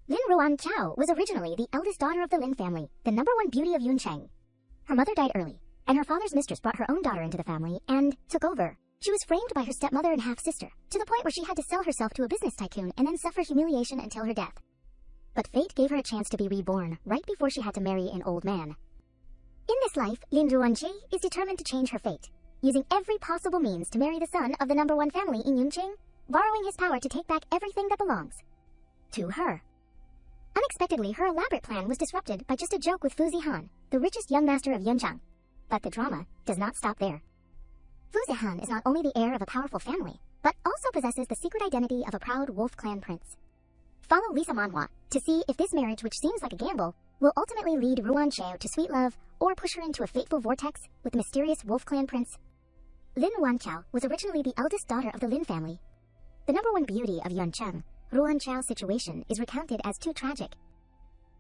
Lin Ruanqiao was originally the eldest daughter of the Lin family, the #1 beauty of Yuncheng. Her mother died early, and her father's mistress brought her own daughter into the family and took over. She was framed by her stepmother and half-sister, to the point where she had to sell herself to a business tycoon and then suffer humiliation until her death. But fate gave her a chance to be reborn right before she had to marry an old man. In this life, Lin Ruanqi is determined to change her fate, using every possible means to marry the son of the #1 family in Yuncheng, borrowing his power to take back everything that belongs to her. Unexpectedly, her elaborate plan was disrupted by just a joke with Fu Zihan, the richest young master of Yuncheng. But the drama does not stop there. Fu Zihan is not only the heir of a powerful family, but also possesses the secret identity of a proud wolf clan prince. Follow Lisa Manhwa to see if this marriage, which seems like a gamble, will ultimately lead Ruanqiao to sweet love or push her into a fateful vortex with the mysterious wolf clan prince. Lin Ruanqiao was originally the eldest daughter of the Lin family. The #1 beauty of Yuncheng, Ruanqiao's situation is recounted as too tragic.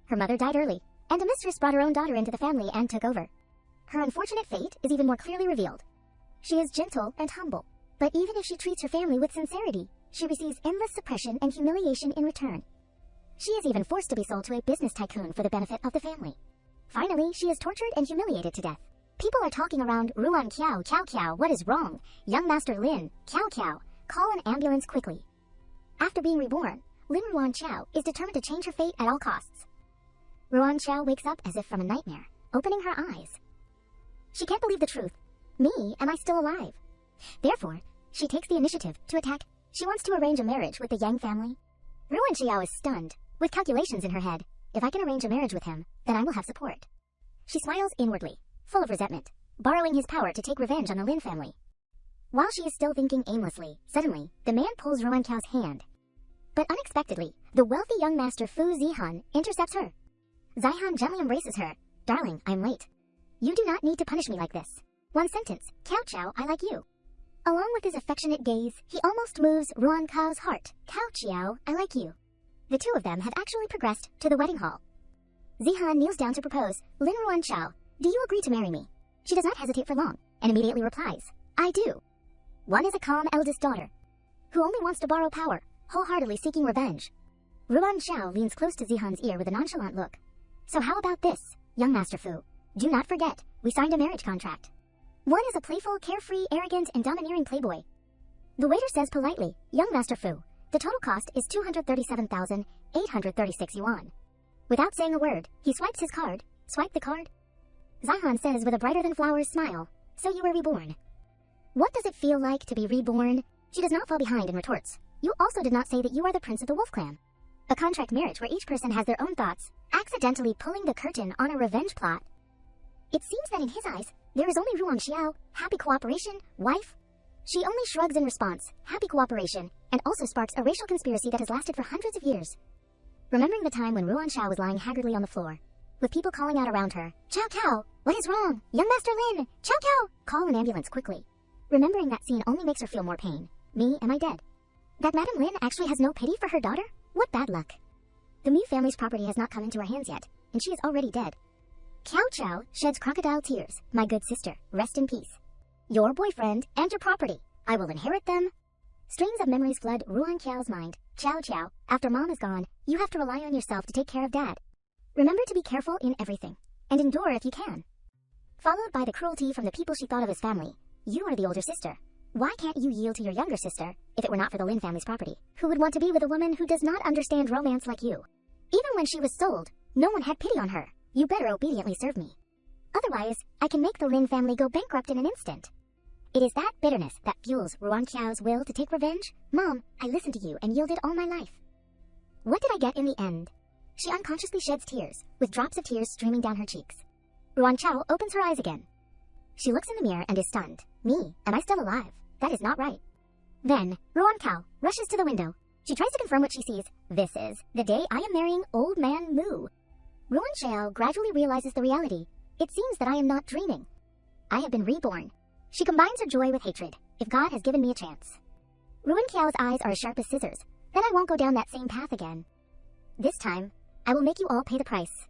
Her mother died early, and a mistress brought her own daughter into the family and took over. Her unfortunate fate is even more clearly revealed. She is gentle and humble, but even if she treats her family with sincerity, she receives endless suppression and humiliation in return. She is even forced to be sold to a business tycoon for the benefit of the family. Finally, she is tortured and humiliated to death. People are talking around Ruanqiao, Qiao, what is wrong? Young Master Lin, Qiao, call an ambulance quickly. After being reborn, Lin Ruanqiao is determined to change her fate at all costs. Ruanqiao wakes up as if from a nightmare, opening her eyes. She can't believe the truth. Me, am I still alive? Therefore, she takes the initiative to attack. She wants to arrange a marriage with the Yang family. Ruanqiao is stunned, with calculations in her head. If I can arrange a marriage with him, then I will have support. She smiles inwardly, full of resentment, borrowing his power to take revenge on the Lin family. While she is still thinking aimlessly, suddenly, the man pulls Ruanqiao's hand. But unexpectedly, the wealthy young master Fu Zihan intercepts her. Zihan gently embraces her. Darling, I'm late. You do not need to punish me like this. One sentence, Qiao, I like you. Along with his affectionate gaze, he almost moves Ruanqiao's heart. Qiao, I like you. The two of them have actually progressed to the wedding hall. Zihan kneels down to propose. Lin Ruanqiao, do you agree to marry me? She does not hesitate for long, and immediately replies, I do. One is a calm eldest daughter, who only wants to borrow power, wholeheartedly seeking revenge. Ruanqiao leans close to Zihan's ear with a nonchalant look. So how about this, young Master Fu? Do not forget, we signed a marriage contract. One is a playful, carefree, arrogant, and domineering playboy. The waiter says politely, young Master Fu, the total cost is 237,836 yuan. Without saying a word, he swipes his card. Swipe the card. Zihan says with a brighter-than-flowers smile, so you were reborn. What does it feel like to be reborn? She does not fall behind and retorts. You also did not say that you are the prince of the wolf clan. A contract marriage where each person has their own thoughts, accidentally pulling the curtain on a revenge plot. It seems that in his eyes, there is only Ruanqiao, happy cooperation, wife. She only shrugs in response, happy cooperation, and also sparks a racial conspiracy that has lasted for hundreds of years. Remembering the time when Ruanqiao was lying haggardly on the floor, with people calling out around her, Qiao, what is wrong? Young Master Lin, Qiao, call an ambulance quickly. Remembering that scene only makes her feel more pain. Me, am I dead? That Madame Lin actually has no pity for her daughter? What bad luck. The Mu family's property has not come into her hands yet, and she is already dead. Qiao sheds crocodile tears. My good sister, rest in peace. Your boyfriend and your property. I will inherit them. Strings of memories flood Ruanqiao's mind. Qiao, after mom is gone, you have to rely on yourself to take care of dad. Remember to be careful in everything, and endure if you can. Followed by the cruelty from the people she thought of as family. You are the older sister. Why can't you yield to your younger sister, if it were not for the Lin family's property? Who would want to be with a woman who does not understand romance like you? Even when she was sold, no one had pity on her. You better obediently serve me. Otherwise, I can make the Lin family go bankrupt in an instant. It is that bitterness that fuels Ruanqiao's will to take revenge. Mom, I listened to you and yielded all my life. What did I get in the end? She unconsciously sheds tears, with drops of tears streaming down her cheeks. Ruanqiao opens her eyes again. She looks in the mirror and is stunned. Me, am I still alive? That is not right. Then, Ruanqiao rushes to the window. She tries to confirm what she sees. This is the day I am marrying Old Man Mu. Ruanqiao gradually realizes the reality. It seems that I am not dreaming. I have been reborn. She combines her joy with hatred. If God has given me a chance. Ruanqiao's eyes are as sharp as scissors. Then I won't go down that same path again. This time, I will make you all pay the price.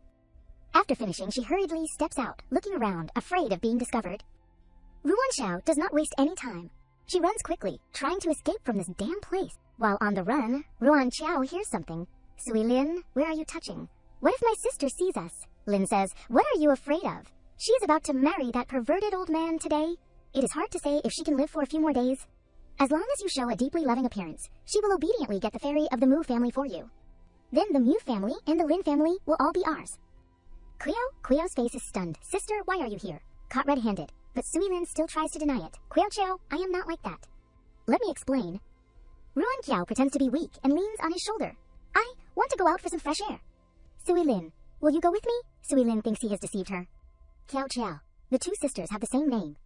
After finishing, she hurriedly steps out, looking around, afraid of being discovered. Ruanqiao does not waste any time. She runs quickly, trying to escape from this damn place. While on the run, Ruanqiao hears something. Sui Lin, where are you touching? What if my sister sees us? Lin says, what are you afraid of? She is about to marry that perverted old man today. It is hard to say if she can live for a few more days. As long as you show a deeply loving appearance, she will obediently get the fairy of the Mu family for you. Then the Mu family and the Lin family will all be ours. Kuyo's face is stunned. Sister, why are you here? Caught red-handed. But Sui Lin still tries to deny it. Kuyo, I am not like that. Let me explain. Ruan Qiao pretends to be weak and leans on his shoulder. I want to go out for some fresh air. Sui Lin, will you go with me? Sui Lin thinks he has deceived her. Qiao, the two sisters have the same name.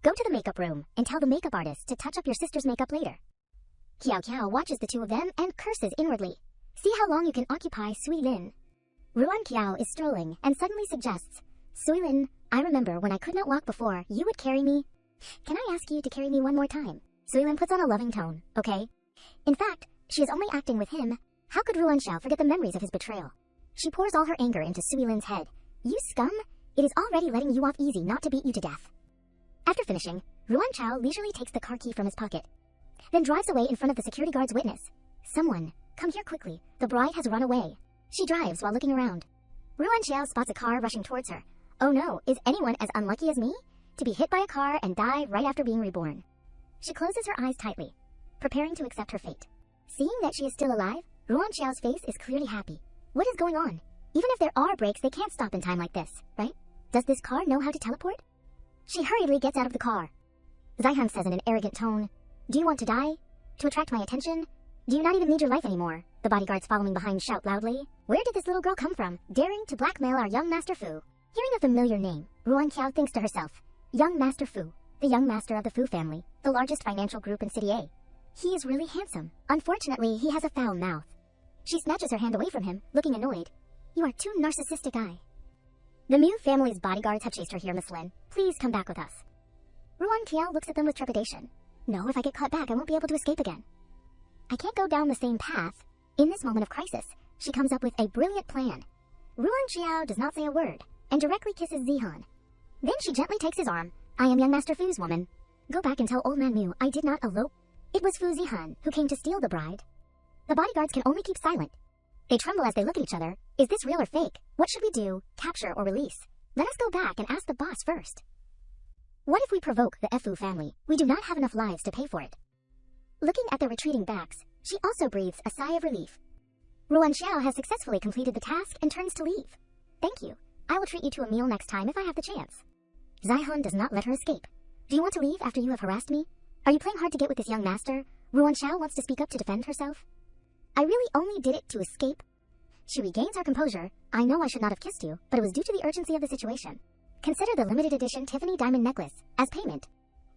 Go to the makeup room and tell the makeup artist to touch up your sister's makeup later. Qiao watches the two of them and curses inwardly. See how long you can occupy Sui Lin. Ruan Qiao is strolling and suddenly suggests, Sui Lin, I remember when I could not walk before, you would carry me. Can I ask you to carry me one more time? Sui Lin puts on a loving tone, okay? In fact, she is only acting with him. How could Ruan Qiao forget the memories of his betrayal? She pours all her anger into Sui Lin's head. You scum! It is already letting you off easy not to beat you to death. After finishing, Ruan Qiao leisurely takes the car key from his pocket, then drives away in front of the security guard's witness. Someone, come here quickly. The bride has run away. She drives while looking around. Ruan Qiao spots a car rushing towards her. Oh no, is anyone as unlucky as me? To be hit by a car and die right after being reborn. She closes her eyes tightly, preparing to accept her fate. Seeing that she is still alive, Ruan Qiao's face is clearly happy. What is going on? Even if there are brakes, they can't stop in time like this, right? Does this car know how to teleport? She hurriedly gets out of the car. Zaihan says in an arrogant tone, do you want to die? To attract my attention? Do you not even need your life anymore? The bodyguards following behind shout loudly. Where did this little girl come from, daring to blackmail our young Master Fu? Hearing a familiar name, Ruan Qiao thinks to herself, young Master Fu, the young master of the Fu family, the largest financial group in City A. He is really handsome. Unfortunately, he has a foul mouth. She snatches her hand away from him, looking annoyed. You are too narcissistic, The Mu family's bodyguards have chased her here, Miss Lin. Please come back with us. Ruan Qiao looks at them with trepidation. No, if I get caught back, I won't be able to escape again. I can't go down the same path. In this moment of crisis, she comes up with a brilliant plan. Ruan Qiao does not say a word, and directly kisses Zihan. Then she gently takes his arm. I am young Master Fu's woman. Go back and tell old man Mu I did not elope. It was Fu Zihan who came to steal the bride. The bodyguards can only keep silent. They tremble as they look at each other. Is this real or fake? What should we do? Capture or release? Let us go back and ask the boss first. What if we provoke the Fu family? We do not have enough lives to pay for it. Looking at the retreating backs, she also breathes a sigh of relief. Ruan Qiao has successfully completed the task and turns to leave. Thank you. I will treat you to a meal next time if I have the chance. Zaihan does not let her escape. Do you want to leave after you have harassed me? Are you playing hard to get with this young master? Ruan Qiao wants to speak up to defend herself. I really only did it to escape. She regains her composure. I know I should not have kissed you, but it was due to the urgency of the situation. Consider the limited edition Tiffany diamond necklace as payment.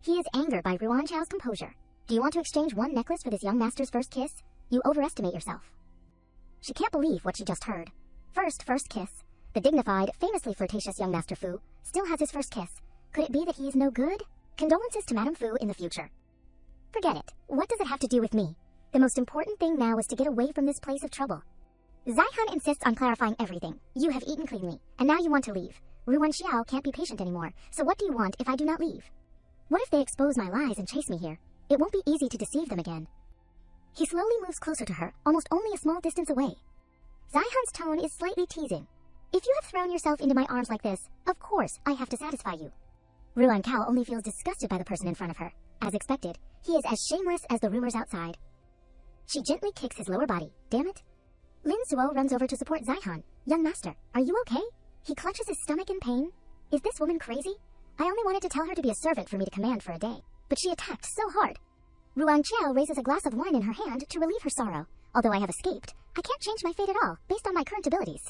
He is angered by Ruan Qiao's composure. Do you want to exchange one necklace for this young master's first kiss? You overestimate yourself. She can't believe what she just heard. First kiss. The dignified, famously flirtatious young Master Fu still has his first kiss. Could it be that he is no good? Condolences to Madame Fu in the future. Forget it. What does it have to do with me? The most important thing now is to get away from this place of trouble. Zaihan insists on clarifying everything. You have eaten cleanly, and now you want to leave. Ruan Qiao can't be patient anymore, so what do you want if I do not leave? What if they expose my lies and chase me here? It won't be easy to deceive them again. He slowly moves closer to her, almost only a small distance away. Zaihan's tone is slightly teasing. If you have thrown yourself into my arms like this, of course I have to satisfy you. Ruan Qiao only feels disgusted by the person in front of her. As expected, he is as shameless as the rumors outside. She gently kicks his lower body. Damn it. Lin Suo runs over to support Zaihan. Young master, are you okay? He clutches his stomach in pain. Is this woman crazy? I only wanted to tell her to be a servant for me to command for a day, but she attacked so hard. Ruan Qiao raises a glass of wine in her hand to relieve her sorrow. Although I have escaped, I can't change my fate at all, based on my current abilities.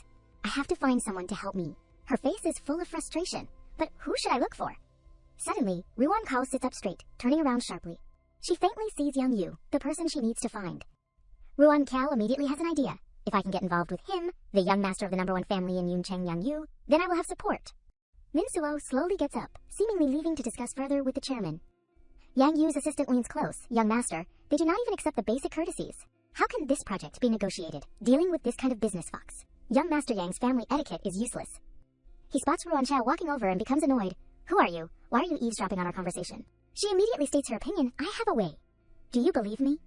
I have to find someone to help me. Her face is full of frustration, but who should I look for? Suddenly, Ruan Qiao sits up straight, turning around sharply. She faintly sees Yang Yu, the person she needs to find. Ruan Qiao immediately has an idea. If I can get involved with him, the young master of the #1 family in Yuncheng Yang Yu, then I will have support. Lin Suo slowly gets up, seemingly leaving to discuss further with the chairman. Yang Yu's assistant leans close. Young master, they do not even accept the basic courtesies. How can this project be negotiated, dealing with this kind of business fox? Young Master Yang's family etiquette is useless. He spots Ruan Qiao walking over and becomes annoyed. Who are you? Why are you eavesdropping on our conversation? She immediately states her opinion. I have a way. Do you believe me?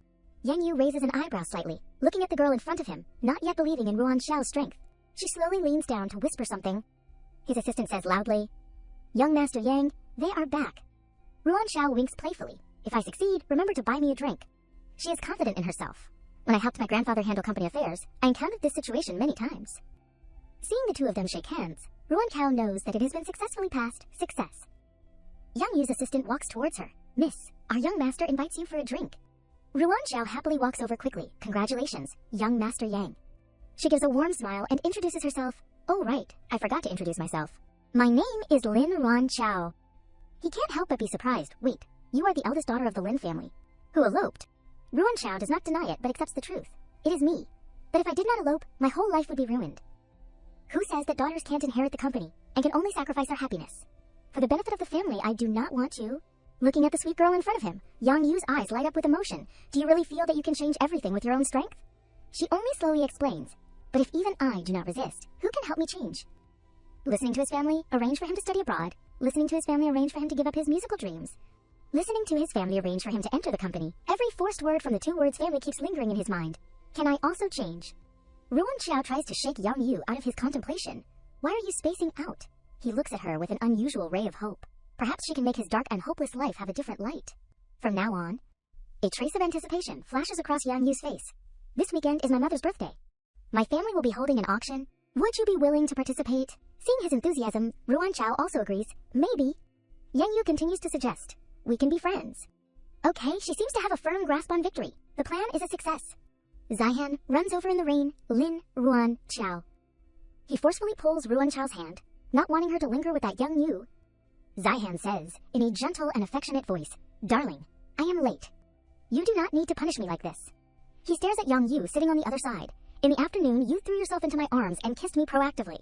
Yang Yu raises an eyebrow slightly, looking at the girl in front of him, not yet believing in Ruan Xiao's strength. She slowly leans down to whisper something. His assistant says loudly, "Young Master Yang, they are back." Ruan Xiao winks playfully. "If I succeed, remember to buy me a drink." She is confident in herself. When I helped my grandfather handle company affairs, I encountered this situation many times. Seeing the two of them shake hands, Ruan Xiao knows that it has been successfully passed success. Yang Yu's assistant walks towards her. "Miss, our young master invites you for a drink." Ruan Xiao happily walks over quickly. "Congratulations, young Master Yang." She gives a warm smile and introduces herself. "Oh right, I forgot to introduce myself. My name is Lin Ruan Xiao." He can't help but be surprised. "Wait, you are the eldest daughter of the Lin family, who eloped?" Ruan Xiao does not deny it but accepts the truth. "It is me. But if I did not elope, my whole life would be ruined. Who says that daughters can't inherit the company and can only sacrifice their happiness? For the benefit of the family, I do not want to." Looking at the sweet girl in front of him, Yang Yu's eyes light up with emotion. "Do you really feel that you can change everything with your own strength?" She only slowly explains, "But if even I do not resist, who can help me change?" Listening to his family, arrange for him to study abroad. Listening to his family, arrange for him to give up his musical dreams. Listening to his family, arrange for him to enter the company. Every forced word from the two words family keeps lingering in his mind. Can I also change? Ruan Xiao tries to shake Yang Yu out of his contemplation. "Why are you spacing out?" He looks at her with an unusual ray of hope. Perhaps she can make his dark and hopeless life have a different light. From now on, a trace of anticipation flashes across Yang Yu's face. "This weekend is my mother's birthday. My family will be holding an auction. Would you be willing to participate?" Seeing his enthusiasm, Ruan Xiao also agrees. "Maybe." Yang Yu continues to suggest, "We can be friends." Okay, she seems to have a firm grasp on victory. The plan is a success. Zihan runs over in the rain, Lin Ruan Xiao. He forcefully pulls Ruan Xiao's hand, not wanting her to linger with that Yang Yu. Zihan says, in a gentle and affectionate voice, "Darling, I am late. You do not need to punish me like this." He stares at Yang Yu sitting on the other side. "In the afternoon, you threw yourself into my arms and kissed me proactively.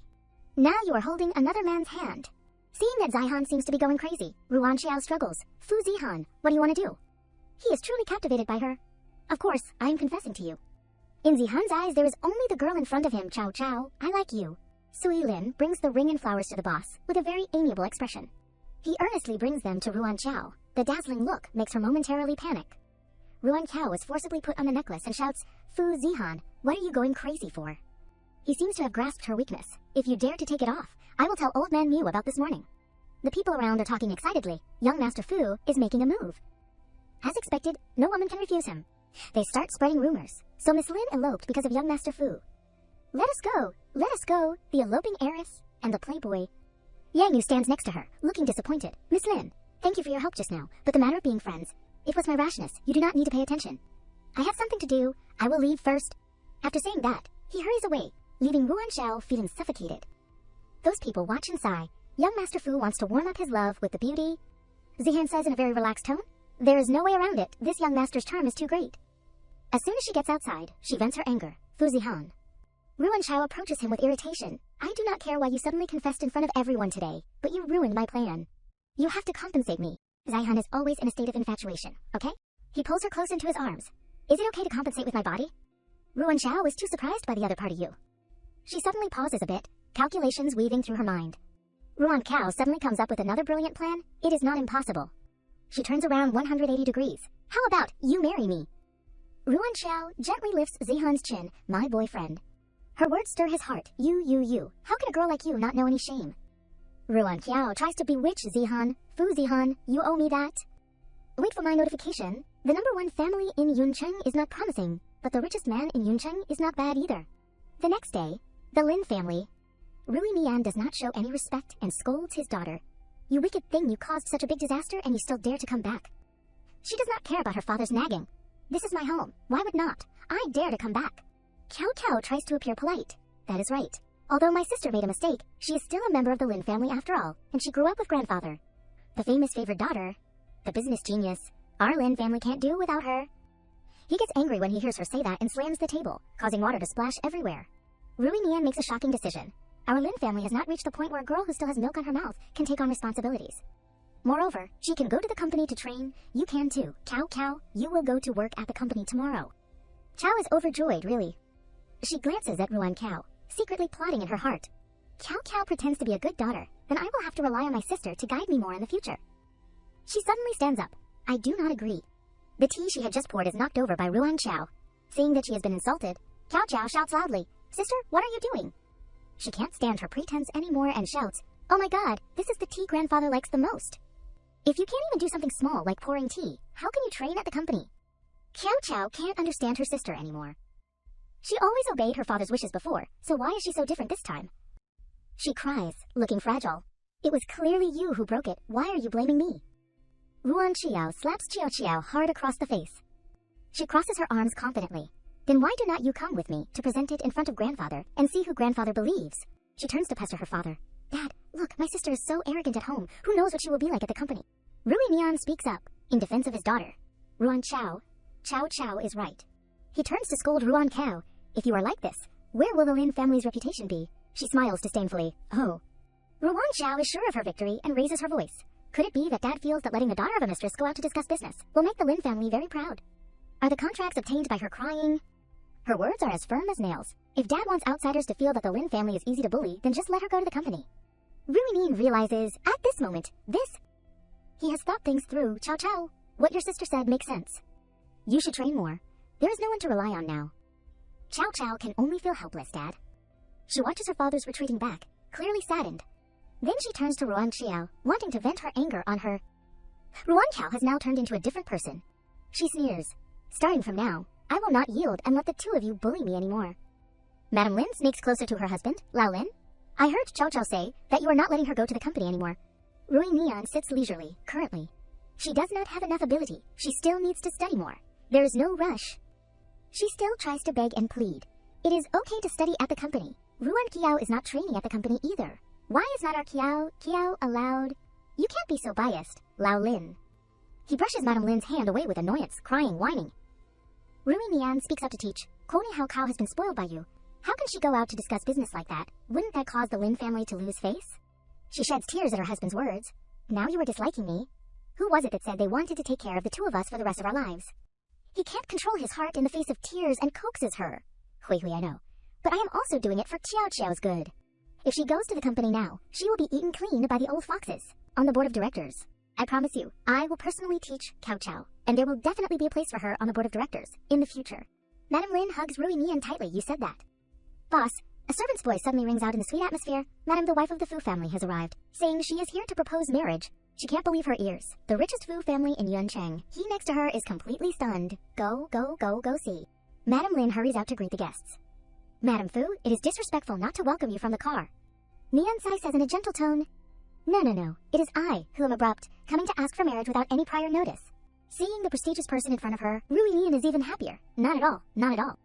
Now you are holding another man's hand." Seeing that Zihan seems to be going crazy, Ruan Xiao struggles. "Fu Zihan, what do you want to do?" He is truly captivated by her. "Of course, I am confessing to you." In Zihan's eyes, there is only the girl in front of him. "Chow Chow, I like you." Sui Lin brings the ring and flowers to the boss with a very amiable expression. He earnestly brings them to Ruan Xiao. The dazzling look makes her momentarily panic. Ruan Xiao is forcibly put on the necklace and shouts, "Fu Zihan, what are you going crazy for?" He seems to have grasped her weakness. "If you dare to take it off, I will tell Old Man Mew about this morning." The people around are talking excitedly. Young Master Fu is making a move. As expected, no woman can refuse him. They start spreading rumors. So Miss Lin eloped because of young Master Fu. Let us go, the eloping heiress and the playboy. Yang Yu stands next to her, looking disappointed. "Miss Lin, thank you for your help just now, but the matter of being friends, it was my rashness. You do not need to pay attention. I have something to do. I will leave first." After saying that, he hurries away, leaving Ruan Xiao feeling suffocated. Those people watch and sigh. Young Master Fu wants to warm up his love with the beauty. Zihan says in a very relaxed tone, "There is no way around it. This young master's charm is too great." As soon as she gets outside, she vents her anger. "Fu Zihan." Ruan Xiao approaches him with irritation. "I do not care why you suddenly confessed in front of everyone today, but you ruined my plan. You have to compensate me." Zihan is always in a state of infatuation, okay? He pulls her close into his arms. "Is it okay to compensate with my body?" Ruan Xiao is too surprised by the other part of you. She suddenly pauses a bit, calculations weaving through her mind. Ruan Xiao suddenly comes up with another brilliant plan. It is not impossible. She turns around 180 degrees. "How about you marry me?" Ruan Xiao gently lifts Zihan's chin. "My boyfriend." Her words stir his heart. You. How can a girl like you not know any shame?" Ruan Xiao tries to bewitch Zihan. "Fu Zihan, you owe me that." "Wait for my notification. The #1 family in Yuncheng is not promising, but the richest man in Yuncheng is not bad either." The next day, the Lin family. Rui Mian does not show any respect and scolds his daughter. "You wicked thing, you caused such a big disaster and you still dare to come back." She does not care about her father's nagging. "This is my home. Why would not? I dare to come back." Cao tries to appear polite. "That is right. Although my sister made a mistake, she is still a member of the Lin family after all, and she grew up with grandfather. The famous favored daughter, the business genius. Our Lin family can't do without her." He gets angry when he hears her say that and slams the table, causing water to splash everywhere. Rui Mian makes a shocking decision. Our Lin family has not reached the point where a girl who still has milk on her mouth can take on responsibilities. Moreover, she can go to the company to train. You can too. Cao, you will go to work at the company tomorrow. Cao is overjoyed, really. She glances at Ruan Xiao, secretly plotting in her heart. Cao pretends to be a good daughter, then I will have to rely on my sister to guide me more in the future. She suddenly stands up. "I do not agree. The tea she had just poured is knocked over by Ruan Xiao. Seeing that she has been insulted, Cao Cao shouts loudly, "Sister, what are you doing?" She can't stand her pretense anymore and shouts, "Oh my god, this is the tea grandfather likes the most. If you can't even do something small like pouring tea, how can you train at the company?" Cao Cao can't understand her sister anymore. She always obeyed her father's wishes before, so why is she so different this time? She cries, looking fragile. "It was clearly you who broke it. Why are you blaming me?" Ruan Xiao slaps Qiao Qiao hard across the face. She crosses her arms confidently. "Then why do not you come with me to present it in front of grandfather and see who grandfather believes?" She turns to pester her father. "Dad, look, my sister is so arrogant at home. Who knows what she will be like at the company?" Rui Mian speaks up, in defense of his daughter. "Ruan Xiao, Cao Cao is right." He turns to scold Ruan Cao. "If you are like this, where will the Lin family's reputation be?" She smiles disdainfully. "Oh." Ruan Xiao is sure of her victory and raises her voice. Could it be that Dad feels that letting the daughter of a mistress go out to discuss business will make the Lin family very proud? Are the contracts obtained by her crying? Her words are as firm as nails. If Dad wants outsiders to feel that the Lin family is easy to bully, then just let her go to the company. Ruimin realizes, at this moment, he has thought things through. "Cao Cao, what your sister said makes sense. You should train more. There is no one to rely on now." Cao Cao can only feel helpless, Dad. She watches her father's retreating back, clearly saddened. Then she turns to Ruan Xiao, wanting to vent her anger on her. Ruan Xiao has now turned into a different person. She sneers. "Starting from now, I will not yield and let the two of you bully me anymore." Madame Lin sneaks closer to her husband, Lao Lin. "I heard Cao Cao say that you are not letting her go to the company anymore." Rui Mian sits leisurely, currently. She does not have enough ability. She still needs to study more. There is no rush. She still tries to beg and plead. It is okay to study at the company. Ruan Qiao is not training at the company either. Why is not our Qiao allowed? You can't be so biased, Lao Lin. He brushes Madame Lin's hand away with annoyance, crying, whining. Rui Mian speaks up to teach. "Koni Hao Kao has been spoiled by you. How can she go out to discuss business like that? Wouldn't that cause the Lin family to lose face?" She sheds tears at her husband's words. "Now you are disliking me. Who was it that said they wanted to take care of the two of us for the rest of our lives?" He can't control his heart in the face of tears and coaxes her. "Hui, I know. But I am also doing it for Qiao Qiao's good. If she goes to the company now, she will be eaten clean by the old foxes on the board of directors. I promise you, I will personally teach Cao Cao, and there will definitely be a place for her on the board of directors in the future." Madame Lin hugs Rui Mian tightly. "You said that." "Boss," a servant's voice suddenly rings out in the sweet atmosphere. Madame, the wife of the Fu family, has arrived, saying she is here to propose marriage. She can't believe her ears. The richest Fu family in Yuncheng. He next to her is completely stunned. Go see. Madame Lin hurries out to greet the guests. "Madame Fu, it is disrespectful not to welcome you from the car." Nian Sai says in a gentle tone. No. It is I who am abrupt, coming to ask for marriage without any prior notice." Seeing the prestigious person in front of her, Rui Nian is even happier. Not at all.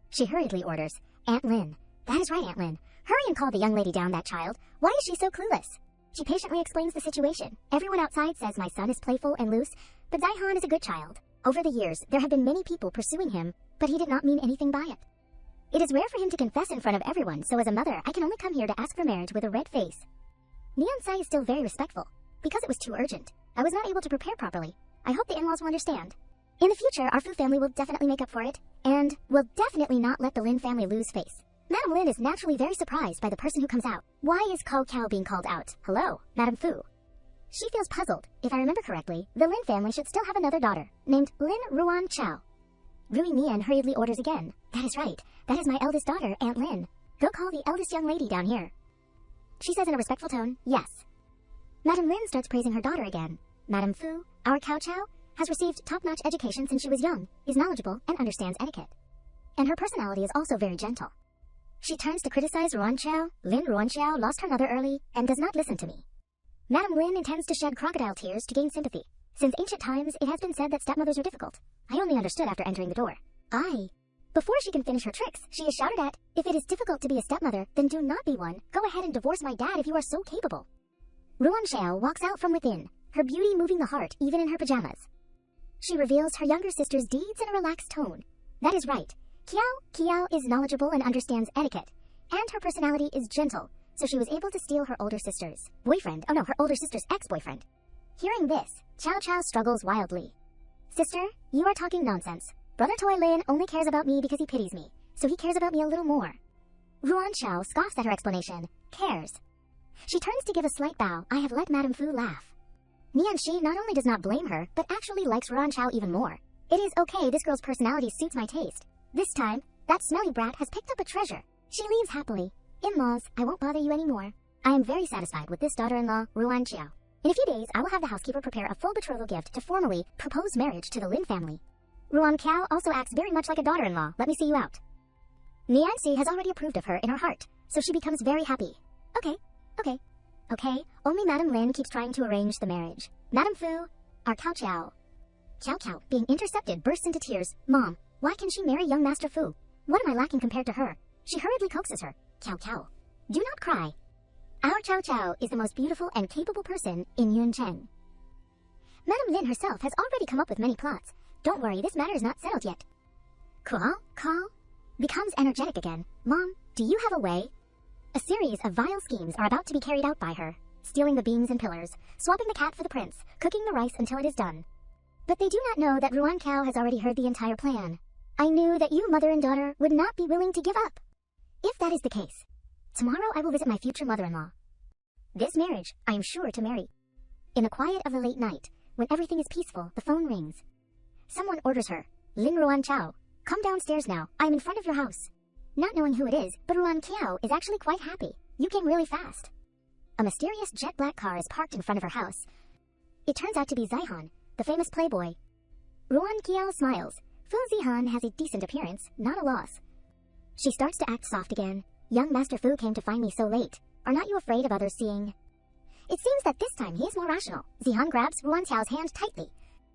She hurriedly orders, "Aunt Lin." "That is right, Aunt Lin. Hurry and call the young lady down, that child. Why is she so clueless?" She patiently explains the situation. Everyone outside says my son is playful and loose, but Zaihan is a good child. Over the years, there have been many people pursuing him, but he did not mean anything by it. It is rare for him to confess in front of everyone, so as a mother, I can only come here to ask for marriage with a red face. Nian Sai is still very respectful. Because it was too urgent, I was not able to prepare properly. I hope the in-laws will understand. In the future, our Fu family will definitely make up for it, and will definitely not let the Lin family lose face. Madame Lin is naturally very surprised by the person who comes out. Why is Cao Cao being called out? Hello, Madame Fu. She feels puzzled. If I remember correctly, the Lin family should still have another daughter, named Lin Ruan Qiao. Rui Mian hurriedly orders again. "That is right. That is my eldest daughter, Aunt Lin. Go call the eldest young lady down here." She says in a respectful tone, "Yes." Madame Lin starts praising her daughter again. "Madame Fu, our Cao Cao, has received top-notch education since she was young, is knowledgeable, and understands etiquette. And her personality is also very gentle. She turns to criticize Ruan Xiao. Lin Ruan Xiao lost her mother early and does not listen to me. Madame Lin intends to shed crocodile tears to gain sympathy. Since ancient times, it has been said that stepmothers are difficult. I only understood after entering the door. Before she can finish her tricks, she is shouted at. "If it is difficult to be a stepmother, then do not be one. Go ahead and divorce my dad if you are so capable." Ruan Xiao walks out from within, her beauty moving the heart even in her pajamas. She reveals her younger sister's deeds in a relaxed tone. That is right. Qiao is knowledgeable and understands etiquette, and her personality is gentle, so she was able to steal her older sister's ex-boyfriend. Hearing this, Cao Cao struggles wildly. "Sister, you are talking nonsense. Brother Toy Lin only cares about me because he pities me, so he cares about me a little more." Ruan Xiao scoffs at her explanation. Cares. She turns to give a slight bow. I have let Madame Fu laugh. Nian Shi not only does not blame her, but actually likes Ruan Xiao even more. It is okay, this girl's personality suits my taste. This time, that smelly brat has picked up a treasure. She leaves happily. In-laws, I won't bother you anymore. I am very satisfied with this daughter-in-law, Ruan Xiao. In a few days, I will have the housekeeper prepare a full betrothal gift to formally propose marriage to the Lin family. Ruan Qiao also acts very much like a daughter-in-law. Let me see you out. Nianxi has already approved of her in her heart, so she becomes very happy. Okay, only Madame Lin keeps trying to arrange the marriage. Madame Fu, our Cao Qiao. Cao, being intercepted, bursts into tears. Mom, why can she marry young Master Fu? What am I lacking compared to her? She hurriedly coaxes her. Cao, do not cry. Our Cao is the most beautiful and capable person in Yuncheng. Madame Lin herself has already come up with many plots. Don't worry, this matter is not settled yet. Call becomes energetic again. Mom, do you have a way? A series of vile schemes are about to be carried out by her. Stealing the beams and pillars, swapping the cat for the prince, cooking the rice until it is done. But they do not know that Ruan Qiao has already heard the entire plan. I knew that you, mother and daughter, would not be willing to give up. If that is the case, tomorrow I will visit my future mother-in-law. This marriage, I am sure to marry. In the quiet of the late night, when everything is peaceful, the phone rings. Someone orders her, Lin Ruan Qiao, come downstairs now, I am in front of your house. Not knowing who it is, but Ruan Qiao is actually quite happy. You came really fast. A mysterious jet black car is parked in front of her house. It turns out to be Zihan, the famous playboy. Ruan Qiao smiles. Fu Zihan has a decent appearance, not a loss. She starts to act soft again. Young Master Fu came to find me so late. Are not you afraid of others seeing? It seems that this time he is more rational. Zihan grabs Ruan Qiao's hand tightly.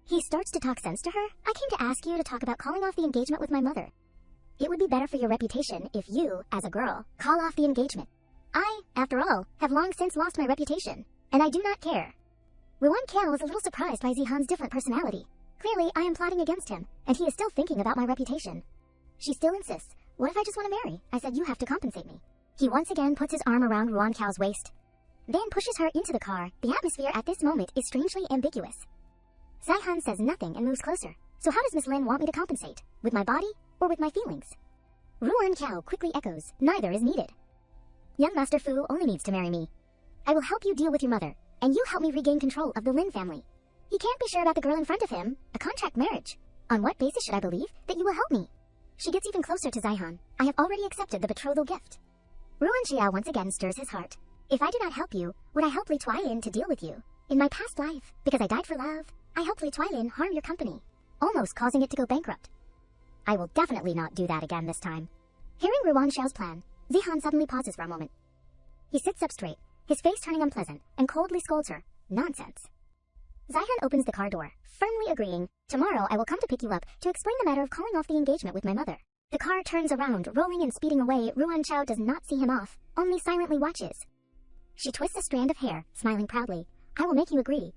He starts to talk sense to her. I came to ask you to talk about calling off the engagement with my mother. It would be better for your reputation if you, as a girl, call off the engagement. I, after all, have long since lost my reputation, and I do not care. Ruan Qiao was a little surprised by Zihan's different personality. Clearly, I am plotting against him, and he is still thinking about my reputation. She still insists. What if I just want to marry? I said you have to compensate me. He once again puts his arm around Ruan Qiao's waist, then pushes her into the car. The atmosphere at this moment is strangely ambiguous. Zihan says nothing and moves closer. So how does Miss Lin want me to compensate? With my body or with my feelings? Ruan Qiao quickly echoes, neither is needed. Young Master Fu only needs to marry me. I will help you deal with your mother, and you help me regain control of the Lin family. He can't be sure about the girl in front of him, a contract marriage. On what basis should I believe that you will help me? She gets even closer to Zihan. I have already accepted the betrothal gift. Ruan Qiao once again stirs his heart. If I do not help you, would I help Li Tuilin to deal with you? In my past life, because I died for love, I helped Li Tuilin harm your company, almost causing it to go bankrupt. I will definitely not do that again this time. Hearing Ruan Xiao's plan, Zihan suddenly pauses for a moment. He sits up straight, his face turning unpleasant, and coldly scolds her. Nonsense. Zihan opens the car door, firmly agreeing, tomorrow I will come to pick you up to explain the matter of calling off the engagement with my mother. The car turns around, rolling and speeding away. Ruan Qiao does not see him off, only silently watches. She twists a strand of hair, smiling proudly. I will make you agree.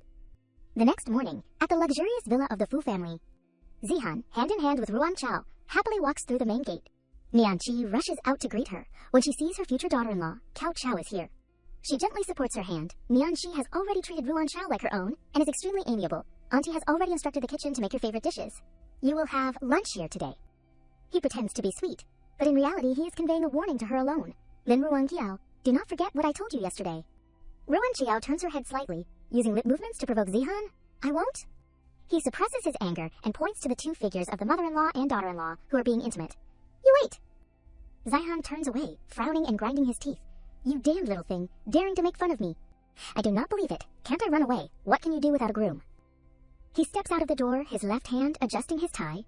The next morning, at the luxurious villa of the Fu family, Zihan, hand in hand with Ruan Qiao, happily walks through the main gate. Nianqi rushes out to greet her. When she sees her future daughter-in-law, Cao Qiao is here. She gently supports her hand. Nianqi has already treated Ruan Qiao like her own, and is extremely amiable. Auntie has already instructed the kitchen to make your favorite dishes. You will have lunch here today. He pretends to be sweet, but in reality he is conveying a warning to her alone. Lin Ruan Qiao, do not forget what I told you yesterday. Ruan Qiao turns her head slightly, using lip movements to provoke Zihan. I won't? He suppresses his anger and points to the two figures of the mother-in-law and daughter-in-law who are being intimate. You wait! Zihan turns away, frowning and grinding his teeth. You damned little thing, daring to make fun of me. I do not believe it. Can't I run away? What can you do without a groom? He steps out of the door, his left hand adjusting his tie.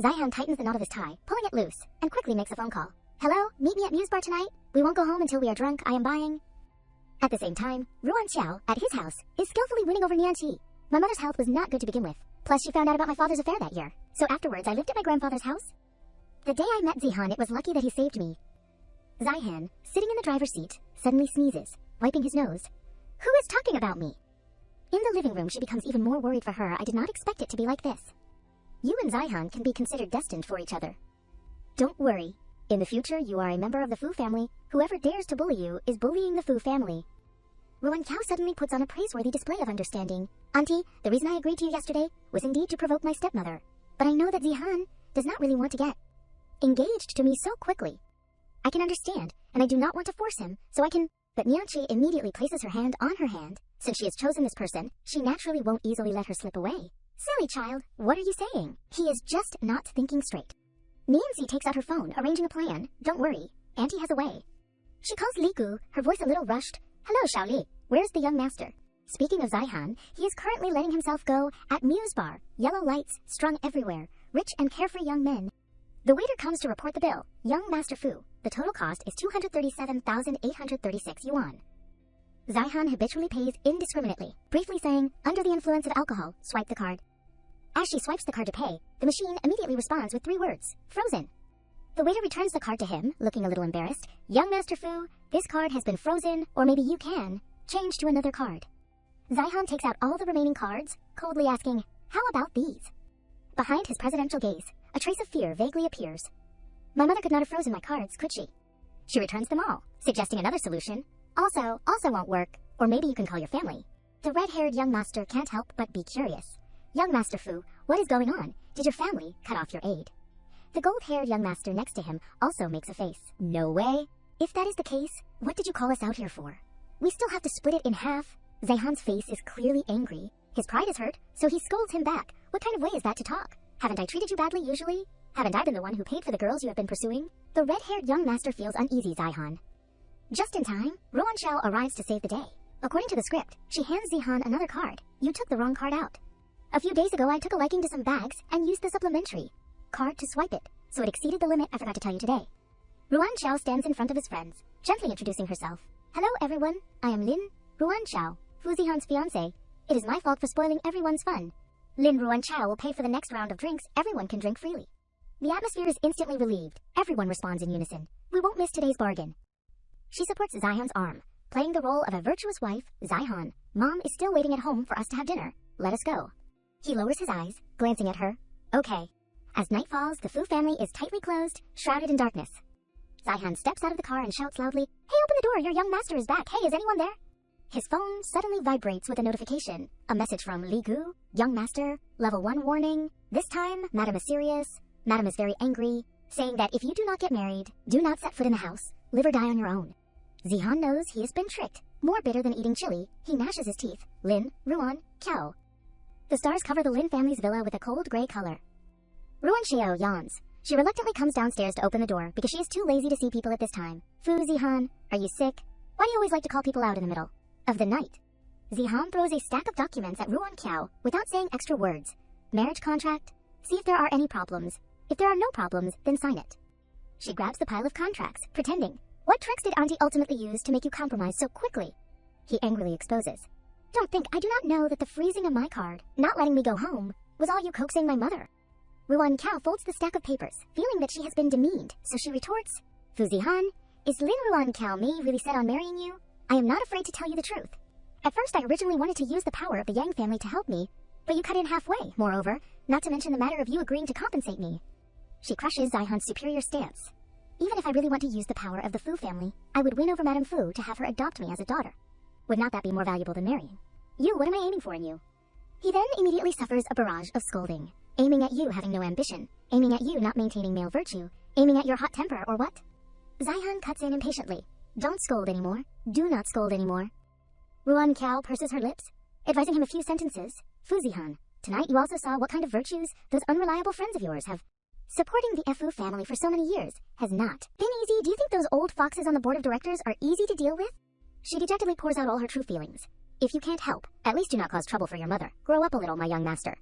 Zihan tightens the knot of his tie, pulling it loose, and quickly makes a phone call. Hello, meet me at Muse Bar tonight. We won't go home until we are drunk. I am buying. At the same time, Ruan Qiao, at his house, is skillfully winning over Nianqi. My mother's health was not good to begin with. Plus, she found out about my father's affair that year. So afterwards, I lived at my grandfather's house. The day I met Zihan, it was lucky that he saved me. Zihan, sitting in the driver's seat, suddenly sneezes, wiping his nose. Who is talking about me? In the living room, she becomes even more worried for her. I did not expect it to be like this. You and Zihan can be considered destined for each other. Don't worry. In the future, you are a member of the Fu family. Whoever dares to bully you is bullying the Fu family. Ruan Qiao suddenly puts on a praiseworthy display of understanding. Auntie, the reason I agreed to you yesterday was indeed to provoke my stepmother. But I know that Zihan does not really want to get engaged to me so quickly. I can understand, and I do not want to force him, so I can... But Nianqi immediately places her hand on her hand. Since she has chosen this person, she naturally won't easily let her slip away. Silly child, what are you saying? He is just not thinking straight. Nancy takes out her phone, arranging a plan. Don't worry, Auntie has a way. She calls Li Gu, her voice a little rushed. Hello, Xiaoli. Where's the young master? Speaking of Zihan, he is currently letting himself go at Muse Bar. Yellow lights strung everywhere. Rich and carefree young men. The waiter comes to report the bill. Young Master Fu. The total cost is 237,836 yuan. Zihan habitually pays indiscriminately, briefly saying, under the influence of alcohol, swipe the card. As she swipes the card to pay, the machine immediately responds with 3 words, frozen. The waiter returns the card to him, looking a little embarrassed. Young Master Fu, this card has been frozen, or maybe you can change to another card. Zihan takes out all the remaining cards, coldly asking, how about these? Behind his presidential gaze, a trace of fear vaguely appears. My mother could not have frozen my cards, could she? She returns them all, suggesting another solution. Also won't work, or maybe you can call your family. The red-haired young master can't help but be curious. Young Master Fu, what is going on? Did your family cut off your aid? The gold-haired young master next to him also makes a face. No way. If that is the case, what did you call us out here for? We still have to split it in half. Zihan's face is clearly angry. His pride is hurt, so he scolds him back. What kind of way is that to talk? Haven't I treated you badly usually? Haven't I been the one who paid for the girls you have been pursuing? The red-haired young master feels uneasy, Zihan. Just in time, Ruan Xiao arrives to save the day. According to the script, she hands Zihan another card. You took the wrong card out. A few days ago, I took a liking to some bags and used the supplementary card to swipe it, so it exceeded the limit I forgot to tell you today. Ruan Xiao stands in front of his friends, gently introducing herself. Hello, everyone. I am Lin, Ruan Xiao, Fu Zihan's fiancé. It is my fault for spoiling everyone's fun. Lin Ruan Xiao will pay for the next round of drinks. Everyone can drink freely. The atmosphere is instantly relieved. Everyone responds in unison. We won't miss today's bargain. She supports Zihan's arm, playing the role of a virtuous wife. Zihan, Mom is still waiting at home for us to have dinner. Let us go. He lowers his eyes, glancing at her. Okay. As night falls, the Fu family is tightly closed, shrouded in darkness. Zihan steps out of the car and shouts loudly, Hey, open the door, your young master is back. Hey, is anyone there? His phone suddenly vibrates with a notification. A message from Li Gu, Young Master, Level 1 warning. This time, Madam is serious. Madam is very angry, saying that if you do not get married, do not set foot in the house, live or die on your own. Zihan knows he has been tricked. More bitter than eating chili, he gnashes his teeth. Lin, Ruan, Qiao. The stars cover the Lin family's villa with a cold gray color. Ruan Xiao yawns. She reluctantly comes downstairs to open the door because she is too lazy to see people at this time. Fu Zihan, are you sick? Why do you always like to call people out in the middle of the night? Zihan throws a stack of documents at Ruan Qiao without saying extra words. Marriage contract? See if there are any problems. If there are no problems, then sign it. She grabs the pile of contracts, pretending. What tricks did Auntie ultimately use to make you compromise so quickly? He angrily exposes. Don't think I do not know that the freezing of my card, not letting me go home, was all you coaxing my mother. Ruan Qiao folds the stack of papers, feeling that she has been demeaned, so she retorts, Fu Zihan, is Lin Ruan Qiao me really set on marrying you? I am not afraid to tell you the truth. At first I originally wanted to use the power of the Yang family to help me, but you cut in halfway, moreover, not to mention the matter of you agreeing to compensate me. She crushes Zihan's superior stance. Even if I really want to use the power of the Fu family, I would win over Madame Fu to have her adopt me as a daughter. Would not that be more valuable than marrying? You, what am I aiming for in you? He then immediately suffers a barrage of scolding. Aiming at you having no ambition, aiming at you not maintaining male virtue, aiming at your hot temper, or what? Zihan cuts in impatiently. Don't scold anymore. Do not scold anymore. Ruan Qiao purses her lips, advising him a few sentences. Fu Zihan, tonight you also saw what kind of virtues those unreliable friends of yours have. Supporting the Fu family for so many years has not been easy. Do you think those old foxes on the board of directors are easy to deal with? She dejectedly pours out all her true feelings. If you can't help, at least do not cause trouble for your mother. Grow up a little, my young master.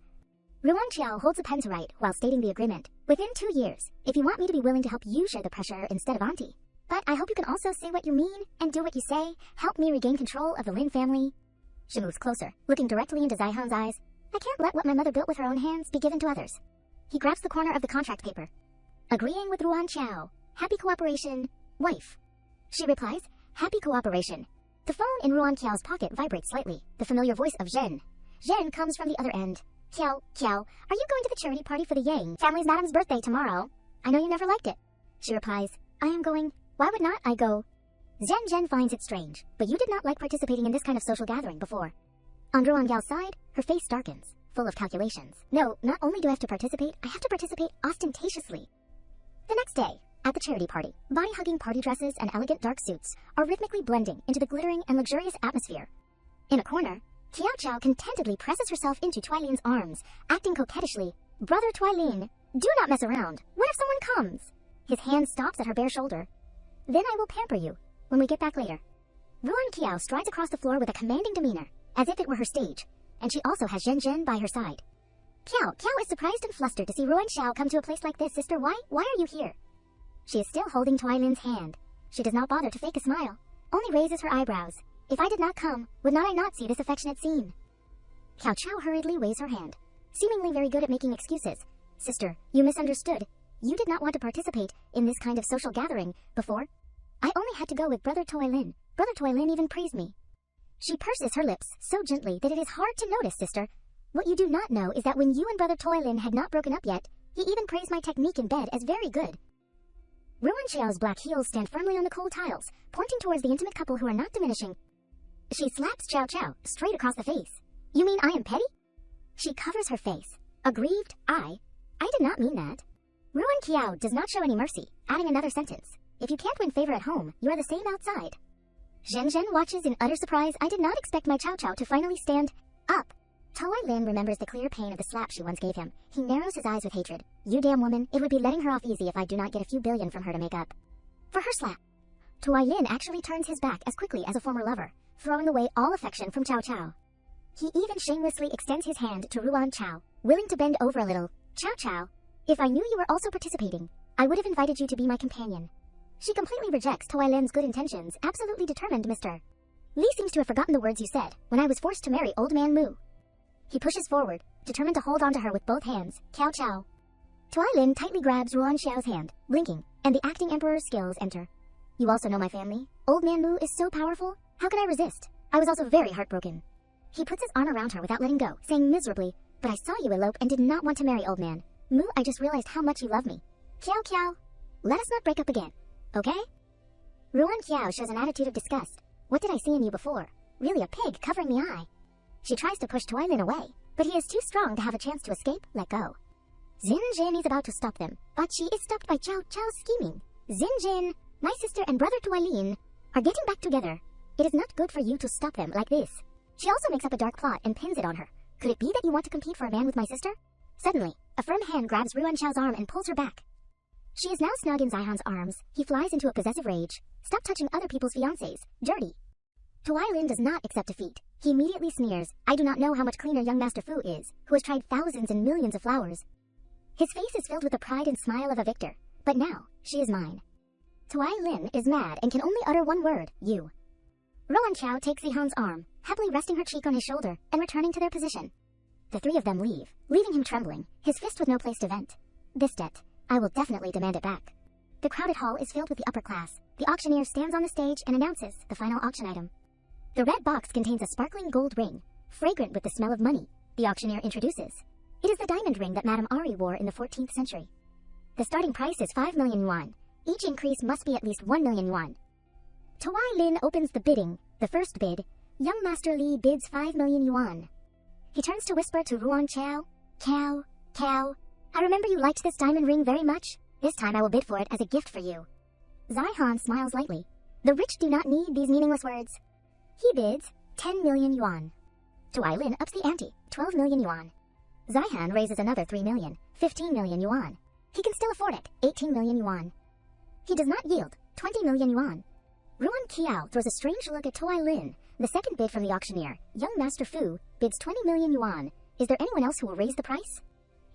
Ruan Qiao holds a pen to write while stating the agreement. Within 2 years, if you want me to be willing to help you share the pressure instead of Auntie. But I hope you can also say what you mean and do what you say. Help me regain control of the Lin family. She moves closer, looking directly into Zihan's eyes. I can't let what my mother built with her own hands be given to others. He grabs the corner of the contract paper. Agreeing with Ruan Qiao. Happy cooperation, wife. She replies, happy cooperation. The phone in Ruan Qiao's pocket vibrates slightly. The familiar voice of Zhen. Zhen comes from the other end. Qiao, are you going to the charity party for the Yang family's madame's birthday tomorrow? I know you never liked it. She replies, I am going. Why would not I go? Zhen finds it strange, but you did not like participating in this kind of social gathering before. On Ruan Yao's side, her face darkens, full of calculations. No, not only do I have to participate, I have to participate ostentatiously. The next day, at the charity party, body-hugging party dresses and elegant dark suits are rhythmically blending into the glittering and luxurious atmosphere. In a corner, Qiao Chao contentedly presses herself into Twilin's arms, acting coquettishly. Brother Twilin, do not mess around. What if someone comes? His hand stops at her bare shoulder. Then I will pamper you, when we get back later. Ruan Qiao strides across the floor with a commanding demeanor, as if it were her stage, and she also has Zhen Zhen by her side. Qiao is surprised and flustered to see Ruan Xiao come to a place like this. Sister, why are you here? She is still holding Twilin's hand. She does not bother to fake a smile, only raises her eyebrows. If I did not come, would not I not see this affectionate scene? Qiao Chao hurriedly waves her hand, seemingly very good at making excuses. Sister, you misunderstood. You did not want to participate in this kind of social gathering before. I only had to go with Brother Toilin. Brother Toilin even praised me. She purses her lips so gently that it is hard to notice, sister. What you do not know is that when you and Brother Toilin had not broken up yet, he even praised my technique in bed as very good. Ruan Xiao's black heels stand firmly on the cold tiles, pointing towards the intimate couple who are not diminishing. She slaps Qiao Chao straight across the face. You mean I am petty? She covers her face. Aggrieved, I did not mean that. Ruan Qiao does not show any mercy, adding another sentence. If you can't win favor at home, you are the same outside. Zhen Zhen watches in utter surprise. I did not expect my Qiao Chao to finally stand up. Toilin remembers the clear pain of the slap she once gave him. He narrows his eyes with hatred. You damn woman, it would be letting her off easy if I do not get a few billion from her to make up for her slap. Toilin actually turns his back as quickly as a former lover, throwing away all affection from Qiao Chao. He even shamelessly extends his hand to Ruan Qiao, willing to bend over a little. Qiao, if I knew you were also participating, I would have invited you to be my companion. She completely rejects Toilin's good intentions, absolutely determined, Mr. Li seems to have forgotten the words you said when I was forced to marry old man Mu. He pushes forward, determined to hold on to her with both hands. Qiao. Toilin tightly grabs Ruan Xiao's hand, blinking, and the acting emperor's skills enter. You also know my family. Old man Mu is so powerful. How could I resist? I was also very heartbroken. He puts his arm around her without letting go, saying miserably, but I saw you elope and did not want to marry old man. Mu, I just realized how much you love me. Qiao, let us not break up again, okay? Ruan Qiao shows an attitude of disgust. What did I see in you before? Really a pig covering the eye. She tries to push Toilin away, but he is too strong to have a chance to escape. Let go. Zhen Zhen is about to stop them, but she is stopped by Qiao Chao's scheming. Zhen Zhen, my sister and brother Toilin are getting back together. It is not good for you to stop them like this. She also makes up a dark plot and pins it on her. Could it be that you want to compete for a man with my sister? Suddenly, a firm hand grabs Ruan Xiao's arm and pulls her back. She is now snug in Zihan's arms. He flies into a possessive rage. Stop touching other people's fiancés. Dirty. Toilin does not accept defeat. He immediately sneers. I do not know how much cleaner young Master Fu is, who has tried thousands and millions of flowers. His face is filled with the pride and smile of a victor. But now, she is mine. Toilin is mad and can only utter one word, you. Ruan Qiao takes Zihan's arm, happily resting her cheek on his shoulder, and returning to their position. The three of them leave, leaving him trembling, his fist with no place to vent. This debt, I will definitely demand it back. The crowded hall is filled with the upper class. The auctioneer stands on the stage and announces the final auction item. The red box contains a sparkling gold ring, fragrant with the smell of money. The auctioneer introduces. It is the diamond ring that Madame Ari wore in the 14th century. The starting price is 5 million yuan. Each increase must be at least 1 million yuan. Toilin opens the bidding. The first bid, young Master Li bids 5 million yuan. He turns to whisper to Ruan Qiao. Qiao, I remember you liked this diamond ring very much. This time I will bid for it as a gift for you. Zihan smiles lightly. The rich do not need these meaningless words. He bids 10 million yuan. Toilin ups the ante, 12 million yuan. Zihan raises another 3 million, 15 million yuan. He can still afford it, 18 million yuan. He does not yield, 20 million yuan. Ruan Qiao throws a strange look at Toilin. The second bid from the auctioneer, young Master Fu, bids 20 million yuan. Is there anyone else who will raise the price?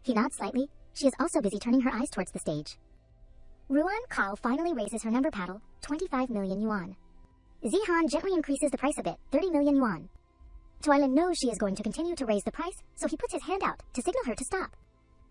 He nods slightly. She is also busy turning her eyes towards the stage. Ruan Qiao finally raises her number paddle, 25 million yuan. Zihan gently increases the price a bit, 30 million yuan. Toilin knows she is going to continue to raise the price, so he puts his hand out to signal her to stop.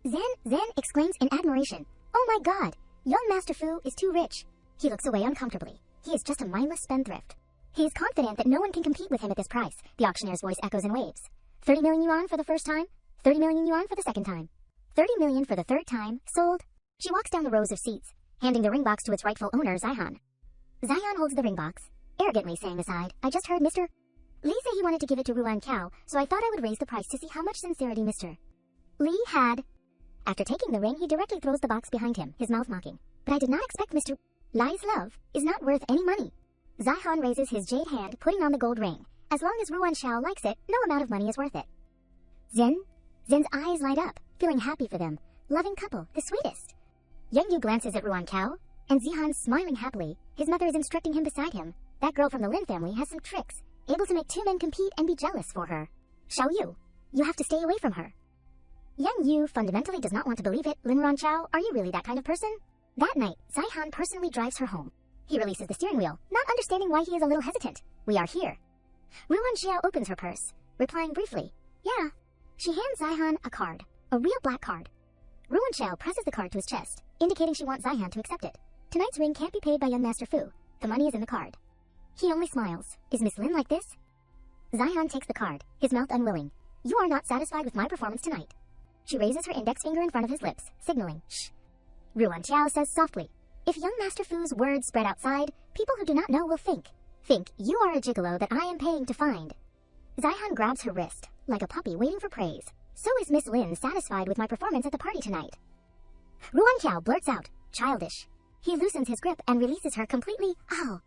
Zen exclaims in admiration. Oh my god, young Master Fu is too rich. He looks away uncomfortably. He is just a mindless spendthrift. He is confident that no one can compete with him at this price. The auctioneer's voice echoes in waves. 30 million yuan for the first time, 30 million yuan for the second time, 30 million for the third time, sold. She walks down the rows of seats, handing the ring box to its rightful owner, Zihan. Zihan holds the ring box, arrogantly saying aside, I just heard Mr. Li say he wanted to give it to Ruan Qiao, so I thought I would raise the price to see how much sincerity Mr. Li had. After taking the ring, he directly throws the box behind him, his mouth mocking. But I did not expect Mr. Li's love is not worth any money. Zihan raises his jade hand, putting on the gold ring, As long as Ruan Xiao likes it, no amount of money is worth it. Zen's eyes light up, feeling happy for them. Loving couple, the sweetest. Yang Yu glances at Ruan Qiao, and Zihan's smiling happily. His mother is instructing him beside him. That girl from the Lin family has some tricks, able to make two men compete and be jealous for her. Xiao Yu, you have to stay away from her. Yang Yu fundamentally does not want to believe it. Lin Ronchao, are you really that kind of person? That night, Zihan personally drives her home. He releases the steering wheel, not understanding why he is a little hesitant. We are here. Ruan Xiao opens her purse, replying briefly, yeah. She hands Zihan a card, a real black card. Ruan Xiao presses the card to his chest, indicating she wants Zihan to accept it. Tonight's ring can't be paid by young Master Fu. The money is in the card. He only smiles. Is Miss Lin like this? Zihan takes the card, his mouth unwilling. You are not satisfied with my performance tonight. She raises her index finger in front of his lips, signaling, shh. Ruan Xiao says softly, if young Master Fu's words spread outside, people who do not know will think you are a gigolo that I am paying to find. Zihan grabs her wrist, like a puppy waiting for praise. So is Miss Lin satisfied with my performance at the party tonight? Ruan Qiao blurts out, childish. He loosens his grip and releases her completely. Ow!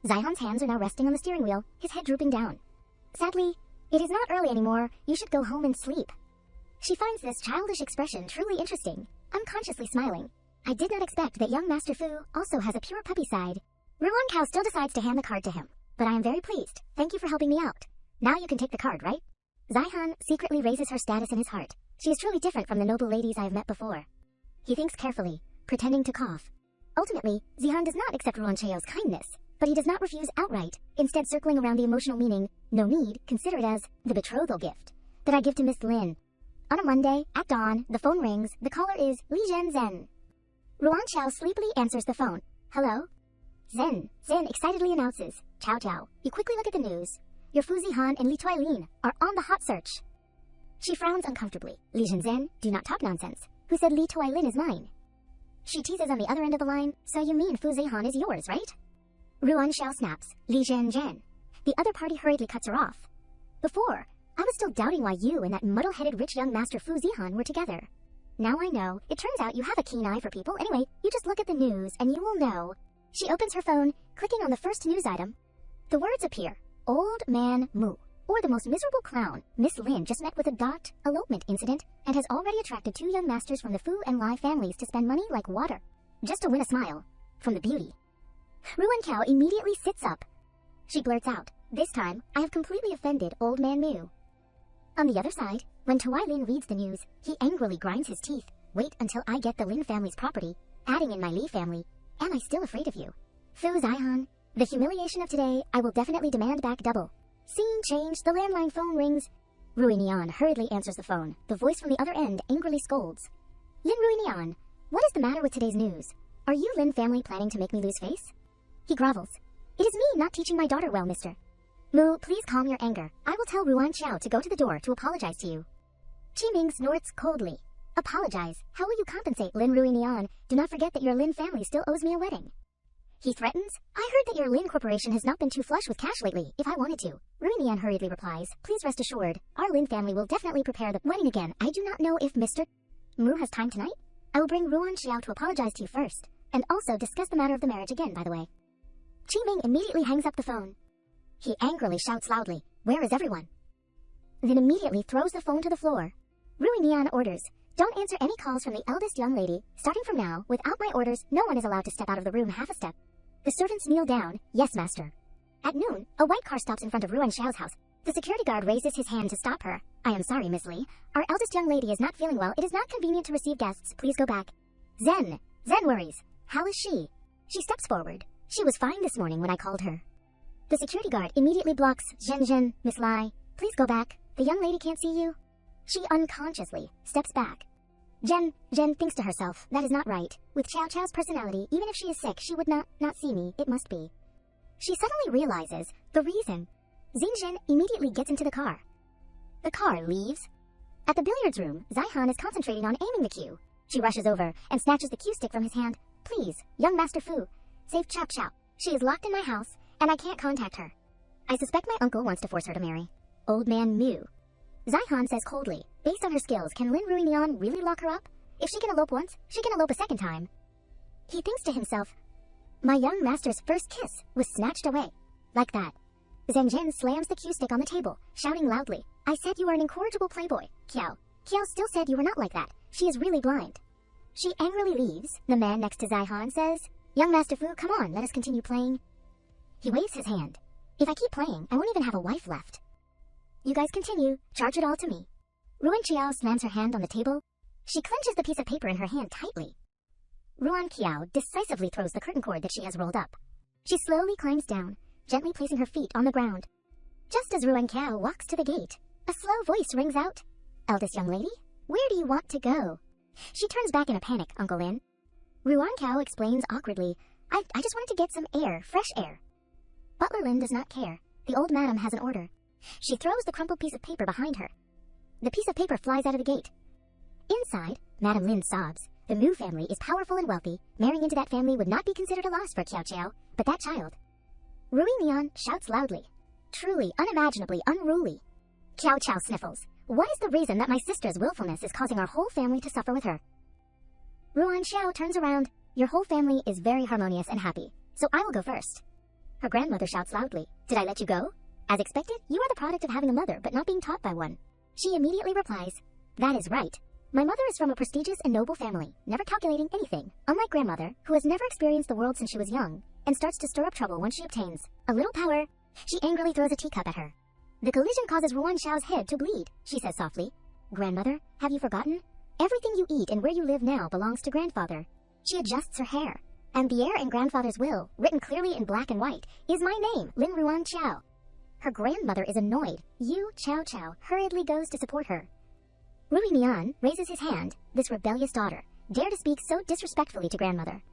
Zihan's hands are now resting on the steering wheel, his head drooping down. Sadly, it is not early anymore. You should go home and sleep. She finds this childish expression truly interesting, unconsciously smiling. I did not expect that young Master Fu also has a pure puppy side. Ruan Qiao still decides to hand the card to him. But I am very pleased. Thank you for helping me out. Now you can take the card, right? Zihan secretly raises her status in his heart. She is truly different from the noble ladies I have met before. He thinks carefully, pretending to cough. Ultimately, Zihan does not accept Ruan Qiao's kindness, but he does not refuse outright, instead circling around the emotional meaning, no need, consider it as the betrothal gift that I give to Miss Lin. On a Monday, at dawn, the phone rings. The caller is Li Zhen. Ruan Qiao sleepily answers the phone. Hello? Zen excitedly announces, Chao, you quickly look at the news. Your Fu Zihan and Li Tuilin are on the hot search. She frowns uncomfortably. Li Zhen, do not talk nonsense. Who said Li Tuilin is mine? She teases on the other end of the line, so you mean Fu Zihan is yours, right? Ruan Xiao snaps, Li Zhen. The other party hurriedly cuts her off. Before, I was still doubting why you and that muddle-headed rich young Master Fu Zihan were together. Now I know. It turns out you have a keen eye for people. Anyway, you just look at the news and you will know. She opens her phone, clicking on the first news item. The words appear. Old Man Mu, or the most miserable clown. Miss Lin just met with a elopement incident and has already attracted two young masters from the Fu and Lai families to spend money like water, just to win a smile from the beauty. Ruan Qiao immediately sits up. She blurts out, this time, I have completely offended Old Man Mu. On the other side, when Tuilin reads the news, he angrily grinds his teeth. Wait until I get the Lin family's property, adding in my Li family. Am I still afraid of you? Fu Zihan, the humiliation of today, I will definitely demand back double. Scene changed, the landline phone rings. Ruinian hurriedly answers the phone. The voice from the other end angrily scolds. Lin Ruinian, what is the matter with today's news? Are you Lin family planning to make me lose face? He grovels. It is me not teaching my daughter well, mister. Mu, please calm your anger. I will tell Ruan Qiao to go to the door to apologize to you. Qiming snorts coldly. Apologize? How will you compensate, Lin Ruinian? Do not forget that your Lin family still owes me a wedding. He threatens, I heard that your Lin Corporation has not been too flush with cash lately, if I wanted to. Ruinian hurriedly replies, please rest assured, our Lin family will definitely prepare the wedding again. I do not know if Mr. Mu has time tonight. I will bring Ruan Xiao to apologize to you first, and also discuss the matter of the marriage again, by the way. Qiming immediately hangs up the phone. He angrily shouts loudly, where is everyone? Then immediately throws the phone to the floor. Ruinian orders, don't answer any calls from the eldest young lady. Starting from now, without my orders, no one is allowed to step out of the room half a step. The servants kneel down. Yes, master. At noon, a white car stops in front of Ruan Xiao's house. The security guard raises his hand to stop her. I am sorry, Miss Li. Our eldest young lady is not feeling well. It is not convenient to receive guests. Please go back. Zen worries. How is she? She steps forward. She was fine this morning when I called her. The security guard immediately blocks. Zhen, Miss Lai, please go back. The young lady can't see you. She unconsciously steps back. Jen thinks to herself, that is not right. With Xiao Chao's personality, even if she is sick, she would not see me. It must be. She suddenly realizes the reason. Xinzhen immediately gets into the car. The car leaves. At the billiards room, Zihan is concentrating on aiming the cue. She rushes over and snatches the cue stick from his hand. Please, young Master Fu, save Chao Chao. She is locked in my house, and I can't contact her. I suspect my uncle wants to force her to marry Old Man Mu. Zihan says coldly, based on her skills, can Lin Ruinian really lock her up? If she can elope once, she can elope a second time. He thinks to himself, my young master's first kiss was snatched away. Like that. Zhen Jin slams the cue stick on the table, shouting loudly, "I said you are an incorrigible playboy, Kiao." Kiao still said you were not like that. She is really blind. She angrily leaves. The man next to Zihan says, "Young Master Fu, come on, let us continue playing." He waves his hand. "If I keep playing, I won't even have a wife left." "You guys continue. Charge it all to me." Ruan Qiao slams her hand on the table. She clenches the piece of paper in her hand tightly. Ruan Qiao decisively throws the curtain cord that she has rolled up. She slowly climbs down, gently placing her feet on the ground. Just as Ruan Qiao walks to the gate, a slow voice rings out, "Eldest young lady, where do you want to go?" She turns back in a panic, Uncle Lin. Ruan Qiao explains awkwardly, I just wanted to get some air, fresh air." Butler Lin does not care. The old madam has an order. She throws the crumpled piece of paper behind her. The piece of paper flies out of the gate. Inside, Madam Lin sobs. The Mu family is powerful and wealthy. Marrying into that family would not be considered a loss for Qiao Qiao, but that child. Rui Lian shouts loudly. Truly, unimaginably unruly. Qiao Qiao sniffles. What is the reason that my sister's willfulness is causing our whole family to suffer with her? Ruan Xiao turns around. Your whole family is very harmonious and happy, so I will go first. Her grandmother shouts loudly. Did I let you go? As expected, you are the product of having a mother but not being taught by one. She immediately replies, That is right. My mother is from a prestigious and noble family, never calculating anything, unlike grandmother, who has never experienced the world since she was young, and starts to stir up trouble once she obtains a little power. She angrily throws a teacup at her. The collision causes Ruan Xiao's head to bleed, she says softly. Grandmother, have you forgotten? Everything you eat and where you live now belongs to grandfather. She adjusts her hair. And the heir and grandfather's will, written clearly in black and white, is my name, Lin Ruan Qiao. Her grandmother is annoyed. Yu Qiao Qiao hurriedly goes to support her. Rui Mian raises his hand. This rebellious daughter dare to speak so disrespectfully to grandmother.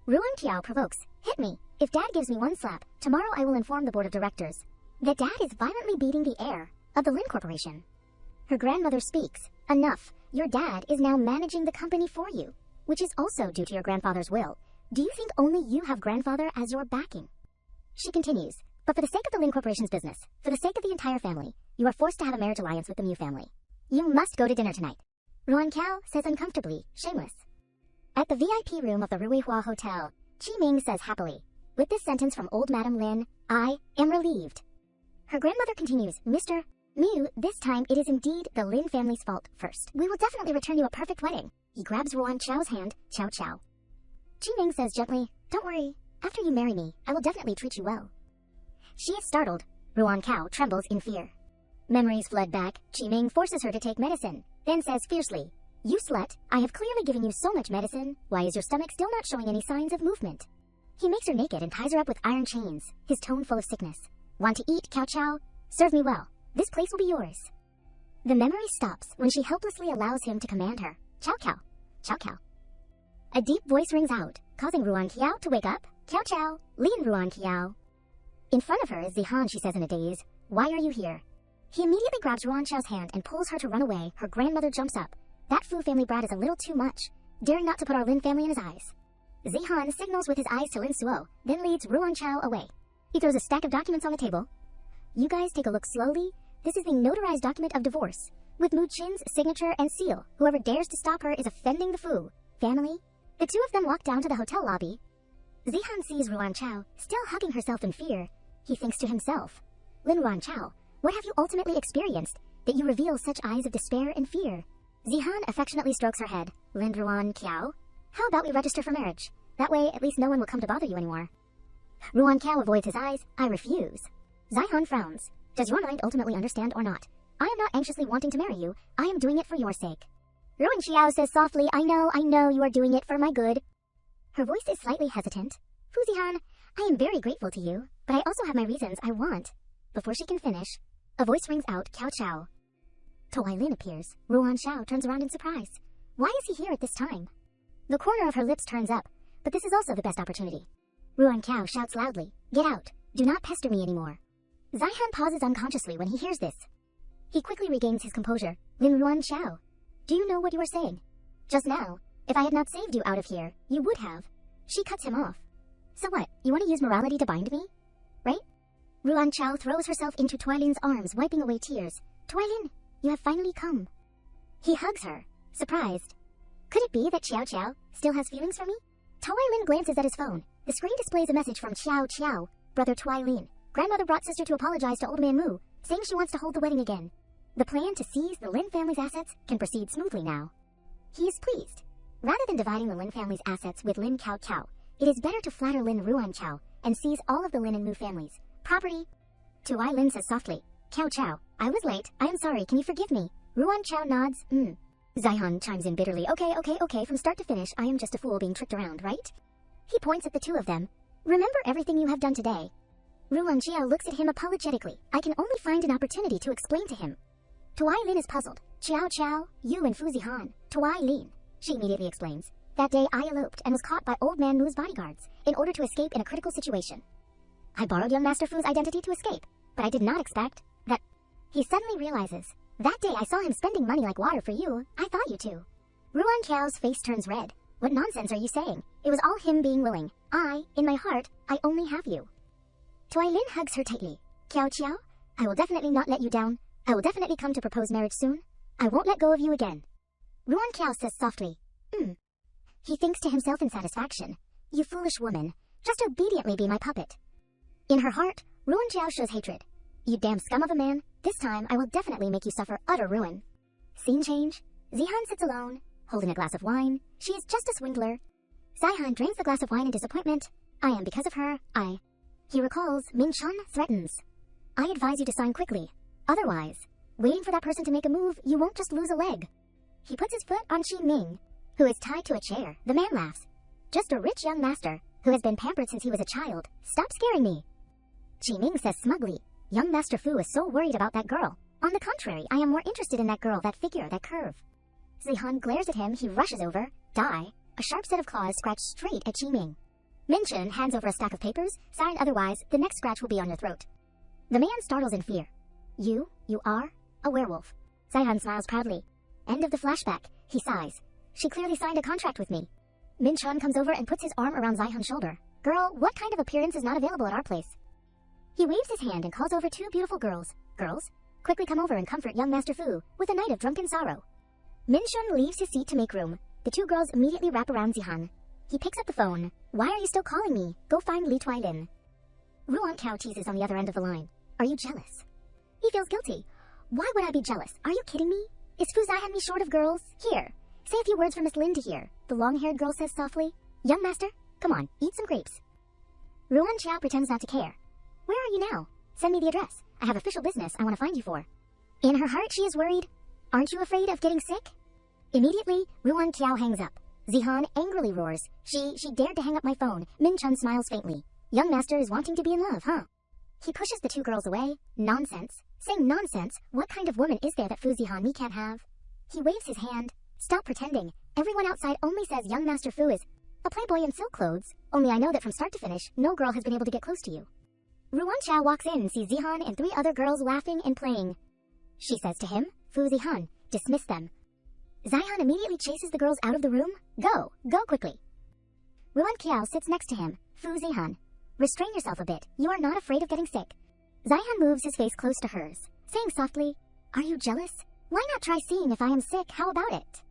Ruan Qiao provokes. Hit me. If dad gives me one slap, tomorrow I will inform the board of directors that dad is violently beating the heir of the Lin Corporation. Her grandmother speaks. Enough. Your dad is now managing the company for you, which is also due to your grandfather's will. Do you think only you have grandfather as your backing? She continues. But for the sake of the Lin Corporation's business, for the sake of the entire family, you are forced to have a marriage alliance with the Mu family. You must go to dinner tonight. Ruan Qiao says uncomfortably, shameless. At the VIP room of the Ruihua Hotel, Qi Ming says happily, with this sentence from old Madam Lin, I am relieved. Her grandmother continues, Mr. Mu, this time it is indeed the Lin family's fault first. We will definitely return you a perfect wedding. He grabs Ruan Qiao's hand, Qiao Qiao. Qi Ming says gently, Don't worry, after you marry me, I will definitely treat you well. She is startled. Ruan Qiao trembles in fear. Memories flood back. Qi Ming forces her to take medicine, then says fiercely, You slut, I have clearly given you so much medicine. Why is your stomach still not showing any signs of movement? He makes her naked and ties her up with iron chains, his tone full of sickness. Want to eat, Qiao Qiao? Serve me well. This place will be yours. The memory stops when she helplessly allows him to command her. Qiao Qiao. Qiao Qiao. A deep voice rings out, causing Ruan Qiao to wake up. Qiao Qiao, Lin Ruan Qiao. In front of her is Zihan, she says in a daze. Why are you here? He immediately grabs Ruan Qiao's hand and pulls her to run away. Her grandmother jumps up. That Fu family brat is a little too much, daring not to put our Lin family in his eyes. Zihan signals with his eyes to Lin Suo, then leads Ruan Qiao away. He throws a stack of documents on the table. You guys take a look slowly. This is the notarized document of divorce, with Mu Qin's signature and seal. Whoever dares to stop her is offending the Fu family. The two of them walk down to the hotel lobby. Zihan sees Ruan Qiao, still hugging herself in fear. He thinks to himself, Lin Ruan Qiao, what have you ultimately experienced, that you reveal such eyes of despair and fear? Zihan affectionately strokes her head. Lin Ruan Qiao, how about we register for marriage? That way, at least no one will come to bother you anymore. Ruan Qiao avoids his eyes. I refuse. Zihan frowns. Does your mind ultimately understand or not? I am not anxiously wanting to marry you. I am doing it for your sake. Ruan Qiao says softly, I know you are doing it for my good. Her voice is slightly hesitant. Fu Zihan, I am very grateful to you, but I also have my reasons I want. Before she can finish, a voice rings out, Qiao Qiao. Towai Lin appears. Ruan Xiao turns around in surprise. Why is he here at this time? The corner of her lips turns up, but this is also the best opportunity. Ruan Qiao shouts loudly, Get out. Do not pester me anymore. Zihan pauses unconsciously when he hears this. He quickly regains his composure. Lin Ruan Xiao, do you know what you are saying? Just now, if I had not saved you out of here, you would have. She cuts him off. So what, you want to use morality to bind me? Right? Ruan Qiao throws herself into Twilin's arms, wiping away tears. Twilin, you have finally come. He hugs her, surprised. Could it be that Qiao Qiao still has feelings for me? Twilin glances at his phone. The screen displays a message from Qiao Qiao, brother Twilin. Grandmother brought sister to apologize to old man Moo, saying she wants to hold the wedding again. The plan to seize the Lin family's assets can proceed smoothly now. He is pleased. Rather than dividing the Lin family's assets with Lin Cao Cao, it is better to flatter Lin Ruan Chao and seize all of the Lin and Moo families' property. Tuai Lin says softly, Cao Cao, I was late, I am sorry, can you forgive me? Ruan Chao nods, Zihan chimes in bitterly, okay, from start to finish, I am just a fool being tricked around, right? He points at the two of them. Remember everything you have done today. Ruan Chao looks at him apologetically. I can only find an opportunity to explain to him. Tuai Lin is puzzled. Chiao Chao, you and Fu Zihan. Tuai Lin, she immediately explains. That day I eloped and was caught by old man Moo's bodyguards in order to escape in a critical situation. I borrowed young Master Fu's identity to escape, but I did not expect that. He suddenly realizes. That day I saw him spending money like water for you. I thought you too. Ruan Chao's face turns red. What nonsense are you saying? It was all him being willing. In my heart, I only have you. Tuai Lin hugs her tightly. Kiao Chiao, I will definitely not let you down. I will definitely come to propose marriage soon. I won't let go of you again. Ruan Kiao says softly, He thinks to himself in satisfaction. You foolish woman, just obediently be my puppet. In her heart, Ruan Chiao shows hatred. You damn scum of a man, this time I will definitely make you suffer utter ruin. Scene change. Zihan sits alone, holding a glass of wine. She is just a swindler. Zihan drains the glass of wine in disappointment. I am because of her, He recalls, Min Chun threatens. I advise you to sign quickly. Otherwise, waiting for that person to make a move, you won't just lose a leg. He puts his foot on Qi Ming, who is tied to a chair. The man laughs. Just a rich young master, who has been pampered since he was a child. Stop scaring me. Qi Ming says smugly, Young Master Fu is so worried about that girl. On the contrary, I am more interested in that girl, that figure, that curve. Zihan glares at him, he rushes over. Die. A sharp set of claws scratch straight at Qi Ming. Min Chun hands over a stack of papers, signed otherwise, the next scratch will be on your throat. The man startles in fear. You are? A werewolf. Zihan smiles proudly. End of the flashback, he sighs. She clearly signed a contract with me. Min Chun comes over and puts his arm around Zihan's shoulder. Girl, what kind of appearance is not available at our place? He waves his hand and calls over two beautiful girls. Girls, quickly come over and comfort young Master Fu with a night of drunken sorrow. Min Chun leaves his seat to make room. The two girls immediately wrap around Zihan. He picks up the phone. Why are you still calling me? Go find Li Tuai Lin. Ruan Cao teases on the other end of the line. Are you jealous? He feels guilty. Why would I be jealous? Are you kidding me? Is Fu Zihan me short of girls? Here, say a few words for Miss Lin to hear. The long-haired girl says softly. Young master, come on, eat some grapes. Ruan Chao pretends not to care. Where are you now? Send me the address. I have official business I want to find you for. In her heart, she is worried. Aren't you afraid of getting sick? Immediately, Ruan Chao hangs up. Zihan angrily roars. She dared to hang up my phone. Min Chun smiles faintly. Young master is wanting to be in love, huh? He pushes the two girls away. Nonsense. Saying nonsense? What kind of woman is there that Fu Zihan me can't have? He waves his hand. Stop pretending. Everyone outside only says young Master Fu is a playboy in silk clothes. Only I know that from start to finish, no girl has been able to get close to you. Ruan Chao walks in and sees Zihan and three other girls laughing and playing. She says to him, Fu Zihan, dismiss them. Zihan immediately chases the girls out of the room. Go quickly. Ruan Kiao sits next to him. Fu Zihan, restrain yourself a bit. You are not afraid of getting sick. Zihan moves his face close to hers, saying softly, Are you jealous? Why not try seeing if I am sick? How about it?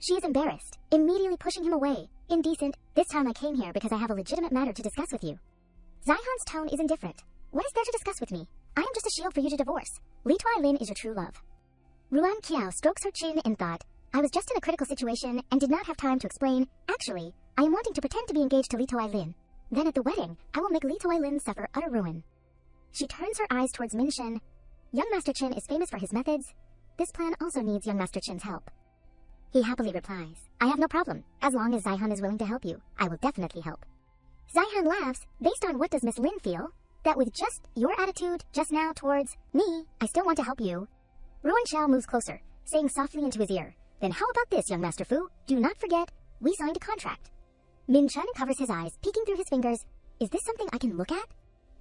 She is embarrassed, immediately pushing him away. Indecent. This time I came here because I have a legitimate matter to discuss with you. Zihan's tone is indifferent. What is there to discuss with me? I am just a shield for you to divorce. Li Tuai Lin is your true love. Ruan Kiao strokes her chin in thought. I was just in a critical situation and did not have time to explain. Actually, I am wanting to pretend to be engaged to Li Tuai Lin. Then at the wedding, I will make Li Tuai Lin suffer utter ruin. She turns her eyes towards Min Chen. Young Master Chen is famous for his methods. This plan also needs young Master Chen's help. He happily replies, I have no problem. As long as Zihan is willing to help you, I will definitely help. Zihan laughs. Based on what does Miss Lin feel? That with just your attitude just now towards me, I still want to help you. Ruan Chao moves closer, saying softly into his ear, Then how about this, young Master Fu? Do not forget, we signed a contract. Min Chen covers his eyes, peeking through his fingers. Is this something I can look at?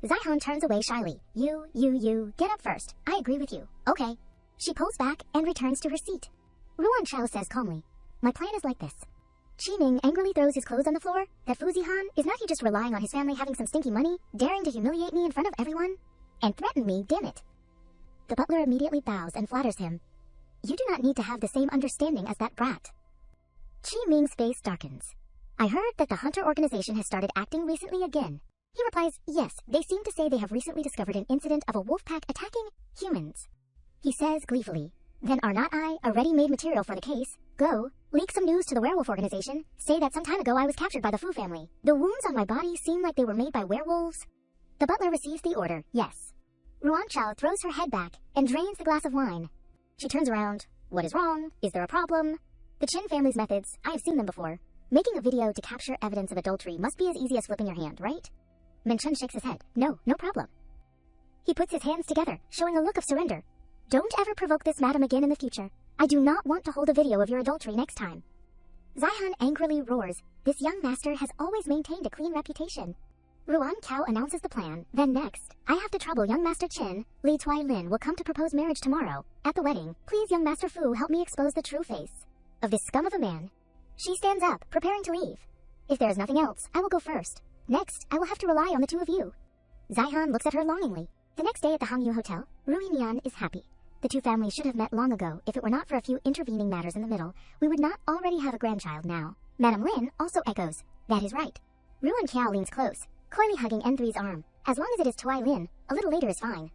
Zihan turns away shyly. You, get up first. I agree with you. Okay. She pulls back and returns to her seat. Ruan Chao says calmly, My plan is like this. Qi Ming angrily throws his clothes on the floor. That Fu Zihan, is not he just relying on his family having some stinky money, daring to humiliate me in front of everyone? And threaten me, damn it. The butler immediately bows and flatters him. You do not need to have the same understanding as that brat. Qi Ming's face darkens. I heard that the Hunter organization has started acting recently again. He replies, yes, they seem to say they have recently discovered an incident of a wolf pack attacking humans. He says gleefully, then are not I a ready-made material for the case? Go, leak some news to the werewolf organization, say that some time ago I was captured by the Fu family. The wounds on my body seem like they were made by werewolves. The butler receives the order, yes. Ruan Chao throws her head back and drains the glass of wine. She turns around. What is wrong? Is there a problem? The Chin family's methods, I have seen them before. Making a video to capture evidence of adultery must be as easy as flipping your hand, right? Minchun shakes his head. No, no problem. He puts his hands together, showing a look of surrender. Don't ever provoke this madam again in the future. I do not want to hold a video of your adultery next time. Zihan angrily roars. This young master has always maintained a clean reputation. Ruan Cao announces the plan. Then next, I have to trouble young Master Chin. Li Tuai Lin will come to propose marriage tomorrow. At the wedding, please young Master Fu help me expose the true face of this scum of a man. She stands up, preparing to leave. If there is nothing else, I will go first. Next, I will have to rely on the two of you. Zihan looks at her longingly. The next day at the Hangyu Hotel, Rui Nian is happy. The two families should have met long ago. If it were not for a few intervening matters in the middle, we would not already have a grandchild now. Madame Lin also echoes. That is right. Ruan Qiao leans close, coyly hugging N3's arm. As long as it is Tuai Lin, a little later is fine.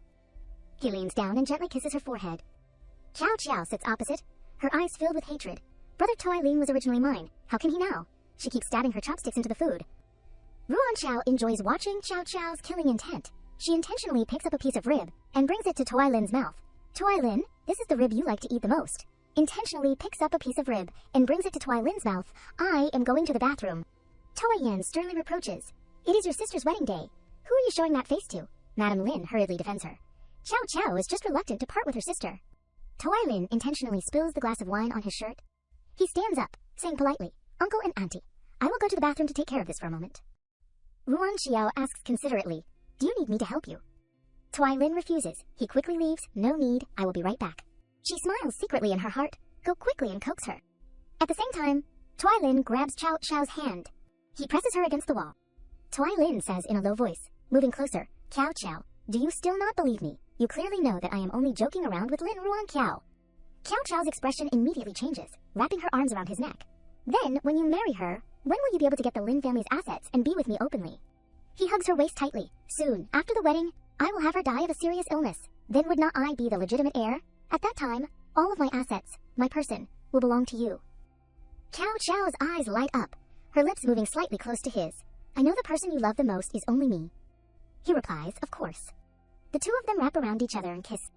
He leans down and gently kisses her forehead. Qiao Qiao sits opposite, her eyes filled with hatred. Brother Tuai Lin was originally mine. How can he now? She keeps stabbing her chopsticks into the food. Ruan Qiao enjoys watching Qiao Qiao's killing intent. She intentionally picks up a piece of rib and brings it to Tuai Lin's mouth. Tuai Lin, this is the rib you like to eat the most. Intentionally picks up a piece of rib and brings it to Tuai Lin's mouth. I am going to the bathroom. Tuai Yan sternly reproaches. It is your sister's wedding day. Who are you showing that face to? Madame Lin hurriedly defends her. Qiao Qiao is just reluctant to part with her sister. Tuai Lin intentionally spills the glass of wine on his shirt. He stands up, saying politely, Uncle and Auntie, I will go to the bathroom to take care of this for a moment. Ruan Qiao asks considerately, do you need me to help you? Tuai Lin refuses. He quickly leaves. No need, I will be right back. She smiles secretly in her heart. Go quickly and coax her. At the same time, Tuai Lin grabs Qiao Qiao's hand. He presses her against the wall. Tuai Lin says in a low voice, moving closer, Qiao Qiao, do you still not believe me? You clearly know that I am only joking around with Lin Ruan Qiao. Qiao Qiao's expression immediately changes, wrapping her arms around his neck. Then, when you marry her, when will you be able to get the Lin family's assets and be with me openly? He hugs her waist tightly. Soon, after the wedding, I will have her die of a serious illness. Then would not I be the legitimate heir? At that time, all of my assets, my person, will belong to you. Qiao Qiao's eyes light up, her lips moving slightly close to his. I know the person you love the most is only me. He replies, of course. The two of them wrap around each other and kiss.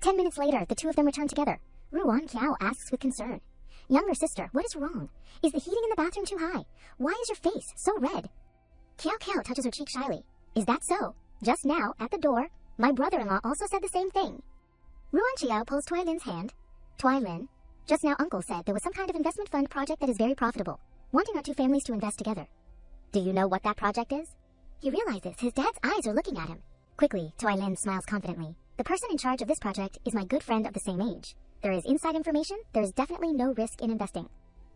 10 minutes later, the two of them return together. Ruan Qiao asks with concern. Younger sister, what is wrong? Is the heating in the bathroom too high? Why is your face so red? Qiao Qiao touches her cheek shyly. Is that so? Just now, at the door, my brother-in-law also said the same thing. Ruan Qiao pulls Tuai Lin's hand. Tuai Lin, just now uncle said there was some kind of investment fund project that is very profitable, wanting our two families to invest together. Do you know what that project is? He realizes his dad's eyes are looking at him. Quickly, Tuai Lin smiles confidently. The person in charge of this project is my good friend of the same age. There is inside information, there is definitely no risk in investing.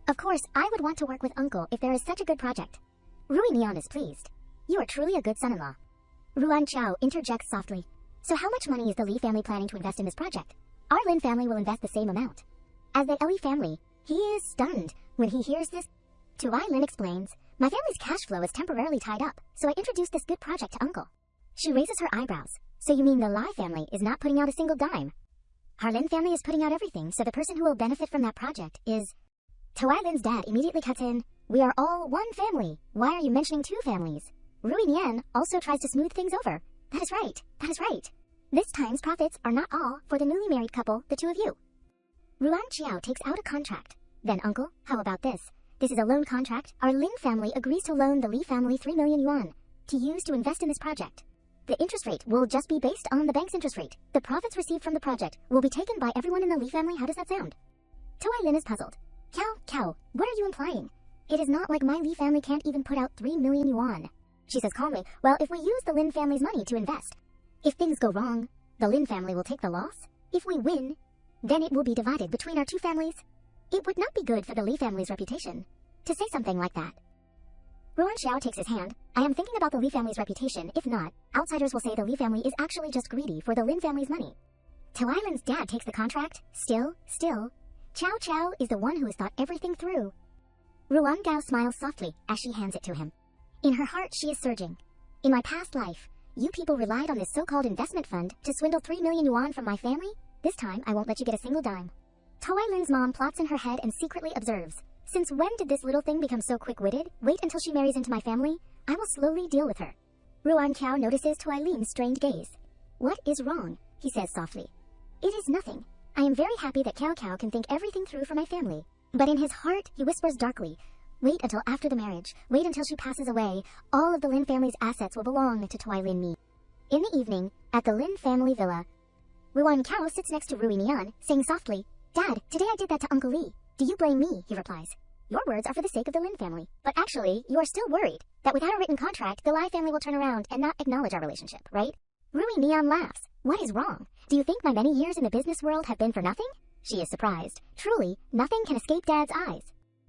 Of course, I would want to work with uncle if there is such a good project. Rui Nian is pleased. You are truly a good son-in-law. Ruan Qiao interjects softly. So how much money is the Li family planning to invest in this project? Our Lin family will invest the same amount. As the Li family, he is stunned when he hears this. Tuai Lin explains, my family's cash flow is temporarily tied up, so I introduced this good project to uncle. She raises her eyebrows. So you mean the Lai family is not putting out a single dime? Our Lin family is putting out everything, so the person who will benefit from that project is... Tuai Lin's dad immediately cuts in, we are all one family. Why are you mentioning two families? Rui Nian also tries to smooth things over. That is right. That is right. This time's profits are not all for the newly married couple, the two of you. Ruan Qiao takes out a contract. Then uncle, how about this? This is a loan contract. Our Lin family agrees to loan the Li family 3 million yuan to use to invest in this project. The interest rate will just be based on the bank's interest rate. The profits received from the project will be taken by everyone in the Li family. How does that sound? Tuai Lin is puzzled. Qiao, what are you implying? It is not like my Li family can't even put out 3 million yuan. She says calmly, well, if we use the Lin family's money to invest, if things go wrong, the Lin family will take the loss. If we win, then it will be divided between our two families. It would not be good for the Li family's reputation to say something like that. Ruan Xiao takes his hand. I am thinking about the Li family's reputation. If not, outsiders will say the Li family is actually just greedy for the Lin family's money. Tuai Lin's dad takes the contract. Still, Qiao Qiao is the one who has thought everything through. Ruan Gao smiles softly as she hands it to him. In her heart, she is surging. In my past life, you people relied on this so-called investment fund to swindle 3 million yuan from my family? This time, I won't let you get a single dime. Toai-Lin's mom plots in her head and secretly observes. Since when did this little thing become so quick-witted? Wait until she marries into my family. I will slowly deal with her. Ruan Qiao notices Toai-Lin's strained gaze. What is wrong? He says softly. It is nothing. I am very happy that Qiao Qiao can think everything through for my family. But in his heart, he whispers darkly, wait until after the marriage. Wait until she passes away. All of the Lin family's assets will belong to Toai-Lin me. In the evening, at the Lin family villa, Ruan Qiao sits next to Rui Nian, saying softly, Dad, today I did that to Uncle Li. Do you blame me? He replies. Your words are for the sake of the Lin family. But actually, you are still worried that without a written contract, the Lai family will turn around and not acknowledge our relationship, right? Rui Nian laughs. What is wrong? Do you think my many years in the business world have been for nothing? She is surprised. Truly, nothing can escape Dad's eyes.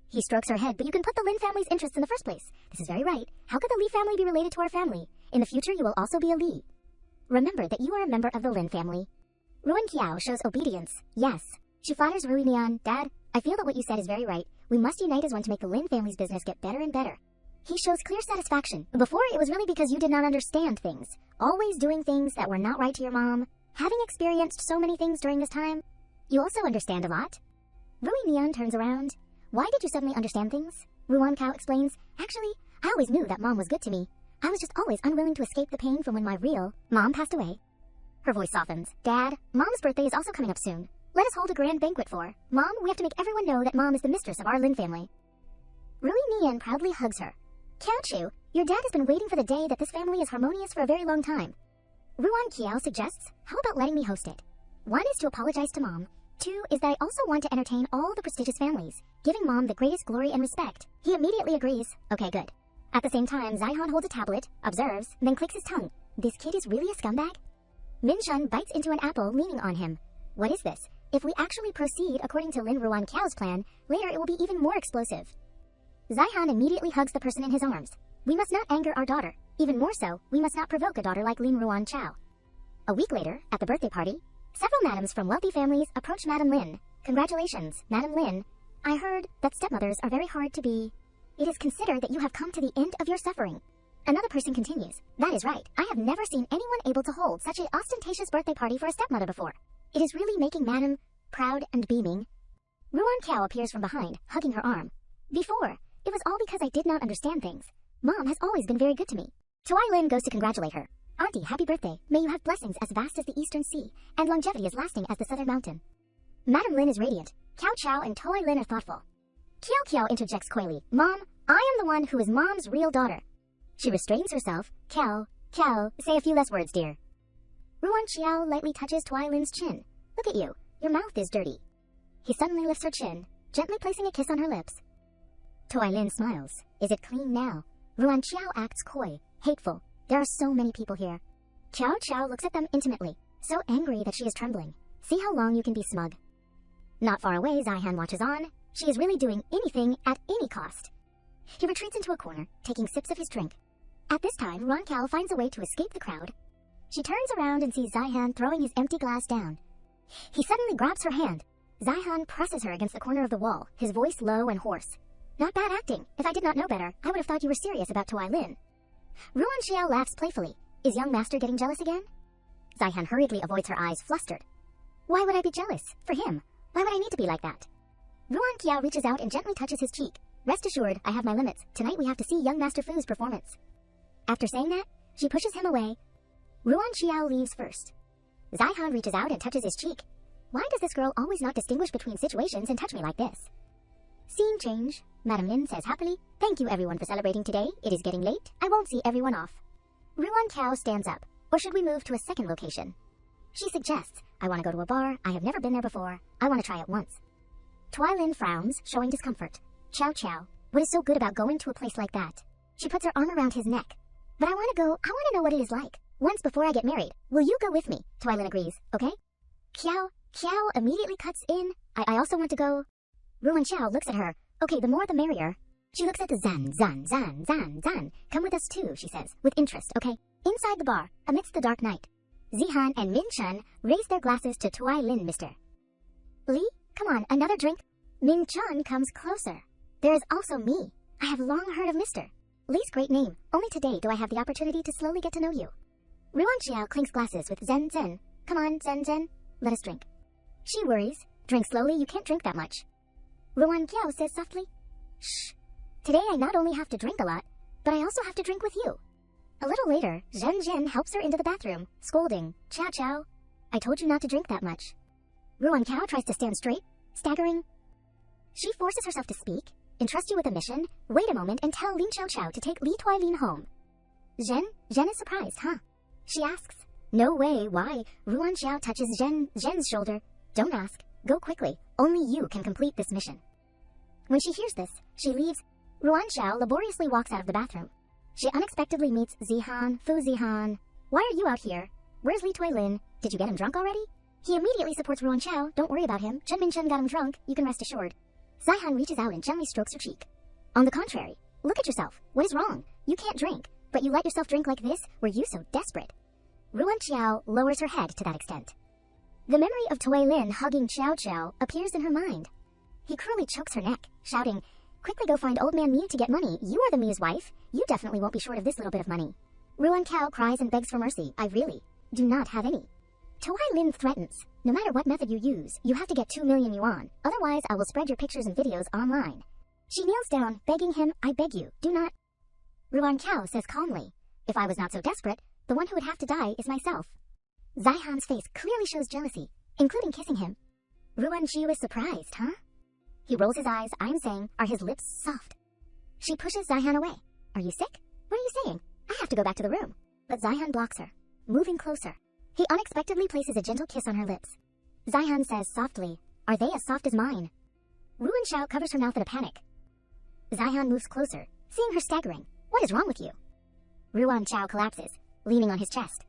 He strokes her head, but you can put the Lin family's interests in the first place. This is very right. How could the Li family be related to our family? In the future, you will also be a Li. Remember that you are a member of the Lin family. Ruan Qiao shows obedience. Yes. She flatters Rui Nian. Dad, I feel that what you said is very right. We must unite as one to make the Lin family's business get better and better. He shows clear satisfaction. Before, it was really because you did not understand things. Always doing things that were not right to your mom. Having experienced so many things during this time, you also understand a lot. Rui Nian turns around. Why did you suddenly understand things? Ruan Qiao explains. Actually, I always knew that Mom was good to me. I was just always unwilling to escape the pain from when my real mom passed away. Her voice softens. Dad, Mom's birthday is also coming up soon. Let us hold a grand banquet for Mom. We have to make everyone know that Mom is the mistress of our Lin family. Rui Nian proudly hugs her. Qiao Chu, your dad has been waiting for the day that this family is harmonious for a very long time. Ruan Qiao suggests, how about letting me host it? 1 is to apologize to Mom. 2 is that I also want to entertain all the prestigious families, giving Mom the greatest glory and respect. He immediately agrees. Okay, good. At the same time, Zaihan holds a tablet, observes, then clicks his tongue. This kid is really a scumbag? Min Shun bites into an apple, leaning on him. What is this? If we actually proceed according to Lin Ruan Qiao's plan, later it will be even more explosive. Zaihan immediately hugs the person in his arms. We must not anger our daughter. Even more so, we must not provoke a daughter like Lin Ruan Qiao. A week later, at the birthday party, several madams from wealthy families approach Madam Lin. Congratulations, Madam Lin. I heard that stepmothers are very hard to be. It is considered that you have come to the end of your suffering. Another person continues. That is right. I have never seen anyone able to hold such an ostentatious birthday party for a stepmother before. It is really making Madam proud and beaming. Ruan Qiao appears from behind, hugging her arm. Before, it was all because I did not understand things. Mom has always been very good to me. Toai-Lin goes to congratulate her. Auntie, happy birthday. May you have blessings as vast as the eastern sea, and longevity as lasting as the southern mountain. Madam Lin is radiant. Qiao Qiao and Toai-Lin are thoughtful. Qiao Qiao interjects coyly. Mom, I am the one who is Mom's real daughter. She restrains herself. Qiao, say a few less words, dear. Ruan Qiao lightly touches Toai-Lin's chin. Look at you. Your mouth is dirty. He suddenly lifts her chin, gently placing a kiss on her lips. Toai-Lin smiles. Is it clean now? Ruan Qiao acts coy, hateful. There are so many people here. Qiao Qiao looks at them intimately, so angry that she is trembling. See how long you can be smug. Not far away, Zaihan watches on. She is really doing anything at any cost. He retreats into a corner, taking sips of his drink. At this time, Ruan Qiao finds a way to escape the crowd. She turns around and sees Zaihan throwing his empty glass down. He suddenly grabs her hand. Zaihan presses her against the corner of the wall, his voice low and hoarse. Not bad acting. If I did not know better, I would have thought you were serious about Toai-Lin. Ruan Qiao laughs playfully. Is young master getting jealous again? Zaihan hurriedly avoids her eyes, flustered. Why would I be jealous? For him. Why would I need to be like that? Ruan Qiao reaches out and gently touches his cheek. Rest assured, I have my limits. Tonight we have to see young Master Fu's performance. After saying that, she pushes him away. Ruan Qiao leaves first. Zaihan reaches out and touches his cheek. Why does this girl always not distinguish between situations and touch me like this? Scene change. Madam Lin says happily, thank you everyone for celebrating today. It is getting late. I won't see everyone off. Ruan Qiao stands up. Or should we move to a second location? She suggests, I want to go to a bar. I have never been there before. I want to try it once. Toai-Lin frowns, showing discomfort. Qiao Qiao, what is so good about going to a place like that? She puts her arm around his neck. But I want to know what it is like. Once before I get married. Will you go with me? Toai-Lin agrees, okay? Qiao immediately cuts in. I also want to go. Ruan Qiao looks at her. Okay, the more the merrier. She looks at the Zan. Come with us too, she says, with interest, okay? Inside the bar, amidst the dark night, Zihan and Min Chun raise their glasses to Toai-Lin, mister. Li, come on, another drink. Min Chun comes closer. There is also me. I have long heard of mister. Lee's great name. Only today do I have the opportunity to slowly get to know you. Ruan Xiao clinks glasses with Zen Zen. Come on, Zen Zen. Let us drink. She worries. Drink slowly, you can't drink that much. Ruan Xiao says softly. Shh. Today I not only have to drink a lot, but I also have to drink with you. A little later, Zhen Jin helps her into the bathroom, scolding. Chow Chow. I told you not to drink that much. Ruan Xiao tries to stand straight, staggering. She forces herself to speak, entrust you with a mission, wait a moment and tell Lin Xiao Xiao to take Li Tuai Lin home. Zhen is surprised, huh? She asks. No way, why? Ruan Xiao touches Zhen's shoulder. Don't ask. Go quickly. Only you can complete this mission. When she hears this, she leaves. Ruan Xiao laboriously walks out of the bathroom. She unexpectedly meets Zihan. Fu Zihan. Why are you out here? Where's Li Tuai Lin? Did you get him drunk already? He immediately supports Ruan Xiao. Don't worry about him. Chen Minchen got him drunk. You can rest assured. Zihan reaches out and gently strokes her cheek. On the contrary, look at yourself. What is wrong? You can't drink, but you let yourself drink like this? Were you so desperate? Ruan Xiao lowers her head to that extent. The memory of Tuai Lin hugging Xiao Xiao appears in her mind. He cruelly chokes her neck, shouting, Quickly go find old man Miu to get money. You are the Miu's wife. You definitely won't be short of this little bit of money. Ruan Xiao cries and begs for mercy. I really do not have any. Tuai Lin threatens, no matter what method you use, you have to get 2 million yuan. Otherwise, I will spread your pictures and videos online. She kneels down, begging him, I beg you, do not. Ruan Xiao says calmly, if I was not so desperate, the one who would have to die is myself. Zihan's face clearly shows jealousy, including kissing him. Ruan Xiao is surprised, huh? He rolls his eyes, I'm saying, are his lips soft? She pushes Zihan away. Are you sick? What are you saying? I have to go back to the room. But Zihan blocks her, moving closer. He unexpectedly places a gentle kiss on her lips. Zihan says softly, are they as soft as mine? Ruan Xiao covers her mouth in a panic. Zihan moves closer, seeing her staggering. What is wrong with you? Ruan Xiao collapses, leaning on his chest.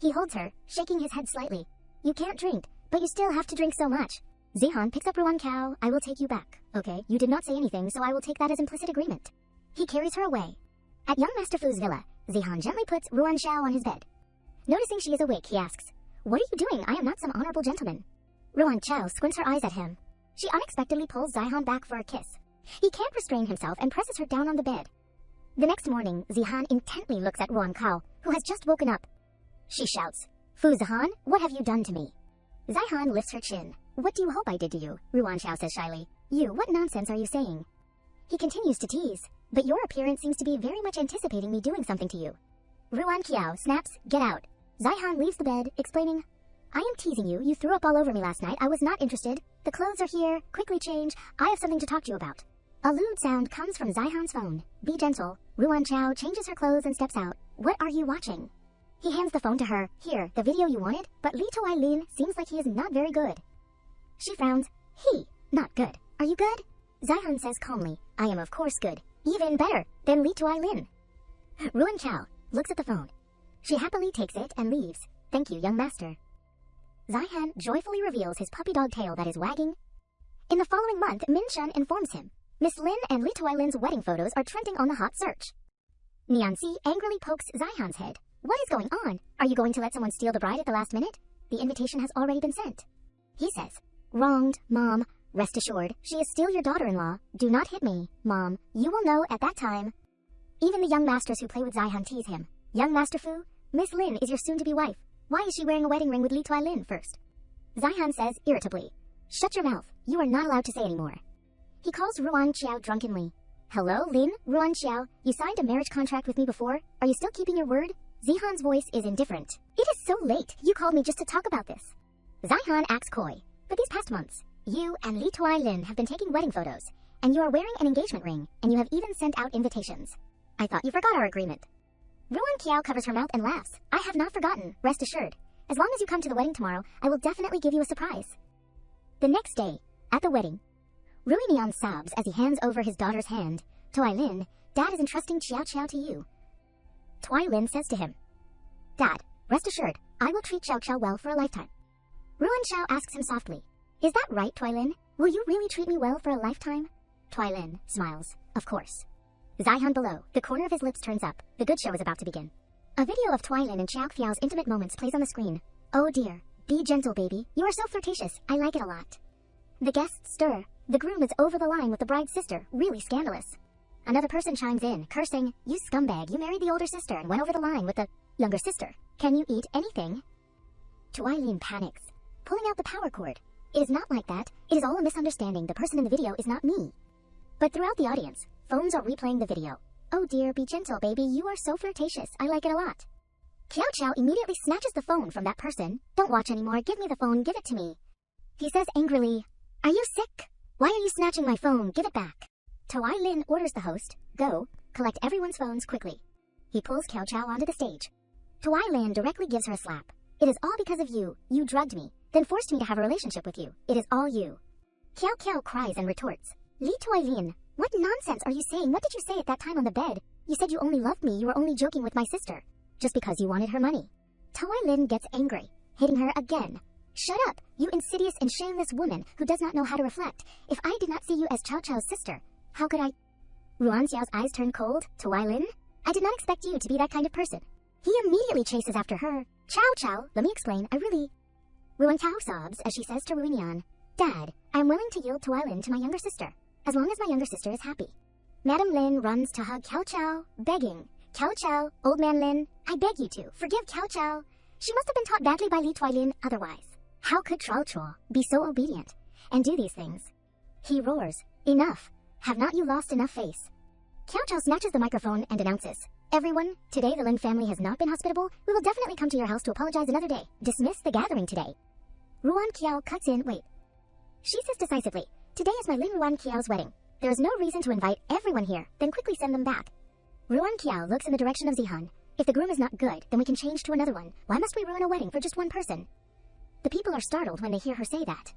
He holds her, shaking his head slightly. You can't drink, but you still have to drink so much. Zihan picks up Ruan Xiao. I will take you back. Okay, you did not say anything, so I will take that as implicit agreement. He carries her away. At young Master Fu's villa, Zihan gently puts Ruan Xiao on his bed. Noticing she is awake, he asks, What are you doing? I am not some honorable gentleman. Ruan Xiao squints her eyes at him. She unexpectedly pulls Zihan back for a kiss. He can't restrain himself and presses her down on the bed. The next morning, Zihan intently looks at Ruan Xiao, who has just woken up. She shouts, Fu Zihan, what have you done to me? Zihan lifts her chin. What do you hope I did to you? Ruan Xiao says shyly. You, what nonsense are you saying? He continues to tease, but your appearance seems to be very much anticipating me doing something to you. Ruan Xiao snaps, get out. Zihan leaves the bed, explaining, I am teasing you. You threw up all over me last night. I was not interested. The clothes are here. Quickly change. I have something to talk to you about. A lewd sound comes from Zihan's phone. Be gentle. Ruan Xiao changes her clothes and steps out. What are you watching? He hands the phone to her. Here, the video you wanted, but Li Tuai Lin seems like he is not very good. She frowns. He, not good. Are you good? Zihan says calmly, I am of course good. Even better than Li Tuai Lin. Ruan Xiao looks at the phone. She happily takes it and leaves. Thank you, young master. Zihan joyfully reveals his puppy dog tail that is wagging. In the following month, Min Shun informs him. Miss Lin and Li Tuai Lin's wedding photos are trending on the hot search. Nianxi angrily pokes Zihan's head. What is going on? Are you going to let someone steal the bride at the last minute? The invitation has already been sent. He says, Wronged, Mom. Rest assured, she is still your daughter-in-law. Do not hit me, Mom. You will know at that time. Even the young masters who play with Zihan tease him. Young Master Fu, Miss Lin is your soon-to-be wife. Why is she wearing a wedding ring with Li Tuai Lin first? Zihan says irritably, Shut your mouth. You are not allowed to say anymore. He calls Ruan Xiao drunkenly. Hello, Lin? Ruan Xiao, you signed a marriage contract with me before. Are you still keeping your word? Zihan's voice is indifferent. It is so late. You called me just to talk about this. Zihan acts coy. For these past months, you and Li Tuai Lin have been taking wedding photos, and you are wearing an engagement ring, and you have even sent out invitations. I thought you forgot our agreement. Ruan Xiao covers her mouth and laughs. I have not forgotten, rest assured. As long as you come to the wedding tomorrow, I will definitely give you a surprise. The next day, at the wedding, Ruinian sobs as he hands over his daughter's hand. Tuai Lin, Dad is entrusting Xiao Xiao to you. Tuai Lin says to him, Dad, rest assured, I will treat Xiao Xiao well for a lifetime. Ruan Xiao asks him softly, Is that right, Tuai Lin? Will you really treat me well for a lifetime? Tuai Lin smiles, Of course. Zihan below, the corner of his lips turns up. The good show is about to begin. A video of Tuai Lin and Xiao Fiao's intimate moments plays on the screen. Oh dear, be gentle, baby. You are so flirtatious. I like it a lot. The guests stir. The groom is over the line with the bride's sister. Really scandalous. Another person chimes in, cursing, "You scumbag, you married the older sister and went over the line with the younger sister. Can you eat anything?" Tuailin panics, pulling out the power cord. "It is not like that. It is all a misunderstanding. The person in the video is not me." But throughout the audience, phones are replaying the video. "Oh dear, be gentle, baby. You are so flirtatious. I like it a lot." Qiao Qiao immediately snatches the phone from that person. "Don't watch anymore. Give me the phone. Give it to me." He says angrily, "Are you sick? Why are you snatching my phone? Give it back." Tuailin orders the host, "Go, collect everyone's phones quickly." He pulls Qiao Qiao onto the stage. Tuailin directly gives her a slap. "It is all because of you. You drugged me, then forced me to have a relationship with you. It is all you." Qiao Qiao cries and retorts, "Li Tuailin, what nonsense are you saying? What did you say at that time on the bed? You said you only loved me. You were only joking with my sister. Just because you wanted her money." Tuailin gets angry, hitting her again. "Shut up, you insidious and shameless woman who does not know how to reflect. If I did not see you as Qiao Qiao's sister, how could I?" Ruan Xiao's eyes turn cold. "Tuailin, I did not expect you to be that kind of person." He immediately chases after her. "Qiao Qiao, let me explain, I really..." Ruan Qiao sobs as she says to Ruinian, "Dad, I am willing to yield Tuailin to my younger sister, as long as my younger sister is happy." Madam Lin runs to hug Qiao Qiao, begging, "Qiao Qiao, old man Lin, I beg you to, forgive Qiao Qiao. She must have been taught badly by Li Tuailin otherwise. How could Trao Chuo be so obedient and do these things?" He roars, "Enough! Have not you lost enough face?" Qiao Qiao snatches the microphone and announces, "Everyone, today the Lin family has not been hospitable. We will definitely come to your house to apologize another day. Dismiss the gathering today." Ruan Qiao cuts in, "Wait." She says decisively, "Today is my Lin Ruan Qiao's wedding. There is no reason to invite everyone here, then quickly send them back." Ruan Qiao looks in the direction of Zihan. "If the groom is not good, then we can change to another one. Why must we ruin a wedding for just one person?" The people are startled when they hear her say that.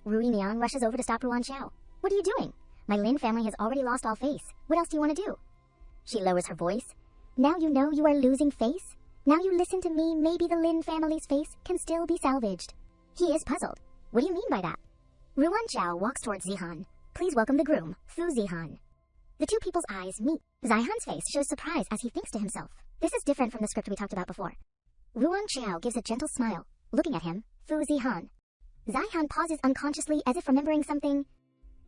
Ruinian rushes over to stop Ruan Qiao. "What are you doing? My Lin family has already lost all face. What else do you want to do?" She lowers her voice. "Now you know you are losing face? Now you listen to me, maybe the Lin family's face can still be salvaged." He is puzzled. "What do you mean by that?" Ruan Qiao walks towards Zihan. "Please welcome the groom, Fu Zihan." The two people's eyes meet. Zihan's face shows surprise as he thinks to himself. This is different from the script we talked about before. Ruan Qiao gives a gentle smile, looking at him, Fu Zihan. Zihan pauses unconsciously as if remembering something.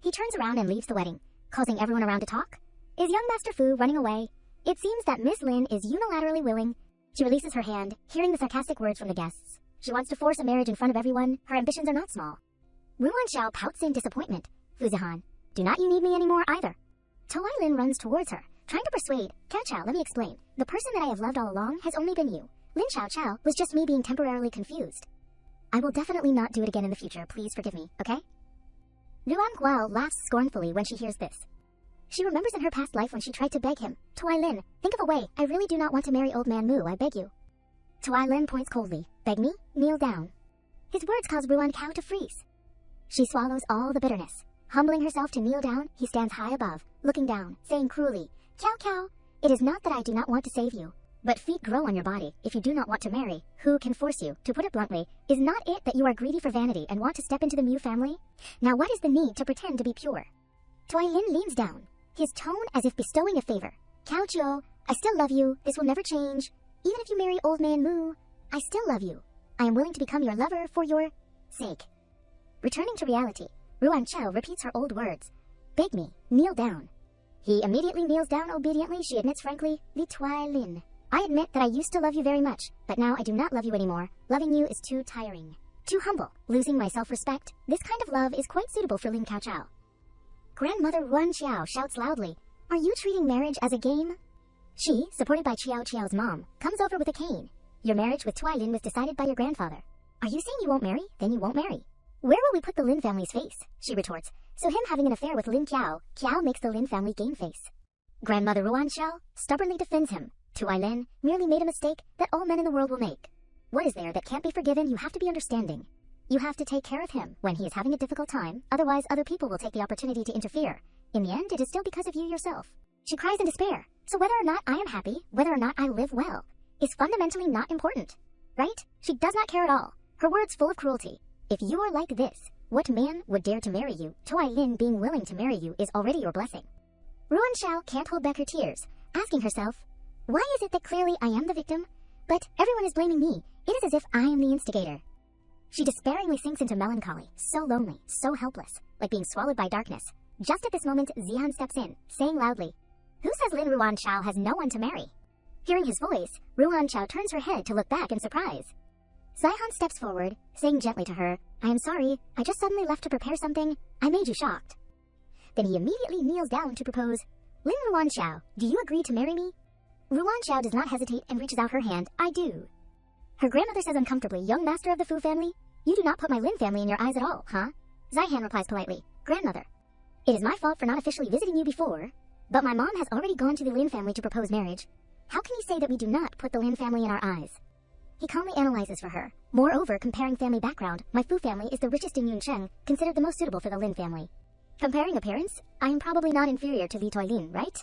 He turns around and leaves the wedding, causing everyone around to talk. Is young Master Fu running away? It seems that Miss Lin is unilaterally willing. She releases her hand, hearing the sarcastic words from the guests. She wants to force a marriage in front of everyone. Her ambitions are not small. Ruan Xiao pouts in disappointment. "Fu Zihan, do not you need me anymore either." Tuailin runs towards her, trying to persuade. "Qiao Qiao, let me explain. The person that I have loved all along has only been you. Lin Xiao Qiao was just me being temporarily confused. I will definitely not do it again in the future. Please forgive me, okay?" Ruan Guao laughs scornfully when she hears this. She remembers in her past life when she tried to beg him, "Tuailin, think of a way. I really do not want to marry old man Mu, I beg you." Tuailin points coldly. "Beg me? Kneel down." His words cause Ruan Qiao to freeze. She swallows all the bitterness. Humbling herself to kneel down, he stands high above, looking down, saying cruelly, "Qiao Qiao, it is not that I do not want to save you, but feet grow on your body. If you do not want to marry, who can force you? To put it bluntly, is not it that you are greedy for vanity and want to step into the Mu family? Now what is the need to pretend to be pure?" Tuailin leans down, his tone as if bestowing a favor. "Qiao Qiao, I still love you. This will never change. Even if you marry old man Mu, I still love you. I am willing to become your lover for your sake." Returning to reality, Ruan Qiao repeats her old words. "Beg me, kneel down." He immediately kneels down obediently. She admits frankly, "Li Tuailin, I admit that I used to love you very much, but now I do not love you anymore. Loving you is too tiring. Too humble, losing my self-respect. This kind of love is quite suitable for Lin Qiao Qiao." Grandmother Ruan Qiao shouts loudly, "Are you treating marriage as a game?" She, supported by Qiao Qiao's mom, comes over with a cane. "Your marriage with Tuailin was decided by your grandfather. Are you saying you won't marry? Then you won't marry." "Where will we put the Lin family's face?" she retorts. "So him having an affair with Lin Qiao, Qiao makes the Lin family game face." Grandmother Ruan Qiao stubbornly defends him. "Tuailin merely made a mistake that all men in the world will make. What is there that can't be forgiven? You have to be understanding. You have to take care of him when he is having a difficult time, otherwise other people will take the opportunity to interfere. In the end, it is still because of you yourself." She cries in despair. "So whether or not I am happy, whether or not I live well, is fundamentally not important. Right? She does not care at all. Her words full of cruelty. If you are like this, what man would dare to marry you? Tuailin being willing to marry you is already your blessing." Ruan Xiao can't hold back her tears, asking herself, "Why is it that clearly I am the victim, but everyone is blaming me? It is as if I am the instigator." She despairingly sinks into melancholy, so lonely, so helpless, like being swallowed by darkness. Just at this moment, Zihan steps in, saying loudly, Who says Lin Ruanqiao has no one to marry? Hearing his voice, Ruanqiao turns her head to look back in surprise. Zihan steps forward, saying gently to her, I am sorry, I just suddenly left to prepare something. I made you shocked. Then he immediately kneels down to propose, Lin Ruanqiao, do you agree to marry me? Ruanqiao does not hesitate and reaches out her hand, I do. Her grandmother says uncomfortably, young master of the Fu family, you do not put my Lin family in your eyes at all, huh? Zihan replies politely, grandmother. It is my fault for not officially visiting you before, but my mom has already gone to the Lin family to propose marriage. How can you say that we do not put the Lin family in our eyes? He calmly analyzes for her. Moreover, comparing family background, my Fu family is the richest in Yuncheng, considered the most suitable for the Lin family. Comparing appearance, I am probably not inferior to Li Toilin, right?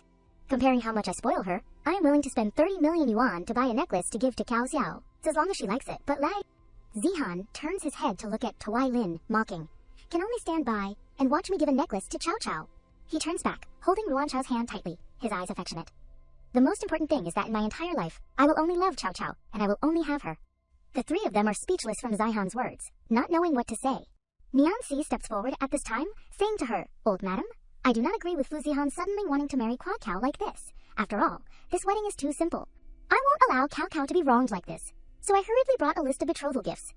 Comparing how much I spoil her, I am willing to spend 30 million yuan to buy a necklace to give to Cao Xiao, as long as she likes it, but Zihan turns his head to look at Tawai Lin, mocking. Can only stand by and watch me give a necklace to Cao Cao. He turns back, holding Ruanqiao's hand tightly, his eyes affectionate. The most important thing is that in my entire life, I will only love Cao Cao, and I will only have her. The three of them are speechless from Zihan's words, not knowing what to say. Nianxi steps forward at this time, saying to her, Old madam, I do not agree with Fu Zihan suddenly wanting to marry Kwa Cao like this. After all, this wedding is too simple. I won't allow Cao Cao to be wronged like this, so I hurriedly brought a list of betrothal gifts.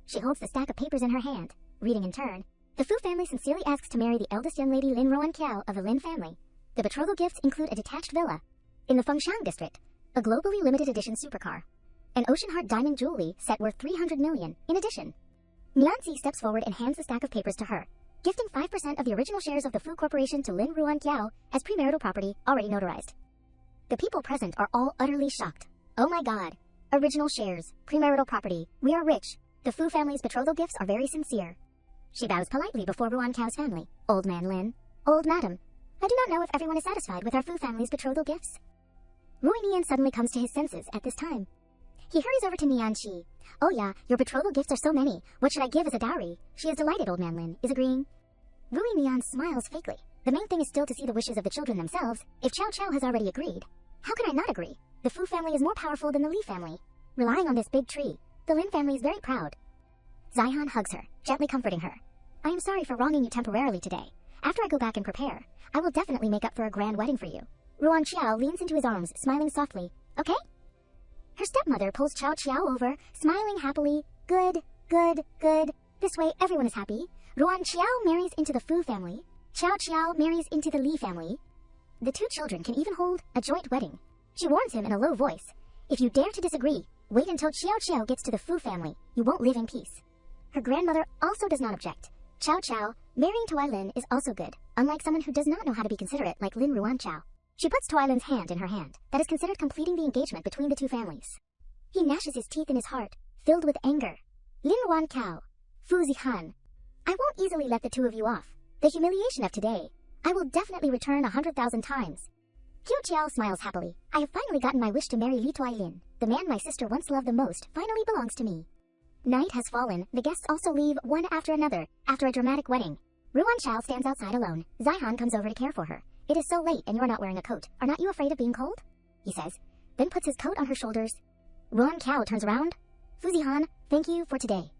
She holds the stack of papers in her hand, reading in turn. The Fu family sincerely asks to marry the eldest young lady Lin Ruanqiao of the Lin family. The betrothal gifts include a detached villa in the Fengshan district, a globally limited edition supercar, an Ocean Heart diamond jewelry set worth 300 million. In addition, Nianxi steps forward and hands the stack of papers to her, gifting 5% of the original shares of the Fu Corporation to Lin Ruanqiao as premarital property already notarized. The people present are all utterly shocked. Oh my god. Original shares, premarital property, we are rich. The Fu family's betrothal gifts are very sincere. She bows politely before Ruanqiao's family. Old man Lin. Old madam. I do not know if everyone is satisfied with our Fu family's betrothal gifts. Ruinian suddenly comes to his senses at this time. He hurries over to Nianqi. Oh yeah, your betrothal gifts are so many. What should I give as a dowry? She is delighted, old man Lin is agreeing. Ruinian smiles fakely. The main thing is still to see the wishes of the children themselves. If Cao Cao has already agreed, how can I not agree? The Fu family is more powerful than the Li family. Relying on this big tree, the Lin family is very proud. Zihan hugs her, gently comforting her. I am sorry for wronging you temporarily today. After I go back and prepare, I will definitely make up for a grand wedding for you. Ruanqiao leans into his arms, smiling softly. Okay? Her stepmother pulls Cao Qiao over, smiling happily. Good, good, good. This way everyone is happy. Ruanqiao marries into the Fu family. Cao Qiao marries into the Li family. The two children can even hold a joint wedding. She warns him in a low voice. If you dare to disagree, wait until Xiao Qiao gets to the Fu family. You won't live in peace. Her grandmother also does not object. Cao Cao, marrying Tawai Lin is also good, unlike someone who does not know how to be considerate like Lin Ruanqiao. She puts Tawai Lin's hand in her hand. That is considered completing the engagement between the two families. He gnashes his teeth in his heart, filled with anger. Lin Ruanqiao, Fu Zihan, I won't easily let the two of you off. The humiliation of today, I will definitely return 100,000 times. Qiu Qiao smiles happily. I have finally gotten my wish to marry Li Tuai Lin. The man my sister once loved the most finally belongs to me. Night has fallen. The guests also leave one after another, after a dramatic wedding. Ruanqiao stands outside alone. Zihan comes over to care for her. It is so late and you are not wearing a coat. Are not you afraid of being cold? He says, then puts his coat on her shoulders. Ruanqiao turns around. Fu Zihan, thank you for today.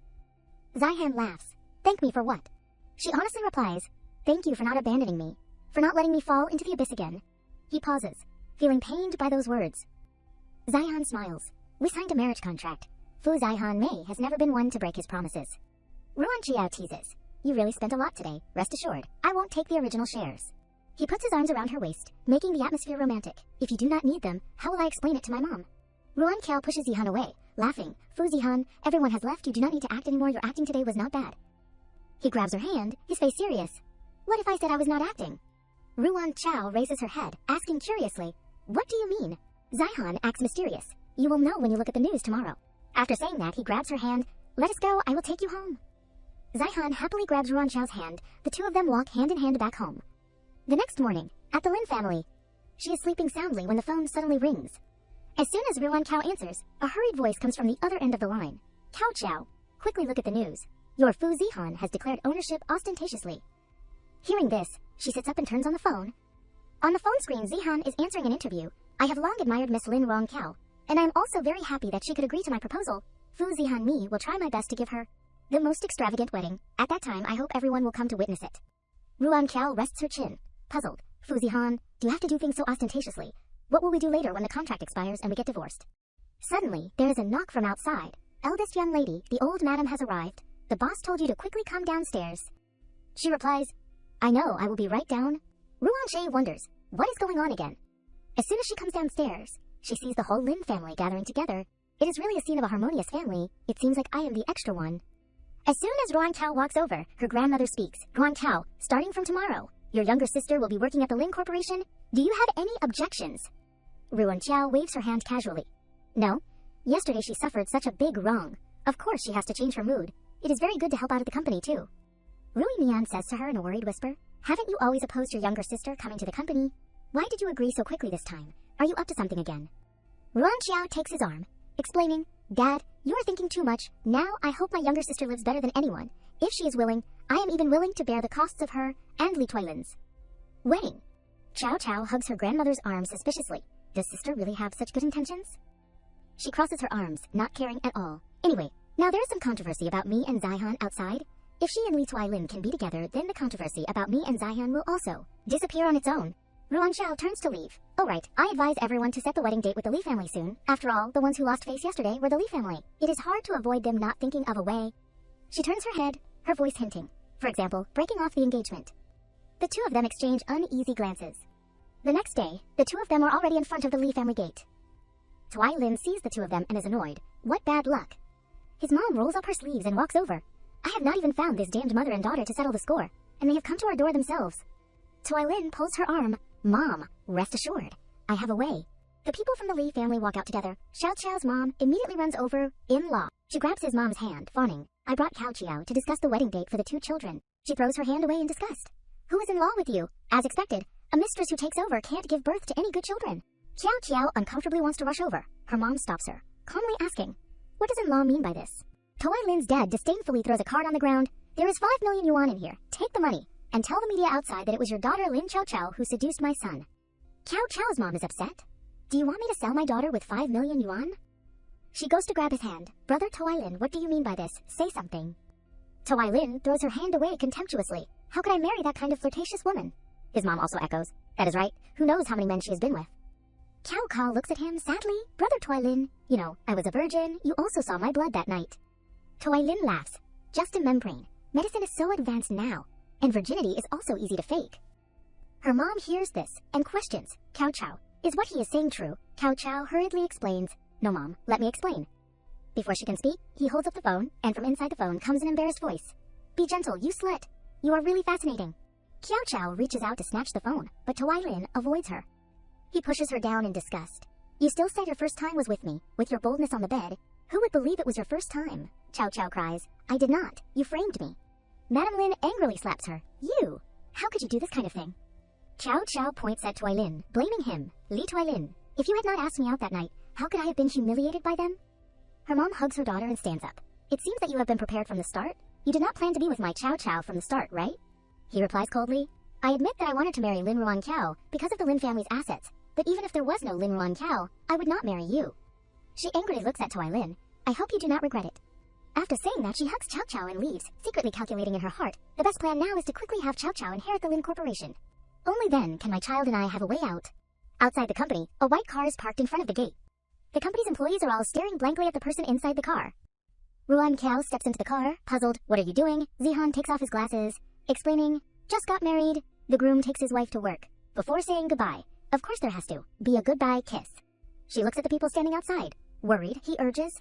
Zihan laughs. Thank me for what? She honestly replies, thank you for not abandoning me, for not letting me fall into the abyss again. He pauses, feeling pained by those words. Zihan smiles. We signed a marriage contract. Fu Zihan Mei has never been one to break his promises. Ruanqiao teases. You really spent a lot today. Rest assured, I won't take the original shares. He puts his arms around her waist, making the atmosphere romantic. If you do not need them, how will I explain it to my mom? Ruanqiao pushes Zihan away, laughing. Fu Zihan, everyone has left. You do not need to act anymore. Your acting today was not bad. He grabs her hand, his face serious. What if I said I was not acting? Ruanqiao raises her head, asking curiously, what do you mean? Zihan acts mysterious. You will know when you look at the news tomorrow. After saying that, he grabs her hand. Let us go, I will take you home. Zihan happily grabs Ruanqiao's hand. The two of them walk hand in hand back home. The next morning, at the Lin family, she is sleeping soundly when the phone suddenly rings. As soon as Ruanqiao answers, a hurried voice comes from the other end of the line. Cao Qiao, quickly look at the news. Your Fu Zihan has declared ownership ostentatiously. Hearing this, she sits up and turns on the phone. On the phone screen, Zihan is answering an interview. I have long admired Miss Lin Ruanqiao, and I am also very happy that she could agree to my proposal. Fu Zihan me will try my best to give her the most extravagant wedding. At that time, I hope everyone will come to witness it. Ruanqiao rests her chin, puzzled. Fu Zihan, Do you have to do things so ostentatiously? What will we do later when the contract expires and we get divorced? Suddenly, there is a knock from outside. Eldest young lady, the old madam has arrived. The boss told you to quickly come downstairs. She replies, I know, I will be right down. Ruan wonders, what is going on again? As soon as she comes downstairs, she sees the whole Lin family gathering together. It is really a scene of a harmonious family. It seems like I am the extra one. As soon as Ruan Kao walks over, her grandmother speaks. Ruan Kao, starting from tomorrow, your younger sister will be working at the Lin Corporation. Do you have any objections? Ruan Qiao waves her hand casually. No. Yesterday she suffered such a big wrong. Of course she has to change her mood. It is very good to help out at the company too. Rui Mian says to her in a worried whisper, haven't you always opposed your younger sister coming to the company? Why did you agree so quickly this time? Are you up to something again? Ruan Qiao takes his arm, explaining, Dad, you are thinking too much. Now I hope my younger sister lives better than anyone. If she is willing, I am even willing to bear the costs of her and Li Tuilin's wedding. Chow Chow hugs her grandmother's arm suspiciously. Does sister really have such good intentions? She crosses her arms, not caring at all. Anyway, now there is some controversy about me and Zihan outside. If she and Li Tuilin can be together, then the controversy about me and Zihan will also disappear on its own. Ruan Xiao turns to leave. Oh right, I advise everyone to set the wedding date with the Li family soon. After all, the ones who lost face yesterday were the Li family. It is hard to avoid them not thinking of a way. She turns her head, her voice hinting. For example, breaking off the engagement. The two of them exchange uneasy glances. The next day, the two of them are already in front of the Li family gate. Tui Lin sees the two of them and is annoyed. What bad luck. His mom rolls up her sleeves and walks over. I have not even found this damned mother and daughter to settle the score, and they have come to our door themselves. Tui Lin pulls her arm. Mom, rest assured, I have a way. The people from the Li family walk out together. Xiao Qiao's mom immediately runs over, in-law. She grabs his mom's hand, fawning. I brought Cao Qiao to discuss the wedding date for the two children. She throws her hand away in disgust. Who is in law with you? As expected, a mistress who takes over can't give birth to any good children. Qiao Qiao uncomfortably wants to rush over. Her mom stops her, calmly asking, what does in-law mean by this? Tui Lin's dad disdainfully throws a card on the ground. There is 5 million yuan in here. Take the money, and tell the media outside that it was your daughter Lin Chao Chao who seduced my son. Cao Chao's mom is upset. Do you want me to sell my daughter with 5 million yuan? She goes to grab his hand. Brother Tui Lin, what do you mean by this? Say something. Tui Lin throws her hand away contemptuously. How could I marry that kind of flirtatious woman? His mom also echoes. That is right. Who knows how many men she has been with? Cao Cao looks at him sadly. Brother Tui Lin, you know, I was a virgin. You also saw my blood that night. Tui Lin laughs. Just a membrane. Medicine is so advanced now, and virginity is also easy to fake. Her mom hears this and questions. Cao Cao, is what he is saying true? Cao Cao hurriedly explains. No, Mom, let me explain. Before she can speak, he holds up the phone, and from inside the phone comes an embarrassed voice. Be gentle, you slut. You are really fascinating. Qiao Qiao reaches out to snatch the phone, but Tui Lin avoids her. He pushes her down in disgust. You still said your first time was with me, with your boldness on the bed. Who would believe it was your first time? Qiao Qiao cries. I did not. You framed me. Madame Lin angrily slaps her. You! How could you do this kind of thing? Qiao Qiao points at Tui Lin, blaming him. Li Tui Lin, if you had not asked me out that night, how could I have been humiliated by them? Her mom hugs her daughter and stands up. It seems that you have been prepared from the start. You did not plan to be with my Qiao Qiao from the start, right? He replies coldly. I admit that I wanted to marry Lin Ruan Qiao because of the Lin family's assets, but even if there was no Lin Ruan Qiao, I would not marry you. She angrily looks at Tui Lin. I hope you do not regret it. After saying that, she hugs Qiao Qiao and leaves, secretly calculating in her heart, the best plan now is to quickly have Qiao Qiao inherit the Lin Corporation. Only then can my child and I have a way out. Outside the company, a white car is parked in front of the gate. The company's employees are all staring blankly at the person inside the car. Ruan Qiao steps into the car, puzzled. What are you doing? Zihan takes off his glasses, explaining, just got married. The groom takes his wife to work. Before saying goodbye, of course there has to be a goodbye kiss. She looks at the people standing outside. Worried, he urges,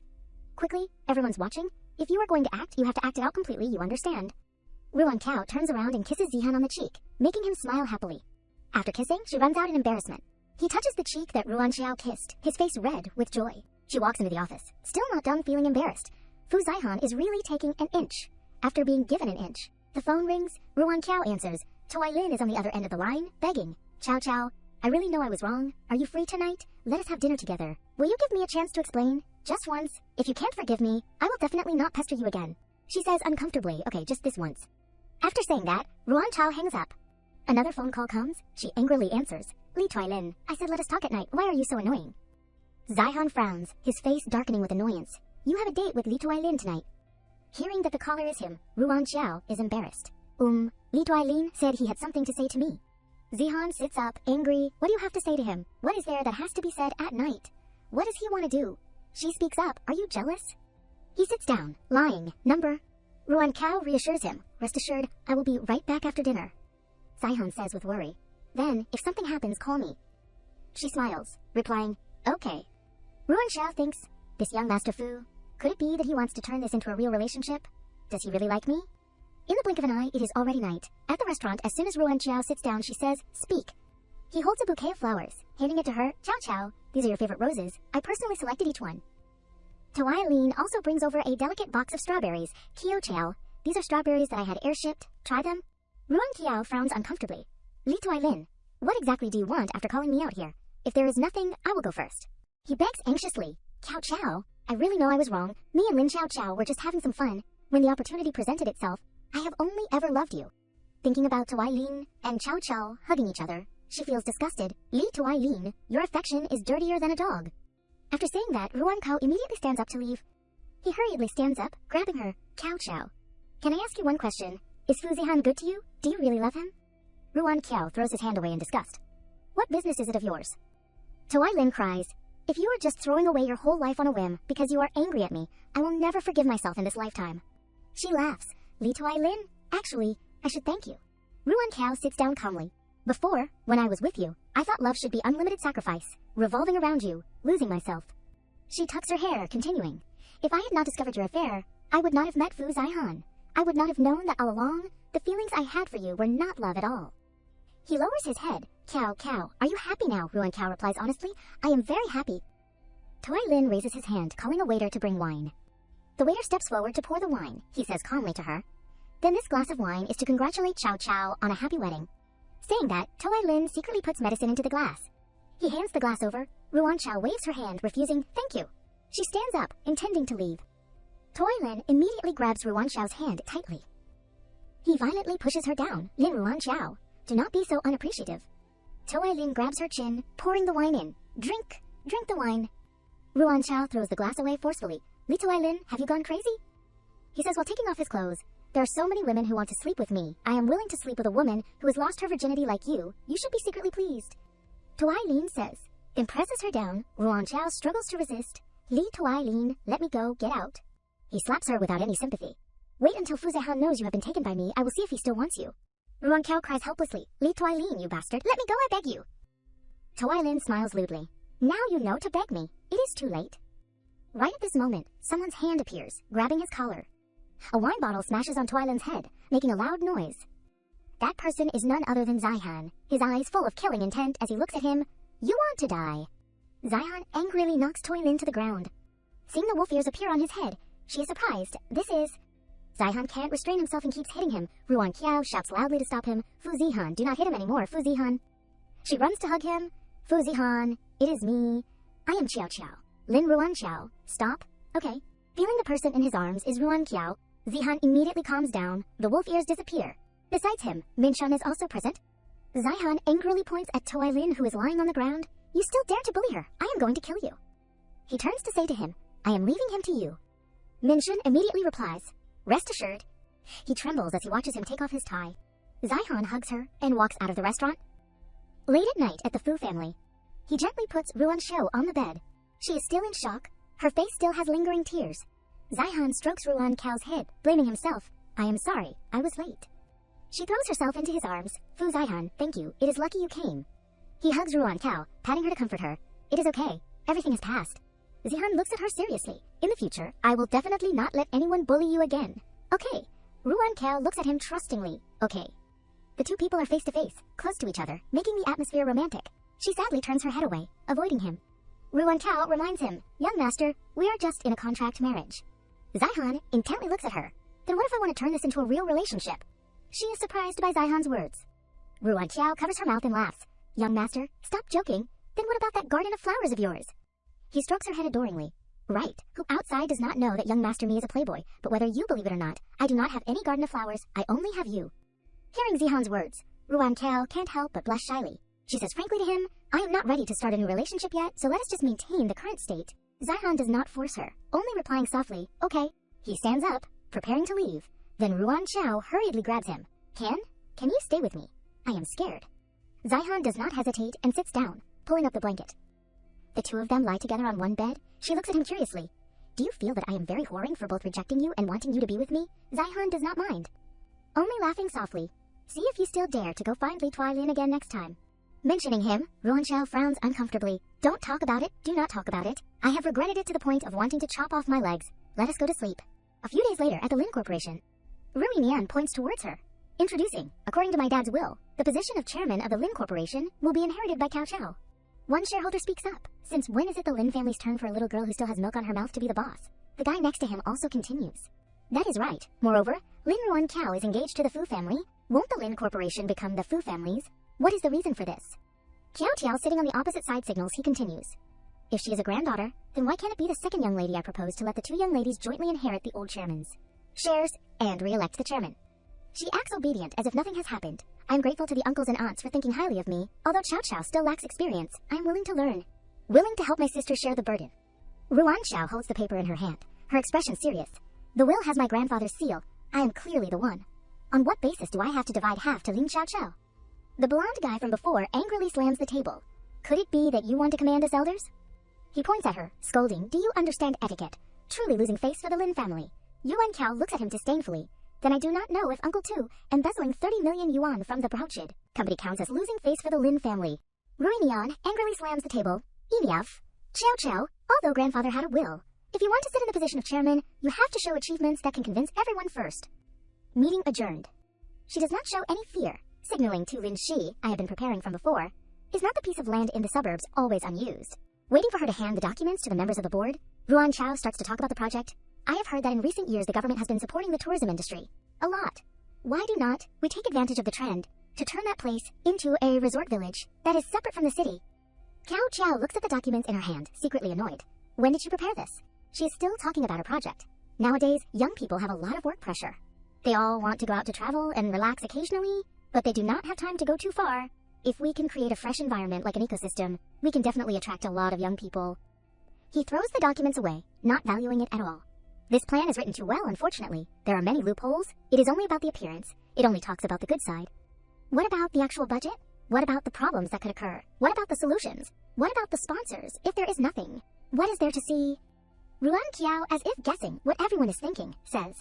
quickly, everyone's watching. If you are going to act, you have to act it out completely, you understand. Ruan Qiao turns around and kisses Zihan on the cheek, making him smile happily. After kissing, she runs out in embarrassment. He touches the cheek that Ruan Qiao kissed, his face red with joy. She walks into the office, still not done feeling embarrassed. Fu Zihan is really taking an inch, after being given an inch. The phone rings, Ruan Qiao answers. Tui Lin is on the other end of the line, begging. Qiao Qiao, I really know I was wrong. Are you free tonight? Let us have dinner together. Will you give me a chance to explain? Just once. If you can't forgive me, I will definitely not pester you again. She says uncomfortably, okay, just this once. After saying that, Ruan Qiao hangs up. Another phone call comes. She angrily answers. Li Tui Lin, I said let us talk at night. Why are you so annoying? Zihan frowns, his face darkening with annoyance. You have a date with Li Tui Lin tonight. Hearing that the caller is him, Ruan Qiao is embarrassed. Li Tui Lin said he had something to say to me. Zihan sits up, angry. What do you have to say to him? What is there that has to be said at night? What does he want to do? She speaks up. Are you jealous? He sits down, lying. Number. Ruan Kao reassures him. Rest assured, I will be right back after dinner. Zihan says with worry. Then, if something happens, call me. She smiles, replying, okay. Ruan Xiao thinks, this young Master Fu, could it be that he wants to turn this into a real relationship? Does he really like me? In the blink of an eye, it is already night. At the restaurant, as soon as Ruan Xiao sits down, she says, speak. He holds a bouquet of flowers, handing it to her. Chow Chow, these are your favorite roses. I personally selected each one. Tawai Lin also brings over a delicate box of strawberries. Kio Chow, these are strawberries that I had air-shipped. Try them. Ruan Kiao frowns uncomfortably. Li Tuai Lin, what exactly do you want after calling me out here? If there is nothing, I will go first. He begs anxiously. Cao Chow, I really know I was wrong. Me and Lin Xiao Chow were just having some fun. When the opportunity presented itself, I have only ever loved you. Thinking about Tuai Lin and Chow Chow hugging each other, she feels disgusted. Li Tuai Lin, your affection is dirtier than a dog. After saying that, Ruan Kao immediately stands up to leave. He hurriedly stands up, grabbing her. Cao Chow, can I ask you one question? Is Fu Zihan good to you? Do you really love him? Ruan Kiao throws his hand away in disgust. What business is it of yours? Tuai Lin cries, if you are just throwing away your whole life on a whim because you are angry at me, I will never forgive myself in this lifetime. She laughs. Li Tuai Lin, actually, I should thank you. Ruan Kiao sits down calmly. Before, when I was with you, I thought love should be unlimited sacrifice, revolving around you, losing myself. She tucks her hair, continuing. If I had not discovered your affair, I would not have met Fu Zihan. I would not have known that all along, the feelings I had for you were not love at all. He lowers his head. Kiao, are you happy now? Ruan Kiao replies honestly. I am very happy. Tuai Lin raises his hand, calling a waiter to bring wine. The waiter steps forward to pour the wine. He says calmly to her, then this glass of wine is to congratulate Chow Chow on a happy wedding. Saying that, Tuai Lin secretly puts medicine into the glass. He hands the glass over. Ruan Chow waves her hand, refusing, thank you. She stands up, intending to leave. Tuai Lin immediately grabs Ruan Xiao's hand tightly. He violently pushes her down. Lin Ruan Xiao, do not be so unappreciative. Tuai Lin grabs her chin, pouring the wine in. Drink the wine. Ruan Xiao throws the glass away forcefully. Li Tuai Lin, have you gone crazy? He says while taking off his clothes, there are so many women who want to sleep with me. I am willing to sleep with a woman who has lost her virginity like you. You should be secretly pleased. Tuai Lin says, then presses her down. Ruan Xiao struggles to resist. Li Tuai Lin, let me go, get out. He slaps her without any sympathy. Wait until Fu Zihan knows you have been taken by me. I will see if he still wants you. Ruan Kiao cries helplessly. Li Tuai Lin, you bastard. Let me go, I beg you. Tuai Lin smiles lewdly. Now you know to beg me. It is too late. Right at this moment, someone's hand appears, grabbing his collar. A wine bottle smashes on Tuai Lin's head, making a loud noise. That person is none other than Zihan, his eyes full of killing intent as he looks at him. You want to die. Zihan angrily knocks Tuai Lin to the ground. Seeing the wolf ears appear on his head, she is surprised. This is... Zihan can't restrain himself and keeps hitting him. Ruan Kiao shouts loudly to stop him. Fu Zihan, do not hit him anymore, Fu Zihan. She runs to hug him. Fu Zihan, it is me. I am Xiao Xiao. Lin Ruan Xiao. Stop. Okay. Feeling the person in his arms is Ruan Kiao. Zihan immediately calms down. The wolf ears disappear. Besides him, Minshun is also present. Zihan angrily points at Tuai Lin, who is lying on the ground. You still dare to bully her. I am going to kill you. He turns to say to him, I am leaving him to you. Minshun immediately replies, rest assured. He trembles as he watches him take off his tie. Zihan hugs her and walks out of the restaurant. Late at night at the Fu family, he gently puts Ruan Xiao on the bed. She is still in shock. Her face still has lingering tears. Zihan strokes Ruan Kiao's head, blaming himself. I am sorry, I was late. She throws herself into his arms. Fu Zihan, thank you, it is lucky you came. He hugs Ruan Kiao, patting her to comfort her. It is okay, everything has passed. Zihan looks at her seriously. In the future, I will definitely not let anyone bully you again. Okay. Ruan Kiao looks at him trustingly. Okay. The two people are face to face, close to each other, making the atmosphere romantic. She sadly turns her head away, avoiding him. Ruan Kiao reminds him, young master, we are just in a contract marriage. Zihan intently looks at her. Then what if I want to turn this into a real relationship? She is surprised by Zihan's words. Ruan Kiao covers her mouth and laughs. Young master, stop joking. Then what about that garden of flowers of yours? He strokes her head adoringly. Right, who outside does not know that young Master Me is a playboy, but whether you believe it or not, I do not have any garden of flowers, I only have you. Hearing Zihan's words, Ruan Kiao can't help but blush shyly. She says frankly to him, I am not ready to start a new relationship yet, so let us just maintain the current state. Zihan does not force her, only replying softly, okay. He stands up, preparing to leave. Then Ruan Xiao hurriedly grabs him. Can you stay with me? I am scared. Zihan does not hesitate and sits down, pulling up the blanket. The two of them lie together on one bed. She looks at him curiously. Do you feel that I am very whoring for both rejecting you and wanting you to be with me? Zihan does not mind, only laughing softly. See if you still dare to go find Li Tuilin again next time. Mentioning him, Ruanxiao frowns uncomfortably. Don't talk about it, do not talk about it. I have regretted it to the point of wanting to chop off my legs. Let us go to sleep. A few days later at the Lin Corporation, Rui Nian points towards her. Introducing, according to my dad's will, the position of chairman of the Lin Corporation will be inherited by Cao Chao. One shareholder speaks up. Since when is it the Lin family's turn for a little girl who still has milk on her mouth to be the boss? The guy next to him also continues. That is right. Moreover, Lin Ruanqiao is engaged to the Fu family. Won't the Lin Corporation become the Fu family's? What is the reason for this? Qiao Tiao sitting on the opposite side signals he continues. If she is a granddaughter, then why can't it be the second young lady I propose to let the two young ladies jointly inherit the old chairman's shares and re-elect the chairman? She acts obedient as if nothing has happened. I am grateful to the uncles and aunts for thinking highly of me. Although Xiao Xiao still lacks experience, I am willing to learn. Willing to help my sister share the burden. Ruan Xiao holds the paper in her hand, her expression serious. The will has my grandfather's seal. I am clearly the one. On what basis do I have to divide half to Lin Xiao Xiao? The blonde guy from before angrily slams the table. Could it be that you want to command us elders? He points at her, scolding. Do you understand etiquette? Truly losing face for the Lin family. Yuan Cao looks at him disdainfully. Then I do not know if Uncle Tu, embezzling 30 million yuan from the Brauchid company, counts as losing face for the Lin family. Rui Nian angrily slams the table. Emiaf, Xiao Xiao, although grandfather had a will. If you want to sit in the position of chairman, you have to show achievements that can convince everyone first. Meeting adjourned. She does not show any fear, signaling to Lin Shi, I have been preparing from before. Is not the piece of land in the suburbs always unused? Waiting for her to hand the documents to the members of the board, Ruan Chao starts to talk about the project. I have heard that in recent years the government has been supporting the tourism industry. A lot. Why do not we take advantage of the trend to turn that place into a resort village that is separate from the city? Cao Chiao looks at the documents in her hand, secretly annoyed. When did she prepare this? She is still talking about her project. Nowadays, young people have a lot of work pressure. They all want to go out to travel and relax occasionally, but they do not have time to go too far. If we can create a fresh environment like an ecosystem, we can definitely attract a lot of young people. He throws the documents away, not valuing it at all. This plan is written too well, unfortunately. There are many loopholes. It is only about the appearance. It only talks about the good side. What about the actual budget? What about the problems that could occur? What about the solutions? What about the sponsors, if there is nothing? What is there to see? Ruan Qiao, as if guessing what everyone is thinking, says,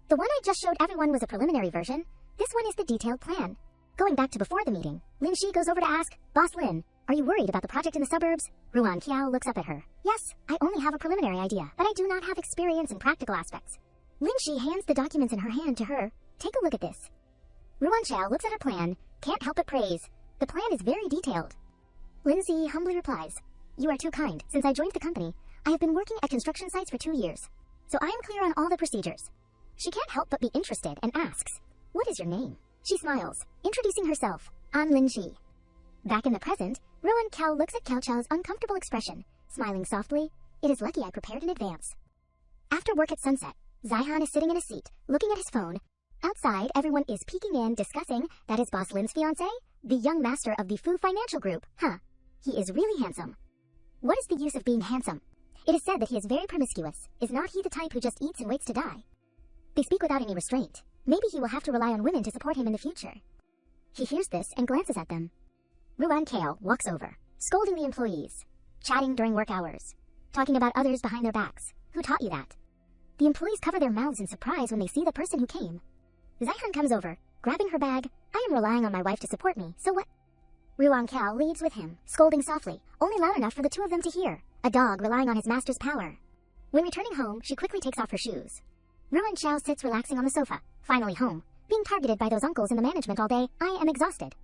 the one I just showed everyone was a preliminary version. This one is the detailed plan. Going back to before the meeting, Lin Shi goes over to ask, Boss Lin, are you worried about the project in the suburbs? Ruan Qiao looks up at her. Yes, I only have a preliminary idea, but I do not have experience in practical aspects. Lin Shi hands the documents in her hand to her. Take a look at this. Ruan Qiao looks at her plan, can't help but praise. The plan is very detailed. Lin Shi humbly replies, you are too kind. Since I joined the company, I have been working at construction sites for 2 years, so I am clear on all the procedures. She can't help but be interested and asks, what is your name? She smiles, introducing herself, An Lin Shi. Back in the present, Ruan Qiao looks at Cao Chao's uncomfortable expression, smiling softly. It is lucky I prepared in advance. After work at sunset, Zihan is sitting in a seat, looking at his phone. Outside, everyone is peeking in, discussing, that is Boss Lin's fiancé, the young master of the Fu Financial Group. Huh, he is really handsome. What is the use of being handsome? It is said that he is very promiscuous. Is not he the type who just eats and waits to die? They speak without any restraint. Maybe he will have to rely on women to support him in the future. He hears this and glances at them. Ruan Kao walks over, scolding the employees, chatting during work hours, talking about others behind their backs. Who taught you that? The employees cover their mouths in surprise when they see the person who came. Zihan comes over, grabbing her bag. I am relying on my wife to support me, so what? Ruan Kao leads with him, scolding softly, only loud enough for the two of them to hear. A dog relying on his master's power. When returning home, she quickly takes off her shoes. Ruan Xiao sits relaxing on the sofa, finally home. Being targeted by those uncles in the management all day, I am exhausted.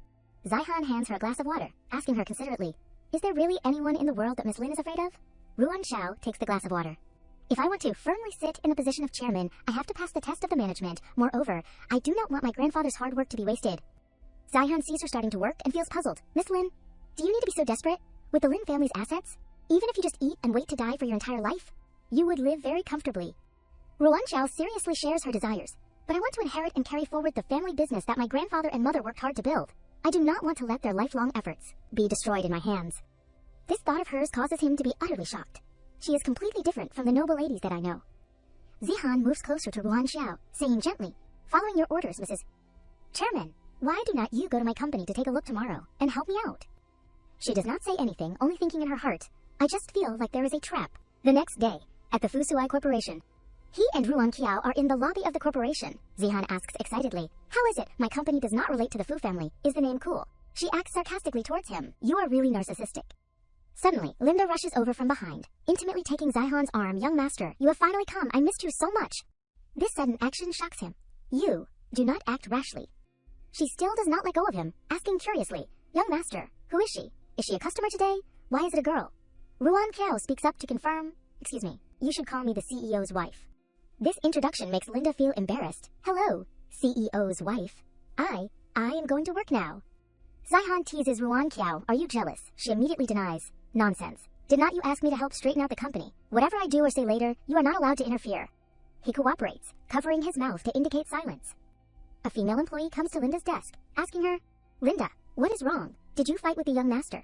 Zihan hands her a glass of water, asking her considerately, is there really anyone in the world that Miss Lin is afraid of? Ruan Xiao takes the glass of water. If I want to firmly sit in the position of chairman, I have to pass the test of the management. Moreover, I do not want my grandfather's hard work to be wasted. Zihan sees her starting to work and feels puzzled. Miss Lin, do you need to be so desperate? With the Lin family's assets? Even if you just eat and wait to die for your entire life, you would live very comfortably. Ruan Xiao seriously shares her desires, but I want to inherit and carry forward the family business that my grandfather and mother worked hard to build. I do not want to let their lifelong efforts be destroyed in my hands. This thought of hers causes him to be utterly shocked. She is completely different from the noble ladies that I know. Zihan moves closer to Ruan Xiao, saying gently, following your orders, Mrs. Chairman, Why do not you go to my company to take a look tomorrow and help me out? She does not say anything, only thinking in her heart, I just feel like there is a trap. The next day, at the Fusuai Corporation. He and Ruan Qiao are in the lobby of the corporation. Zihan asks excitedly, how is it? My company does not relate to the Fu family. Is the name cool? She acts sarcastically towards him. You are really narcissistic. Suddenly, Linda rushes over from behind, intimately taking Zihan's arm. Young master, you have finally come. I missed you so much. This sudden action shocks him. You do not act rashly. She still does not let go of him, asking curiously, young master, who is she? Is she a customer today? Why is it a girl? Ruan Qiao speaks up to confirm, excuse me, you should call me the CEO's wife. This introduction makes Linda feel embarrassed. Hello, CEO's wife. I am going to work now. Zihan teases Ruan Qiao, are you jealous? She immediately denies. Nonsense. Did not you ask me to help straighten out the company? Whatever I do or say later, you are not allowed to interfere. He cooperates, covering his mouth to indicate silence. A female employee comes to Linda's desk, asking her, Linda, what is wrong? Did you fight with the young master?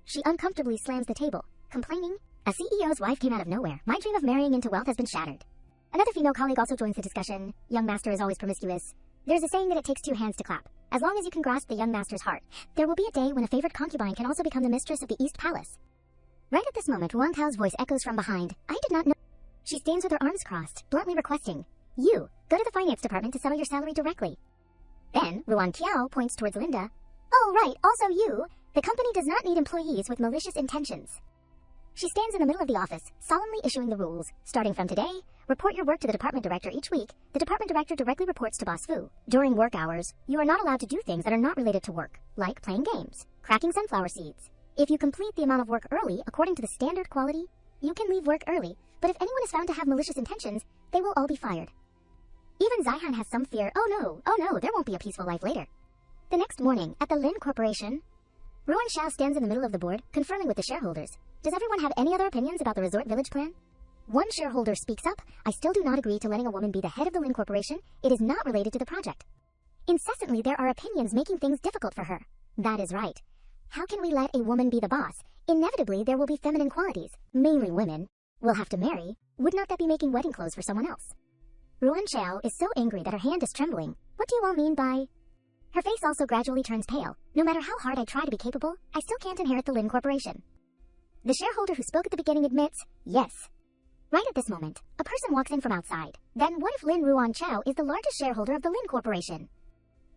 She uncomfortably slams the table, complaining, a CEO's wife came out of nowhere. My dream of marrying into wealth has been shattered. Another female colleague also joins the discussion. Young master is always promiscuous. There's a saying that it takes 2 hands to clap. As long as you can grasp the young master's heart, there will be a day when a favored concubine can also become the mistress of the East Palace. Right at this moment, Ruan Qiao's voice echoes from behind. I did not know. She stands with her arms crossed, bluntly requesting, you, go to the finance department to settle your salary directly. Then, Ruan Qiao points towards Linda. Oh right, also you. The company does not need employees with malicious intentions. She stands in the middle of the office, solemnly issuing the rules. Starting from today, report your work to the department director each week. The department director directly reports to Boss Fu. During work hours, you are not allowed to do things that are not related to work, like playing games, cracking sunflower seeds. If you complete the amount of work early according to the standard quality, you can leave work early, but if anyone is found to have malicious intentions, they will all be fired. Even Zihan has some fear. Oh no, there won't be a peaceful life later. The next morning, at the Lin Corporation, Ruan Xiao stands in the middle of the board, conferring with the shareholders. Does everyone have any other opinions about the resort village plan? One shareholder speaks up. I still do not agree to letting a woman be the head of the Lin Corporation. It is not related to the project. Incessantly, there are opinions making things difficult for her. That is right. How can we let a woman be the boss? Inevitably, there will be feminine qualities, mainly women, will have to marry. Would not that be making wedding clothes for someone else? Ruan Xiao is so angry that her hand is trembling. What do you all mean by... Her face also gradually turns pale. No matter how hard I try to be capable, I still can't inherit the Lin Corporation. The shareholder who spoke at the beginning admits, yes. Right at this moment, a person walks in from outside. Then what if Lin Ruan Qiao is the largest shareholder of the Lin Corporation?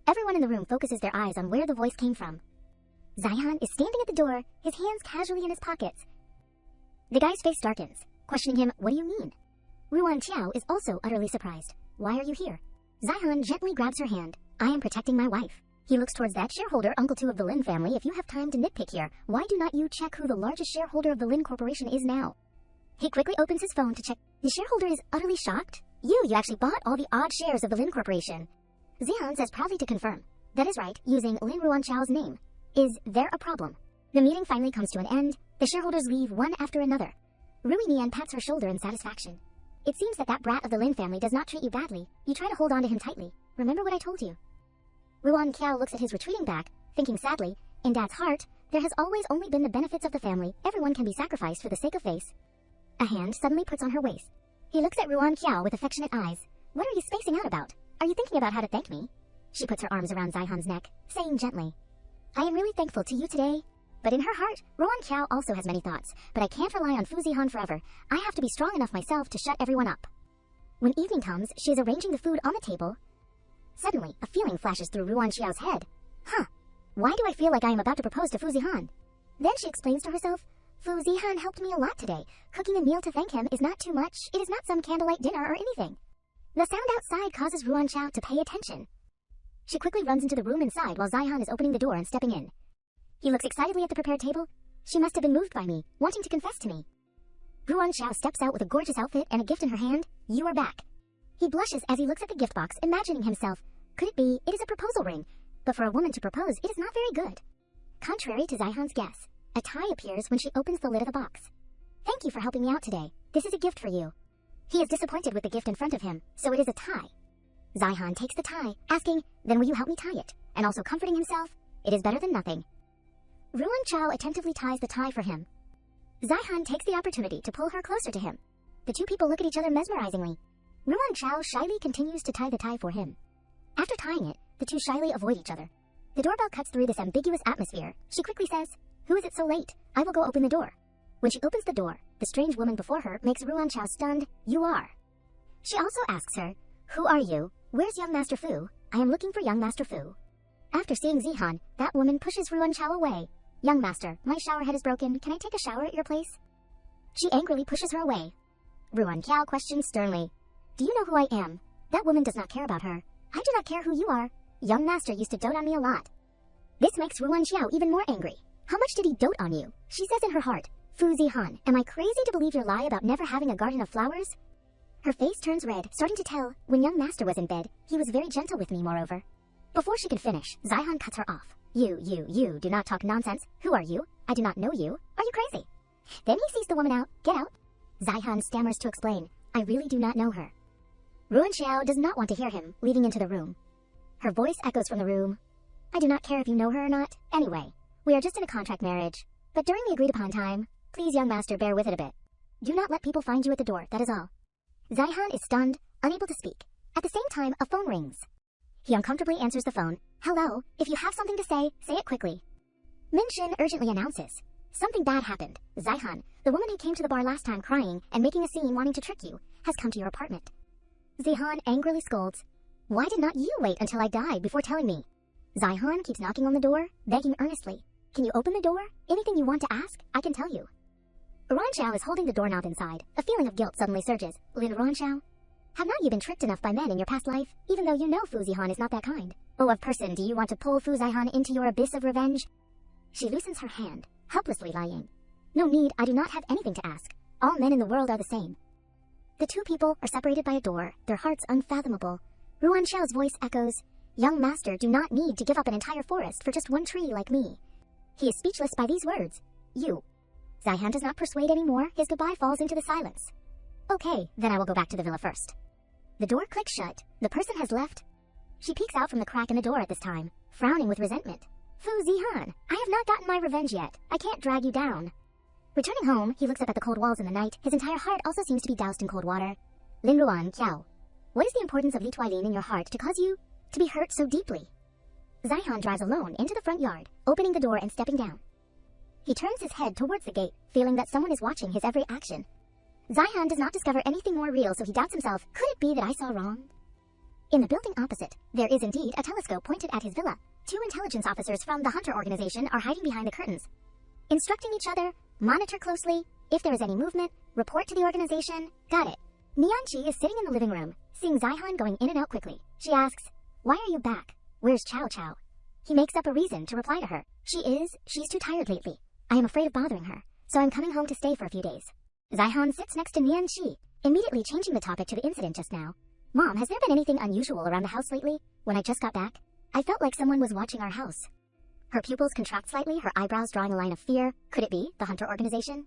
Everyone in the room focuses their eyes on where the voice came from. Zihan is standing at the door, his hands casually in his pockets. The guy's face darkens, questioning him, what do you mean? Ruan Qiao is also utterly surprised. Why are you here? Zihan gently grabs her hand. I am protecting my wife. He looks towards that shareholder, Uncle 2 of the Lin family. If you have time to nitpick here, why do not you check who the largest shareholder of the Lin Corporation is now? He quickly opens his phone to check. The shareholder is utterly shocked. You actually bought all the odd shares of the Lin Corporation. Zihan says proudly to confirm. That is right, using Lin Ruan Qiao's name. Is there a problem? The meeting finally comes to an end. The shareholders leave one after another. Rui Nian pats her shoulder in satisfaction. It seems that brat of the Lin family does not treat you badly. You try to hold on to him tightly. Remember what I told you. Ruan Qiao looks at his retreating back, thinking sadly, in Dad's heart, there has always only been the benefits of the family. Everyone can be sacrificed for the sake of face. A hand suddenly puts on her waist. He looks at Ruan Qiao with affectionate eyes. What are you spacing out about? Are you thinking about how to thank me? She puts her arms around Zihan's neck, saying gently, I am really thankful to you today. But in her heart, Ruan Qiao also has many thoughts. But I can't rely on Fu Zihan forever. I have to be strong enough myself to shut everyone up. When evening comes, she is arranging the food on the table. Suddenly, a feeling flashes through Ruan Xiao's head. Why do I feel like I am about to propose to Fu Zihan? Then she explains to herself, Fu Zihan helped me a lot today. Cooking a meal to thank him is not too much. It is not some candlelight dinner or anything. The sound outside causes Ruan Qiao to pay attention. She quickly runs into the room inside while Zihan is opening the door and stepping in. He looks excitedly at the prepared table. She must have been moved by me, wanting to confess to me. Ruan Xiao steps out with a gorgeous outfit and a gift in her hand. You are back. He blushes as he looks at the gift box, imagining himself. Could it be? It is a proposal ring. But for a woman to propose, it is not very good. Contrary to Zihan's guess, a tie appears when she opens the lid of the box. Thank you for helping me out today. This is a gift for you. He is disappointed with the gift in front of him, so it is a tie. Zihan takes the tie, asking, then will you help me tie it? And also comforting himself, it is better than nothing. Ruan Qiao attentively ties the tie for him. Zihan takes the opportunity to pull her closer to him. The two people look at each other mesmerizingly. Ruan Qiao shyly continues to tie the tie for him. After tying it, The two shyly avoid each other. The doorbell cuts through this ambiguous atmosphere. She quickly says, "Who is it so late? I will go open the door." When she opens the door, the strange woman before her makes Ruan Chao stunned. "You are." She also asks her, "Who are you? Where's young Master Fu? I am looking for young Master Fu." After seeing Zihan, that woman pushes Ruan Chao away. "Young master, my shower head is broken. Can I take a shower at your place?" She angrily pushes her away. Ruan Chao questions sternly, "Do you know who I am?" That woman does not care about her. "I do not care who you are. Young master used to dote on me a lot." This makes Ruan Chao even more angry. "How much did he dote on you?" She says in her heart, "Fu Zihan, am I crazy to believe your lie about never having a garden of flowers?" Her face turns red, starting to tell, "When young master was in bed, he was very gentle with me moreover." Before she can finish, Zihan cuts her off. You, do not talk nonsense. Who are you? I do not know you. Are you crazy?" Then he sees the woman out. "Get out." Zihan stammers to explain, "I really do not know her." Ruan Chao does not want to hear him, leaving into the room. Her voice echoes from the room. "I do not care if you know her or not. Anyway, we are just in a contract marriage. But during the agreed upon time, please young master bear with it a bit. Do not let people find you at the door, that is all." Zihan is stunned, unable to speak. At the same time, a phone rings. He uncomfortably answers the phone. "Hello, if you have something to say it quickly." Minshin urgently announces, "Something bad happened. Zihan, the woman who came to the bar last time crying and making a scene wanting to trick you, has come to your apartment." Zihan angrily scolds, "Why did not you wait until I died before telling me?" Zihan keeps knocking on the door, begging earnestly, "Can you open the door? Anything you want to ask, I can tell you." Ruan Chao is holding the doorknob inside. A feeling of guilt suddenly surges. "Lin Ruan Chao? Have not you been tricked enough by men in your past life, even though you know Fu Zihan is not that kind? Oh, of person do you want to pull Fu Zihan into your abyss of revenge?" She loosens her hand, helplessly lying. "No need, I do not have anything to ask. All men in the world are the same." The two people are separated by a door, their hearts unfathomable. Ruan Chao's voice echoes, "Young master do not need to give up an entire forest for just one tree like me." He is speechless by these words. "You." Zihan does not persuade anymore. His goodbye falls into the silence. "Okay, then I will go back to the villa first." The door clicks shut. The person has left. She peeks out from the crack in the door at this time, frowning with resentment. "Fu Zihan, I have not gotten my revenge yet. I can't drag you down." Returning home, he looks up at the cold walls in the night. His entire heart also seems to be doused in cold water. Lin Ruan Chao, what is the importance of Li Tuilin in your heart to cause you to be hurt so deeply? Zihan drives alone into the front yard, opening the door and stepping down. He turns his head towards the gate, feeling that someone is watching his every action. Zihan does not discover anything more real, so he doubts himself. Could it be that I saw wrong? In the building opposite, there is indeed a telescope pointed at his villa. Two intelligence officers from the Hunter organization are hiding behind the curtains, instructing each other, "Monitor closely. If there is any movement, report to the organization." Got it. Nianqi is sitting in the living room, seeing Zihan going in and out quickly. She asks, "Why are you back? Where's Chao Chao?" He makes up a reason to reply to her. She's too tired lately. I am afraid of bothering her, so I'm coming home to stay for a few days." Zihan sits next to Nianqi, immediately changing the topic to the incident just now. "Mom, has there been anything unusual around the house lately? When I just got back, I felt like someone was watching our house." Her pupils contract slightly, her eyebrows drawing a line of fear. Could it be the Hunter organization?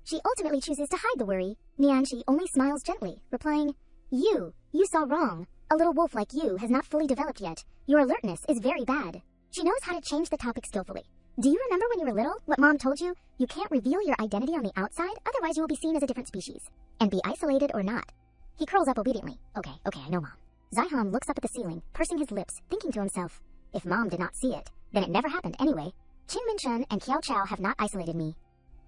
She ultimately chooses to hide the worry. Nianqi only smiles gently, replying, You saw wrong. A little wolf like you has not fully developed yet. Your alertness is very bad." She knows how to change the topic skillfully. "Do you remember when you were little, what Mom told you? You can't reveal your identity on the outside, otherwise you will be seen as a different species. And be isolated or not." He curls up obediently. Okay, I know, Mom." Zihan looks up at the ceiling, pursing his lips, thinking to himself, if Mom did not see it, then it never happened anyway. Qin Minchun and Kiao Chao have not isolated me.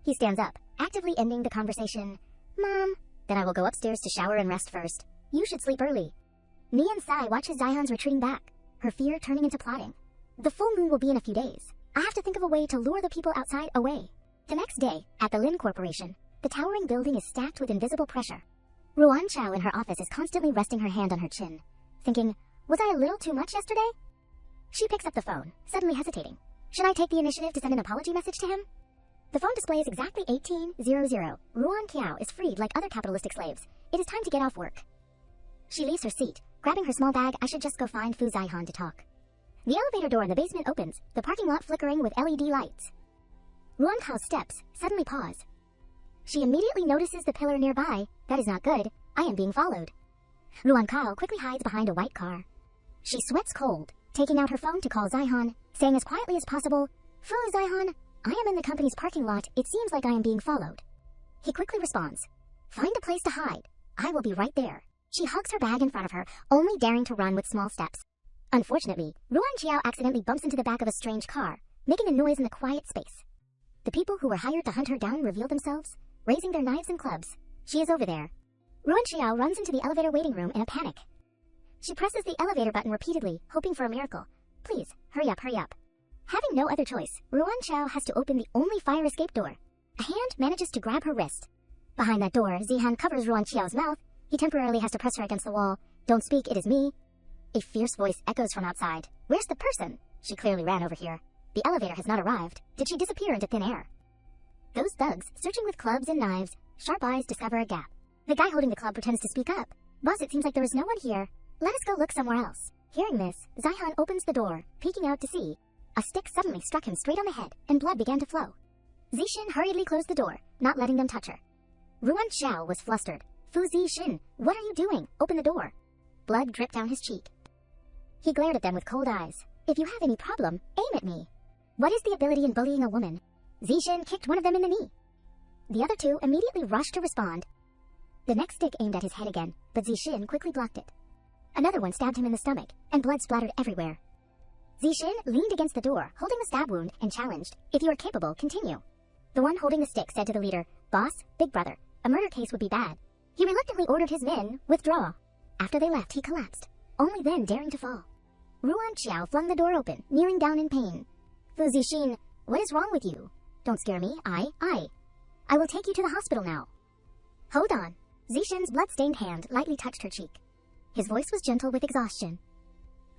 He stands up, actively ending the conversation. "Mom, then I will go upstairs to shower and rest first. You should sleep early." Nian Sai watches Zihan's retreating back, her fear turning into plotting. The full moon will be in a few days. I have to think of a way to lure the people outside away. The next day, at the Lin Corporation, the towering building is stacked with invisible pressure. Ruan Chao in her office is constantly resting her hand on her chin, thinking, was I a little too much yesterday? She picks up the phone, suddenly hesitating. Should I take the initiative to send an apology message to him? The phone displays exactly 1800. Ruan Kiao is freed like other capitalistic slaves. It is time to get off work. She leaves her seat, grabbing her small bag. I should just go find Fu Zihan to talk. The elevator door in the basement opens, the parking lot flickering with LED lights. Ruan Kao's steps suddenly pause. She immediately notices the pillar nearby. That is not good. I am being followed. Ruan Kao quickly hides behind a white car. She sweats cold, taking out her phone to call Zihan, saying as quietly as possible, Fu Zihan, I am in the company's parking lot. It seems like I am being followed. He quickly responds, find a place to hide. I will be right there. She hugs her bag in front of her, only daring to run with small steps. Unfortunately, Ruan Xiao accidentally bumps into the back of a strange car, making a noise in the quiet space. The people who were hired to hunt her down reveal themselves, raising their knives and clubs. She is over there. Ruan Xiao runs into the elevator waiting room in a panic. She presses the elevator button repeatedly, hoping for a miracle. Please, hurry up, hurry up. Having no other choice, Ruan Xiao has to open the only fire escape door. A hand manages to grab her wrist. Behind that door, Zihan covers Ruan Xiao's mouth. He temporarily has to press her against the wall. Don't speak, it is me. A fierce voice echoes from outside. Where's the person? She clearly ran over here. The elevator has not arrived. Did she disappear into thin air? Those thugs, searching with clubs and knives, sharp eyes discover a gap. The guy holding the club pretends to speak up. Boss, it seems like there is no one here. Let us go look somewhere else. Hearing this, Zihan opens the door, peeking out to see. A stick suddenly struck him straight on the head, and blood began to flow. Zixin hurriedly closed the door, not letting them touch her. Ruan Xiao was flustered. Fu Zixin, what are you doing? Open the door. Blood dripped down his cheek. He glared at them with cold eyes. If you have any problem, aim at me. What is the ability in bullying a woman? Zixin kicked one of them in the knee. The other two immediately rushed to respond. The next stick aimed at his head again, but Zixin quickly blocked it. Another one stabbed him in the stomach, and blood splattered everywhere. Zixin leaned against the door, holding the stab wound, and challenged, if you are capable, continue. The one holding the stick said to the leader, Boss, big brother, a murder case would be bad. He reluctantly ordered his men, withdraw. After they left, he collapsed, only then daring to fall. Ruan Xiao flung the door open, kneeling down in pain. Fu Zixin, what is wrong with you? Don't scare me, I will take you to the hospital now. Hold on. Zixin's blood-stained hand lightly touched her cheek. His voice was gentle with exhaustion.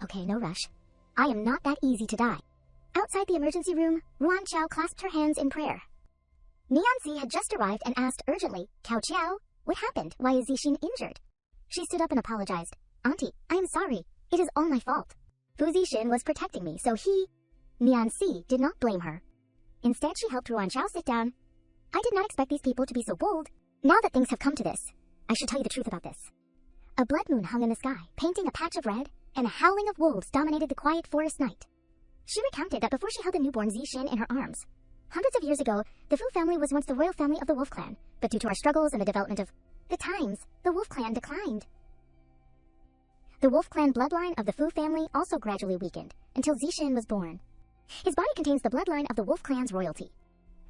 Okay, no rush. I am not that easy to die. Outside the emergency room, Ruan Xiao clasped her hands in prayer. Nianzi had just arrived and asked urgently, Cao Qiao, what happened? Why is Zixin injured? She stood up and apologized. Auntie, I am sorry. It is all my fault. Fu Zixin was protecting me, so Nianzi did not blame her. Instead, she helped Ruan Xiao sit down. I did not expect these people to be so bold. Now that things have come to this, I should tell you the truth about this. A blood moon hung in the sky, painting a patch of red, and a howling of wolves dominated the quiet forest night. She recounted that before she held the newborn Zixin in her arms, hundreds of years ago, the Fu family was once the royal family of the Wolf Clan, but due to our struggles and the development of the times, the Wolf Clan declined. The Wolf Clan bloodline of the Fu family also gradually weakened, until Zixin was born. His body contains the bloodline of the Wolf Clan's royalty.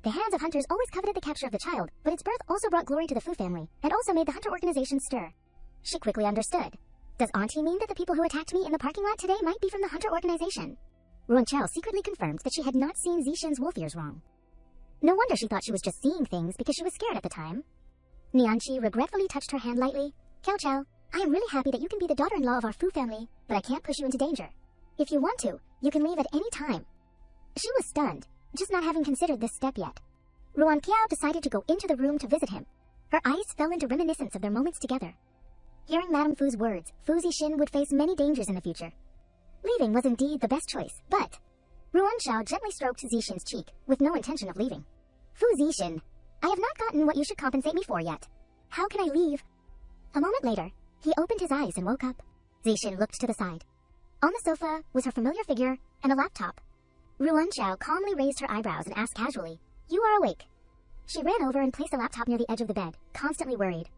The hands of hunters always coveted the capture of the child, but its birth also brought glory to the Fu family, and also made the hunter organization stir. She quickly understood. Does Auntie mean that the people who attacked me in the parking lot today might be from the hunter organization? Ruan Xiao secretly confirmed that she had not seen Zixin's wolf ears wrong. No wonder she thought she was just seeing things because she was scared at the time. Nianqi regretfully touched her hand lightly. Cao Qiao, I am really happy that you can be the daughter-in-law of our Fu family, but I can't push you into danger. If you want to, you can leave at any time. She was stunned, just not having considered this step yet. Ruan Qiao decided to go into the room to visit him. Her eyes fell into reminiscence of their moments together. Hearing Madame Fu's words, Fu Zixin would face many dangers in the future. Leaving was indeed the best choice, but Ruan Xiao gently stroked Zixin's cheek, with no intention of leaving. Fu Zixin, I have not gotten what you should compensate me for yet. How can I leave? A moment later, he opened his eyes and woke up. Zixin looked to the side. On the sofa was her familiar figure and a laptop. Ruan Xiao calmly raised her eyebrows and asked casually, You are awake. She ran over and placed the laptop near the edge of the bed, constantly worried.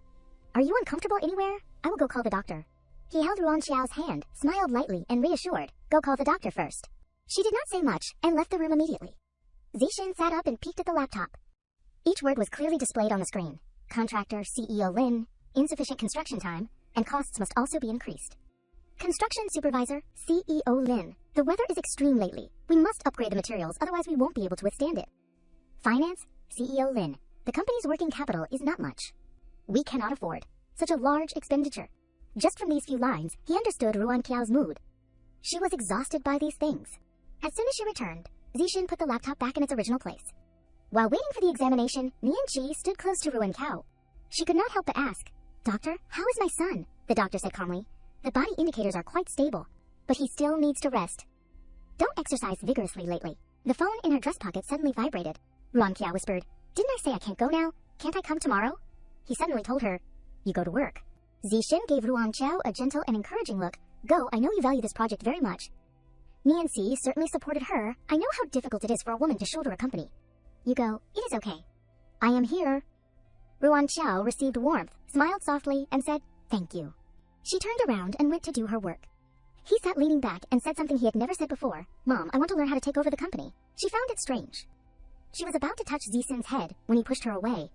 Are you uncomfortable anywhere? I will go call the doctor. He held Ruan Xiao's hand, smiled lightly, and reassured, Go call the doctor first. She did not say much, and left the room immediately. Zixin sat up and peeked at the laptop. Each word was clearly displayed on the screen. Contractor, CEO Lin, insufficient construction time, and costs must also be increased. Construction Supervisor, CEO Lin, the weather is extreme lately. We must upgrade the materials, otherwise we won't be able to withstand it. Finance, CEO Lin, the company's working capital is not much. We cannot afford such a large expenditure. Just from these few lines, he understood Ruan Qiao's mood. She was exhausted by these things. As soon as she returned, Zixin put the laptop back in its original place. While waiting for the examination, Nianqi stood close to Ruan Qiao. She could not help but ask, Doctor, how is my son? The doctor said calmly. The body indicators are quite stable, but he still needs to rest. Don't exercise vigorously lately. The phone in her dress pocket suddenly vibrated. Ruan Qiao whispered, Didn't I say I can't go now? Can't I come tomorrow? He suddenly told her, You go to work. Zixin gave Ruan Qiao a gentle and encouraging look. Go, I know you value this project very much. Nianqi certainly supported her. I know how difficult it is for a woman to shoulder a company. You go, it is okay. I am here. Ruan Qiao received warmth, smiled softly, and said, Thank you. She turned around and went to do her work. He sat leaning back and said something he had never said before. Mom, I want to learn how to take over the company. She found it strange. She was about to touch Zixin's head when he pushed her away.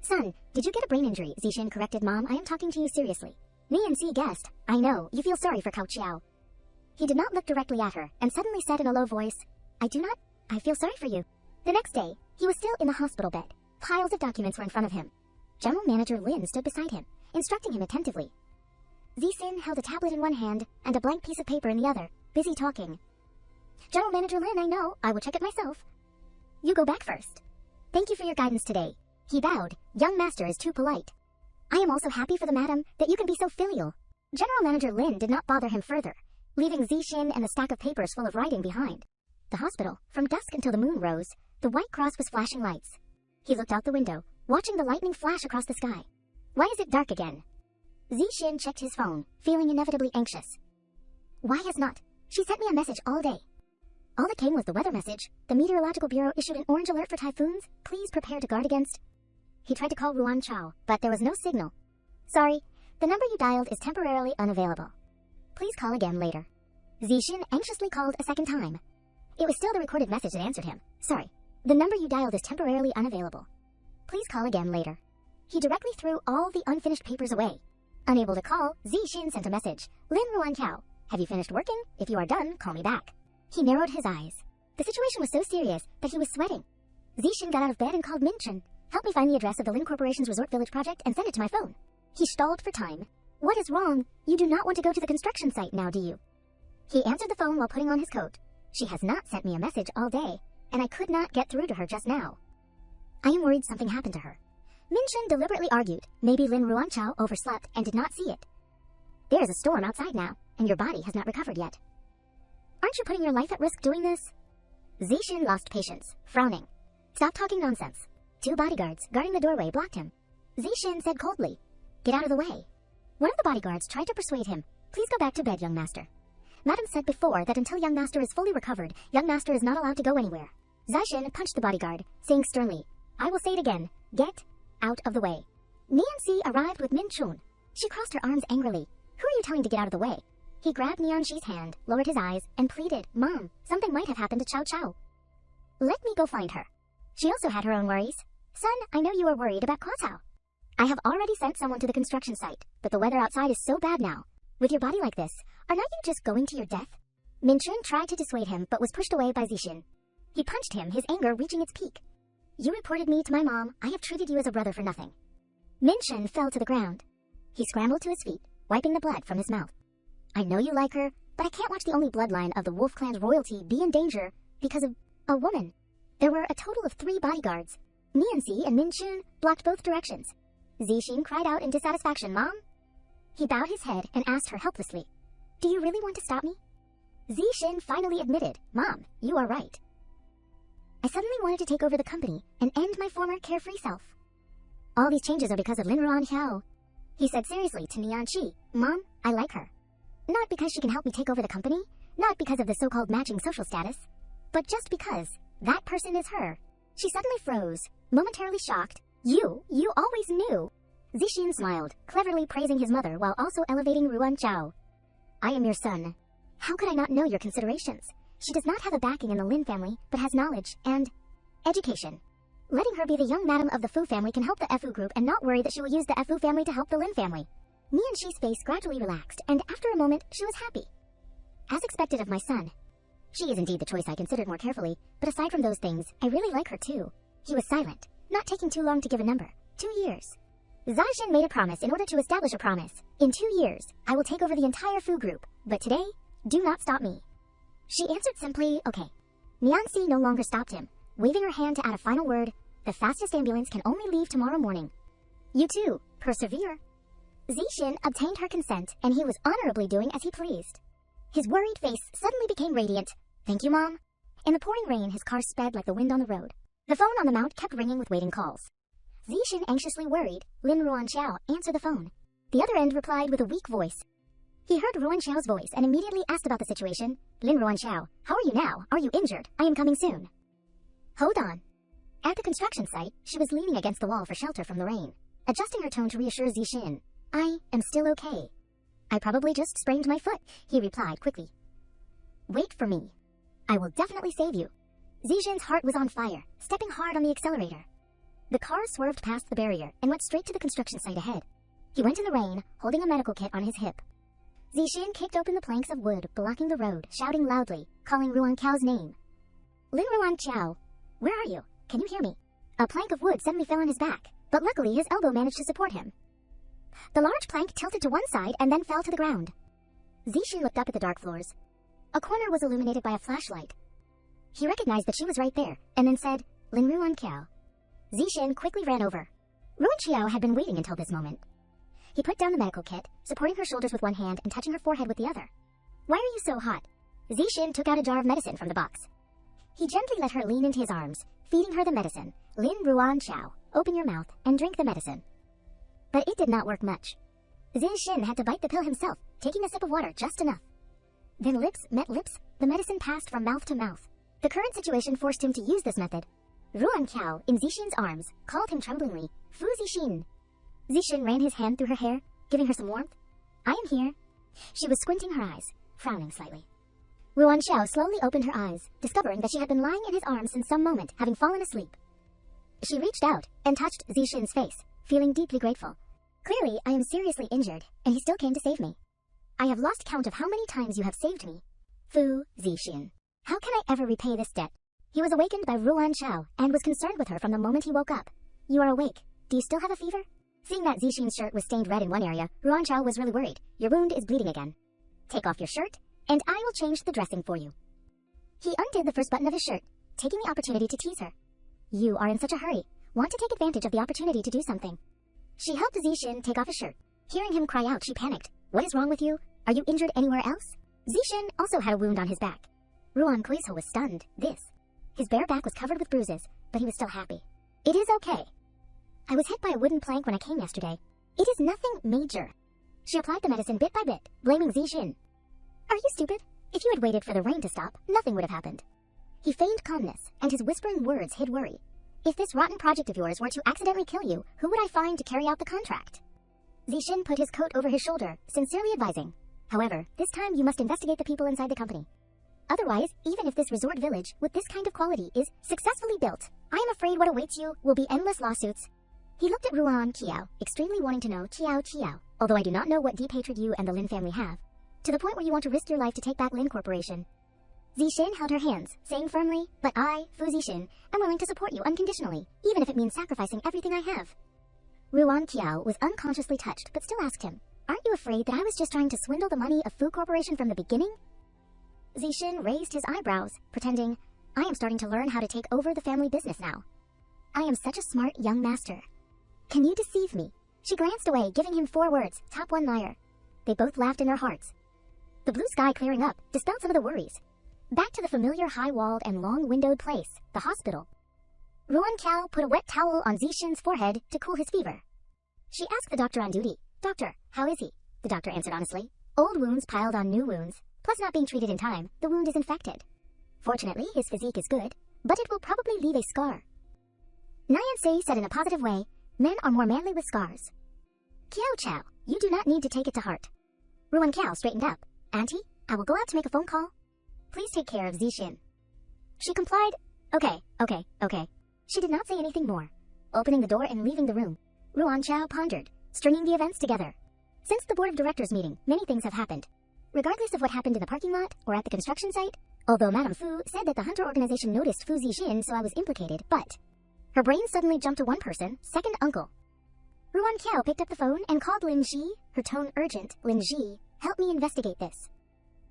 Son, did you get a brain injury? Zixin corrected Mom. I am talking to you seriously. Nianxi guessed. I know, you feel sorry for Cao Qiao. He did not look directly at her and suddenly said in a low voice, I feel sorry for you. The next day, he was still in the hospital bed. Piles of documents were in front of him. General Manager Lin stood beside him, instructing him attentively. Zixin held a tablet in one hand and a blank piece of paper in the other, busy talking. General Manager Lin, I know. I will check it myself. You go back first. Thank you for your guidance today. He bowed. Young master is too polite. I am also happy for the madam that you can be so filial. General Manager Lin did not bother him further, leaving Zixin and the stack of papers full of writing behind. The hospital, from dusk until the moon rose, the white cross was flashing lights. He looked out the window, watching the lightning flash across the sky. Why is it dark again? Zixin checked his phone, feeling inevitably anxious. Why has not? She sent me a message all day. All that came was the weather message. The Meteorological Bureau issued an orange alert for typhoons. Please prepare to guard against. He tried to call Ruan Chao, but there was no signal. Sorry, the number you dialed is temporarily unavailable. Please call again later. Zixin anxiously called a second time. It was still the recorded message that answered him. Sorry, the number you dialed is temporarily unavailable. Please call again later. He directly threw all the unfinished papers away. Unable to call, Zixin sent a message. Lin Ruan Chao, have you finished working? If you are done, call me back. He narrowed his eyes. The situation was so serious that he was sweating. Zixin got out of bed and called Minchun. Help me find the address of the Lin Corporation's Resort Village project and send it to my phone. He stalled for time. What is wrong? You do not want to go to the construction site now, do you? He answered the phone while putting on his coat. She has not sent me a message all day, and I could not get through to her just now. I am worried something happened to her. Minchun deliberately argued. Maybe Lin Ruanchao overslept and did not see it. There is a storm outside now, and your body has not recovered yet. Aren't you putting your life at risk doing this? Zixin lost patience, frowning. Stop talking nonsense. 2 bodyguards guarding the doorway blocked him. Zixin said coldly, Get out of the way. One of the bodyguards tried to persuade him. Please go back to bed, young master. Madam said before that until young master is fully recovered, young master is not allowed to go anywhere. Zixin punched the bodyguard, saying sternly, I will say it again. Get out of the way. Nianxi arrived with Minchun. She crossed her arms angrily. Who are you telling to get out of the way? He grabbed Nianxi's hand, lowered his eyes, and pleaded, Mom, something might have happened to Cao Cao. Let me go find her. She also had her own worries. Son, I know you are worried about Cao Cao. I have already sent someone to the construction site, but the weather outside is so bad now. With your body like this, are not you just going to your death? Minchun tried to dissuade him, but was pushed away by Zixin. He punched him, his anger reaching its peak. You reported me to my mom. I have treated you as a brother for nothing. Minchun fell to the ground. He scrambled to his feet, wiping the blood from his mouth. I know you like her, but I can't watch the only bloodline of the Wolf Clan's royalty be in danger because of a woman. There were a total of 3 bodyguards. Nianxi and Minchun blocked both directions. Zixin cried out in dissatisfaction, Mom? He bowed his head and asked her helplessly, Do you really want to stop me? Zixin finally admitted, Mom, you are right. I suddenly wanted to take over the company and end my former carefree self. All these changes are because of Lin Ruanxiao. He said seriously to Nianxi, Mom, I like her. Not because she can help me take over the company, not because of the so-called matching social status, but just because that person is her. She suddenly froze, momentarily shocked. You always knew. Zixin smiled, cleverly praising his mother while also elevating Ruan Chao. I am your son. How could I not know your considerations? She does not have a backing in the Lin family, but has knowledge and education. Letting her be the young madam of the Fu family can help the Fu group and not worry that she will use the Fu family to help the Lin family. Nianxi's face gradually relaxed, and after a moment, she was happy. As expected of my son. She is indeed the choice I considered more carefully, but aside from those things, I really like her too. He was silent, not taking too long to give a number. 2 years. Zixin made a promise in order to establish a promise. In 2 years, I will take over the entire Fu group, but today, do not stop me. She answered simply, okay. Nianxi no longer stopped him, waving her hand to add a final word, the fastest ambulance can only leave tomorrow morning. You too, persevere. Zixin obtained her consent, and he was honorably doing as he pleased. His worried face suddenly became radiant. Thank you, Mom. In the pouring rain, his car sped like the wind on the road. The phone on the mount kept ringing with waiting calls. Zixin, anxiously worried, Lin Ruanxiao answered the phone. The other end replied with a weak voice. He heard Ruanxiao's voice and immediately asked about the situation. Lin Ruanxiao, how are you now? Are you injured? I am coming soon. Hold on. At the construction site, she was leaning against the wall for shelter from the rain, adjusting her tone to reassure Zixin. I am still okay. I probably just sprained my foot, he replied quickly. Wait for me. I will definitely save you. Zijin's heart was on fire, stepping hard on the accelerator. The car swerved past the barrier and went straight to the construction site ahead. He went in the rain, holding a medical kit on his hip. Zijin kicked open the planks of wood blocking the road, shouting loudly, calling Ruan Qiao's name. Lin Ruan Qiao, where are you? Can you hear me? A plank of wood suddenly fell on his back, but luckily his elbow managed to support him. The large plank tilted to one side and then fell to the ground. Zijin looked up at the dark floors. A corner was illuminated by a flashlight. He recognized that she was right there, and then said, Lin Ruan Qiao. Zijin quickly ran over. Ruan Qiao had been waiting until this moment. He put down the medical kit, supporting her shoulders with one hand and touching her forehead with the other. Why are you so hot? Zijin took out a jar of medicine from the box. He gently let her lean into his arms, feeding her the medicine. Lin Ruan Qiao, open your mouth and drink the medicine. But it did not work much. Zijin had to bite the pill himself, taking a sip of water just enough. Then lips met lips, the medicine passed from mouth to mouth. The current situation forced him to use this method. Ruan Qiao, in Zixin's arms, called him tremblingly, Fu Zixin. Zixin ran his hand through her hair, giving her some warmth. I am here. She was squinting her eyes, frowning slightly. Ruan Qiao slowly opened her eyes, discovering that she had been lying in his arms since some moment, having fallen asleep. She reached out and touched Zixin's face, feeling deeply grateful. Clearly, I am seriously injured, and he still came to save me. I have lost count of how many times you have saved me. Fu Zixin. How can I ever repay this debt? He was awakened by Ruan Qiao and was concerned with her from the moment he woke up. You are awake. Do you still have a fever? Seeing that Zixin's shirt was stained red in one area, Ruan Qiao was really worried. Your wound is bleeding again. Take off your shirt, and I will change the dressing for you. He undid the first button of his shirt, taking the opportunity to tease her. You are in such a hurry. Want to take advantage of the opportunity to do something. She helped Zixin take off his shirt. Hearing him cry out, she panicked. What is wrong with you? Are you injured anywhere else? Zixin also had a wound on his back. Ruan Qiao was stunned. His bare back was covered with bruises, but he was still happy. It is okay. I was hit by a wooden plank when I came yesterday. It is nothing major. She applied the medicine bit by bit, blaming Zixin. Are you stupid? If you had waited for the rain to stop, nothing would have happened. He feigned calmness, and his whispering words hid worry. If this rotten project of yours were to accidentally kill you, who would I find to carry out the contract? Zixin put his coat over his shoulder, sincerely advising. However, this time you must investigate the people inside the company. Otherwise, even if this resort village with this kind of quality is successfully built, I am afraid what awaits you will be endless lawsuits. He looked at Ruan Qiao, extremely wanting to know Qiao, although I do not know what deep hatred you and the Lin family have, to the point where you want to risk your life to take back Lin Corporation. Zixin held her hands, saying firmly, but I, Fu Zixin, am willing to support you unconditionally, even if it means sacrificing everything I have. Ruan Qiao was unconsciously touched, but still asked him, aren't you afraid that I was just trying to swindle the money of Fu Corporation from the beginning? Zixin raised his eyebrows, pretending, I am starting to learn how to take over the family business now. I am such a smart young master. Can you deceive me? She glanced away, giving him 4 words, top 1 liar. They both laughed in their hearts. The blue sky clearing up dispelled some of the worries. Back to the familiar high-walled and long-windowed place, the hospital. Ruan Qiao put a wet towel on Zixin's forehead to cool his fever. She asked the doctor on duty, Doctor, how is he? The doctor answered honestly. Old wounds piled on new wounds, plus not being treated in time, the wound is infected. Fortunately, his physique is good, but it will probably leave a scar. Nyan said in a positive way, men are more manly with scars. Qiao Chao, you do not need to take it to heart. Ruan Qiao straightened up. Auntie, I will go out to make a phone call. Please take care of Zixin. She complied. Okay. She did not say anything more. Opening the door and leaving the room, Ruan Qiao pondered, stringing the events together. Since the board of directors meeting, many things have happened. Regardless of what happened in the parking lot or at the construction site, although Madame Fu said that the hunter organization noticed Fu Zixin, so I was implicated, but her brain suddenly jumped to one person, second uncle. Ruan Qiao picked up the phone and called Lin Ji, her tone urgent. Lin Ji, help me investigate this.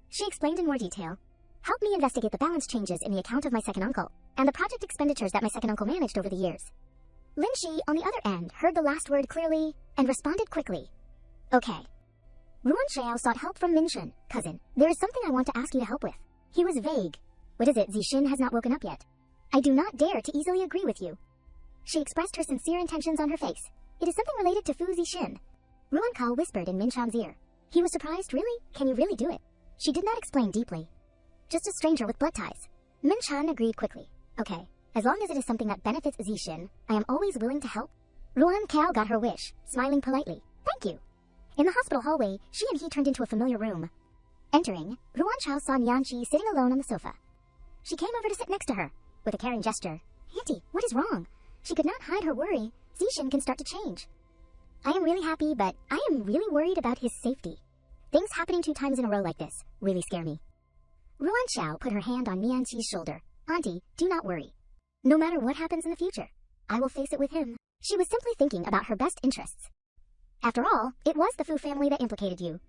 She explained in more detail. Help me investigate the balance changes in the account of my second uncle, and the project expenditures that my second uncle managed over the years. Lin Ji, on the other end, heard the last word clearly and responded quickly. Okay. Ruan Qiao sought help from Minshen. Cousin, there is something I want to ask you to help with. He was vague. What is it? Zixin has not woken up yet. I do not dare to easily agree with you. She expressed her sincere intentions on her face. It is something related to Fu Zixin. Ruan Qiao whispered in Minshan's ear. He was surprised. Really? Can you really do it? She did not explain deeply. Just a stranger with blood ties. Minshan agreed quickly. Okay, as long as it is something that benefits Zixin, I am always willing to help. Ruan Qiao got her wish, smiling politely. Thank you. In the hospital hallway, she and he turned into a familiar room. Entering, Ruan Chao saw Nianqi sitting alone on the sofa. She came over to sit next to her, with a caring gesture. Auntie, what is wrong? She could not hide her worry. Zixin can start to change. I am really happy, but I am really worried about his safety. Things happening 2 times in a row like this really scare me. Ruan Chao put her hand on Nianqi's shoulder. Auntie, do not worry. No matter what happens in the future, I will face it with him. She was simply thinking about her best interests. After all, it was the Fu family that implicated you.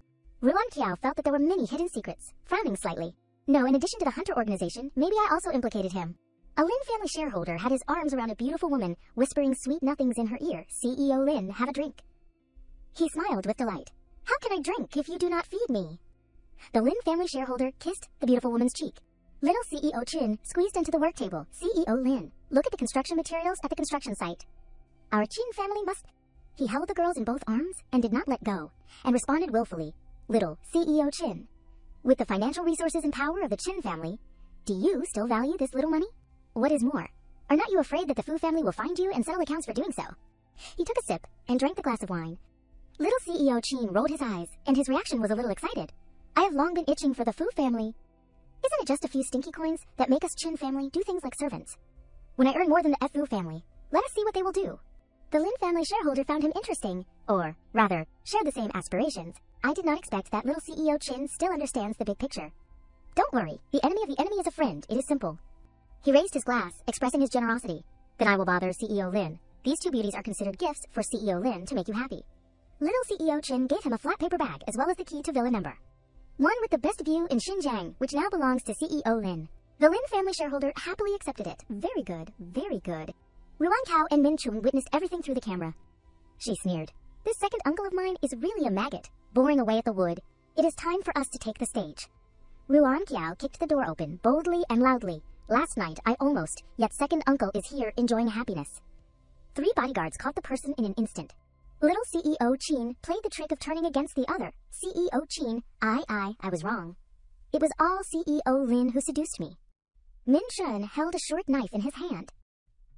Ruan Qiao felt that there were many hidden secrets, frowning slightly. No, in addition to the Hunter organization, maybe I also implicated him. A Lin family shareholder had his arms around a beautiful woman, whispering sweet nothings in her ear. CEO Lin, have a drink. He smiled with delight. How can I drink if you do not feed me? The Lin family shareholder kissed the beautiful woman's cheek. Little CEO Chin squeezed into the work table. CEO Lin, look at the construction materials at the construction site. Our Qin family must... He held the girls in both arms and did not let go, and responded willfully. Little CEO Chin, with the financial resources and power of the Qin family, do you still value this little money? What is more, are not you afraid that the Fu family will find you and settle accounts for doing so? He took a sip and drank the glass of wine. Little CEO Qin rolled his eyes, and his reaction was a little excited. I have long been itching for the Fu family. Isn't it just a few stinky coins that make us Qin family do things like servants? When I earn more than the Fu family, let us see what they will do. The Lin family shareholder found him interesting, or, rather, shared the same aspirations. I did not expect that little CEO Chin still understands the big picture. Don't worry, the enemy of the enemy is a friend, it is simple. He raised his glass, expressing his generosity. Then I will bother CEO Lin. These 2 beauties are considered gifts for CEO Lin to make you happy. Little CEO Chin gave him a flat paper bag as well as the key to Villa number 1 with the best view in Xinjiang, which now belongs to CEO Lin. The Lin family shareholder happily accepted it. Very good, very good. Ruan Kao and Min Chung witnessed everything through the camera. She sneered. This second uncle of mine is really a maggot, boring away at the wood. It is time for us to take the stage. Ruan Kiao kicked the door open, boldly and loudly. Last night I almost, yet second uncle is here enjoying happiness. 3 bodyguards caught the person in an instant. Little CEO Qin played the trick of turning against the other. CEO Qin, I was wrong. It was all CEO Lin who seduced me. Min Shun held a short knife in his hand.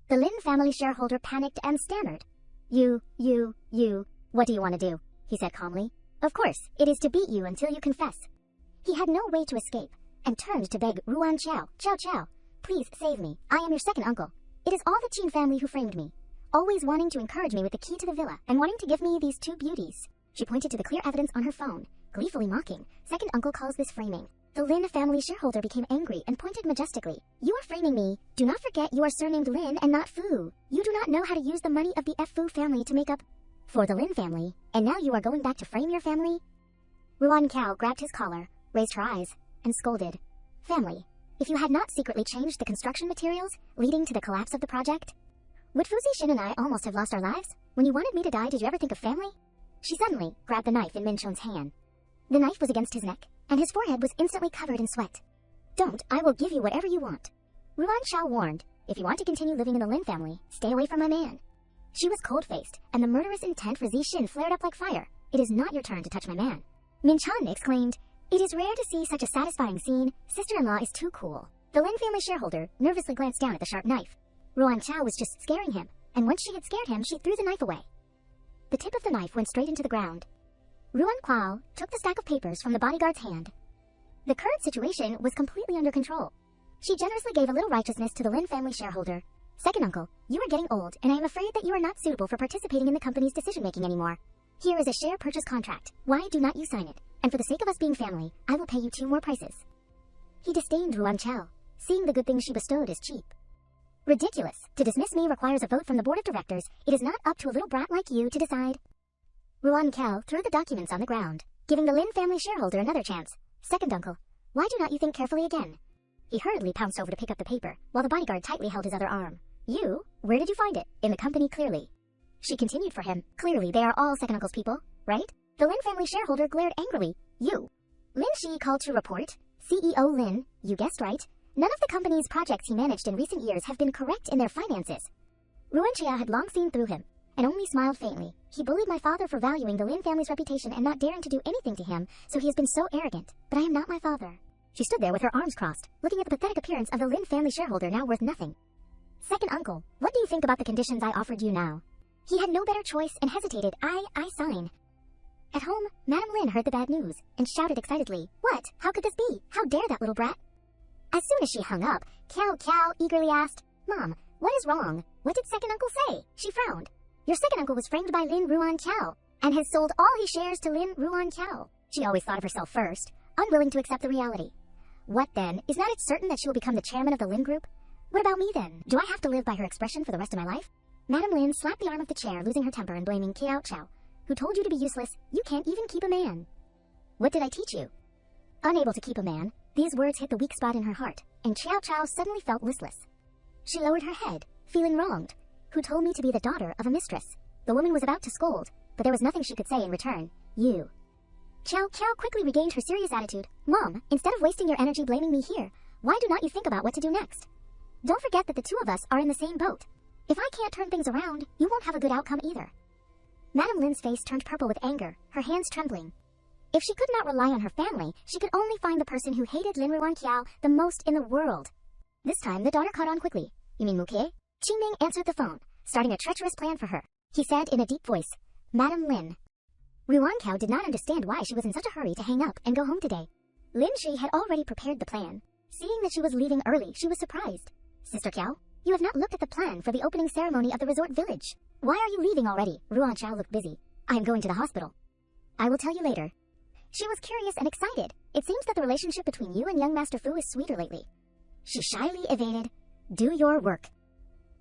The Lin family shareholder panicked and stammered. You, what do you want to do? He said calmly. Of course, it is to beat you until you confess. He had no way to escape, and turned to beg Ruan Chao, Chao, please save me. I am your second uncle. It is all the Qin family who framed me, always wanting to encourage me with the key to the villa, and wanting to give me these 2 beauties. She pointed to the clear evidence on her phone, gleefully mocking. Second uncle calls this framing. The Lin family shareholder became angry and pointed majestically. You are framing me. Do not forget you are surnamed Lin and not Fu. You do not know how to use the money of the Fu family to make up for the Lin family, and now you are going back to frame your family? Ruan Kao grabbed his collar, raised her eyes, and scolded. Family, if you had not secretly changed the construction materials, leading to the collapse of the project, would Fu Zixin and I almost have lost our lives? When you wanted me to die, did you ever think of family? She suddenly grabbed the knife in Min Chun's hand. The knife was against his neck, and his forehead was instantly covered in sweat. Don't, I will give you whatever you want. Ruan Shao warned, if you want to continue living in the Lin family, stay away from my man. She was cold-faced, and the murderous intent for Zixin flared up like fire. It is not your turn to touch my man. Min Chun exclaimed, it is rare to see such a satisfying scene. Sister-in-law is too cool. The Lin family shareholder nervously glanced down at the sharp knife. Ruan Chao was just scaring him, and once she had scared him, she threw the knife away. The tip of the knife went straight into the ground. Ruan Kuao took the stack of papers from the bodyguard's hand. The current situation was completely under control. She generously gave a little righteousness to the Lin family shareholder. Second uncle, you are getting old, and I am afraid that you are not suitable for participating in the company's decision-making anymore. Here is a share purchase contract. Why do not you sign it? And for the sake of us being family, I will pay you 2 more prices. He disdained Ruan Chao, seeing the good things she bestowed as cheap. Ridiculous. To dismiss me requires a vote from the board of directors. It is not up to a little brat like you to decide. Ruan Kao threw the documents on the ground, giving the Lin family shareholder another chance. Second uncle, why do not you think carefully again? He hurriedly pounced over to pick up the paper, while the bodyguard tightly held his other arm. You? Where did you find it? In the company, clearly. She continued for him. Clearly, they are all second uncle's people, right? The Lin family shareholder glared angrily. You. Lin Shi called to report. CEO Lin, you guessed right. None of the company's projects he managed in recent years have been correct in their finances. Ruan Chia had long seen through him, and only smiled faintly. He bullied my father for valuing the Lin family's reputation and not daring to do anything to him, so he has been so arrogant. But I am not my father. She stood there with her arms crossed, looking at the pathetic appearance of the Lin family shareholder now worth nothing. Second uncle, what do you think about the conditions I offered you now? He had no better choice and hesitated. I sign. At home, Madame Lin heard the bad news and shouted excitedly, "What? How could this be? How dare that little brat?" As soon as she hung up, Kiao Kiao eagerly asked, "Mom, what is wrong? What did second uncle say?" She frowned. "Your second uncle was framed by Lin Ruan Kiao and has sold all his shares to Lin Ruan Kiao." She always thought of herself first, unwilling to accept the reality. What then? Is not it certain that she will become the chairman of the Lin Group? What about me then? Do I have to live by her expression for the rest of my life? Madame Lin slapped the arm of the chair, losing her temper and blaming Kiao Chao. "Who told you to be useless? You can't even keep a man." "What did I teach you?" Unable to keep a man, these words hit the weak spot in her heart, and Kiao Chao suddenly felt listless. She lowered her head, feeling wronged. "Who told me to be the daughter of a mistress?" The woman was about to scold, but there was nothing she could say in return. "You." Kiao Kiao quickly regained her serious attitude. "Mom, instead of wasting your energy blaming me here, why do not you think about what to do next? Don't forget that the two of us are in the same boat. If I can't turn things around, you won't have a good outcome either." Madame Lin's face turned purple with anger, her hands trembling. If she could not rely on her family, she could only find the person who hated Lin Ruan Kiao the most in the world. This time, the daughter caught on quickly. "You mean Mukie?" Qingming answered the phone, starting a treacherous plan for her. He said in a deep voice, "Madame Lin." Ruan Kiao did not understand why she was in such a hurry to hang up and go home today. Lin Shi had already prepared the plan. Seeing that she was leaving early, she was surprised. "Sister Kiao, you have not looked at the plan for the opening ceremony of the resort village. Why are you leaving already?" Ruan Kiao looked busy. "I am going to the hospital." "I will tell you later." She was curious and excited. It seems that the relationship between you and young Master Fu is sweeter lately. She shyly evaded, "Do your work.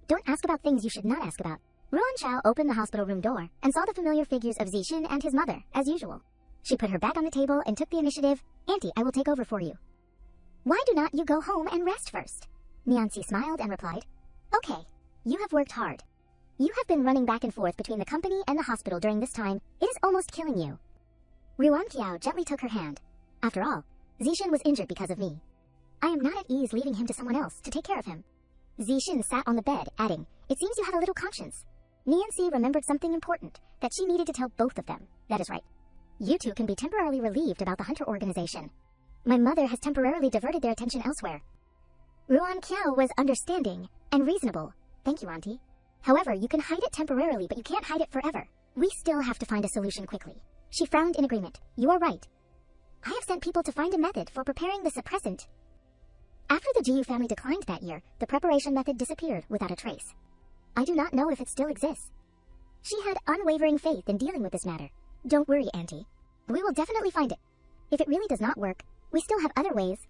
Don't ask about things you should not ask about." Ruan Chao opened the hospital room door and saw the familiar figures of Zixin and his mother, as usual. She put her back on the table and took the initiative. "Auntie, I will take over for you." "Why do not you go home and rest first?" Niancy smiled and replied, "Okay, you have worked hard. You have been running back and forth between the company and the hospital during this time. It is almost killing you." Ruan Kiao gently took her hand. "After all, Zixin was injured because of me. I am not at ease leaving him to someone else to take care of him." Zixin sat on the bed, adding, "It seems you have a little conscience." Niancy remembered something important, that she needed to tell both of them. "That is right. You two can be temporarily relieved about the hunter organization. My mother has temporarily diverted their attention elsewhere." Ruan Kiao was understanding and reasonable. "Thank you, Auntie. However, you can hide it temporarily, but you can't hide it forever. We still have to find a solution quickly." She frowned in agreement. "You are right. I have sent people to find a method for preparing the suppressant." After the Jiyu family declined that year, the preparation method disappeared without a trace. I do not know if it still exists. She had unwavering faith in dealing with this matter. "Don't worry, Auntie. We will definitely find it. If it really does not work, we still have other ways.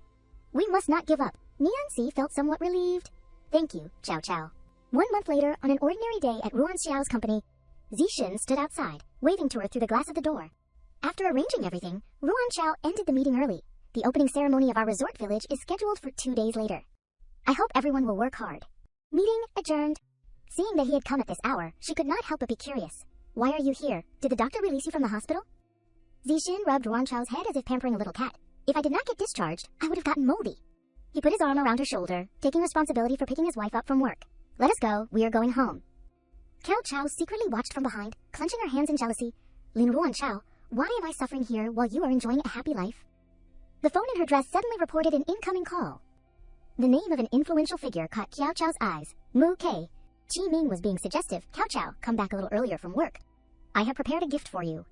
We must not give up." Niancy felt somewhat relieved. "Thank you, Chao Chao." 1 month later, on an ordinary day at Ruan Xiao's company, Zixin stood outside, waving to her through the glass of the door. After arranging everything, Ruan Xiao ended the meeting early. "The opening ceremony of our resort village is scheduled for 2 days later. I hope everyone will work hard." Meeting adjourned. Seeing that he had come at this hour, she could not help but be curious. "Why are you here? Did the doctor release you from the hospital?" Zixin rubbed Ruan Xiao's head as if pampering a little cat. "If I did not get discharged, I would have gotten moldy." He put his arm around her shoulder, taking responsibility for picking his wife up from work. "Let us go. We are going home." Kiao Chao secretly watched from behind, clenching her hands in jealousy. "Lin Ruan Chao, why am I suffering here while you are enjoying a happy life?" The phone in her dress suddenly reported an incoming call. The name of an influential figure caught Kiao Chao's eyes. Mu Kei. Qiming was being suggestive. "Kiao Chao, come back a little earlier from work. I have prepared a gift for you."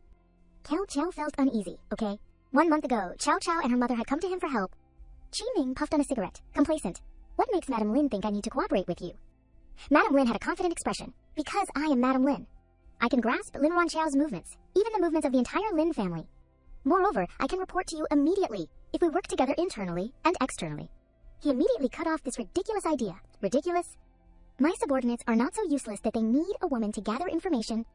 Kiao Chao felt uneasy. "Okay." 1 month ago, Chao Chao and her mother had come to him for help. Qiming puffed on a cigarette, complacent. "What makes Madame Lin think I need to cooperate with you?" Madame Lin had a confident expression. "Because I am Madame Lin. I can grasp Lin Ruan Xiao's movements, even the movements of the entire Lin family. Moreover, I can report to you immediately if we work together internally and externally." He immediately cut off this ridiculous idea. "Ridiculous? My subordinates are not so useless that they need a woman to gather information."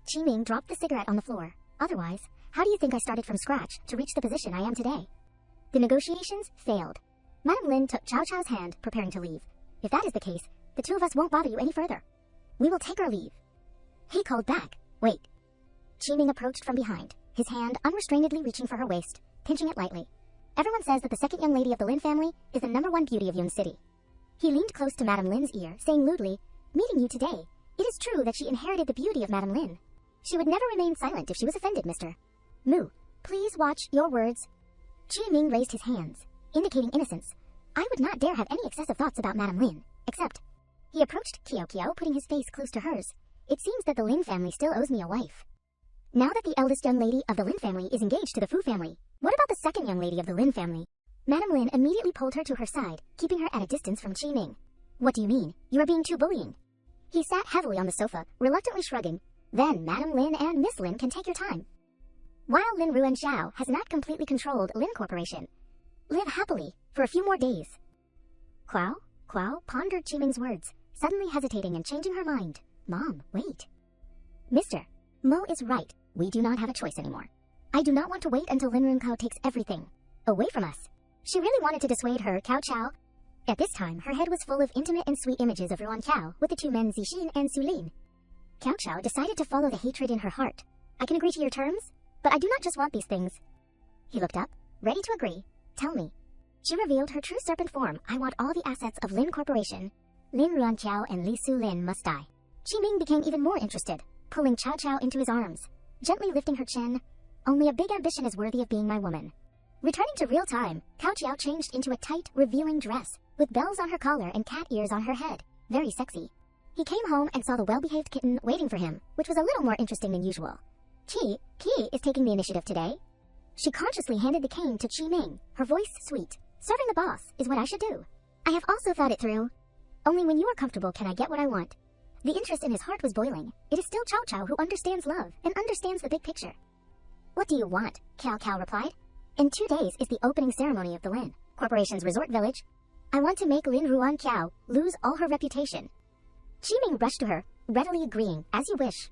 Qiming dropped the cigarette on the floor. "Otherwise, how do you think I started from scratch to reach the position I am today?" The negotiations failed. Madame Lin took Chao Chao's hand, preparing to leave. "If that is the case, the two of us won't bother you any further. We will take our leave." He called back. "Wait." Qiming approached from behind, his hand unrestrainedly reaching for her waist, pinching it lightly. "Everyone says that the second young lady of the Lin family is the #1 beauty of Yun City." He leaned close to Madame Lin's ear, saying lewdly, "Meeting you today, it is true that she inherited the beauty of Madame Lin. She would never remain silent if she was offended, Mr. Mu. Please watch your words." Qiming raised his hands, indicating innocence. "I would not dare have any excessive thoughts about Madame Lin, except..." He approached Kiao Kiao, putting his face close to hers. "It seems that the Lin family still owes me a wife." Now that the eldest young lady of the Lin family is engaged to the Fu family, what about the second young lady of the Lin family? Madame Lin immediately pulled her to her side, keeping her at a distance from Qi Ming. What do you mean? You are being too bullying. He sat heavily on the sofa, reluctantly shrugging. Then Madame Lin and Miss Lin can take your time. While Lin Ruanxiao has not completely controlled Lin Corporation, live happily for a few more days. Kuao pondered Qi Ming's words, suddenly hesitating and changing her mind. Mom, wait. Mister, Mo is right. We do not have a choice anymore. I do not want to wait until Lin Ruanxiao takes everything away from us. She really wanted to dissuade her, Cao Chao. At this time, her head was full of intimate and sweet images of Ruanxiao with the two men Zixin and Su Lin. Cao Chao decided to follow the hatred in her heart. I can agree to your terms, but I do not just want these things. He looked up, ready to agree. Tell me. She revealed her true serpent form. I want all the assets of Lin Corporation. Lin Ruanxiao and Li Su Lin must die. Qi Ming became even more interested, pulling Cao Chao into his arms, gently lifting her chin. Only a big ambition is worthy of being my woman. Returning to real time, Cao Chao changed into a tight, revealing dress, with bells on her collar and cat ears on her head. Very sexy. He came home and saw the well-behaved kitten waiting for him, which was a little more interesting than usual. Qi is taking the initiative today. She consciously handed the cane to Qi Ming, her voice sweet. Serving the boss is what I should do. I have also thought it through. Only when you are comfortable can I get what I want. The interest in his heart was boiling. It is still Cao Chao who understands love and understands the big picture. What do you want? Cao replied. In 2 days is the opening ceremony of the Lin Corporation's resort village. I want to make Lin Ruanxiao lose all her reputation. Qi Ming rushed to her, readily agreeing, as you wish.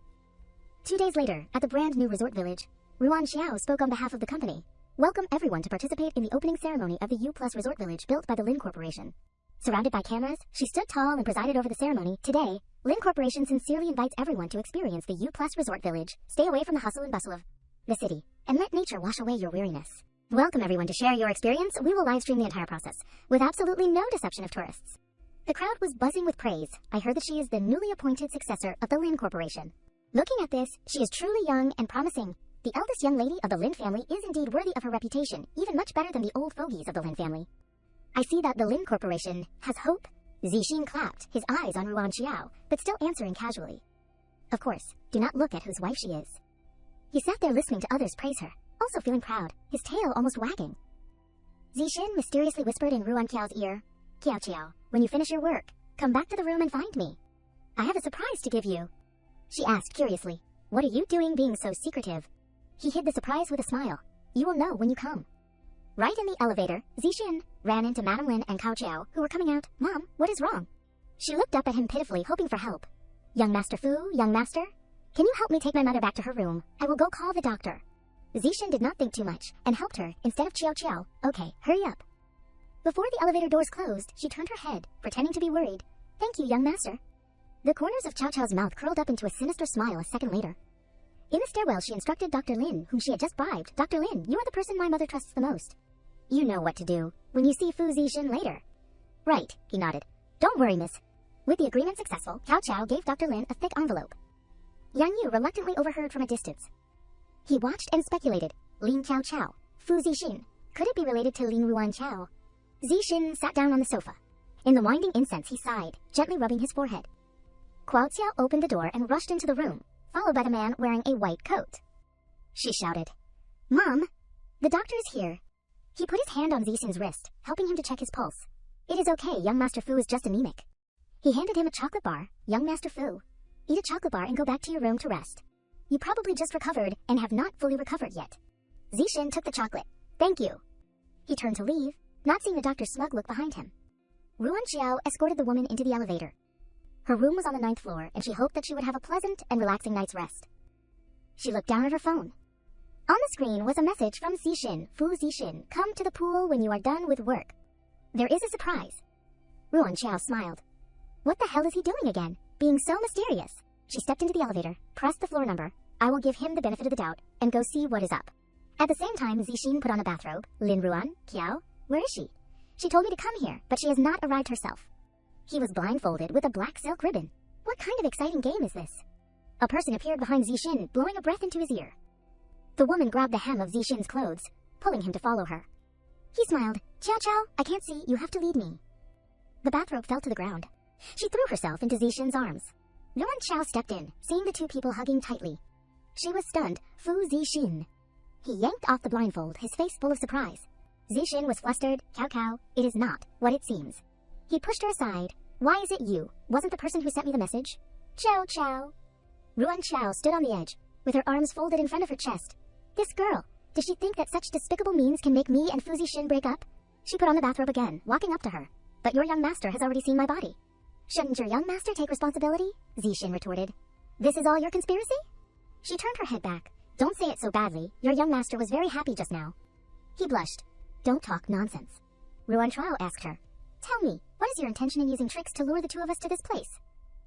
2 days later, at the brand new resort village, Ruanxiao spoke on behalf of the company. Welcome everyone to participate in the opening ceremony of the U+ Resort Village built by the Lin Corporation. Surrounded by cameras, she stood tall and presided over the ceremony. Today, Lin Corporation sincerely invites everyone to experience the U+ Resort Village. Stay away from the hustle and bustle of the city, and let nature wash away your weariness. Welcome everyone to share your experience. We will live stream the entire process, with absolutely no deception of tourists. The crowd was buzzing with praise. I heard that she is the newly appointed successor of the Lin Corporation. Looking at this, she is truly young and promising. The eldest young lady of the Lin family is indeed worthy of her reputation, even much better than the old fogies of the Lin family. I see that the Lin Corporation has hope. Zixin clapped, his eyes on Ruanxiao, but still answering casually. Of course, do not look at whose wife she is. He sat there listening to others praise her, also feeling proud, his tail almost wagging. Zixin mysteriously whispered in Ruanxiao's ear, Qiao, when you finish your work, come back to the room and find me. I have a surprise to give you. She asked curiously, what are you doing being so secretive? He hid the surprise with a smile. You will know when you come. Right in the elevator, Zixin ran into Madame Lin and Cao Chao, who were coming out. Mom, what is wrong? She looked up at him pitifully, hoping for help. Young Master Fu, young master, can you help me take my mother back to her room? I will go call the doctor. Zixin did not think too much, and helped her, instead of Qiao. Okay, hurry up. Before the elevator doors closed, she turned her head, pretending to be worried. Thank you, young master. The corners of Cao Chao's mouth curled up into a sinister smile a second later. In the stairwell, she instructed Dr. Lin, whom she had just bribed. Dr. Lin, you are the person my mother trusts the most. You know what to do when you see Fu Zixin later. Right, he nodded. Don't worry, miss. With the agreement successful, Cao Chao gave Dr. Lin a thick envelope. Yang Yu reluctantly overheard from a distance. He watched and speculated. Lin Cao Chao, Fu Zixin. Could it be related to Lin Ruanxiao? Zixin sat down on the sofa. In the winding incense, he sighed, gently rubbing his forehead. Kuao Xiao opened the door and rushed into the room, followed by the man wearing a white coat. She shouted, Mom, the doctor is here. He put his hand on Zixin's wrist, helping him to check his pulse. It is okay, young Master Fu is just anemic. He handed him a chocolate bar. Young Master Fu, eat a chocolate bar and go back to your room to rest. You probably just recovered and have not fully recovered yet. Zixin took the chocolate. Thank you. He turned to leave, not seeing the doctor's smug look behind him. Ruanxiao escorted the woman into the elevator. Her room was on the 9th floor, and she hoped that she would have a pleasant and relaxing night's rest. She looked down at her phone. On the screen was a message from Zixin. Fu Zixin, come to the pool when you are done with work. There is a surprise. Ruanxiao smiled. What the hell is he doing again? Being so mysterious. She stepped into the elevator, pressed the floor number. I will give him the benefit of the doubt, and go see what is up. At the same time, Zixin put on a bathrobe. Lin Ruan, Qiao, where is she? She told me to come here, but she has not arrived herself. He was blindfolded with a black silk ribbon. What kind of exciting game is this? A person appeared behind Zixin, blowing a breath into his ear. The woman grabbed the hem of Zixin's clothes, pulling him to follow her. He smiled. Qiao, I can't see. You have to lead me. The bathrobe fell to the ground. She threw herself into Zixin's arms. Ruanxiao stepped in, seeing the two people hugging tightly. She was stunned. Fu Zixin. He yanked off the blindfold, his face full of surprise. Zixin was flustered. Cao Cao, it is not what it seems. He pushed her aside. Why is it you? Wasn't the person who sent me the message? Chow Chow. Ruan Xiao stood on the edge, with her arms folded in front of her chest. This girl, does she think that such despicable means can make me and Fu Zixin break up? She put on the bathrobe again, walking up to her. But your young master has already seen my body. Shouldn't your young master take responsibility? Zixin retorted. This is all your conspiracy? She turned her head back. Don't say it so badly. Your young master was very happy just now. He blushed. Don't talk nonsense. Ruan Xiao asked her. Tell me, what is your intention in using tricks to lure the two of us to this place?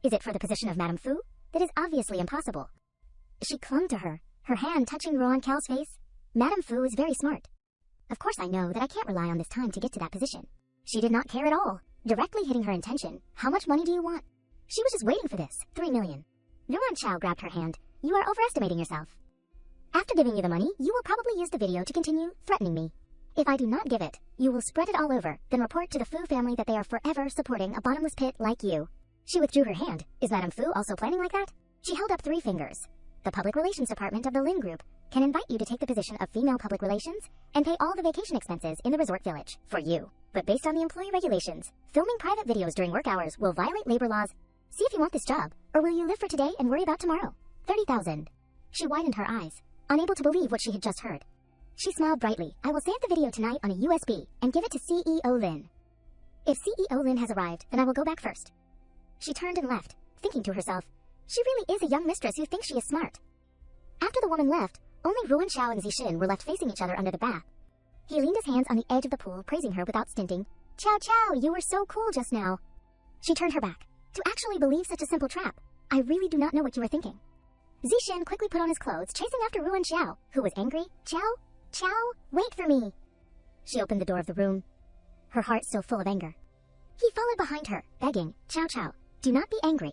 Is it for the position of Madame Fu? That is obviously impossible. She clung to her, her hand touching Ruan Xiao's face. Madame Fu is very smart. Of course I know that I can't rely on this time to get to that position. She did not care at all, directly hitting her intention. How much money do you want? She was just waiting for this. 3 million. Ruan Xiao grabbed her hand. You are overestimating yourself. After giving you the money, you will probably use the video to continue threatening me. If I do not give it, you will spread it all over, then report to the Fu family that they are forever supporting a bottomless pit like you. She withdrew her hand. Is Madame Fu also planning like that? She held up 3 fingers. The Public Relations Department of the Lin Group can invite you to take the position of female public relations and pay all the vacation expenses in the resort village for you. But based on the employee regulations, filming private videos during work hours will violate labor laws. See if you want this job, or will you live for today and worry about tomorrow? 30,000. She widened her eyes, unable to believe what she had just heard. She smiled brightly. I will save the video tonight on a USB and give it to CEO Lin. If CEO Lin has arrived, then I will go back first. She turned and left, thinking to herself, she really is a young mistress who thinks she is smart. After the woman left, only Ruan Xiao and Zixin were left facing each other under the bath. He leaned his hands on the edge of the pool, praising her without stinting. Chow Chow, you were so cool just now. She turned her back. To actually believe such a simple trap, I really do not know what you were thinking. Zixin quickly put on his clothes, chasing after Ruan Xiao, who was angry. Chow, Chow, wait for me. She opened the door of the room, her heart still full of anger. He followed behind her, begging, Chow Chow, do not be angry.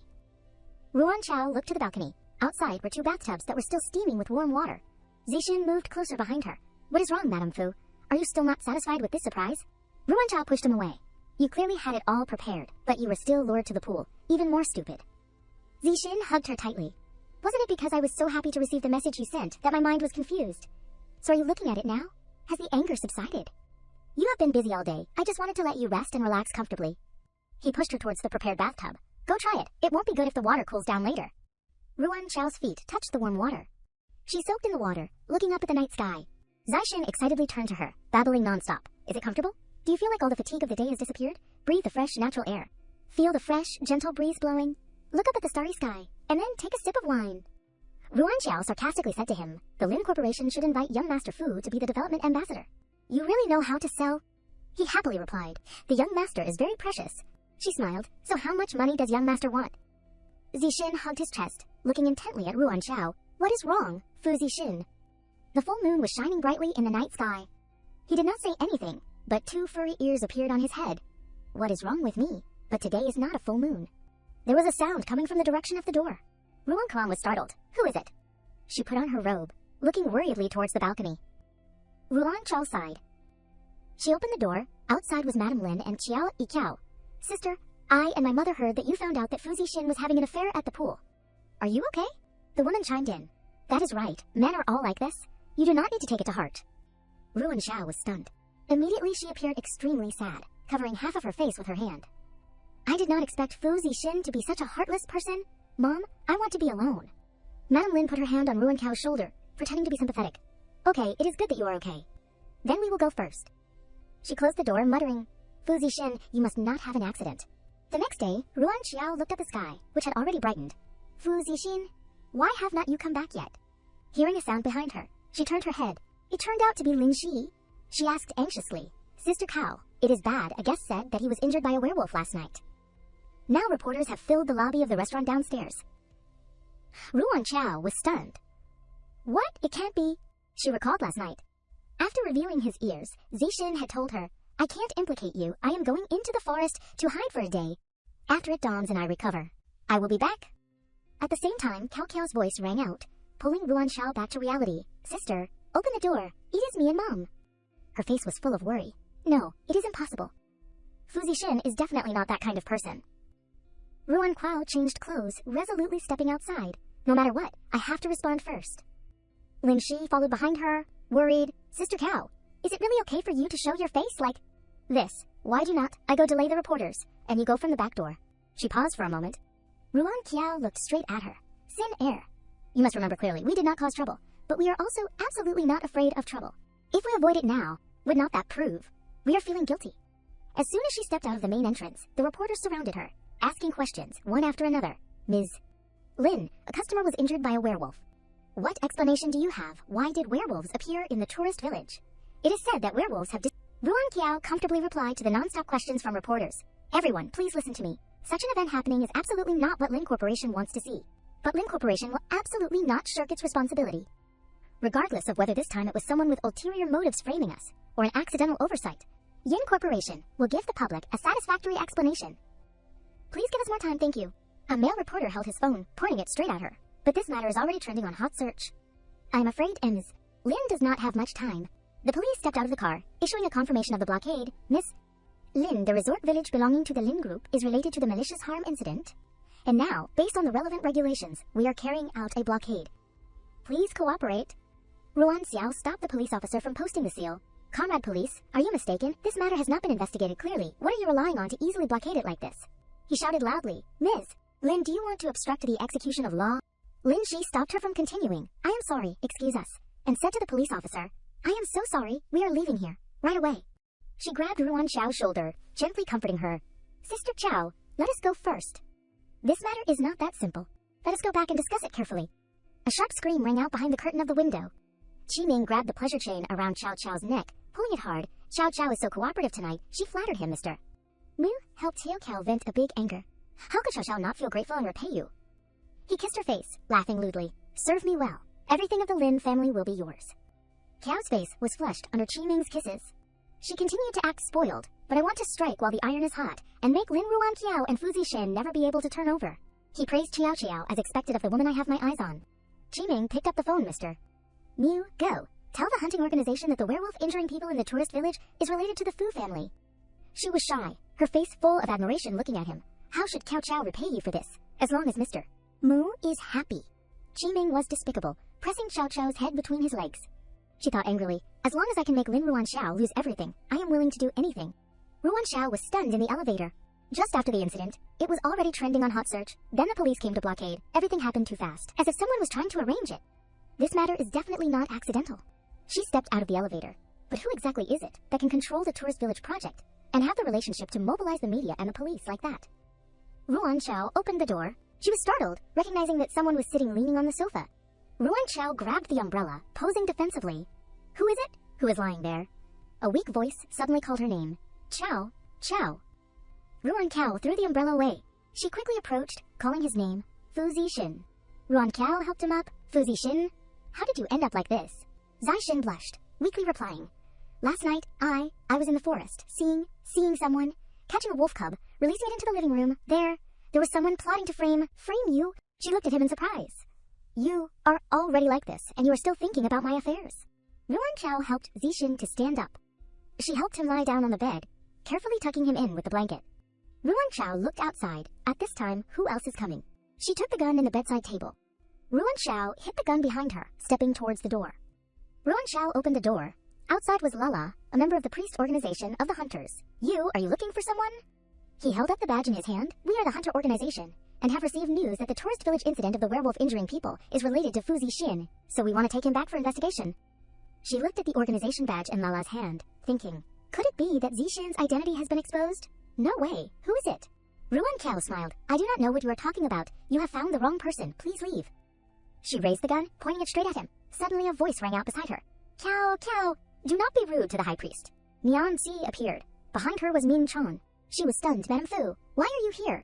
Ruan Xiao looked to the balcony. Outside were 2 bathtubs that were still steaming with warm water. Zixin moved closer behind her. What is wrong, Madame Fu? Are you still not satisfied with this surprise? Ruan Xiao pushed him away. You clearly had it all prepared, but you were still lured to the pool. Even more stupid. Zixin hugged her tightly. Wasn't it because I was so happy to receive the message you sent that my mind was confused? So are you looking at it now? Has the anger subsided? You have been busy all day. I just wanted to let you rest and relax comfortably. He pushed her towards the prepared bathtub. Go try it. It won't be good if the water cools down later. Ruan Xiao's feet touched the warm water. She soaked in the water, looking up at the night sky. Zixin excitedly turned to her, babbling nonstop. Is it comfortable? Do you feel like all the fatigue of the day has disappeared? Breathe the fresh, natural air. Feel the fresh, gentle breeze blowing. Look up at the starry sky, and then take a sip of wine. Ruan Xiao sarcastically said to him, the Lin Corporation should invite young Master Fu to be the development ambassador. You really know how to sell? He happily replied, the young master is very precious. She smiled, so how much money does young master want? Zixin hugged his chest, looking intently at Ruan Xiao. What is wrong, Fu Zixin? The full moon was shining brightly in the night sky. He did not say anything, but 2 furry ears appeared on his head. What is wrong with me? But today is not a full moon. There was a sound coming from the direction of the door. Ruan Kwan was startled. Who is it? She put on her robe, looking worriedly towards the balcony. Ruan Xiao sighed. She opened the door. Outside was Madame Lin and Qiao Yiqiao. Sister, I and my mother heard that you found out that Fu Zixin was having an affair at the pool. Are you okay? The woman chimed in. That is right. Men are all like this. You do not need to take it to heart. Ruan Xiao was stunned. Immediately she appeared extremely sad, covering half of her face with her hand. I did not expect Fu Zixin to be such a heartless person. Mom, I want to be alone. Madame Lin put her hand on Ruan Xiao's shoulder, pretending to be sympathetic. Okay, it is good that you are okay. Then we will go first. She closed the door, muttering, Fu Zixin, you must not have an accident. The next day, Ruan Xiao looked at the sky, which had already brightened. Fu Zixin, why have not you come back yet? Hearing a sound behind her, she turned her head. It turned out to be Lin Shi. She asked anxiously, Sister Cow, it is bad. A guest said that he was injured by a werewolf last night. Now reporters have filled the lobby of the restaurant downstairs. Ruan Xiao was stunned. What? It can't be. She recalled last night. After revealing his ears, Zixin had told her, I can't implicate you. I am going into the forest to hide for a day. After it dawns and I recover, I will be back. At the same time, Cao Cao's voice rang out, pulling Ruan Xiao back to reality. Sister, open the door. It is me and Mom. Her face was full of worry. No, it is impossible. Fu Zixin is definitely not that kind of person. Ruan Kuao changed clothes, resolutely stepping outside. No matter what, I have to respond first. Lin Shi followed behind her, worried. Sister Cow, is it really okay for you to show your face like this? Why do not I go delay the reporters, and you go from the back door? She paused for a moment. Ruan Qiao looked straight at her. Sin air. You must remember clearly, we did not cause trouble, but we are also absolutely not afraid of trouble. If we avoid it now, would not that prove we are feeling guilty? As soon as she stepped out of the main entrance, the reporters surrounded her, asking questions, one after another. Ms. Lin, a customer was injured by a werewolf. What explanation do you have? Why did werewolves appear in the tourist village? It is said that werewolves have Ruan Qiao comfortably replied to the non-stop questions from reporters. Everyone, please listen to me. Such an event happening is absolutely not what Lin Corporation wants to see. But Lin Corporation will absolutely not shirk its responsibility. Regardless of whether this time it was someone with ulterior motives framing us, or an accidental oversight, Yin Corporation will give the public a satisfactory explanation. Please give us more time, thank you. A male reporter held his phone, pointing it straight at her. But this matter is already trending on Hot Search. I'm afraid Ms. Lin does not have much time. The police stepped out of the car, issuing a confirmation of the blockade. Miss Lin, the resort village belonging to the Lin Group, is related to the malicious harm incident. And now, based on the relevant regulations, we are carrying out a blockade. Please cooperate. Ruan Xiao stopped the police officer from posting the seal. Comrade Police, are you mistaken? This matter has not been investigated clearly. What are you relying on to easily blockade it like this? He shouted loudly. Ms. Lin, do you want to obstruct the execution of law? Lin Shi stopped her from continuing. I am sorry, excuse us, and said to the police officer, I am so sorry, we are leaving here, right away. She grabbed Ruan Xiao's shoulder, gently comforting her. Sister Qiao, let us go first. This matter is not that simple. Let us go back and discuss it carefully. A sharp scream rang out behind the curtain of the window. Qi Ming grabbed the pleasure chain around Xiao Qiao's neck, pulling it hard. Xiao Qiao is so cooperative tonight, she flattered him, Mr. Mu helped Xiao Qiao vent a big anger. How could Xiao Qiao not feel grateful and repay you? He kissed her face, laughing lewdly. Serve me well. Everything of the Lin family will be yours. Qiao's face was flushed under Qi Ming's kisses. She continued to act spoiled, but I want to strike while the iron is hot, and make Lin Ruan Qiao and Fu Zixin never be able to turn over. He praised Qiao Qiao as expected of the woman I have my eyes on. Qi Ming picked up the phone, Mr. Mu, go. Tell the hunting organization that the werewolf injuring people in the tourist village is related to the Fu family. She was shy, her face full of admiration looking at him. How should Qiao Qiao repay you for this, as long as Mr. Mu is happy? Qi Ming was despicable, pressing Xiao Qiao's head between his legs. She thought angrily, as long as I can make Lin Ruan Xiao lose everything, I am willing to do anything. Ruan Xiao was stunned in the elevator. Just after the incident, it was already trending on Hot Search. Then the police came to blockade. Everything happened too fast, as if someone was trying to arrange it. This matter is definitely not accidental. She stepped out of the elevator. But who exactly is it that can control the tourist village project and have the relationship to mobilize the media and the police like that? Ruan Xiao opened the door. She was startled, recognizing that someone was sitting leaning on the sofa. Ruan Xiao grabbed the umbrella, posing defensively. Who is it? Who is lying there? A weak voice suddenly called her name. Qiao, Qiao. Ruan Qiao threw the umbrella away. She quickly approached, calling his name, Fu Zixin. Ruan Qiao helped him up. Fu Zixin? How did you end up like this? Zixin blushed, weakly replying. Last night, I was in the forest, seeing someone, catching a wolf cub, releasing it into the living room. There was someone plotting to frame you. She looked at him in surprise. You are already like this, and you are still thinking about my affairs. Ruan Qiao helped Zixin to stand up. She helped him lie down on the bed, carefully tucking him in with the blanket. Ruan Qiao looked outside. At this time, who else is coming? She took the gun in the bedside table. Ruan Xiao hid the gun behind her, stepping towards the door. Ruan Xiao opened the door. Outside was Lala, a member of the priest organization of the Hunters. Are you looking for someone? He held up the badge in his hand. We are the Hunter organization, and have received news that the tourist village incident of the werewolf injuring people is related to Fu Zixin, so we want to take him back for investigation. She looked at the organization badge in Lala's hand, thinking, could it be that Zixin's identity has been exposed? No way. Who is it? Ruan Qiao smiled. I do not know what you are talking about. You have found the wrong person. Please leave. She raised the gun, pointing it straight at him. Suddenly a voice rang out beside her. Qiao, Qiao, do not be rude to the high priest. Mian Si appeared. Behind her was Min Chon. She was stunned. Madame Fu, why are you here?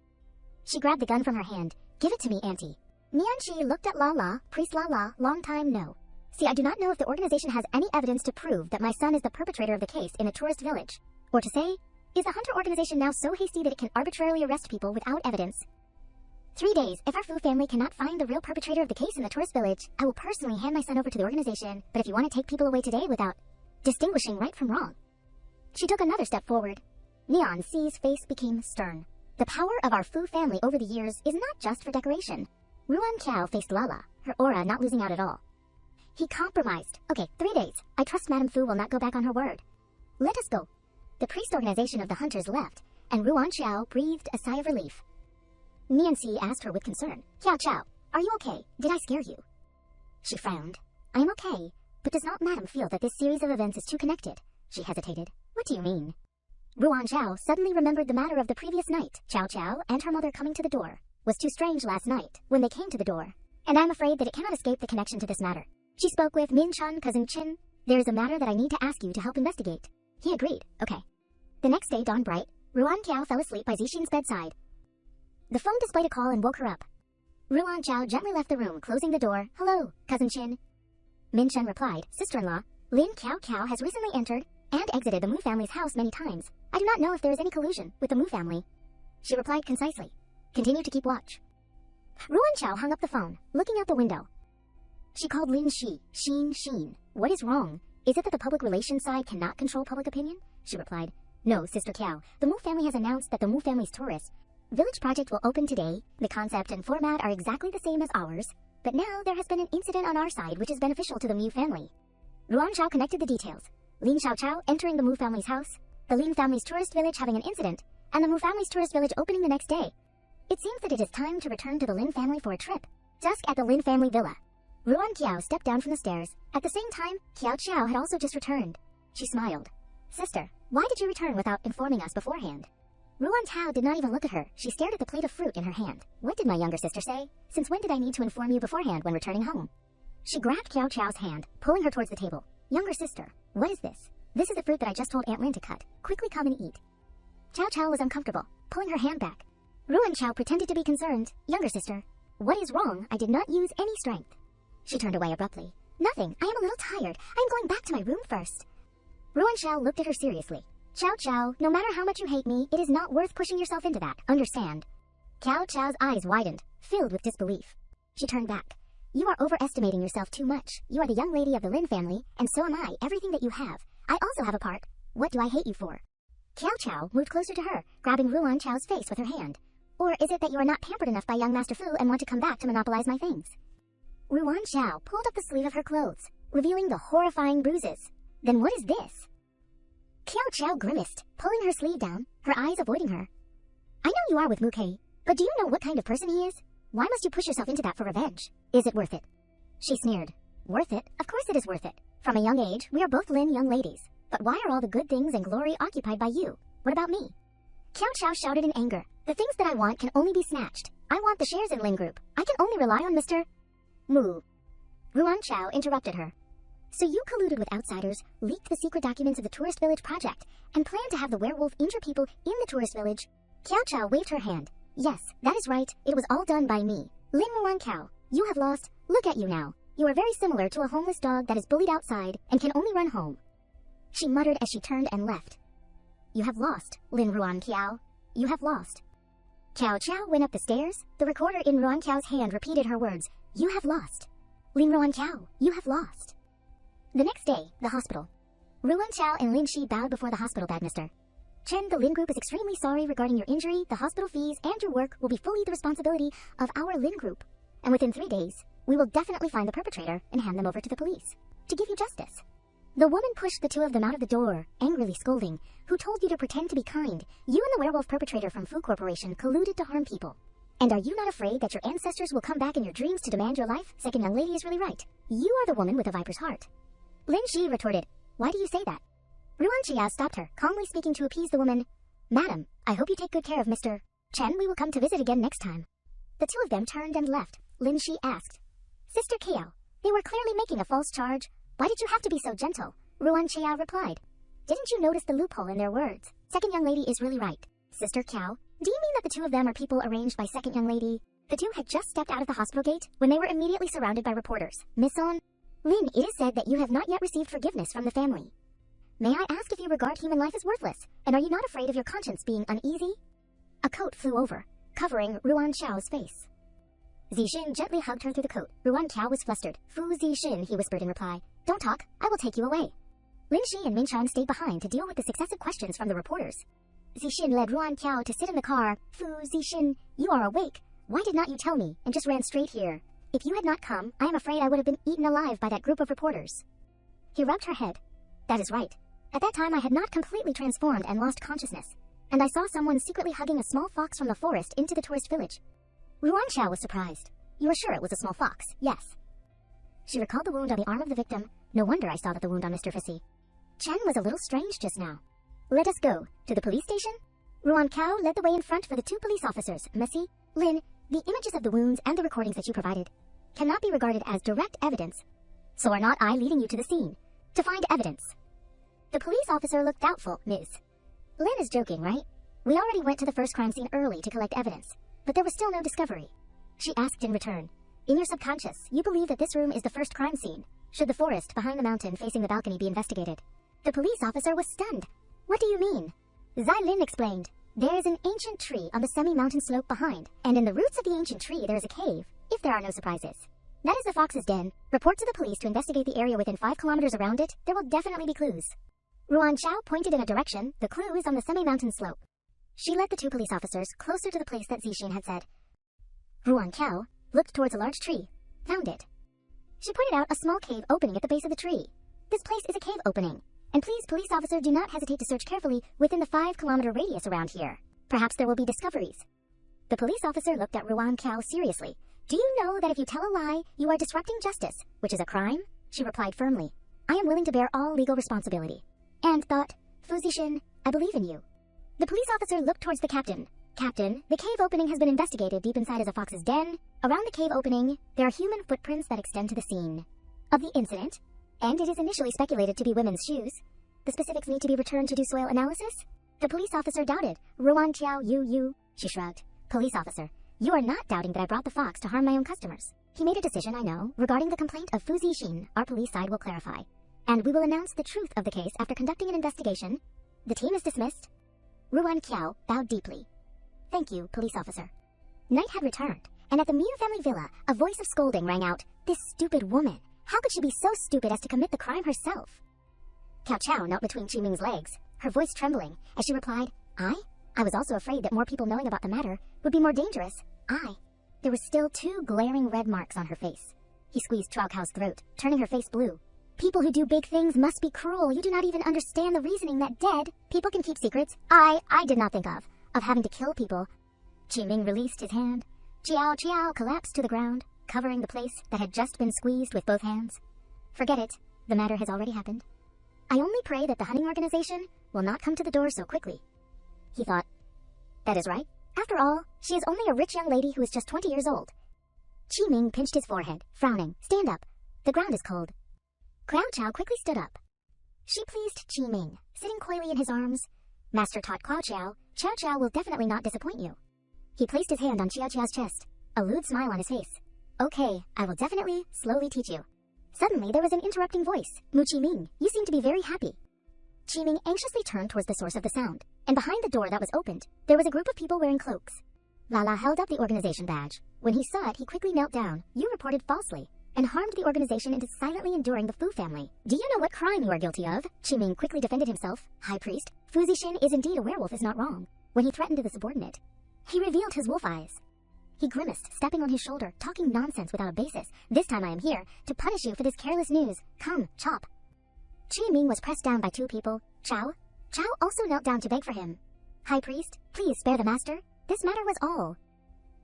She grabbed the gun from her hand. Give it to me, auntie. Mian Shi looked at Lala. Priest Lala, long time no. See, I do not know if the organization has any evidence to prove that my son is the perpetrator of the case in a tourist village. Or to say, is the Hunter organization now so hasty that it can arbitrarily arrest people without evidence? 3 days. If our Fu family cannot find the real perpetrator of the case in the tourist village, I will personally hand my son over to the organization. But if you want to take people away today without distinguishing right from wrong. She took another step forward. Mian Si's face became stern. The power of our Fu family over the years is not just for decoration. Ruan Qiao faced Lala, her aura not losing out at all. He compromised. Okay, 3 days. I trust Madame Fu will not go back on her word. Let us go. The priest organization of the hunters left, and Ruan Xiao breathed a sigh of relief. Nianxi asked her with concern. Xiao Xiao, are you okay? Did I scare you? She frowned. I am okay, but does not Madame feel that this series of events is too connected? She hesitated. What do you mean? Ruan Xiao suddenly remembered the matter of the previous night. Xiao Xiao and her mother coming to the door was too strange last night when they came to the door, and I'm afraid that it cannot escape the connection to this matter. She spoke with Min Chun, cousin Chin. There is a matter that I need to ask you to help investigate. He agreed. Okay. The next day dawned bright. Ruan Qiao fell asleep by Zixin's bedside. The phone displayed a call and woke her up. Ruan Qiao gently left the room, closing the door. Hello, cousin Chin. Min Chen replied, sister-in-law, Lin Qiao Qiao has recently entered and exited the Mu family's house many times. I do not know if there is any collusion with the Mu family. She replied concisely. Continue to keep watch. Ruan Qiao hung up the phone, looking out the window. She called Lin Shi, Xin. What is wrong? Is it that the public relations side cannot control public opinion? She replied, no, Sister Qiao. The Mu family has announced that the Mu family's tourist village project will open today. The concept and format are exactly the same as ours, but now there has been an incident on our side which is beneficial to the Mu family. Ruan Xiao connected the details. Lin Xiao entering the Mu family's house, the Lin family's tourist village having an incident, and the Mu family's tourist village opening the next day. It seems that it is time to return to the Lin family for a trip. Dusk at the Lin family villa. Ruan Qiao stepped down from the stairs. At the same time, Qiao Qiao had also just returned. She smiled. Sister, why did you return without informing us beforehand? Ruan Tao did not even look at her. She stared at the plate of fruit in her hand. What did my younger sister say? Since when did I need to inform you beforehand when returning home? She grabbed Qiao Qiao's hand, pulling her towards the table. Younger sister, what is this? This is the fruit that I just told Aunt Lin to cut. Quickly come and eat. Qiao Qiao was uncomfortable, pulling her hand back. Ruan Qiao pretended to be concerned. Younger sister, what is wrong? I did not use any strength. She turned away abruptly. Nothing. I am a little tired. I am going back to my room first. Ruan Xiao looked at her seriously. Qiao Qiao, no matter how much you hate me, it is not worth pushing yourself into that. Understand? Qiao Qiao's eyes widened, filled with disbelief. She turned back. You are overestimating yourself too much. You are the young lady of the Lin family, and so am I. Everything that you have. I also have a part. What do I hate you for? Qiao Qiao moved closer to her, grabbing Ruan Qiao's face with her hand. Or is it that you are not pampered enough by young Master Fu and want to come back to monopolize my things? Ruan Qiao pulled up the sleeve of her clothes, revealing the horrifying bruises. Then what is this? Qiao Qiao grimaced, pulling her sleeve down, her eyes avoiding her. I know you are with Mu Kei, but do you know what kind of person he is? Why must you push yourself into that for revenge? Is it worth it? She sneered. Worth it? Of course it is worth it. From a young age, we are both Lin young ladies. But why are all the good things and glory occupied by you? What about me? Qiao Qiao shouted in anger. The things that I want can only be snatched. I want the shares in Lin Group. I can only rely on Mr. Mu. Ruan Qiao interrupted her. So you colluded with outsiders, leaked the secret documents of the tourist village project, and planned to have the werewolf injure people in the tourist village? Qiao Qiao waved her hand. Yes, that is right. It was all done by me. Lin Ruan Qiao, you have lost. Look at you now. You are very similar to a homeless dog that is bullied outside and can only run home. She muttered as she turned and left. You have lost, Lin Ruan Qiao. You have lost. Qiao Qiao went up the stairs. The recorder in Ruan Qiao's hand repeated her words. You have lost. Lin Ruan Qiao, you have lost. The next day, the hospital. Ruan Qiao and Lin Shi bowed before the hospital badminster. Chen, the Lin Group is extremely sorry regarding your injury. The hospital fees and your work will be fully the responsibility of our Lin Group. And within 3 days, we will definitely find the perpetrator and hand them over to the police to give you justice. The woman pushed the two of them out of the door, angrily scolding. Who told you to pretend to be kind? You and the werewolf perpetrator from Fu Corporation colluded to harm people. And are you not afraid that your ancestors will come back in your dreams to demand your life? Second young lady is really right. You are the woman with a viper's heart. Lin Shi retorted. Why do you say that? Ruan Qiao stopped her, calmly speaking to appease the woman. Madam, I hope you take good care of Mr. Chen. We will come to visit again next time. The two of them turned and left. Lin Shi asked. Sister Qiao, they were clearly making a false charge. Why did you have to be so gentle? Ruan Qiao replied. Didn't you notice the loophole in their words? Second young lady is really right. Sister Qiao, do you mean that the two of them are people arranged by second young lady? The two had just stepped out of the hospital gate when they were immediately surrounded by reporters. Miss On? Lin, it is said that you have not yet received forgiveness from the family. May I ask if you regard human life as worthless, and are you not afraid of your conscience being uneasy? A coat flew over, covering Ruan Qiao's face. Zixin gently hugged her through the coat. Ruan Qiao was flustered. Fu Zixin, he whispered in reply. Don't talk, I will take you away. Lin Shi and Min Chan stayed behind to deal with the successive questions from the reporters. Zixin led Ruan Qiao to sit in the car. Fu Zixin, you are awake. Why did not you tell me, and just ran straight here? If you had not come, I am afraid I would have been eaten alive by that group of reporters. He rubbed her head. That is right. At that time I had not completely transformed and lost consciousness, and I saw someone secretly hugging a small fox from the forest into the tourist village. Ruan Xiao was surprised. You are sure it was a small fox? Yes. She recalled the wound on the arm of the victim. No wonder I saw that the wound on Mr. Fissy. Chen was a little strange just now. Let us go. To the police station? Ruan Cao led the way in front for the two police officers. Missy, Lin, the images of the wounds and the recordings that you provided cannot be regarded as direct evidence. So are not I leading you to the scene to find evidence? The police officer looked doubtful. Ms. Lin is joking, right? We already went to the first crime scene early to collect evidence, but there was still no discovery. She asked in return. In your subconscious, you believe that this room is the first crime scene. Should the forest behind the mountain facing the balcony be investigated? The police officer was stunned. What do you mean? Zai Lin explained. There is an ancient tree on the semi-mountain slope behind, and in the roots of the ancient tree there is a cave, if there are no surprises. That is the fox's den. Report to the police to investigate the area within 5 kilometers around it. There will definitely be clues. Ruan Xiao pointed in a direction. The clue is on the semi-mountain slope. She led the two police officers closer to the place that Zixin had said. Ruan Xiao looked towards a large tree. Found it. She pointed out a small cave opening at the base of the tree. This place is a cave opening. And please, police officer, do not hesitate to search carefully within the 5-kilometer radius around here. Perhaps there will be discoveries. The police officer looked at Ruan Xiao seriously. Do you know that if you tell a lie, you are disrupting justice, which is a crime? She replied firmly. I am willing to bear all legal responsibility. And thought, Fu Zixin, I believe in you. The police officer looked towards the captain. Captain, the cave opening has been investigated deep inside as a fox's den. Around the cave opening, there are human footprints that extend to the scene of the incident, and it is initially speculated to be women's shoes. The specifics need to be returned to do soil analysis? The police officer doubted. Ruan Xiao, you. She shrugged. Police officer, you are not doubting that I brought the fox to harm my own customers. He made a decision, I know, regarding the complaint of Fu Zixin. Our police side will clarify. And we will announce the truth of the case after conducting an investigation. The team is dismissed. Ruan Xiao bowed deeply. Thank you, police officer. Night had returned, and at the Miu family villa, a voice of scolding rang out. This stupid woman! How could she be so stupid as to commit the crime herself? Cao Chao knelt between Qiming's legs, her voice trembling, as she replied, I was also afraid that more people knowing about the matter would be more dangerous. There were still 2 glaring red marks on her face. He squeezed Cao Cao's throat, turning her face blue. People who do big things must be cruel. You do not even understand the reasoning that dead people can keep secrets. I did not think of having to kill people. Qiming released his hand. Chiao collapsed to the ground, covering the place that had just been squeezed with both hands. Forget it. The matter has already happened. I only pray that the hunting organization will not come to the door so quickly. He thought. That is right. After all, she is only a rich young lady who is just 20 years old. Qiming pinched his forehead, frowning. Stand up. The ground is cold. Cao Chao quickly stood up. She pleased Qiming, sitting coyly in his arms. Master taught Cao Chao will definitely not disappoint you. He placed his hand on Xiao Qiao's chest, a lewd smile on his face. Okay, I will definitely, slowly teach you. Suddenly, there was an interrupting voice. Mu Qiming, you seem to be very happy. Qiming anxiously turned towards the source of the sound, and behind the door that was opened, there was a group of people wearing cloaks. Lala held up the organization badge. When he saw it, he quickly knelt down. You reported falsely, and harmed the organization into silently enduring the Fu family. Do you know what crime you are guilty of? Qiming quickly defended himself. High priest, Fu Zixin is indeed a werewolf is not wrong. When he threatened the subordinate, he revealed his wolf eyes. He grimaced, stepping on his shoulder, talking nonsense without a basis. This time I am here to punish you for this careless news. Come, chop. Qiming was pressed down by 2 people. Chao also knelt down to beg for him. High priest, please spare the master. This matter was all.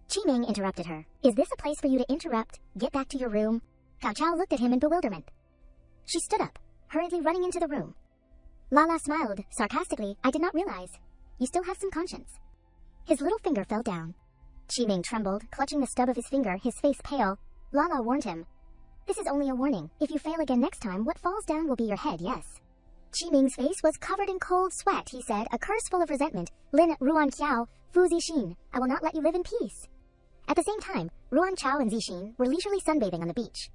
Qiming interrupted her. Is this a place for you to interrupt? Get back to your room. Cao Chao looked at him in bewilderment. She stood up, hurriedly running into the room. Lala smiled, sarcastically. I did not realize. You still have some conscience. His little finger fell down. Qiming trembled, clutching the stub of his finger, his face pale. Lala warned him. This is only a warning. If you fail again next time, what falls down will be your head, yes. Qiming's face was covered in cold sweat. He said, a curse full of resentment. Lin, Ruan Xiao, Fu Zixin, I will not let you live in peace. At the same time, Ruan Xiao and Zixin were leisurely sunbathing on the beach.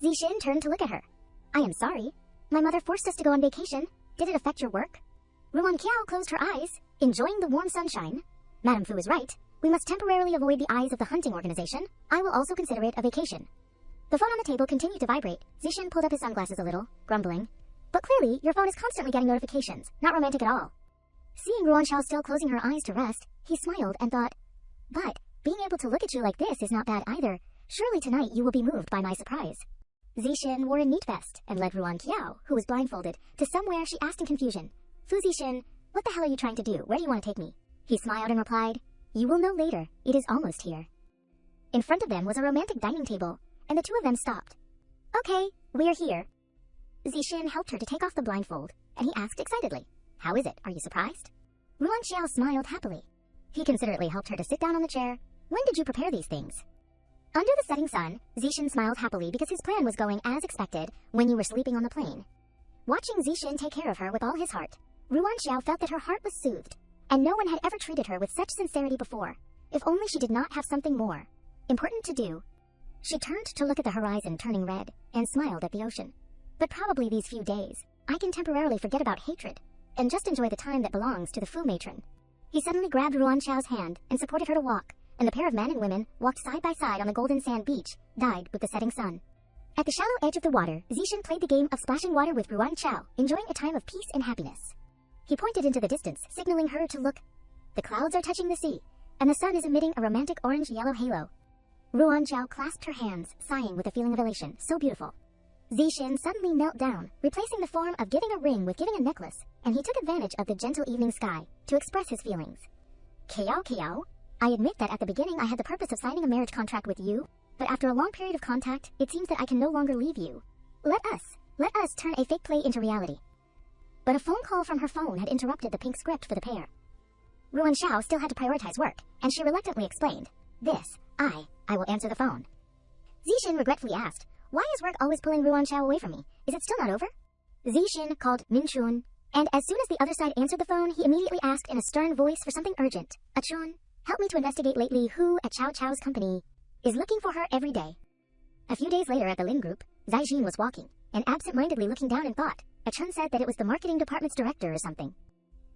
Zixin turned to look at her. I am sorry. My mother forced us to go on vacation. Did it affect your work? Ruan Xiao closed her eyes, enjoying the warm sunshine. Madame Fu is right. We must temporarily avoid the eyes of the hunting organization. I will also consider it a vacation. The phone on the table continued to vibrate. Zixin pulled up his sunglasses a little, grumbling. But clearly, your phone is constantly getting notifications. Not romantic at all. Seeing Ruan Xiao still closing her eyes to rest, he smiled and thought, but being able to look at you like this is not bad either. Surely tonight you will be moved by my surprise. Zixin wore a neat vest and led Ruan Qiao, who was blindfolded, to somewhere she asked in confusion. Fu Zixin, what the hell are you trying to do? Where do you want to take me? He smiled and replied, you will know later. It is almost here. In front of them was a romantic dining table, and the two of them stopped. Okay, we're here. Zixin helped her to take off the blindfold, and he asked excitedly, how is it? Are you surprised? Ruan Qiao smiled happily. He considerately helped her to sit down on the chair. When did you prepare these things? Under the setting sun, Zixin smiled happily because his plan was going as expected when you were sleeping on the plane. Watching Zixin take care of her with all his heart, Ruan Qiao felt that her heart was soothed, and no one had ever treated her with such sincerity before. If only she did not have something more important to do. She turned to look at the horizon turning red, and smiled at the ocean. But probably these few days, I can temporarily forget about hatred, and just enjoy the time that belongs to the Fu matron. He suddenly grabbed Ruan Qiao's hand and supported her to walk, and the pair of men and women walked side by side on the golden sand beach, dyed with the setting sun. At the shallow edge of the water, Zixin played the game of splashing water with Ruan Qiao, enjoying a time of peace and happiness. He pointed into the distance, signaling her to look. The clouds are touching the sea, and the sun is emitting a romantic orange-yellow halo. Ruan Qiao clasped her hands, sighing with a feeling of elation, so beautiful. Zixin suddenly knelt down, replacing the form of giving a ring with giving a necklace, and he took advantage of the gentle evening sky to express his feelings. Qiao, I admit that at the beginning I had the purpose of signing a marriage contract with you, but after a long period of contact, it seems that I can no longer leave you. Let us turn a fake play into reality. But a phone call from her phone had interrupted the pink script for the pair. Ruan Qiao still had to prioritize work, and she reluctantly explained, I will answer the phone. Zixin regretfully asked, why is work always pulling Ruan Qiao away from me? Is it still not over? Zixin called Minchun, and as soon as the other side answered the phone, he immediately asked in a stern voice for something urgent. Achun, help me to investigate lately who at Chow Chow's company is looking for her every day. A few days later at the Lin Group, Zai Jin was walking, and absent-mindedly looking down in thought. Achun said that it was the marketing department's director or something.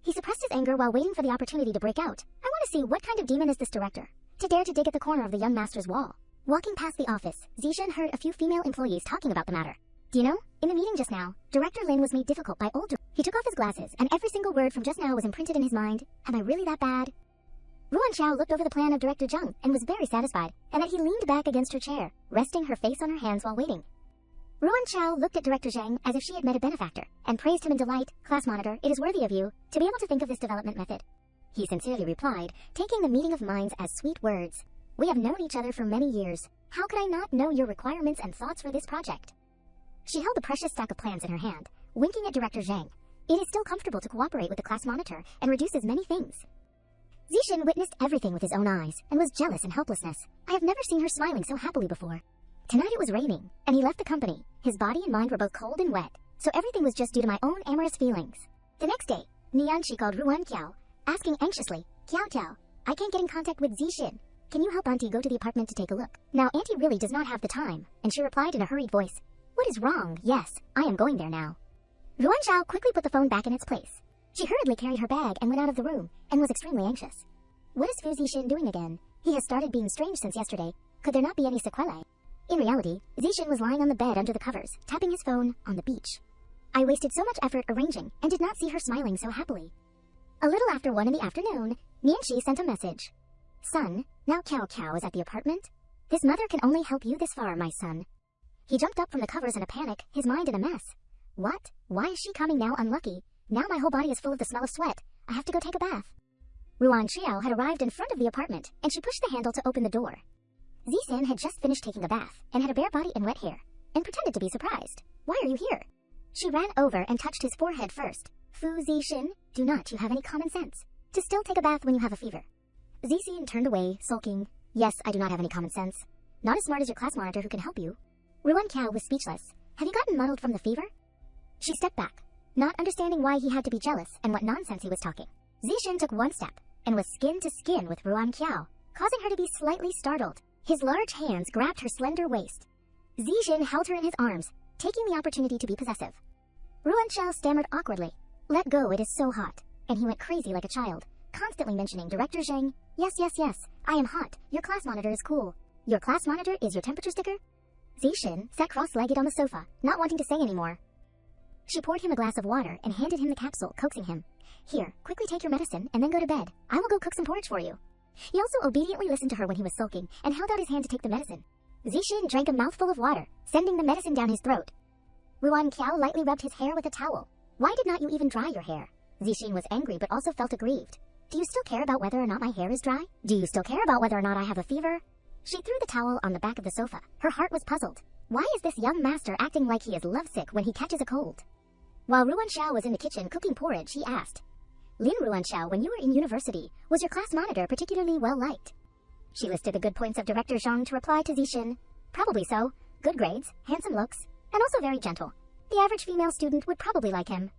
He suppressed his anger while waiting for the opportunity to break out. I want to see what kind of demon is this director, to dare to dig at the corner of the young master's wall. Walking past the office, Zixin heard a few female employees talking about the matter. Do you know, in the meeting just now, Director Lin was made difficult by old. He took off his glasses, and every single word from just now was imprinted in his mind. Am I really that bad? Ruan Qiao looked over the plan of Director Zheng and was very satisfied, and that he leaned back against her chair, resting her face on her hands while waiting. Ruan Qiao looked at Director Zheng as if she had met a benefactor, and praised him in delight. Class monitor, it is worthy of you to be able to think of this development method. He sincerely replied, taking the meeting of minds as sweet words. We have known each other for many years. How could I not know your requirements and thoughts for this project? She held a precious stack of plans in her hand, winking at Director Zhang. It is still comfortable to cooperate with the class monitor and reduces many things. Zixin witnessed everything with his own eyes and was jealous in helplessness. I have never seen her smiling so happily before. Tonight it was raining, and he left the company. His body and mind were both cold and wet, so everything was just due to my own amorous feelings. The next day, Nianqi called Ruan Qiao, asking anxiously, Qiao, I can't get in contact with Zixin. Can you help Auntie go to the apartment to take a look? Now Auntie really does not have the time, and she replied in a hurried voice, what is wrong? Yes, I am going there now. Ruan Qiao quickly put the phone back in its place. She hurriedly carried her bag and went out of the room, and was extremely anxious. What is Fu Zixin doing again? He has started being strange since yesterday. Could there not be any sequelae? In reality, Zixin was lying on the bed under the covers, tapping his phone on the beach. I wasted so much effort arranging, and did not see her smiling so happily. A little after 1 in the afternoon, Nianqi sent a message. Son, now Qiao is at the apartment. His mother can only help you this far, my son. He jumped up from the covers in a panic, his mind in a mess. What? Why is she coming now? Unlucky. Now my whole body is full of the smell of sweat. I have to go take a bath. Ruan Qiao had arrived in front of the apartment, and she pushed the handle to open the door. Zixin had just finished taking a bath, and had a bare body and wet hair, and pretended to be surprised. Why are you here? She ran over and touched his forehead first. Fu Zixin, do not you have any common sense? To still take a bath when you have a fever. Zixin turned away, sulking. Yes, I do not have any common sense. Not as smart as your class monitor who can help you. Ruan Qiao was speechless. Have you gotten muddled from the fever? She stepped back, not understanding why he had to be jealous and what nonsense he was talking. Zixin took one step, and was skin to skin with Ruan Qiao, causing her to be slightly startled. His large hands grabbed her slender waist. Zixin held her in his arms, taking the opportunity to be possessive. Ruan Qiao stammered awkwardly. Let go, it is so hot. And he went crazy like a child, constantly mentioning Director Zhang. Yes, I am hot. Your class monitor is cool. Your class monitor is your temperature sticker? Zixin sat cross-legged on the sofa, not wanting to say any more. She poured him a glass of water and handed him the capsule, coaxing him. Here, quickly take your medicine and then go to bed. I will go cook some porridge for you. He also obediently listened to her when he was sulking and held out his hand to take the medicine. Zixin drank a mouthful of water, sending the medicine down his throat. Ruan Qiao lightly rubbed his hair with a towel. Why did not you even dry your hair? Zixin was angry but also felt aggrieved. Do you still care about whether or not my hair is dry? Do you still care about whether or not I have a fever? She threw the towel on the back of the sofa. Her heart was puzzled. Why is this young master acting like he is lovesick when he catches a cold? While Ruan Xiao was in the kitchen cooking porridge, he asked, Lin Ruan Xiao, when you were in university, was your class monitor particularly well liked? She listed the good points of Director Zhang to reply to Zixin. Probably so. Good grades, handsome looks, and also very gentle. The average female student would probably like him.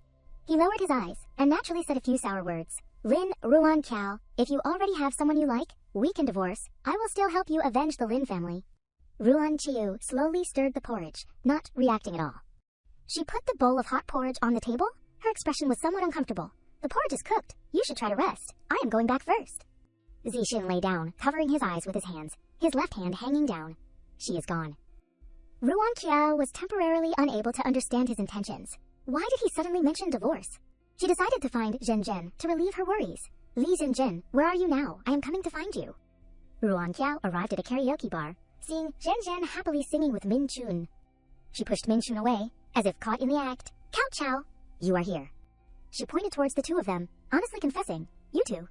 He lowered his eyes and naturally said a few sour words. Lin Ruan Qiao, if you already have someone you like, we can divorce. I will still help you avenge the Lin family. Ruan Qiu slowly stirred the porridge, not reacting at all. She put the bowl of hot porridge on the table. Her expression was somewhat uncomfortable. The porridge is cooked. You should try to rest. I am going back first. Zixin lay down, covering his eyes with his hands, his left hand hanging down. She is gone. Ruan Qiao was temporarily unable to understand his intentions. Why did he suddenly mention divorce? She decided to find Zhen Zhen to relieve her worries. Li Zhen, where are you now? I am coming to find you. Ruan Qiao arrived at a karaoke bar, seeing Zhen Zhen happily singing with Min Chun. She pushed Min Chun away, as if caught in the act. Cao Chao, you are here. She pointed towards the two of them, honestly confessing, you two.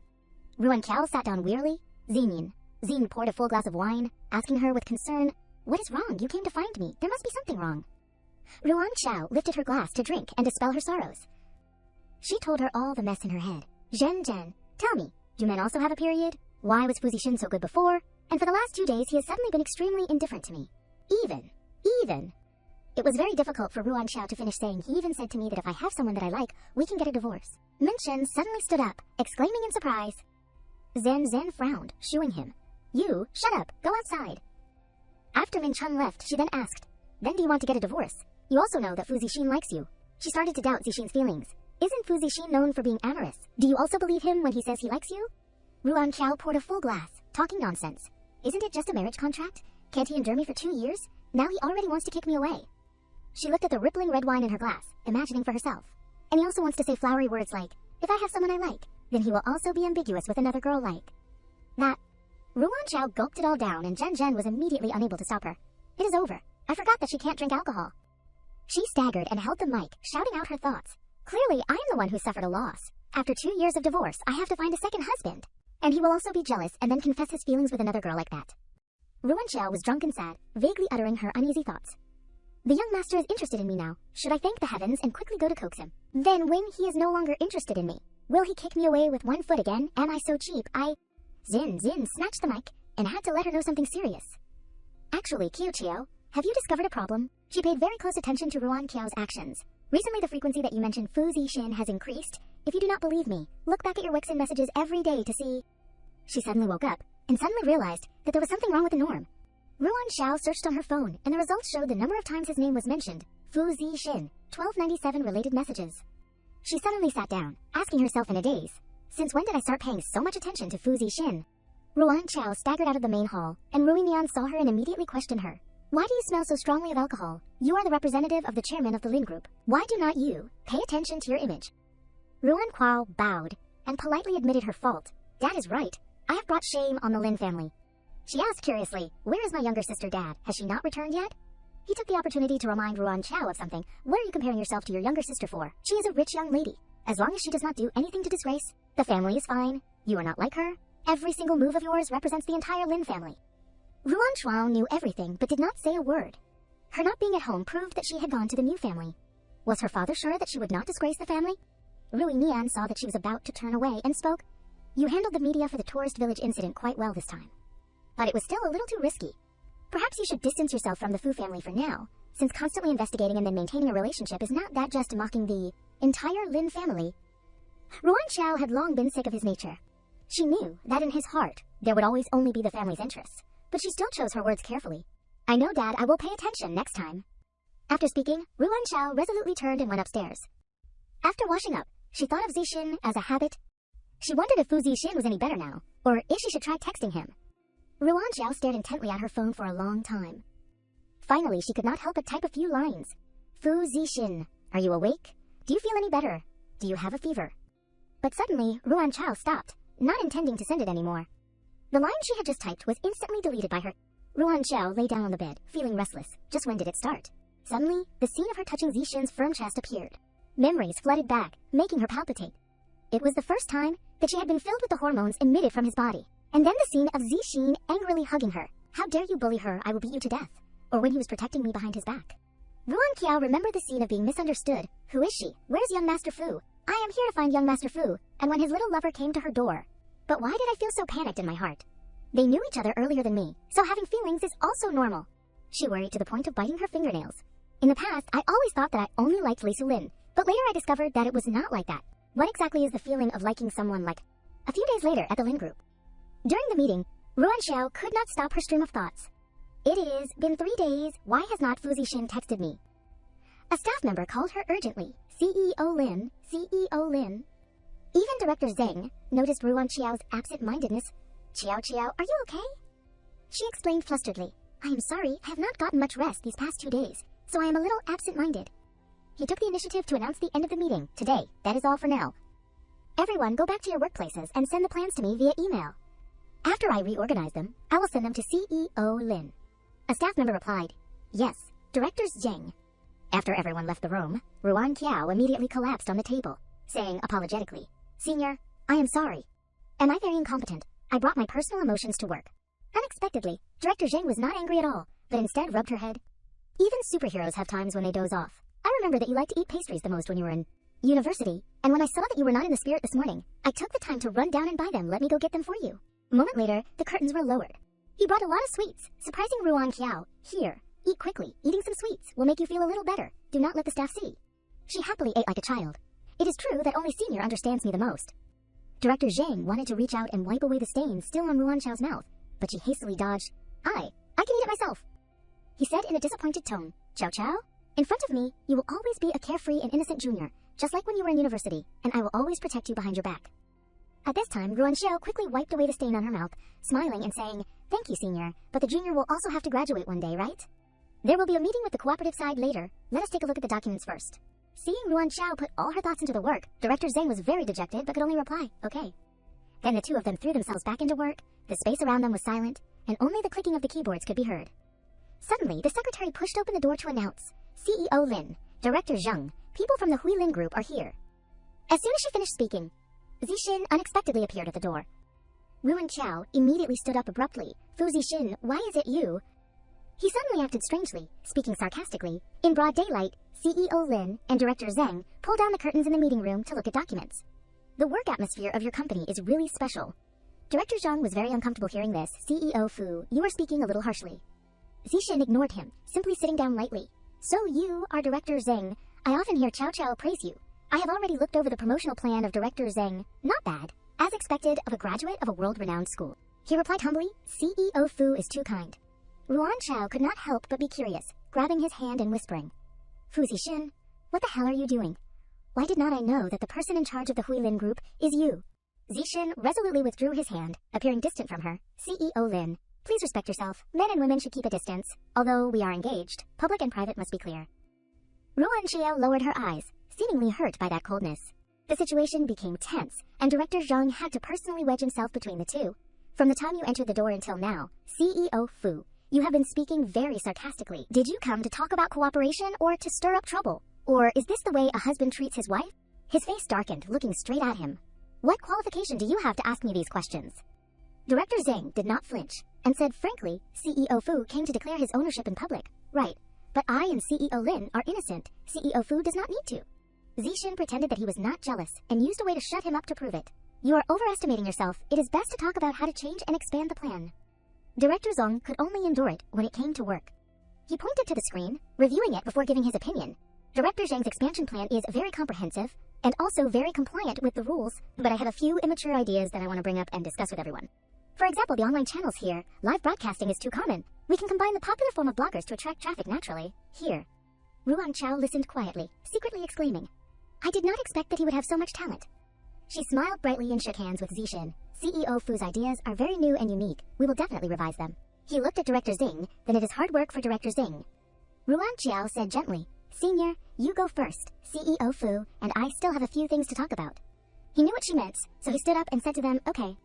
Ruan Qiao sat down wearily. Xin poured a full glass of wine, asking her with concern, what is wrong? You came to find me. There must be something wrong. Ruan Qiao lifted her glass to drink and dispel her sorrows. She told her all the mess in her head. Zhen, tell me, do men also have a period? Why was Fu Zixin so good before? And for the last 2 days he has suddenly been extremely indifferent to me. Even. It was very difficult for Ruan Qiao to finish saying he even said to me that if I have someone that I like, we can get a divorce. Min Chen suddenly stood up, exclaiming in surprise. Zhen frowned, shooing him. You, shut up, go outside. After Min Chen left, she then asked, then do you want to get a divorce? You also know that Fu Zixin likes you. She started to doubt Zixin's feelings. Isn't Fu Zixin known for being amorous? Do you also believe him when he says he likes you? Ruan Qiao poured a full glass, talking nonsense. Isn't it just a marriage contract? Can't he endure me for 2 years? Now he already wants to kick me away. She looked at the rippling red wine in her glass, imagining for herself. And he also wants to say flowery words like, if I have someone I like, then he will also be ambiguous with another girl like. That. Ruan Qiao gulped it all down and Zhen was immediately unable to stop her. It is over. I forgot that she can't drink alcohol. She staggered and held the mic, shouting out her thoughts. Clearly, I am the one who suffered a loss. After 2 years of divorce, I have to find a second husband. And he will also be jealous and then confess his feelings with another girl like that. Ruan Qiao was drunk and sad, vaguely uttering her uneasy thoughts. The young master is interested in me now. Should I thank the heavens and quickly go to coax him? Then when he is no longer interested in me, will he kick me away with 1 foot again? Am I so cheap? Zin snatched the mic and had to let her know something serious. Actually, Qiao, have you discovered a problem? She paid very close attention to Ruan Qiao's actions. Recently the frequency that you mentioned Fu Zixin has increased. If you do not believe me, look back at your Wixin messages every day to see. She suddenly woke up and suddenly realized that there was something wrong with the norm. Ruan Xiao searched on her phone, and the results showed the number of times his name was mentioned. Fu Zixin, 1297 related messages. She suddenly sat down, asking herself in a daze, since when did I start paying so much attention to Fu Zixin? Ruan Qiao staggered out of the main hall, and Rui Nian saw her and immediately questioned her. Why do you smell so strongly of alcohol? You are the representative of the chairman of the Lin Group. Why do not you pay attention to your image? Ruan Qiao bowed, and politely admitted her fault. Dad is right. I have brought shame on the Lin family. She asked curiously, where is my younger sister Dad? Has she not returned yet? He took the opportunity to remind Ruan Qiao of something. What are you comparing yourself to your younger sister for? She is a rich young lady. As long as she does not do anything to disgrace, the family is fine. You are not like her. Every single move of yours represents the entire Lin family. Ruan Qiao knew everything but did not say a word. Her not being at home proved that she had gone to the new family. Was her father sure that she would not disgrace the family? Rui Nian saw that she was about to turn away and spoke. You handled the media for the tourist village incident quite well this time. But it was still a little too risky. Perhaps you should distance yourself from the Fu family for now, since constantly investigating and then maintaining a relationship is not that just mocking the entire Lin family. Ruan Qiao had long been sick of his nature. She knew that in his heart, there would always only be the family's interests, but she still chose her words carefully. I know, Dad, I will pay attention next time. After speaking, Ruan Qiao resolutely turned and went upstairs. After washing up, she thought of Zixin as a habit. She wondered if Fu Zixin was any better now, or if she should try texting him. Ruan Qiao stared intently at her phone for a long time. Finally, she could not help but type a few lines. Fu Zixin, are you awake? Do you feel any better? Do you have a fever? But suddenly, Ruan Qiao stopped, not intending to send it anymore. The line she had just typed was instantly deleted by her. Ruan Xiao lay down on the bed, feeling restless. Just when did it start? Suddenly, the scene of her touching Zixin's firm chest appeared. Memories flooded back, making her palpitate. It was the first time that she had been filled with the hormones emitted from his body. And then the scene of Zixin angrily hugging her. How dare you bully her, I will beat you to death. Or when he was protecting me behind his back. Ruan Qiao remembered the scene of being misunderstood. Who is she? Where's young Master Fu? I am here to find young Master Fu. And when his little lover came to her door. But why did I feel so panicked in my heart? They knew each other earlier than me, so having feelings is also normal. She worried to the point of biting her fingernails. In the past, I always thought that I only liked Li Sulin, but later I discovered that it was not like that. What exactly is the feeling of liking someone like? A few days later at the Lin group. During the meeting, Ruan Xiao could not stop her stream of thoughts. It is been 3 days, why has not Fu Zixin texted me? A staff member called her urgently. CEO Lin, CEO Lin. Even Director Zheng noticed Ruan Xiao's absent-mindedness. Qiao, are you okay? She explained flusteredly. I am sorry, I have not gotten much rest these past 2 days, so I am a little absent-minded. He took the initiative to announce the end of the meeting. Today, that is all for now. Everyone go back to your workplaces and send the plans to me via email. After I reorganize them, I will send them to CEO Lin. A staff member replied, Yes, Directors Zheng. After everyone left the room, Ruan Qiao immediately collapsed on the table, saying apologetically, Senior, I am sorry. Am I very incompetent? I brought my personal emotions to work. Unexpectedly, Director Zheng was not angry at all, but instead rubbed her head. Even superheroes have times when they doze off. I remember that you liked to eat pastries the most when you were in university, and when I saw that you were not in the spirit this morning, I took the time to run down and buy them. Let me go get them for you. A moment later, the curtains were lowered. He brought a lot of sweets, surprising Ruan Qiao. Here, eat quickly. Eating some sweets will make you feel a little better. Do not let the staff see. She happily ate like a child. It is true that only Senior understands me the most. Director Zheng wanted to reach out and wipe away the stain still on Ruan Qiao's mouth, but she hastily dodged. I can eat it myself. He said in a disappointed tone, Qiao? In front of me, you will always be a carefree and innocent junior, just like when you were in university, and I will always protect you behind your back. At this time, Ruan Xiao quickly wiped away the stain on her mouth, smiling and saying, Thank you, Senior, but the junior will also have to graduate one day, right? There will be a meeting with the cooperative side later. Let us take a look at the documents first. Seeing Ruan Xiao put all her thoughts into the work, Director Zheng was very dejected but could only reply, okay. Then the two of them threw themselves back into work, the space around them was silent, and only the clicking of the keyboards could be heard. Suddenly, the secretary pushed open the door to announce, CEO Lin, Director Zheng, people from the Lin group are here. As soon as she finished speaking, Zixin unexpectedly appeared at the door. Ruan Qiao immediately stood up abruptly. Fu Zixin, why is it you? He suddenly acted strangely, speaking sarcastically. In broad daylight, CEO Lin and Director Zheng pulled down the curtains in the meeting room to look at documents. The work atmosphere of your company is really special. Director Zhang was very uncomfortable hearing this. CEO Fu, you are speaking a little harshly. Zixin ignored him, simply sitting down lightly. So you are Director Zheng. I often hear Qiao praise you. I have already looked over the promotional plan of Director Zheng. Not bad. As expected of a graduate of a world-renowned school. He replied humbly, CEO Fu is too kind. Ruan Qiao could not help but be curious, grabbing his hand and whispering, Fu Zixin, what the hell are you doing? Why did not I know that the person in charge of the Lin group is you? Zixin resolutely withdrew his hand, appearing distant from her. CEO Lin, please respect yourself. Men and women should keep a distance. Although we are engaged, public and private must be clear. Ruan Qiao lowered her eyes, seemingly hurt by that coldness. The situation became tense, and Director Zhang had to personally wedge himself between the two. From the time you entered the door until now, CEO Fu, you have been speaking very sarcastically. Did you come to talk about cooperation or to stir up trouble? Or is this the way a husband treats his wife? His face darkened, looking straight at him. What qualification do you have to ask me these questions? Director Zheng did not flinch, and said frankly, CEO Fu came to declare his ownership in public. Right, but I and CEO Lin are innocent. CEO Fu does not need to. Zixin pretended that he was not jealous, and used a way to shut him up to prove it. You are overestimating yourself. It is best to talk about how to change and expand the plan. Director Zhang could only endure it when it came to work. He pointed to the screen, reviewing it before giving his opinion. Director Zhang's expansion plan is very comprehensive, and also very compliant with the rules, but I have a few immature ideas that I want to bring up and discuss with everyone. For example, the online channels here, live broadcasting is too common. We can combine the popular form of bloggers to attract traffic naturally. Here. Ruan Qiao listened quietly, secretly exclaiming, I did not expect that he would have so much talent. She smiled brightly and shook hands with Zixin. CEO Fu's ideas are very new and unique. We will definitely revise them. He looked at Director Zheng, then it is hard work for Director Zheng. Ruan Qiao said gently, Senior, you go first. CEO Fu and I still have a few things to talk about. He knew what she meant, so he stood up and said to them, okay.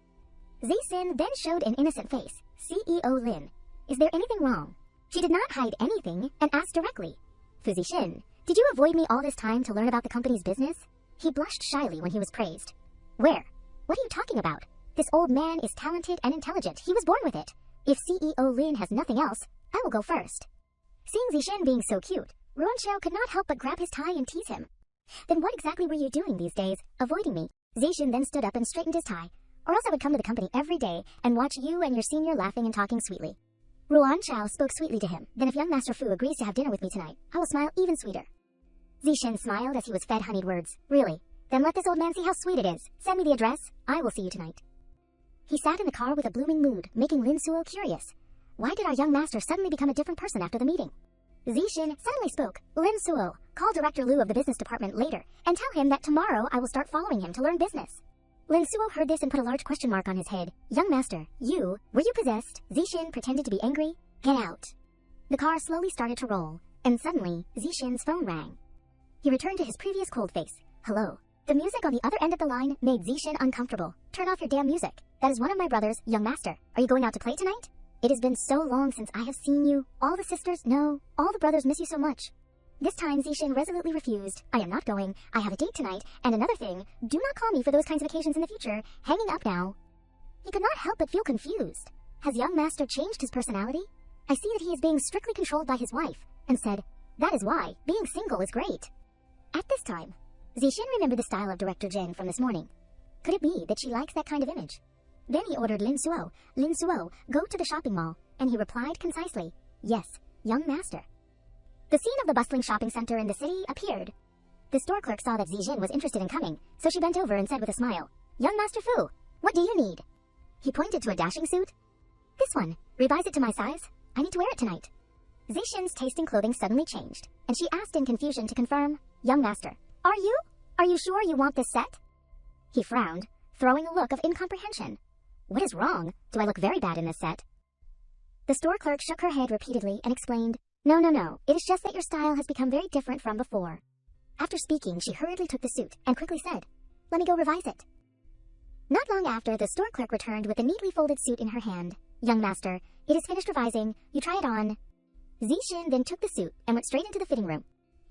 Zixin then showed an innocent face. CEO Lin, Is there anything wrong? She did not hide anything and asked directly. Fu Zixin, did you avoid me all this time to learn about the company's business? He blushed shyly when he was praised. Where? What are you talking about? This old man is talented and intelligent. He was born with it. If CEO Lin has nothing else, I will go first. Seeing Zixin being so cute, Ruanxiao could not help but grab his tie and tease him. Then what exactly were you doing these days, avoiding me? Zixin then stood up and straightened his tie. Or else I would come to the company every day and watch you and your senior laughing and talking sweetly. Ruanxiao spoke sweetly to him. Then if young Master Fu agrees to have dinner with me tonight, I will smile even sweeter. Zixin smiled as he was fed honeyed words. Really? Then let this old man see how sweet it is. Send me the address. I will see you tonight. He sat in the car with a blooming mood, making Lin Suo curious. Why did our young master suddenly become a different person after the meeting? Zixin suddenly spoke. Lin Suo, call Director Liu of the business department later, and tell him that tomorrow I will start following him to learn business. Lin Suo heard this and put a large question mark on his head. Young master, were you possessed? Zixin pretended to be angry. Get out. The car slowly started to roll, and suddenly, Zixin's phone rang. He returned to his previous cold face. Hello. The music on the other end of the line made Zixin uncomfortable. Turn off your damn music. That is one of my brothers, young master. Are you going out to play tonight? It has been so long since I have seen you. All the sisters, no. All the brothers miss you so much. This time, Zixin resolutely refused. I am not going. I have a date tonight. And another thing, do not call me for those kinds of occasions in the future. Hanging up now. He could not help but feel confused. Has young master changed his personality? I see that he is being strictly controlled by his wife, and said, that is why. Being single is great. At this time, Zixin remembered the style of Director Zheng from this morning. Could it be that she likes that kind of image? Then he ordered Lin Suo, go to the shopping mall, and he replied concisely, yes, young master. The scene of the bustling shopping center in the city appeared. The store clerk saw that Zixin was interested in coming, so she bent over and said with a smile, young Master Fu, what do you need? He pointed to a dashing suit. This one, revise it to my size. I need to wear it tonight. Zixin's taste in clothing suddenly changed, and she asked in confusion to confirm, young master, are you sure you want this set? He frowned, throwing a look of incomprehension. What is wrong? Do I look very bad in this set? The store clerk shook her head repeatedly and explained, No. It is just that your style has become very different from before. After speaking, she hurriedly took the suit and quickly said, let me go revise it. Not long after, the store clerk returned with the neatly folded suit in her hand. Young master, it is finished revising. You try it on. Zixin then took the suit and went straight into the fitting room.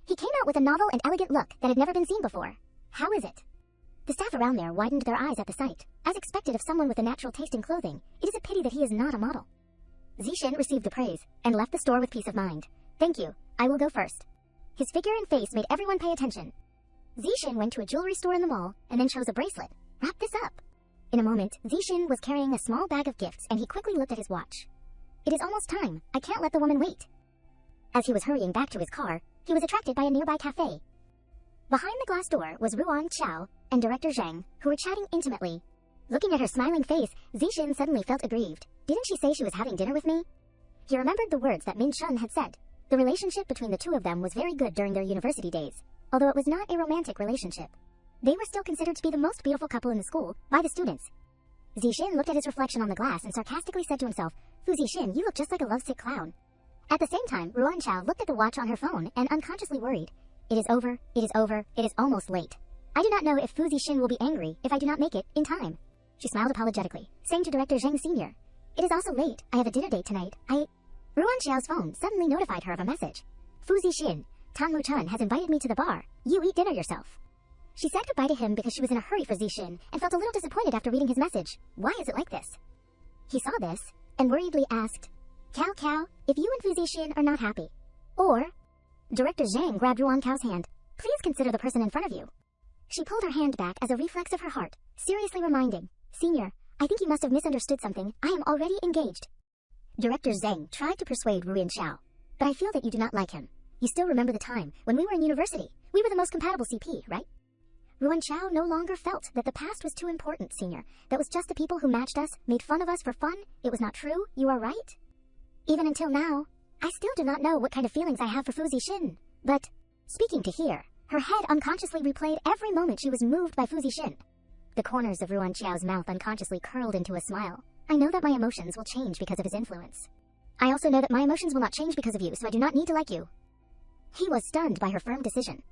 He came out with a novel and elegant look that had never been seen before. How is it? The staff around there widened their eyes at the sight. As expected of someone with a natural taste in clothing, it is a pity that he is not a model. Zixin received the praise and left the store with peace of mind. Thank you. I will go first. His figure and face made everyone pay attention. Zixin went to a jewelry store in the mall and then chose a bracelet. Wrap this up. In a moment, Zixin was carrying a small bag of gifts and he quickly looked at his watch. It is almost time. I can't let the woman wait. As he was hurrying back to his car, he was attracted by a nearby cafe. Behind the glass door was Ruanxiao and Director Zheng, who were chatting intimately. Looking at her smiling face, Zixin suddenly felt aggrieved. Didn't she say she was having dinner with me? He remembered the words that Min Shun had said. The relationship between the two of them was very good during their university days, although it was not a romantic relationship. They were still considered to be the most beautiful couple in the school by the students. Zixin looked at his reflection on the glass and sarcastically said to himself, Fu Zixin, you look just like a lovesick clown. At the same time, Ruanxiao looked at the watch on her phone and unconsciously worried. It is over, it is almost late. I do not know if Fu Zixin will be angry if I do not make it in time. She smiled apologetically, saying to Director Zheng Sr., It is also late. I have a dinner date tonight. Ruanxiao's phone suddenly notified her of a message. Fu Zixin, Tang Mu-chun has invited me to the bar. You eat dinner yourself. She said goodbye to him because she was in a hurry for Zixin and felt a little disappointed after reading his message. Why is it like this? He saw this and worriedly asked, Cao, if you and Fu Zixin are not happy. Or, Director Zheng grabbed Ruanxiao's hand. Please consider the person in front of you. She pulled her hand back as a reflex of her heart, seriously reminding, Senior, I think you must have misunderstood something. I am already engaged. Director Zheng tried to persuade Ruanxiao, but I feel that you do not like him. You still remember the time when we were in university. We were the most compatible CP, right? Ruanxiao no longer felt that the past was too important, Senior. That was just the people who matched us, made fun of us for fun. It was not true. You are right. Even until now, I still do not know what kind of feelings I have for Fu Zixin. But, speaking to here, her head unconsciously replayed every moment she was moved by Fu Zixin. The corners of Ruanxiao's mouth unconsciously curled into a smile. I know that my emotions will change because of his influence. I also know that my emotions will not change because of you, so I do not need to like you. He was stunned by her firm decision.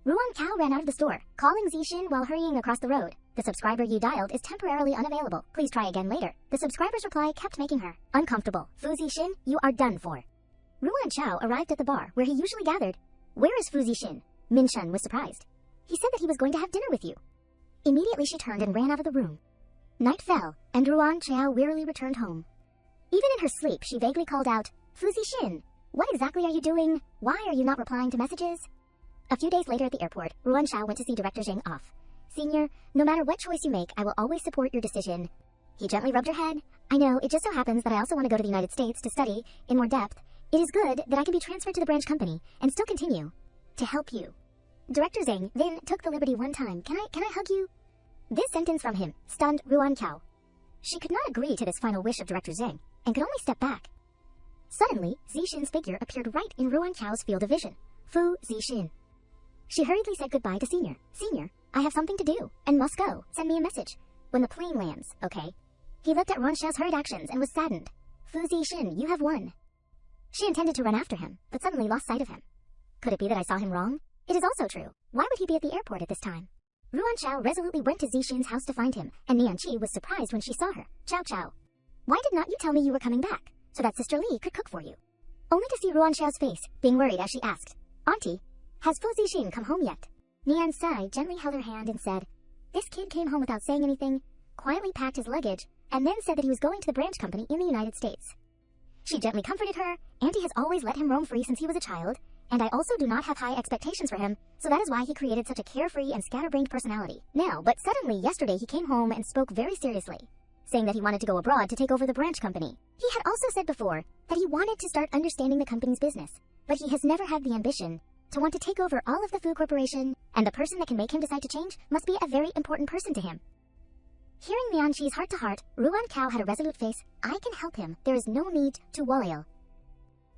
Ruanxiao ran out of the store, calling Zixin while hurrying across the road. The subscriber you dialed is temporarily unavailable. Please try again later. The subscriber's reply kept making her uncomfortable. Fu Zixin, you are done for. Ruan Chao arrived at the bar where he usually gathered. Where is Fu Zixin? Min Shen was surprised. He said that he was going to have dinner with you. Immediately she turned and ran out of the room. Night fell, and Ruan Chao wearily returned home. Even in her sleep, she vaguely called out, Fu Zixin, what exactly are you doing? Why are you not replying to messages? A few days later at the airport, Ruan Chao went to see Director Zhang off. Senior, no matter what choice you make, I will always support your decision. He gently rubbed her head. I know, it just so happens that I also want to go to the United States to study in more depth. It is good that I can be transferred to the branch company and still continue to help you. Director Zhang then took the liberty one time. Can I hug you? This sentence from him stunned Ruan Chao. She could not agree to this final wish of Director Zhang and could only step back. Suddenly, Zixin's figure appeared right in Ruan Chao's field of vision. Fu Zixin. She hurriedly said goodbye to Senior. Senior, I have something to do and must go. Send me a message when the plane lands, okay? He looked at Ruan Chao's hurried actions and was saddened. Fu Zixin, you have won. She intended to run after him, but suddenly lost sight of him. Could it be that I saw him wrong? It is also true. Why would he be at the airport at this time? Ruan Chao resolutely went to Zixin's house to find him, and Nian Qi was surprised when she saw her. Chao Chao. Why did not you tell me you were coming back, so that Sister Li could cook for you? Only to see Ruan Chao's face, being worried as she asked, Auntie, has Fu Zixin come home yet? Nian Sai gently held her hand and said, This kid came home without saying anything, quietly packed his luggage, and then said that he was going to the branch company in the United States. She gently comforted her. Auntie has always let him roam free since he was a child, and I also do not have high expectations for him, so that is why he created such a carefree and scatterbrained personality. Now, but suddenly yesterday he came home and spoke very seriously, saying that he wanted to go abroad to take over the branch company. He had also said before that he wanted to start understanding the company's business, but he has never had the ambition to want to take over all of the food corporation, and the person that can make him decide to change must be a very important person to him. Hearing Nian Qi's heart-to-heart, Ruan Chao had a resolute face. I can help him. There is no need to walail.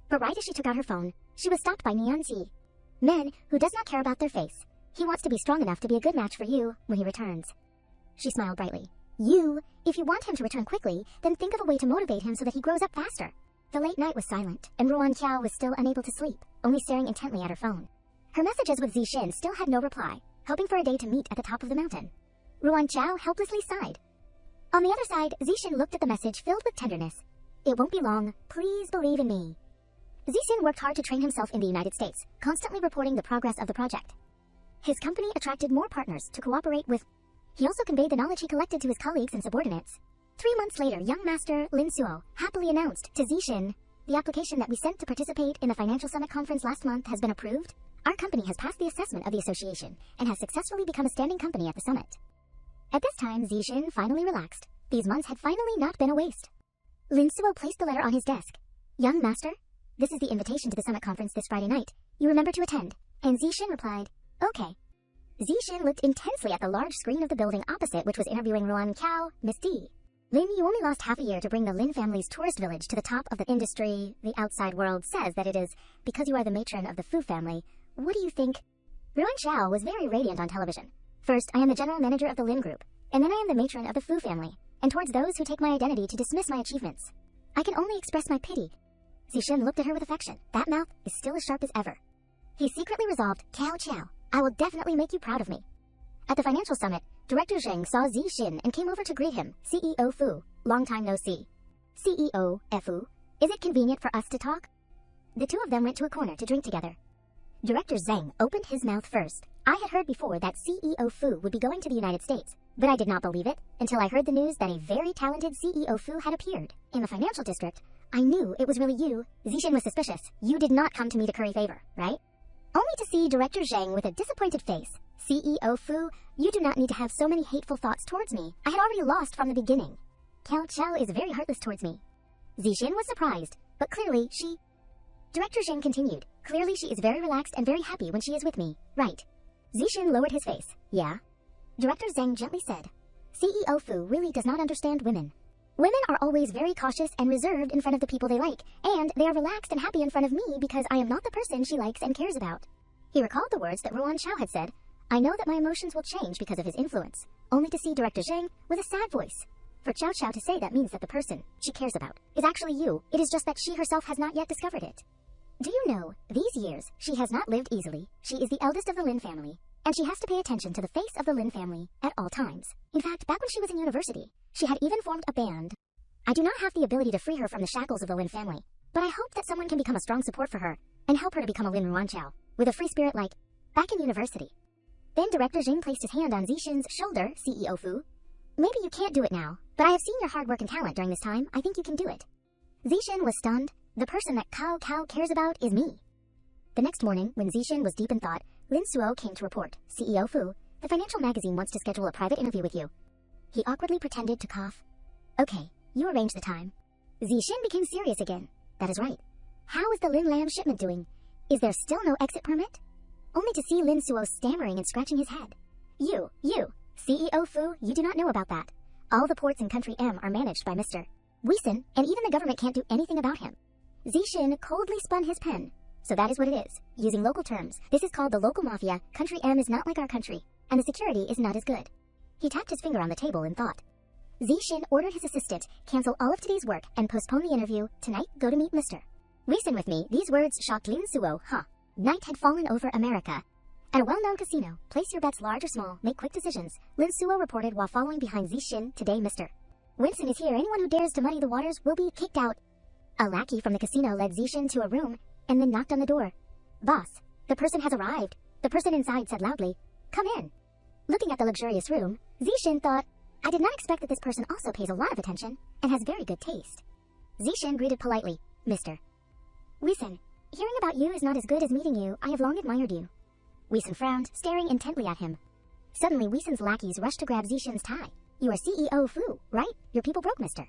But right as she took out her phone, she was stopped by Nian Qi. Men who does not care about their face. He wants to be strong enough to be a good match for you when he returns. She smiled brightly. If you want him to return quickly, then think of a way to motivate him so that he grows up faster. The late night was silent, and Ruan Chao was still unable to sleep, only staring intently at her phone. Her messages with Zixin still had no reply, hoping for a day to meet at the top of the mountain. Ruan Chao helplessly sighed. On the other side, Zixin looked at the message filled with tenderness. It won't be long. Please believe in me. Zixin worked hard to train himself in the United States, constantly reporting the progress of the project. His company attracted more partners to cooperate with. He also conveyed the knowledge he collected to his colleagues and subordinates. 3 months later, young master Lin Suo happily announced to Zixin, the application that we sent to participate in the Financial Summit Conference last month has been approved. Our company has passed the assessment of the association and has successfully become a standing company at the summit. At this time, Zixin finally relaxed. These months had finally not been a waste. Lin Suo placed the letter on his desk. Young master, this is the invitation to the summit conference this Friday night. You remember to attend. And Zixin replied, okay. Zixin looked intensely at the large screen of the building opposite, which was interviewing Ruan Chao, Miss D. Lin, you only lost half a year to bring the Lin family's tourist village to the top of the industry. The outside world says that it is because you are the matron of the Fu family. What do you think? Ruan Chao was very radiant on television. First, I am the general manager of the Lin group, and then I am the matron of the Fu family, and towards those who take my identity to dismiss my achievements, I can only express my pity. Zixin looked at her with affection. That mouth is still as sharp as ever. He secretly resolved, Cao Chao, I will definitely make you proud of me. At the financial summit, Director Zhang saw Zixin and came over to greet him. CEO Fu, long time no see. CEO Fu, is it convenient for us to talk? The two of them went to a corner to drink together. Director Zhang opened his mouth first. I had heard before that CEO Fu would be going to the United States, but I did not believe it until I heard the news that a very talented CEO Fu had appeared in the financial district. I knew it was really you. Zixin was suspicious. You did not come to me to curry favor, right? Only to see Director Zhang with a disappointed face. CEO Fu, you do not need to have so many hateful thoughts towards me. I had already lost from the beginning. Cao Chao is very heartless towards me. Zixin was surprised, but clearly she... Director Zhang continued. Clearly she is very relaxed and very happy when she is with me, right? Zixin lowered his face. Yeah? Director Zhang gently said. CEO Fu really does not understand women. Women are always very cautious and reserved in front of the people they like, and they are relaxed and happy in front of me because I am not the person she likes and cares about. He recalled the words that Ruan Chao had said. I know that my emotions will change because of his influence, only to see Director Zhang with a sad voice. For Cao Chao to say that means that the person she cares about is actually you. It is just that she herself has not yet discovered it. Do you know, these years, she has not lived easily. She is the eldest of the Lin family. and she has to pay attention to the face of the Lin family at all times. In fact, back when she was in university, she had even formed a band. I do not have the ability to free her from the shackles of the Lin family, but I hope that someone can become a strong support for her and help her to become a Lin Ruanqiao with a free spirit like back in university. Then Director Jing placed his hand on Zixin's shoulder, CEO Fu. Maybe you can't do it now, but I have seen your hard work and talent during this time. I think you can do it. Zixin was stunned. The person that Cao cares about is me. The next morning, when Zixin was deep in thought, Lin Suo came to report. CEO Fu, the financial magazine wants to schedule a private interview with you. He awkwardly pretended to cough. Okay, you arrange the time. Zixin became serious again. That is right. How is the Lin Lam shipment doing? Is there still no exit permit? Only to see Lin Suo stammering and scratching his head. You, CEO Fu, you do not know about that. All the ports in Country M are managed by Mr. Weeson, and even the government can't do anything about him. Zixin coldly spun his pen. So that is what it is. Using local terms, this is called the local mafia. Country M is not like our country, and the security is not as good. He tapped his finger on the table in thought. Zixin ordered his assistant cancel all of today's work and postpone the interview. Tonight, go to meet Mr. Weeson with me. These words shocked Lin Suo. Night had fallen over America. At a well-known casino, place your bets large or small, make quick decisions. Lin Suo reported while following behind Zixin. Today, Mr. Winston is here. Anyone who dares to muddy the waters will be kicked out. A lackey from the casino led Zixin to a room and then knocked on the door. Boss, the person has arrived. The person inside said loudly, come in. Looking at the luxurious room, Zixin thought, I did not expect that this person also pays a lot of attention and has very good taste. Zixin greeted politely, Mr. Weeson, hearing about you is not as good as meeting you. I have long admired you. Weeson frowned, staring intently at him. Suddenly, Weeson's lackeys rushed to grab Zixin's tie. You are CEO Fu, right? Your people broke, Mr.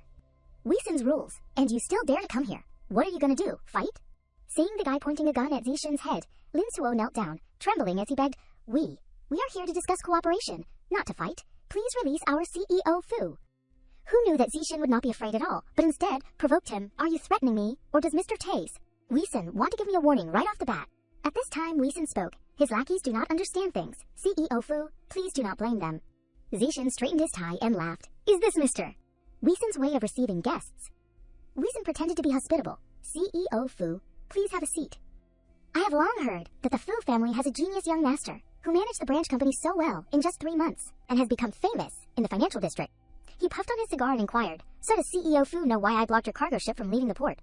Weeson's rules, and you still dare to come here. What are you gonna do, fight? Seeing the guy pointing a gun at Zixin's head, Lin Suo knelt down, trembling as he begged, We are here to discuss cooperation, not to fight. Please release our CEO Fu. Who knew that Zixin would not be afraid at all, but instead provoked him. Are you threatening me, or does Mr. Weeson want to give me a warning right off the bat? At this time, Weeson spoke. His lackeys do not understand things. CEO Fu, please do not blame them. Zixin straightened his tie and laughed. Is this Mr. Weeson's way of receiving guests? Weeson pretended to be hospitable. CEO Fu, please have a seat. I have long heard that the Fu family has a genius young master who managed the branch company so well in just 3 months and has become famous in the financial district. He puffed on his cigar and inquired, so does CEO Fu know why I blocked your cargo ship from leaving the port?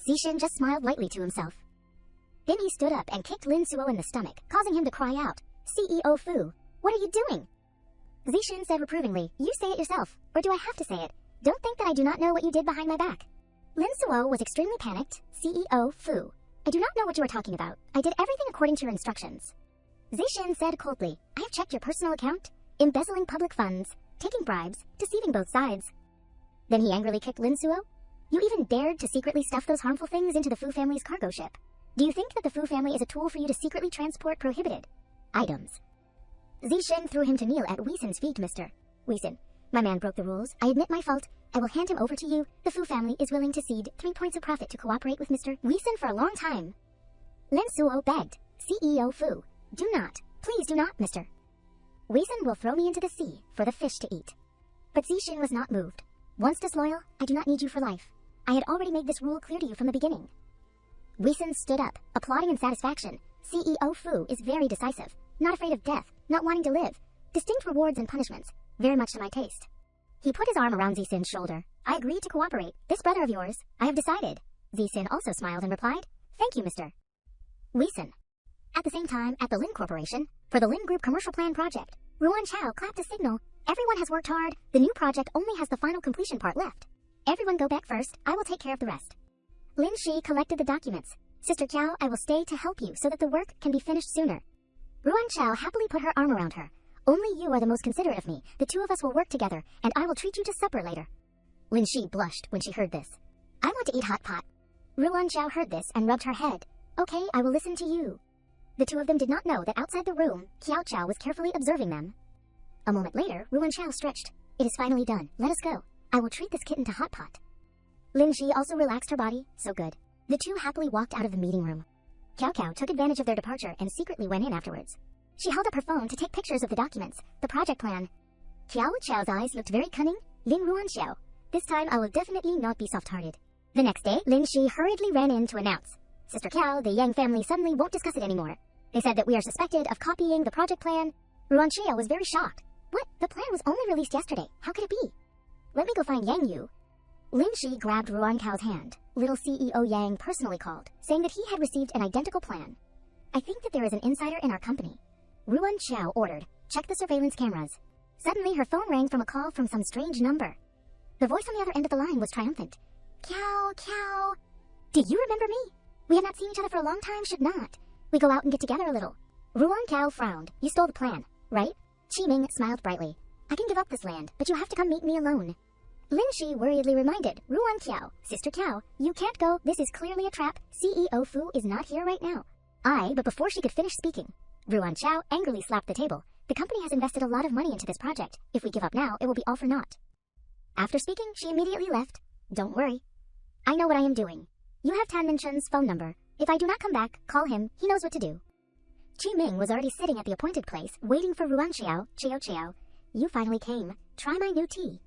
Zixin just smiled lightly to himself. Then he stood up and kicked Lin Suo in the stomach, causing him to cry out, CEO Fu, what are you doing? Zixin said reprovingly, you say it yourself, or do I have to say it? Don't think that I do not know what you did behind my back. Lin Suo was extremely panicked. CEO Fu, I do not know what you are talking about. I did everything according to your instructions. Zixin said coldly, I have checked your personal account, embezzling public funds, taking bribes, deceiving both sides. Then he angrily kicked Lin Suo. You even dared to secretly stuff those harmful things into the Fu family's cargo ship. Do you think that the Fu family is a tool for you to secretly transport prohibited items? Zixin threw him to kneel at Weeson's feet. Mr. Weeson, my man broke the rules. I admit my fault. I will hand him over to you. The Fu family is willing to cede 3 points of profit to cooperate with Mr. Weeson for a long time. Lin Suo begged, CEO Fu, do not, please do not, Mr. Weeson will throw me into the sea for the fish to eat. But Zixin was not moved. Once disloyal, I do not need you for life. I had already made this rule clear to you from the beginning. Weeson stood up, applauding in satisfaction. CEO Fu is very decisive, not afraid of death, not wanting to live. Distinct rewards and punishments, very much to my taste. He put his arm around Zixin's shoulder. I agreed to cooperate. This brother of yours, I have decided. Zixin also smiled and replied, Thank you, Mr. Weeson. At the same time, at the Lin Corporation, for the Lin Group Commercial Plan Project, Ruanqiao clapped a signal. Everyone has worked hard. The new project only has the final completion part left. Everyone go back first. I will take care of the rest. Lin Shi collected the documents. Sister Qiao, I will stay to help you so that the work can be finished sooner. Ruanqiao happily put her arm around her. Only you are the most considerate of me. The two of us will work together, and I will treat you to supper later. Lin Shi blushed when she heard this. I want to eat hot pot. Ruanqiao heard this and rubbed her head. Okay, I will listen to you. The two of them did not know that outside the room, Qiao Qiao was carefully observing them. A moment later, Ruanqiao stretched. It is finally done. Let us go. I will treat this kitten to hot pot. Lin Shi also relaxed her body. So good. The two happily walked out of the meeting room. Qiao Qiao took advantage of their departure and secretly went in afterwards. She held up her phone to take pictures of the documents, the project plan. Qiao Qiao's eyes looked very cunning. Lin Ruanqiao. This time I will definitely not be soft-hearted. The next day, Lin Shi hurriedly ran in to announce. Sister Qiao, the Yang family suddenly won't discuss it anymore. They said that we are suspected of copying the project plan. Ruan Xiao was very shocked. What? The plan was only released yesterday. How could it be? Let me go find Yang Yu. Lin Shi grabbed Ruan Cao's hand. Little CEO Yang personally called, saying that he had received an identical plan. I think that there is an insider in our company. Ruan Xiao ordered, check the surveillance cameras. Suddenly her phone rang from a call from some strange number. The voice on the other end of the line was triumphant. Kiao, Kiao. Do you remember me? We have not seen each other for a long time, should not. We go out and get together a little. Ruan Cao frowned. You stole the plan, right? Qi Ming smiled brightly. I can give up this land, but you have to come meet me alone. Lin Shi worriedly reminded, Ruan Qiao, Sister Qiao, you can't go, this is clearly a trap, CEO Fu is not here right now. But before she could finish speaking, Ruan Qiao angrily slapped the table. The company has invested a lot of money into this project. If we give up now, it will be all for naught. After speaking, she immediately left. Don't worry. I know what I am doing. You have Tan Minchun's phone number. If I do not come back, call him, he knows what to do. Qi Ming was already sitting at the appointed place, waiting for Ruan Xiao. Xiao, you finally came. Try my new tea.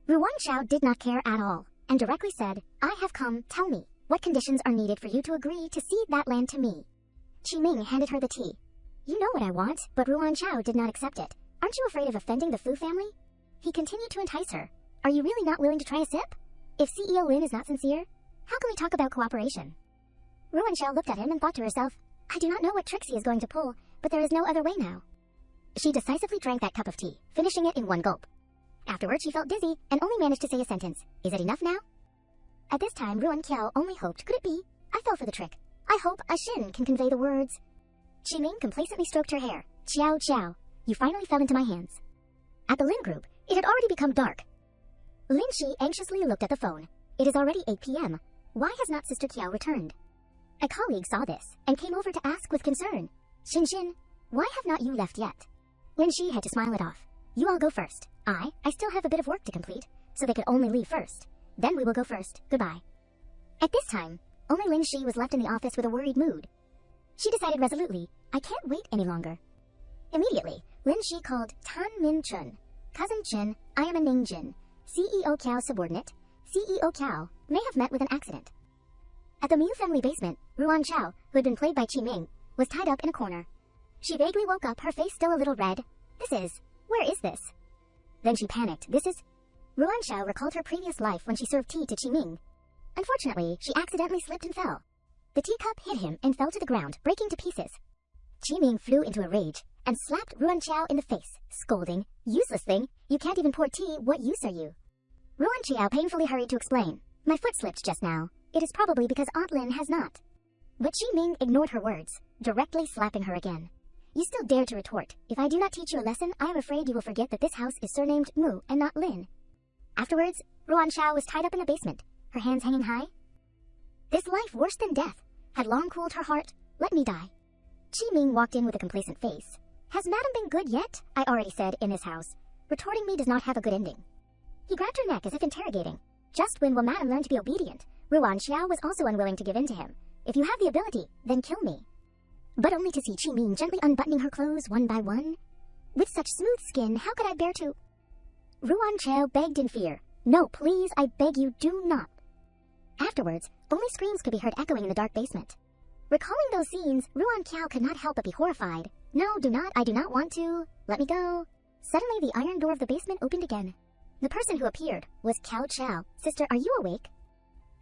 Ruan Xiao did not care at all, and directly said, I have come, tell me, what conditions are needed for you to agree to cede that land to me? Qi Ming handed her the tea. You know what I want, but Ruan Xiao did not accept it. Aren't you afraid of offending the Fu family? He continued to entice her. Are you really not willing to try a sip? If CEO Lin is not sincere, how can we talk about cooperation? Ruan Xiao looked at him and thought to herself, I do not know what tricks he is going to pull, but there is no other way now. She decisively drank that cup of tea, finishing it in one gulp. Afterward, she felt dizzy and only managed to say a sentence. Is it enough now? At this time, Ruan Qiao only hoped, could it be? I fell for the trick. I hope a Xin can convey the words. Qi Ming complacently stroked her hair. Qiao, you finally fell into my hands. At the Lin group, it had already become dark. Lin Shi anxiously looked at the phone. It is already 8 p.m. Why has not Sister Qiao returned? A colleague saw this and came over to ask with concern. Xin, why have not you left yet? Lin Shi had to smile it off. You all go first. I still have a bit of work to complete, so they could only leave first. Then we will go first. Goodbye. At this time, only Lin Shi was left in the office with a worried mood. She decided resolutely, I can't wait any longer. Immediately, Lin Shi called Tan Min Chun. Cousin Chin, I am a Ningjin. CEO Qiao subordinate. CEO Qiao may have met with an accident. At the Miu family basement, Ruan Xiao, who had been played by Qi Ming, was tied up in a corner. She vaguely woke up, her face still a little red. Where is this? Then she panicked. Ruan Xiao recalled her previous life when she served tea to Qi Ming. Unfortunately, she accidentally slipped and fell. The teacup hit him and fell to the ground, breaking to pieces. Qi Ming flew into a rage and slapped Ruan Xiao in the face, scolding, Useless thing, you can't even pour tea, what use are you? Ruan Xiao painfully hurried to explain. My foot slipped just now. It is probably because Aunt Lin has not. But Qi Ming ignored her words, directly slapping her again. You still dare to retort. If I do not teach you a lesson, I am afraid you will forget that this house is surnamed Mu and not Lin. Afterwards, Ruan Xiao was tied up in the basement, her hands hanging high. This life worse than death had long cooled her heart. Let me die. Qi Ming walked in with a complacent face. Has Madam been good yet? I already said, in this house. Retorting me does not have a good ending. He grabbed her neck as if interrogating. Just when will Madam learn to be obedient? Ruan Xiao was also unwilling to give in to him. If you have the ability, then kill me. But only to see Qi Ming gently unbuttoning her clothes one by one. With such smooth skin, how could I bear to... Ruan Xiao begged in fear. No, please, I beg you, do not. Afterwards, only screams could be heard echoing in the dark basement. Recalling those scenes, Ruan Qiao could not help but be horrified. No, do not, I do not want to. Let me go. Suddenly, the iron door of the basement opened again. The person who appeared was Cao Chao. Sister, are you awake?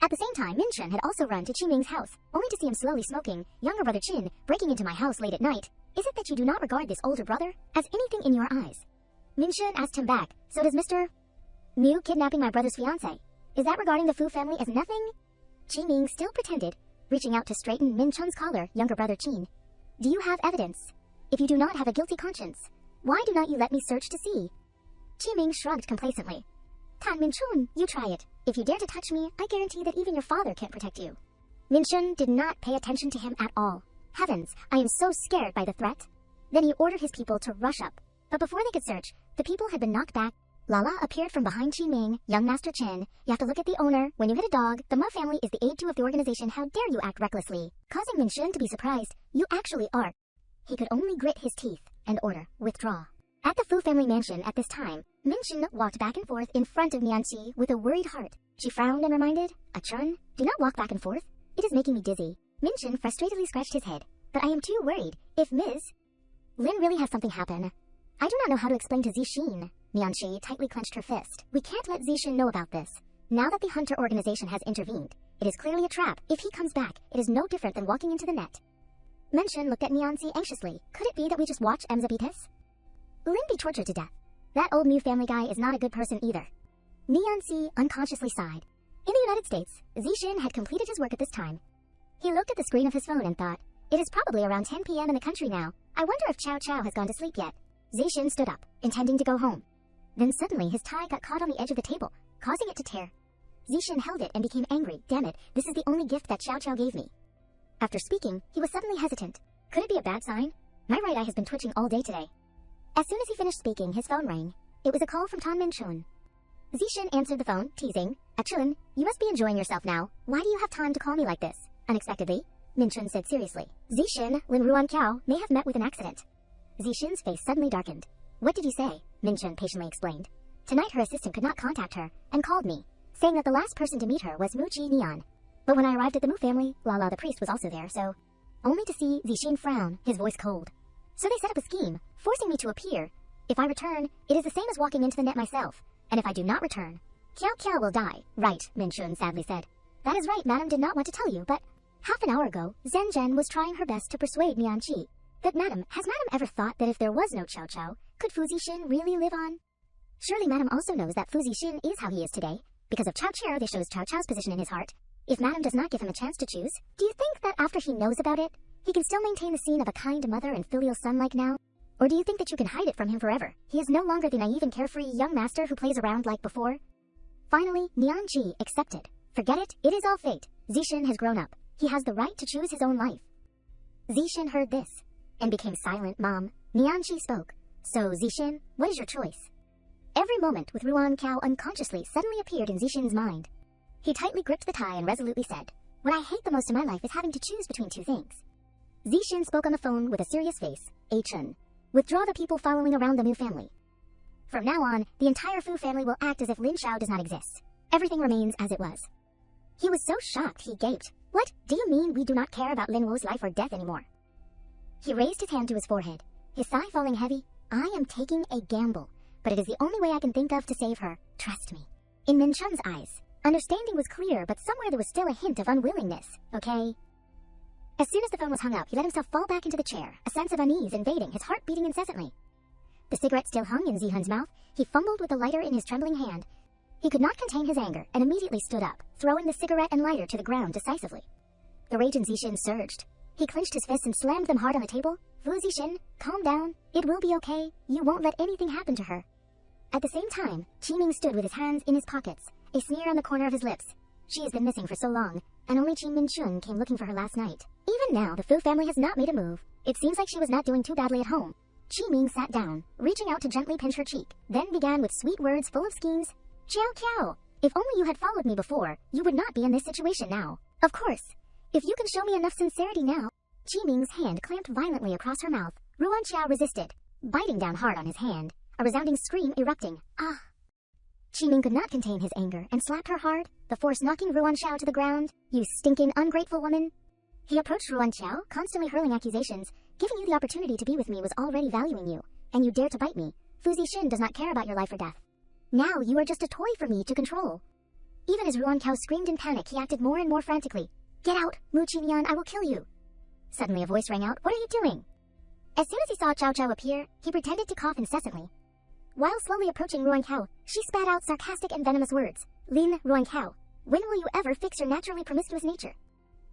At the same time, Min Chen had also run to Qi Ming's house, only to see him slowly smoking. Younger brother Qin, breaking into my house late at night. Is it that you do not regard this older brother as anything in your eyes? Min Chen asked him back, so does Mr. Miu kidnapping my brother's fiancé? Is that regarding the Fu family as nothing? Qi Ming still pretended, reaching out to straighten Min Chen's collar, younger brother Qin. Do you have evidence? If you do not have a guilty conscience, why do not you let me search to see? Qi Ming shrugged complacently. Tan Min Chun, you try it. If you dare to touch me, I guarantee that even your father can't protect you. Min Chun did not pay attention to him at all. Heavens, I am so scared by the threat. Then he ordered his people to rush up. But before they could search, the people had been knocked back. Lala appeared from behind Qi Ming. Young Master Chen, you have to look at the owner. When you hit a dog, the Ma family is the aide to of the organization. How dare you act recklessly? Causing Min Chun to be surprised. You actually are. He could only grit his teeth and order, withdraw. At the Fu family mansion at this time, Min Chen walked back and forth in front of Mianxi with a worried heart. She frowned and reminded, Chun, do not walk back and forth. It is making me dizzy. Min Chen frustratedly scratched his head. but I am too worried. If Ms. Lin really has something happen, I do not know how to explain to Zixin. Mianqi tightly clenched her fist. We can't let Zixin know about this. Now that the Hunter organization has intervened, it is clearly a trap. If he comes back, it is no different than walking into the net. Mention looked at Mianqi anxiously. Could it be that we just watch Emzabitis? Lin be tortured to death. That old Mu family guy is not a good person either. Mianqi unconsciously sighed. In the United States, Zixin had completed his work at this time. He looked at the screen of his phone and thought, it is probably around 10 p.m. in the country now. I wonder if Chow Chow has gone to sleep yet. Zixin stood up, intending to go home. Then suddenly his tie got caught on the edge of the table, causing it to tear. Zixin held it and became angry. Damn it, this is the only gift that Chow Chow gave me. After speaking, he was suddenly hesitant. Could it be a bad sign? My right eye has been twitching all day today. As soon as he finished speaking, his phone rang. It was a call from Tan Min-chun. Zixin answered the phone, teasing. Chun, you must be enjoying yourself now. Why do you have time to call me like this? Unexpectedly, Min-chun said seriously. Zixin, Lin Ruan-Kiao may have met with an accident. Zixin's face suddenly darkened. What did you say? Min-chun patiently explained. Tonight her assistant could not contact her, and called me, saying that the last person to meet her was Mu Chi Neon. But when I arrived at the Mu family, Lala the priest was also there, so... Only to see Zixin frown, his voice cold. So they set up a scheme, forcing me to appear. If I return, it is the same as walking into the net myself. And if I do not return, Kiao Kiao will die. Right, Min-chun sadly said. That is right, madam did not want to tell you, but... Half an hour ago, Zhen Zhen was trying her best to persuade Mianqi. But madam, has madam ever thought that if there was no Chow Chow, could Fu Zixin really live on? Surely madam also knows that Fu Zixin is how he is today. Because of Chow Chow, this shows Chow Chow's position in his heart. If madam does not give him a chance to choose, do you think that after he knows about it, he can still maintain the scene of a kind mother and filial son like now? Or do you think that you can hide it from him forever? He is no longer the naive and carefree young master who plays around like before. Finally, Mianqi accepted. Forget it, it is all fate. Zixin has grown up. He has the right to choose his own life. Zixin heard this, and became silent. Mom, Mianqi spoke. So, Zixin, what is your choice? Every moment with Ruan Kao unconsciously suddenly appeared in Zixin's mind. He tightly gripped the tie and resolutely said, what I hate the most in my life is having to choose between two things. Zixin spoke on the phone with a serious face. Chun, withdraw the people following around the Mu family. From now on, the entire Fu family will act as if Lin Shao does not exist. Everything remains as it was. He was so shocked he gaped. What? Do you mean we do not care about Lin Wo's life or death anymore? He raised his hand to his forehead, his sigh falling heavy. I am taking a gamble, but it is the only way I can think of to save her. Trust me. In Min-chun's eyes, understanding was clear, but somewhere there was still a hint of unwillingness, okay? As soon as the phone was hung up, he let himself fall back into the chair, a sense of unease invading, his heart beating incessantly. The cigarette still hung in Zihun's mouth. He fumbled with the lighter in his trembling hand. He could not contain his anger and immediately stood up, throwing the cigarette and lighter to the ground decisively. The rage in Zixin surged. He clenched his fists and slammed them hard on the table. Fu Zixin, calm down. It will be okay. You won't let anything happen to her. At the same time, Qiming stood with his hands in his pockets, a sneer on the corner of his lips. She has been missing for so long, and only Qin Min-chun came looking for her last night. Even now, the Fu family has not made a move. It seems like she was not doing too badly at home. Qiming sat down, reaching out to gently pinch her cheek, then began with sweet words full of schemes. Xiao Kiao, if only you had followed me before, you would not be in this situation now. Of course. If you can show me enough sincerity now. Qiming's hand clamped violently across her mouth. Ruan Xiao resisted, biting down hard on his hand, a resounding scream erupting. Ah! Qiming could not contain his anger and slapped her hard, the force knocking Ruan Xiao to the ground. You stinking, ungrateful woman! He approached Ruan Xiao, constantly hurling accusations. Giving you the opportunity to be with me was already valuing you, and you dare to bite me. Fu Zixin does not care about your life or death. Now you are just a toy for me to control. Even as Ruan Kao screamed in panic, he acted more and more frantically. Get out, Mu Qinian, I will kill you. Suddenly a voice rang out. What are you doing? As soon as he saw Chow Chow appear, he pretended to cough incessantly. While slowly approaching Ruan Kao, she spat out sarcastic and venomous words. Lin Ruan Kao, when will you ever fix your naturally promiscuous nature?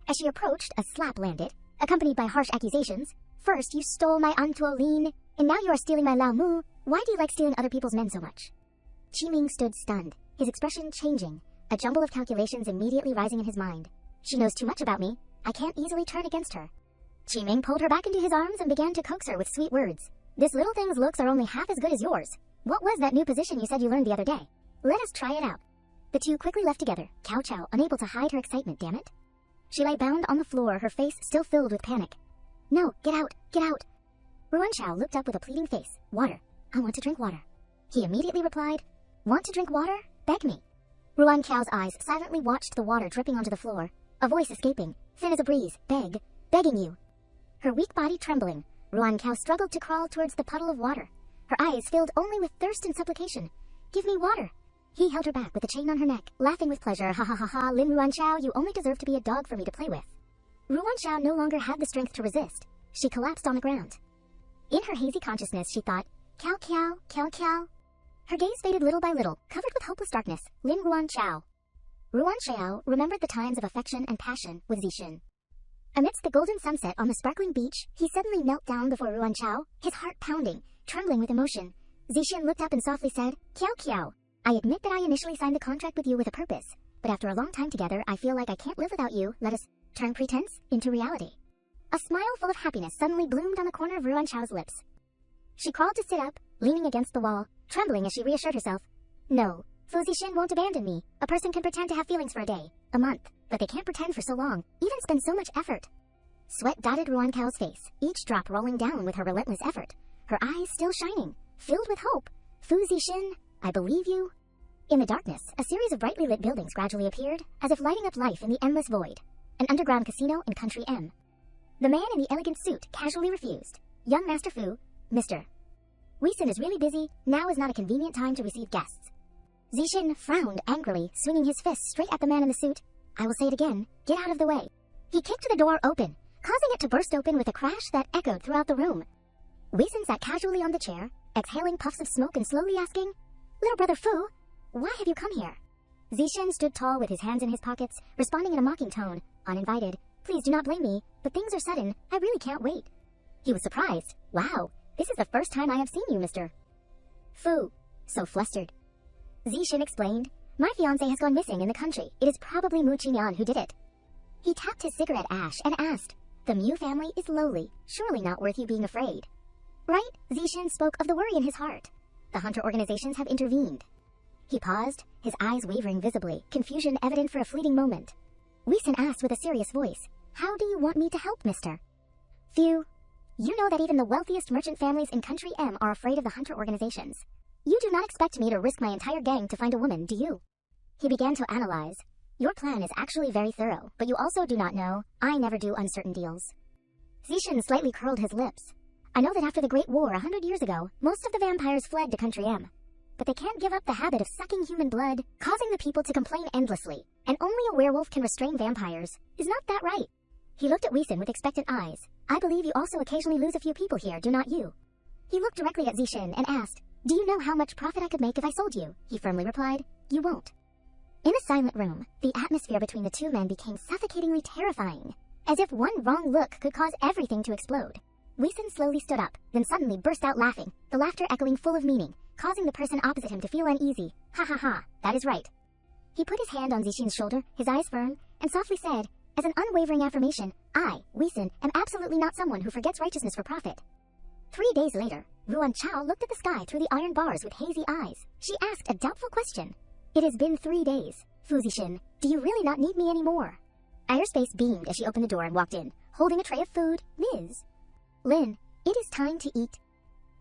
As she approached, a slap landed, accompanied by harsh accusations. First, you stole my Antuo Lin, and now you are stealing my Lao Mu. Why do you like stealing other people's men so much? Qiming stood stunned, his expression changing, a jumble of calculations immediately rising in his mind. She knows too much about me. I can't easily turn against her. Qiming pulled her back into his arms and began to coax her with sweet words. This little thing's looks are only half as good as yours. What was that new position you said you learned the other day? Let us try it out. The two quickly left together, Cao Cao unable to hide her excitement, damn it. She lay bound on the floor, her face still filled with panic. No, get out, get out. Ruan Xiao looked up with a pleading face. Water. I want to drink water. He immediately replied, Want to drink water? Beg me. Ruan Xiao's eyes silently watched the water dripping onto the floor, a voice escaping, thin as a breeze, begging you. Her weak body trembling, Ruan Kao struggled to crawl towards the puddle of water. Her eyes filled only with thirst and supplication. "Give me water." He held her back with the chain on her neck, laughing with pleasure. "Ha ha ha ha, Lin Ruanxiao, you only deserve to be a dog for me to play with." Ruanxiao no longer had the strength to resist. She collapsed on the ground. In her hazy consciousness, she thought, "Kiao kiao, kiao kiao." Her gaze faded little by little, covered with hopeless darkness. Lin Ruanxiao. Ruanxiao remembered the times of affection and passion with Zixin. Amidst the golden sunset on the sparkling beach, he suddenly knelt down before Ruanxiao, his heart pounding, trembling with emotion. Zixin looked up and softly said, "Kiao kiao. I admit that I initially signed the contract with you with a purpose, but after a long time together, I feel like I can't live without you. Let us turn pretense into reality." A smile full of happiness suddenly bloomed on the corner of Ruanxiao's lips. She crawled to sit up, leaning against the wall, trembling as she reassured herself. "No, Fu Zixin won't abandon me. A person can pretend to have feelings for a day, a month, but they can't pretend for so long, even spend so much effort." Sweat dotted Ruan Kao's face, each drop rolling down with her relentless effort, her eyes still shining, filled with hope. "Fu Zixin, I believe you." In the darkness, a series of brightly lit buildings gradually appeared, as if lighting up life in the endless void. An underground casino in Country M. The man in the elegant suit casually refused. "Young Master Fu, Mr. Weeson is really busy. Now is not a convenient time to receive guests." Zixin frowned angrily, swinging his fist straight at the man in the suit. "I will say it again. Get out of the way." He kicked the door open, causing it to burst open with a crash that echoed throughout the room. Weeson sat casually on the chair, exhaling puffs of smoke and slowly asking, "Little brother Fu, why have you come here?" Zixin stood tall with his hands in his pockets, responding in a mocking tone, "Uninvited. Please do not blame me, but things are sudden. I really can't wait." He was surprised. "Wow, this is the first time I have seen you, Mr. Fu." So flustered. Zixin explained, "My fiancé has gone missing in the country. It is probably Mu Qingyan who did it." He tapped his cigarette ash and asked, "The Mu family is lowly, surely not worth you being afraid." "Right?" Zixin spoke of the worry in his heart. "The hunter organizations have intervened." He paused, his eyes wavering visibly, confusion evident for a fleeting moment. Weeson asked with a serious voice, "How do you want me to help, mister?" "Few. You know that even the wealthiest merchant families in Country M are afraid of the hunter organizations. You do not expect me to risk my entire gang to find a woman, do you?" He began to analyze. "Your plan is actually very thorough, but you also do not know, I never do uncertain deals." Zixin slightly curled his lips. "I know that after the Great War 100 years ago, most of the vampires fled to Country M. But they can't give up the habit of sucking human blood, causing the people to complain endlessly, and only a werewolf can restrain vampires. Is not that right?" He looked at Weeson with expectant eyes. "I believe you also occasionally lose a few people here, do not you?" He looked directly at Zixin and asked, "Do you know how much profit I could make if I sold you?" He firmly replied, "You won't." In a silent room, the atmosphere between the two men became suffocatingly terrifying, as if one wrong look could cause everything to explode. Weeson slowly stood up, then suddenly burst out laughing, the laughter echoing full of meaning, causing the person opposite him to feel uneasy. "Ha ha ha, that is right." He put his hand on Zixin's shoulder, his eyes firm, and softly said, as an unwavering affirmation, "I, Weeson, am absolutely not someone who forgets righteousness for profit." 3 days later, Ruan Chao looked at the sky through the iron bars with hazy eyes. She asked a doubtful question. "It has been 3 days. Fu Zixin, do you really not need me anymore?" Ayer's face beamed as she opened the door and walked in, holding a tray of food. "Ms. Lin, it is time to eat."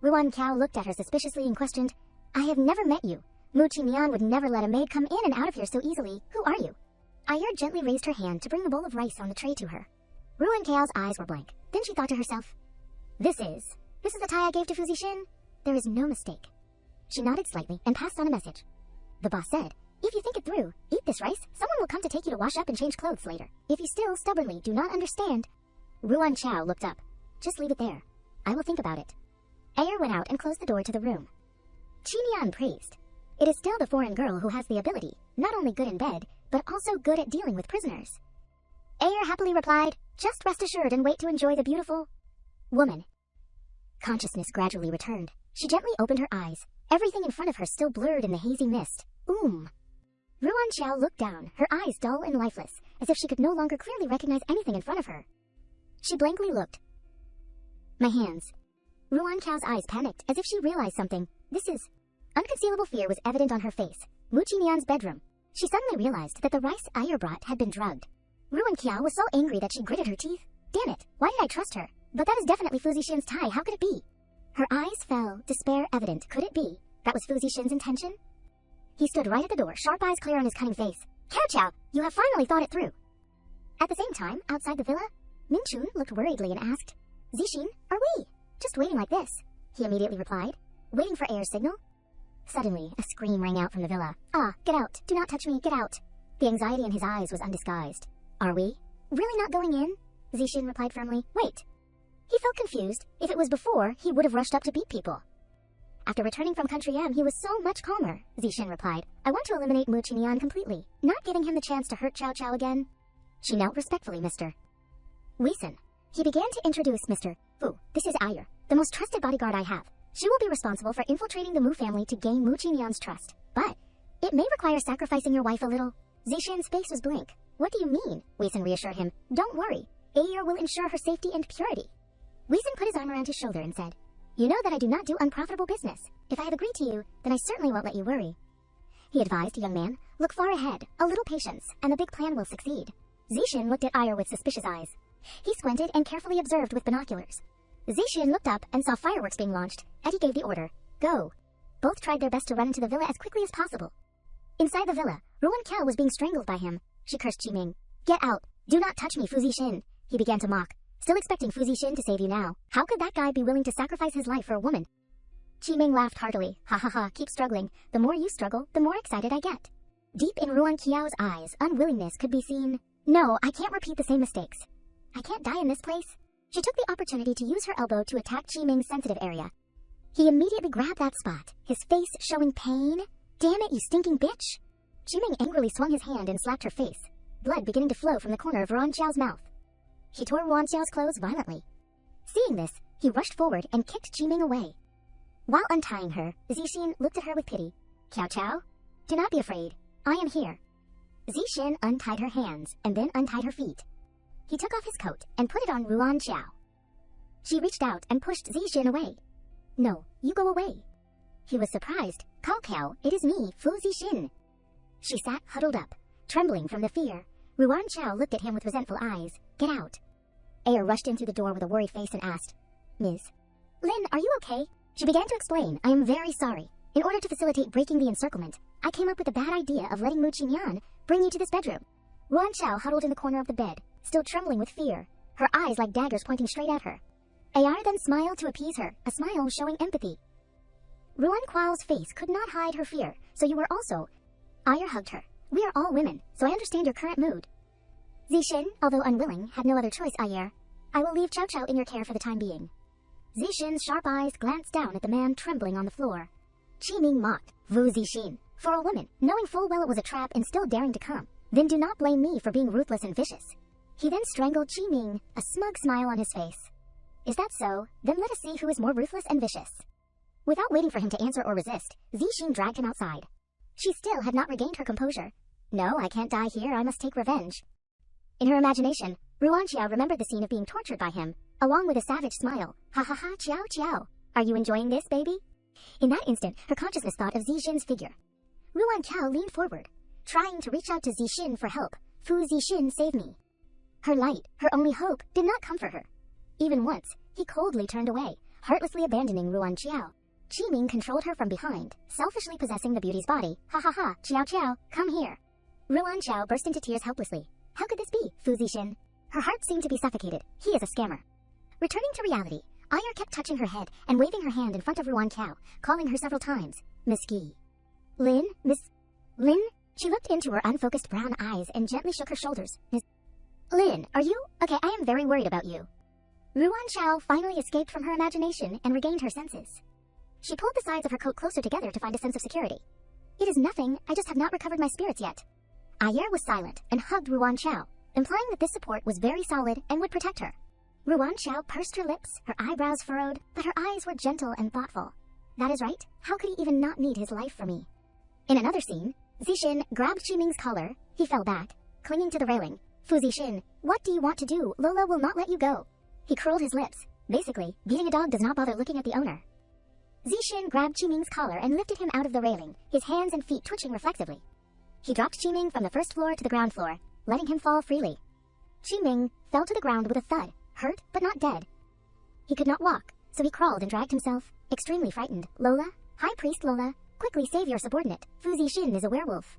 Ruan Kao looked at her suspiciously and questioned, "I have never met you. Mu Qingyan would never let a maid come in and out of here so easily. Who are you?" Ayer gently raised her hand to bring the bowl of rice on the tray to her. Ruan Kao's eyes were blank. Then she thought to herself, This is the tie I gave to Fu Zixin? There is no mistake." She nodded slightly and passed on a message. The boss said, "If you think it through, eat this rice. Someone will come to take you to wash up and change clothes later. If you still stubbornly do not understand." Ruan Chao looked up. "Just leave it there. I will think about it." Ayer went out and closed the door to the room. Qinian praised. "It is still the foreign girl who has the ability, not only good in bed, but also good at dealing with prisoners." Ayer happily replied, "Just rest assured and wait to enjoy the beautiful woman." Consciousness gradually returned. She gently opened her eyes. Everything in front of her still blurred in the hazy mist. Ruan Xiao looked down, her eyes dull and lifeless, as if she could no longer clearly recognize anything in front of her. She blankly looked. "My hands." Ruan Xiao's eyes panicked, as if she realized something. Unconcealable fear was evident on her face. Mu Qingyan's bedroom. She suddenly realized that the rice Ayer brought had been drugged. Ruan Qiao was so angry that she gritted her teeth. Damn it, why did I trust her? But that is definitely Fu Zixin's tie, how could it be? Her eyes fell, despair evident. Could it be? That was Fu Zixin's intention? He stood right at the door, sharp eyes clear on his cunning face. "Cao Cao, you have finally thought it through." At the same time, outside the villa, Min Chun looked worriedly and asked, Zixin, are we? Just waiting like this, he immediately replied. Waiting for Ayer's signal? Suddenly, a scream rang out from the villa. Ah, get out! Do not touch me, get out! The anxiety in his eyes was undisguised. Are we? Really not going in? Zixin replied firmly. Wait. He felt confused. If it was before, he would have rushed up to beat people. After returning from Country M, he was so much calmer, Zixin replied. I want to eliminate Mu Qinian completely, not giving him the chance to hurt Cao Cao again. She knelt respectfully, Mr. Weisen. He began to introduce Mr. Fu. This is Ayer, the most trusted bodyguard I have. She will be responsible for infiltrating the Mu family to gain Mu Qinian's trust. But it may require sacrificing your wife a little. Zixin's face was blank. What do you mean? Weisen reassured him. Don't worry. Ayer will ensure her safety and purity. Weisen put his arm around his shoulder and said, You know that I do not do unprofitable business. If I have agreed to you, then I certainly won't let you worry. He advised the young man, Look far ahead, a little patience, and the big plan will succeed. Zixin looked at Ayer with suspicious eyes. He squinted and carefully observed with binoculars. Zixin looked up and saw fireworks being launched, and he gave the order, Go. Both tried their best to run into the villa as quickly as possible. Inside the villa, Ruan Qiao was being strangled by him. She cursed Qiming. Get out! Do not touch me, Fu Zixin! He began to mock. Still expecting Fu Zixin to save you now. How could that guy be willing to sacrifice his life for a woman? Qiming laughed heartily. Ha ha ha, keep struggling. The more you struggle, the more excited I get. Deep in Ruan Qiao's eyes, unwillingness could be seen. No, I can't repeat the same mistakes. I can't die in this place. She took the opportunity to use her elbow to attack Qiming's sensitive area. He immediately grabbed that spot, his face showing pain. Damn it, you stinking bitch! Qiming angrily swung his hand and slapped her face, blood beginning to flow from the corner of Ruan Qiao's mouth. He tore Ruan Qiao's clothes violently. Seeing this, he rushed forward and kicked Qiming away. While untying her, Zixin looked at her with pity. Cao Cao? Do not be afraid. I am here. Zixin untied her hands and then untied her feet. He took off his coat and put it on Ruan Qiao. She reached out and pushed Zixin away. No, you go away. He was surprised. Cao Cao, it is me, Fu Zixin. She sat huddled up, trembling from the fear. Ruan Qiao looked at him with resentful eyes. Get out. Ayer rushed in through the door with a worried face and asked, Ms. Lin, are you okay? She began to explain, I am very sorry. In order to facilitate breaking the encirclement, I came up with the bad idea of letting Mu Qinian bring you to this bedroom. Ruan Qiao huddled in the corner of the bed, still trembling with fear, her eyes like daggers pointing straight at her. Ayer then smiled to appease her, a smile showing empathy. Ruan Qiao's face could not hide her fear, so you were also... Ayer hugged her. We are all women, so I understand your current mood. Zixin, although unwilling, had no other choice, Ayer. I will leave Cao Cao in your care for the time being. Zixin's sharp eyes glanced down at the man trembling on the floor. Qiming mocked, Fu Zixin, for a woman, knowing full well it was a trap and still daring to come. Then do not blame me for being ruthless and vicious. He then strangled Qiming, a smug smile on his face. Is that so? Then let us see who is more ruthless and vicious. Without waiting for him to answer or resist, Zixin dragged him outside. She still had not regained her composure. No, I can't die here, I must take revenge. In her imagination, Ruan Qiao remembered the scene of being tortured by him, along with a savage smile. Ha ha ha, Qiao Qiao. Are you enjoying this, baby? In that instant, her consciousness thought of Zixin's figure. Ruan Qiao leaned forward, trying to reach out to Zixin for help. Fu Zixin, save me. Her light, her only hope, did not comfort her. Even once, he coldly turned away, heartlessly abandoning Ruan Qiao. Qiming controlled her from behind, selfishly possessing the beauty's body. Ha ha ha, Qiao Qiao, come here. Ruan Qiao burst into tears helplessly. How could this be, Fu Zixin? Her heart seemed to be suffocated. He is a scammer. Returning to reality, Ayer kept touching her head and waving her hand in front of Ruan Qiao, calling her several times. Miss Gi. Lin? Miss... Lin? She looked into her unfocused brown eyes and gently shook her shoulders. Miss... Lin, are you... Okay, I am very worried about you. Ruan Qiao finally escaped from her imagination and regained her senses. She pulled the sides of her coat closer together to find a sense of security. It is nothing, I just have not recovered my spirits yet. Ayer was silent and hugged Ruan Qiao, implying that this support was very solid and would protect her. Ruan Qiao pursed her lips, her eyebrows furrowed, but her eyes were gentle and thoughtful. That is right, how could he even not need his life for me? In another scene, Zixin grabbed Qiming's collar. He fell back, clinging to the railing. Fu Zixin, what do you want to do? Lola will not let you go. He curled his lips. Basically, beating a dog does not bother looking at the owner. Zixin grabbed Qiming's collar and lifted him out of the railing, his hands and feet twitching reflexively. He dropped Qiming from the first floor to the ground floor, letting him fall freely. Qiming fell to the ground with a thud, hurt but not dead. He could not walk, so he crawled and dragged himself, extremely frightened. Lola? High Priest Lola, quickly save your subordinate. Fu Zixin is a werewolf.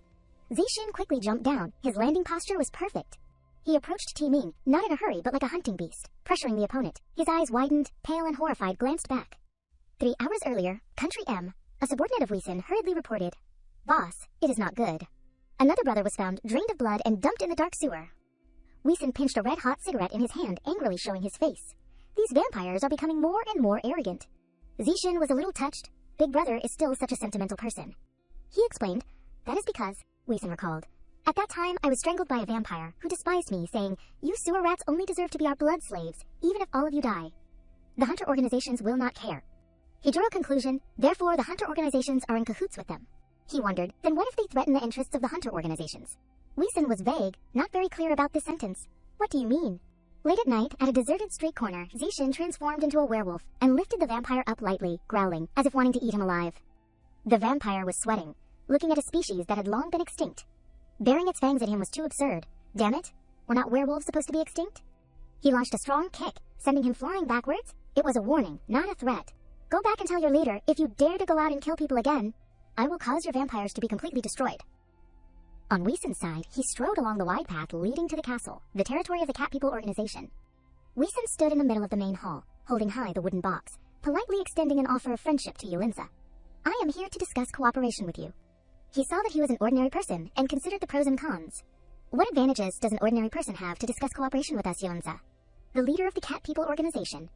Zixin quickly jumped down. His landing posture was perfect. He approached Ming, not in a hurry but like a hunting beast, pressuring the opponent. His eyes widened, pale and horrified, glanced back. 3 hours earlier, Country M, a subordinate of Weeson, hurriedly reported, "Boss, it is not good." Another brother was found, drained of blood and dumped in the dark sewer. Weeson pinched a red-hot cigarette in his hand, angrily showing his face. These vampires are becoming more and more arrogant. Zishin was a little touched. Big brother is still such a sentimental person. He explained, "That is because," Weeson recalled, "at that time I was strangled by a vampire who despised me, saying, 'You sewer rats only deserve to be our blood slaves, even if all of you die. The hunter organizations will not care.' He drew a conclusion, therefore the hunter organizations are in cahoots with them." He wondered, then what if they threaten the interests of the hunter organizations? Weeson was vague, not very clear about this sentence. "What do you mean?" Late at night, at a deserted street corner, Zishin transformed into a werewolf and lifted the vampire up lightly, growling, as if wanting to eat him alive. The vampire was sweating, looking at a species that had long been extinct. Baring its fangs at him was too absurd. Damn it, were not werewolves supposed to be extinct? He launched a strong kick, sending him flying backwards. It was a warning, not a threat. "Go back and tell your leader, if you dare to go out and kill people again, I will cause your vampires to be completely destroyed." On Weeson's side, he strode along the wide path leading to the castle, the territory of the Cat People organization. Weeson stood in the middle of the main hall, holding high the wooden box, politely extending an offer of friendship to Yolinsa. "I am here to discuss cooperation with you." He saw that he was an ordinary person and considered the pros and cons. "What advantages does an ordinary person have to discuss cooperation with us, Yolinsa?" "The leader of the Cat People organization."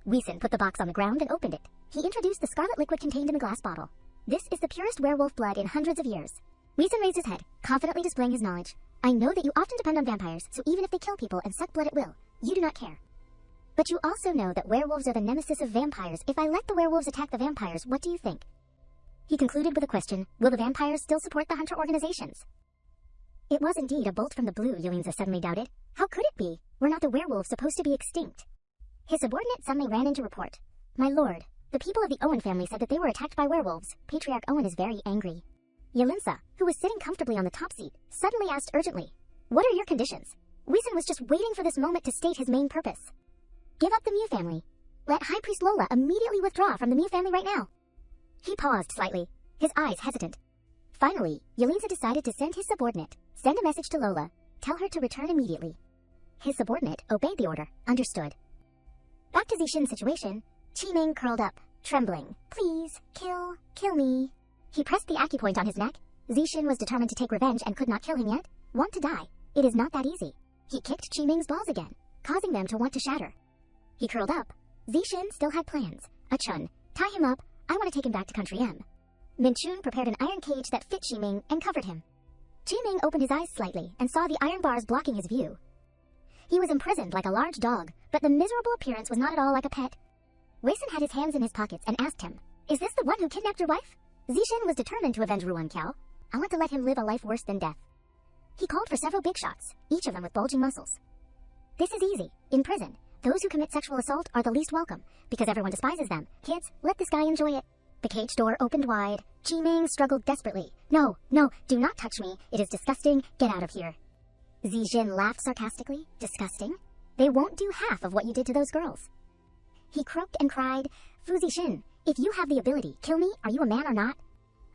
Weeson put the box on the ground and opened it. He introduced the scarlet liquid contained in the glass bottle. "This is the purest werewolf blood in hundreds of years." Weeson raised his head, confidently displaying his knowledge. "I know that you often depend on vampires, so even if they kill people and suck blood at will, you do not care. But you also know that werewolves are the nemesis of vampires. If I let the werewolves attack the vampires, what do you think?" He concluded with a question, "Will the vampires still support the hunter organizations?" It was indeed a bolt from the blue, Yolinsa suddenly doubted. How could it be? Were not the werewolves supposed to be extinct? His subordinate suddenly ran in to report, "My lord, the people of the Owen family said that they were attacked by werewolves. Patriarch Owen is very angry." Yolinsa, who was sitting comfortably on the top seat, suddenly asked urgently, "What are your conditions?" Weeson was just waiting for this moment to state his main purpose. "Give up the Mew family. Let High Priest Lola immediately withdraw from the Mew family right now." He paused slightly, his eyes hesitant. Finally, Yolinsa decided to send his subordinate, send a message to Lola, tell her to return immediately. His subordinate obeyed the order, understood. Back to Zishin's situation, Ming curled up, trembling. "Please, kill me." He pressed the acupoint on his neck. Zishin was determined to take revenge and could not kill him yet. Want to die. It is not that easy. He kicked Ming's balls again, causing them to want to shatter. He curled up. Zishin still had plans. "Achun, tie him up. I want to take him back to Country M." Minchun prepared an iron cage that fit Ming and covered him. Ming opened his eyes slightly and saw the iron bars blocking his view. He was imprisoned like a large dog, but the miserable appearance was not at all like a pet. Weeson had his hands in his pockets and asked him, "Is this the one who kidnapped your wife?" Zishin was determined to avenge Ruan Kiao. "I want to let him live a life worse than death." He called for several big shots, each of them with bulging muscles. "This is easy. In prison, those who commit sexual assault are the least welcome, because everyone despises them. Kids, let this guy enjoy it." The cage door opened wide. Ming struggled desperately. No, do not touch me. It is disgusting. Get out of here." Zishin laughed sarcastically. "Disgusting? They won't do half of what you did to those girls." He croaked and cried, "Fu Zishin, if you have the ability, kill me. Are you a man or not?"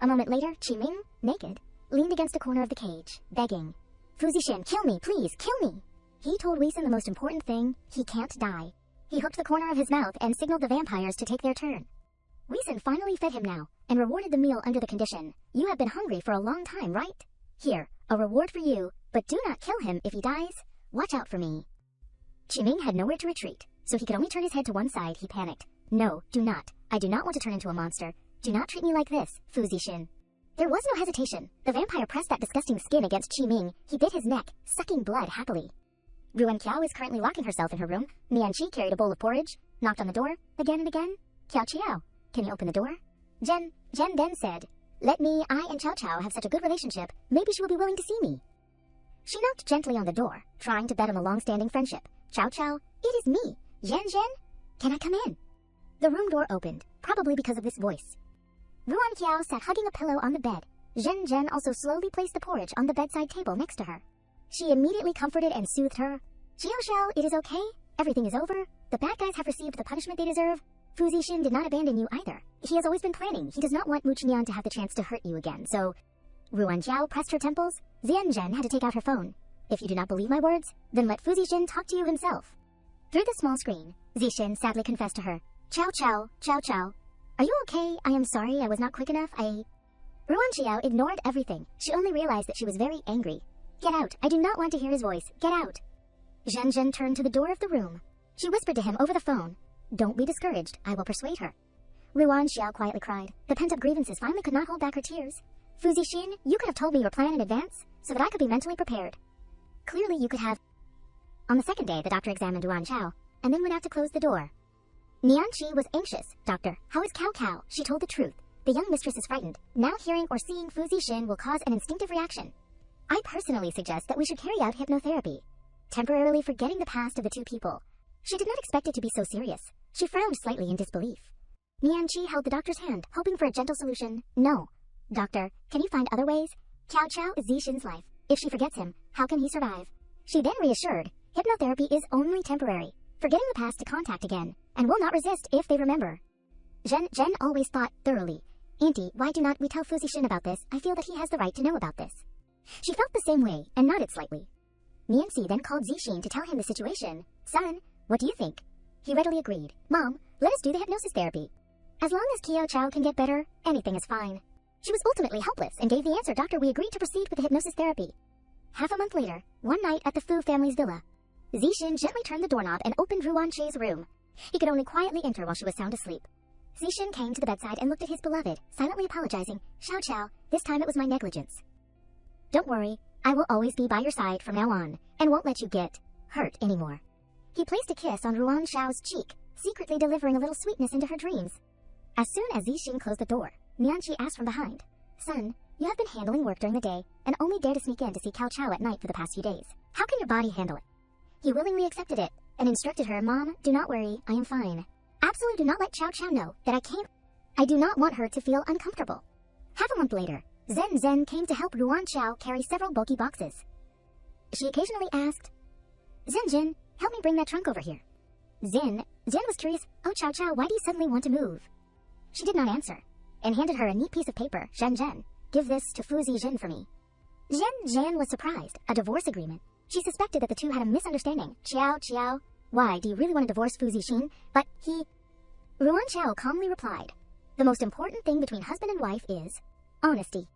A moment later, Ming, naked, leaned against a corner of the cage, begging, "Fu Zishin, kill me, please, kill me." He told Weeson the most important thing: he can't die. He hooked the corner of his mouth and signaled the vampires to take their turn. Weeson finally fed him now, and rewarded the meal under the condition, "You have been hungry for a long time, right? Here, a reward for you, but do not kill him if he dies. Watch out for me." Ming had nowhere to retreat, so he could only turn his head to one side. He panicked. "No, do not. I do not want to turn into a monster. Do not treat me like this, Fu Zishin." There was no hesitation. The vampire pressed that disgusting skin against Ming. He bit his neck, sucking blood happily. Ruan Kiao is currently locking herself in her room. Mian Chi carried a bowl of porridge, knocked on the door, again and again. "Kiao Chiao, can you open the door?" Jen then said, I and Chow Chow have such a good relationship, maybe she will be willing to see me." She knocked gently on the door, trying to bet on a long-standing friendship. "Chow Chow, it is me. Jen, can I come in?" The room door opened, probably because of this voice. Ruan Kiao sat hugging a pillow on the bed. Jen also slowly placed the porridge on the bedside table next to her. She immediately comforted and soothed her. "Xiao Xiao, it is okay. Everything is over. The bad guys have received the punishment they deserve. Fu Zishin did not abandon you either. He has always been planning. He does not want Mu Chenyan to have the chance to hurt you again, so..." Ruan Jiao pressed her temples. Zhen had to take out her phone. If you do not believe my words, then let Fuzishin talk to you himself. Through the small screen, Zishin sadly confessed to her, Chow chow, chow chow. Are you okay? I am sorry I was not quick enough. Ruan Xiao ignored everything. She only realized that she was very angry. Get out. I do not want to hear his voice. Get out. Zhen Zhen turned to the door of the room. She whispered to him over the phone. Don't be discouraged. I will persuade her. Ruan Xiao quietly cried. The pent-up grievances finally could not hold back her tears. Fuzishin, you could have told me your plan in advance, so that I could be mentally prepared. Clearly you could have... On the second day, the doctor examined Ruan Xiao, and then went out to close the door. Nianqi was anxious. Doctor, how is Cao Cao? She told the truth. The young mistress is frightened. Now hearing or seeing Fuzishin will cause an instinctive reaction. I personally suggest that we should carry out hypnotherapy, temporarily forgetting the past of the two people. She did not expect it to be so serious. She frowned slightly in disbelief. Nianqi held the doctor's hand, hoping for a gentle solution. No. Doctor, can you find other ways? Cao Cao is Zishin's life. If she forgets him, how can he survive? She then reassured, hypnotherapy is only temporary, forgetting the past to contact again, and will not resist if they remember. Zhen always thought thoroughly. Auntie, why do not we tell Fuzishin about this? I feel that he has the right to know about this. She felt the same way, and nodded slightly. Nianqi then called Zishin to tell him the situation. Son, what do you think? He readily agreed. Mom, let us do the hypnosis therapy. As long as Kiao Chao can get better, anything is fine. She was ultimately helpless and gave the answer, Doctor, we agreed to proceed with the hypnosis therapy. Half a month later, one night at the Fu family's villa, Zishin gently turned the doorknob and opened Ruan Xi's room. He could only quietly enter while she was sound asleep. Zishin came to the bedside and looked at his beloved, silently apologizing. Xiao Chao, this time it was my negligence. Don't worry, I will always be by your side from now on, and won't let you get hurt anymore. He placed a kiss on Ruan Xiao's cheek, secretly delivering a little sweetness into her dreams. As soon as Zishin closed the door, Nianqi asked from behind, Son, you have been handling work during the day, and only dare to sneak in to see Cao Cao at night for the past few days. How can your body handle it? He willingly accepted it, and instructed her, Mom, do not worry, I am fine. Absolutely do not let Cao Cao know that I came. I do not want her to feel uncomfortable. Half a month later, Zhen came to help Ruan Xiao carry several bulky boxes. She occasionally asked, Zhen, help me bring that trunk over here. Zhen was curious, oh Cao, why do you suddenly want to move? She did not answer, and handed her a neat piece of paper. Zhen, give this to Fuzishin for me. Zhen was surprised. A divorce agreement. She suspected that the two had a misunderstanding. Chiao, why, do you really want to divorce Fuzishin? But Ruan Xiao calmly replied, the most important thing between husband and wife is honesty.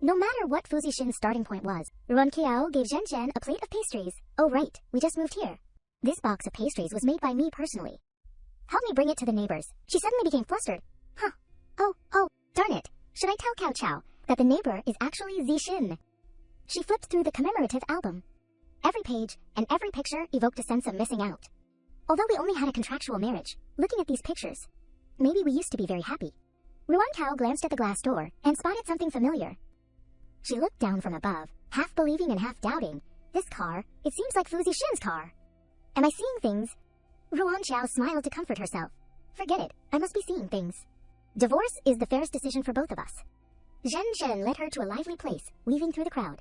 No matter what Fuzishin's starting point was, Ruan Xiao gave Zhen a plate of pastries. Oh right, we just moved here. This box of pastries was made by me personally. Help me bring it to the neighbors. She suddenly became flustered. Huh. Oh, darn it. Should I tell Cao Cao that the neighbor is actually Zishin? She flipped through the commemorative album. Every page and every picture evoked a sense of missing out. Although we only had a contractual marriage, looking at these pictures, maybe we used to be very happy. Ruan Xiao glanced at the glass door and spotted something familiar. She looked down from above, half believing and half doubting. This car, it seems like Fuzishin's car. Am I seeing things? Ruan Xiao smiled to comfort herself. Forget it, I must be seeing things. Divorce is the fairest decision for both of us. Zhen led her to a lively place, weaving through the crowd.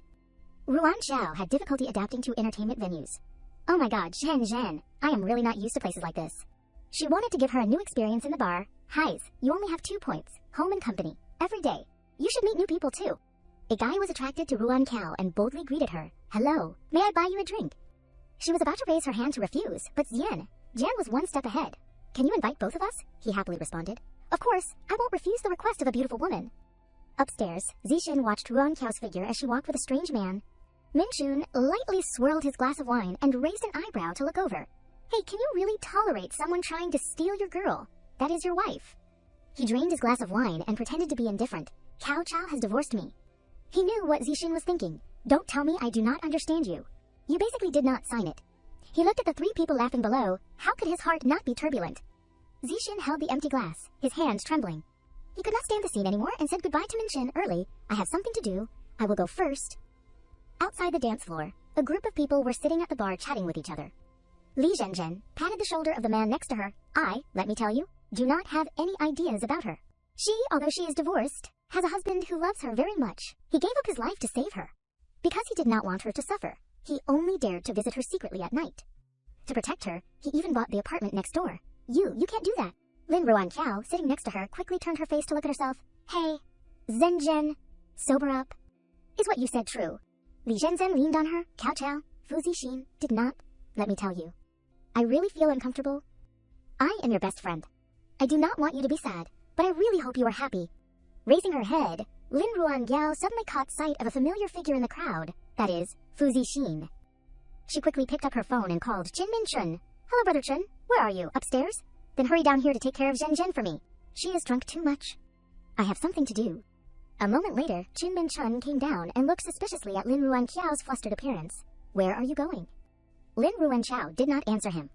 Ruan Xiao had difficulty adapting to entertainment venues. Oh my god, Zhen, I am really not used to places like this. She wanted to give her a new experience in the bar. Highs, you only have 2 points, home and company, every day. You should meet new people too. A guy was attracted to Ruan Xiao and boldly greeted her. Hello, may I buy you a drink? She was about to raise her hand to refuse, but Jian was one step ahead. Can you invite both of us? He happily responded. Of course, I won't refuse the request of a beautiful woman. Upstairs, Zishin watched Ruan Xiao's figure as she walked with a strange man. Minchun lightly swirled his glass of wine and raised an eyebrow to look over. Hey, can you really tolerate someone trying to steal your girl? That is your wife. He drained his glass of wine and pretended to be indifferent. Cao Cao has divorced me. He knew what Zishin was thinking. Don't tell me I do not understand you. You basically did not sign it. He looked at the 3 people laughing below. How could his heart not be turbulent? Zishin held the empty glass, his hands trembling. He could not stand the scene anymore and said goodbye to Minchun early. I have something to do. I will go first. Outside the dance floor, a group of people were sitting at the bar chatting with each other. Li Zhen patted the shoulder of the man next to her. Let me tell you, do not have any ideas about her. She, although she is divorced, has a husband who loves her very much. He gave up his life to save her. Because he did not want her to suffer, he only dared to visit her secretly at night. To protect her, he even bought the apartment next door. You can't do that. Lin Ruan Xiao, sitting next to her, quickly turned her face to look at herself. Hey, Zhen, sober up. Is what you said true? Li Zhenzhen leaned on her. Cao Cao, Fu Zixin, did not. Let me tell you. I really feel uncomfortable. I am your best friend. I do not want you to be sad, but I really hope you are happy. Raising her head, Lin Ruanxiao suddenly caught sight of a familiar figure in the crowd, that is, Fu Zixin. She quickly picked up her phone and called Qin Minchun. Hello, Brother Chun. Where are you? Upstairs? Then hurry down here to take care of Zhen Zhen for me. She has drunk too much. I have something to do. A moment later, Qin Minchun came down and looked suspiciously at Lin Ruanxiao's flustered appearance. Where are you going? Lin Ruanxiao did not answer him.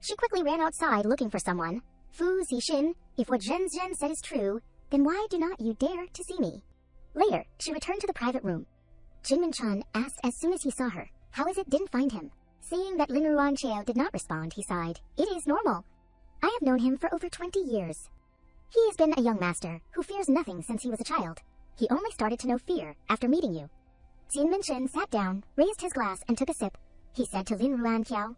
She quickly ran outside looking for someone. Fu Zixin, if what Zhen Zhen said is true, then why do not you dare to see me? Later, she returned to the private room. Qin Minchun asked as soon as he saw her, how is it didn't find him? Seeing that Lin Ruanxiao did not respond, he sighed. It is normal. I have known him for over 20 years. He has been a young master who fears nothing since he was a child. He only started to know fear after meeting you. Qin Minchun sat down, raised his glass, and took a sip. He said to Lin Ruanxiao,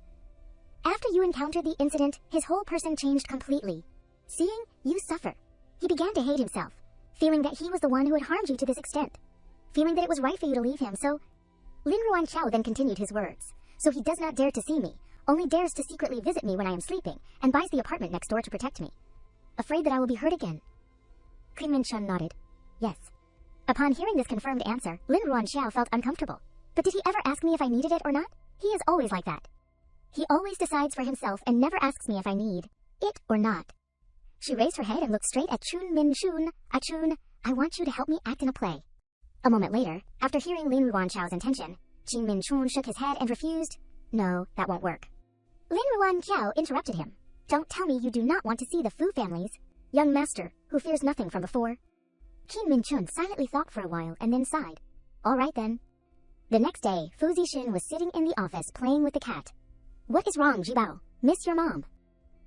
after you encountered the incident, his whole person changed completely. Seeing you suffer, he began to hate himself, feeling that he was the one who had harmed you to this extent, feeling that it was right for you to leave him, so... Lin Ruanxiao then continued his words. So he does not dare to see me, only dares to secretly visit me when I am sleeping, and buys the apartment next door to protect me. Afraid that I will be hurt again. Qin Minchun nodded. Yes. Upon hearing this confirmed answer, Lin Ruanxiao felt uncomfortable. But did he ever ask me if I needed it or not? He is always like that. He always decides for himself and never asks me if I need it or not. She raised her head and looked straight at Chun Minchun. Chun, I want you to help me act in a play. A moment later, after hearing Lin Ruanxiao's intention, Qin Minchun shook his head and refused. No, that won't work. Lin Ruanxiao interrupted him. Don't tell me you do not want to see the Fu family's young master, who fears nothing from before. Qin Minchun silently thought for a while and then sighed. All right then. The next day, Fu Zixin was sitting in the office playing with the cat. What is wrong, Jibao? Miss your mom.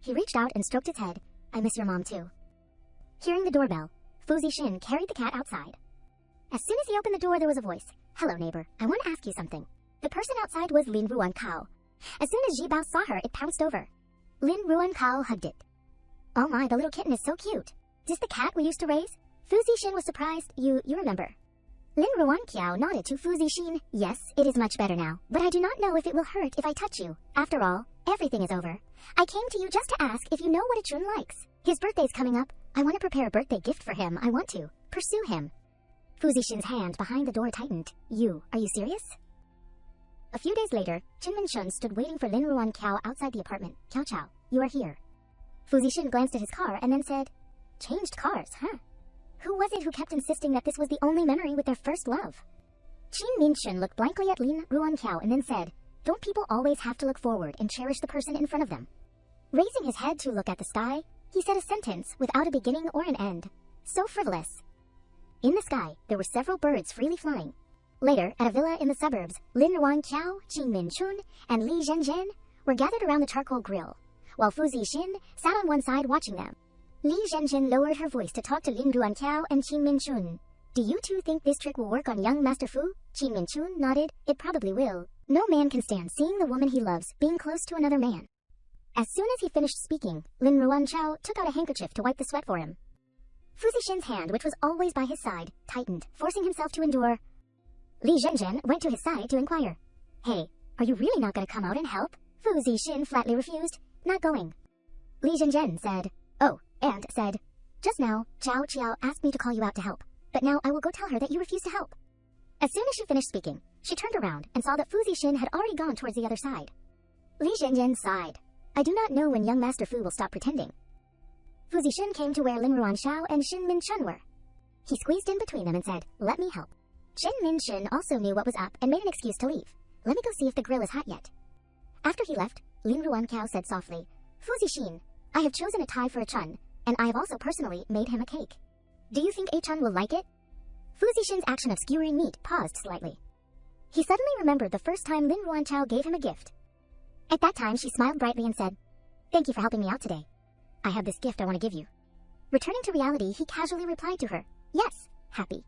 He reached out and stroked its head. I miss your mom too. Hearing the doorbell, Fu Zixin carried the cat outside. As soon as he opened the door, there was a voice. Hello, neighbor. I want to ask you something. The person outside was Lin Ruanxiao. As soon as Jibao saw her, it pounced over. Lin Ruanxiao hugged it. Oh my, the little kitten is so cute. Is this the cat we used to raise? Fu Zixin was surprised. You remember. Lin Ruanxiao nodded to Fu Zixin. Yes, it is much better now, but I do not know if it will hurt if I touch you. After all, everything is over. I came to you just to ask if you know what a Chun likes. His birthday's coming up. I want to prepare a birthday gift for him. I want to pursue him. Fu Zixin's hand behind the door tightened. Are you serious? A few days later, Qin Minchun stood waiting for Lin Ruanxiao outside the apartment. Cao Cao, you are here. Fu Zixin glanced at his car and then said, changed cars, huh? Who was it who kept insisting that this was the only memory with their first love? Qin Minchun looked blankly at Lin Ruanxiao and then said, don't people always have to look forward and cherish the person in front of them? Raising his head to look at the sky, he said a sentence without a beginning or an end. So frivolous. In the sky, there were several birds freely flying. Later, at a villa in the suburbs, Lin Ruanxiao, Qin Minchun, and Li Zhenzhen were gathered around the charcoal grill, while Fu Zixin sat on one side watching them. Li Zhenzhen lowered her voice to talk to Lin Ruanxiao and Qin Minchun. Do you two think this trick will work on young Master Fu? Qin Minchun nodded. It probably will. No man can stand seeing the woman he loves being close to another man. As soon as he finished speaking, Lin Ruanxiao took out a handkerchief to wipe the sweat for him. Fu Zixin's hand, which was always by his side, tightened, forcing himself to endure. Li Zhenzhen went to his side to inquire. Hey, are you really not going to come out and help? Fu Zixin flatly refused. Not going. Li Zhenzhen said, oh, and said, just now, Zhao Qiao asked me to call you out to help, but now I will go tell her that you refuse to help. As soon as she finished speaking, she turned around and saw that Fu Zixin had already gone towards the other side. Li Zhenzhen sighed. I do not know when young Master Fu will stop pretending. Fu Zixin came to where Lin Ruanxiao and Qin Minchun were. He squeezed in between them and said, let me help. Qin Minchun also knew what was up and made an excuse to leave. Let me go see if the grill is hot yet. After he left, Lin Ruanxiao said softly, Fu Zixin, I have chosen a tie for a Chun, and I have also personally made him a cake. Do you think a Chun will like it? Fu Zixin's action of skewering meat paused slightly. He suddenly remembered the first time Lin Ruanxiao gave him a gift. At that time, she smiled brightly and said, thank you for helping me out today. I have this gift I want to give you. Returning to reality, he casually replied to her, yes, happy.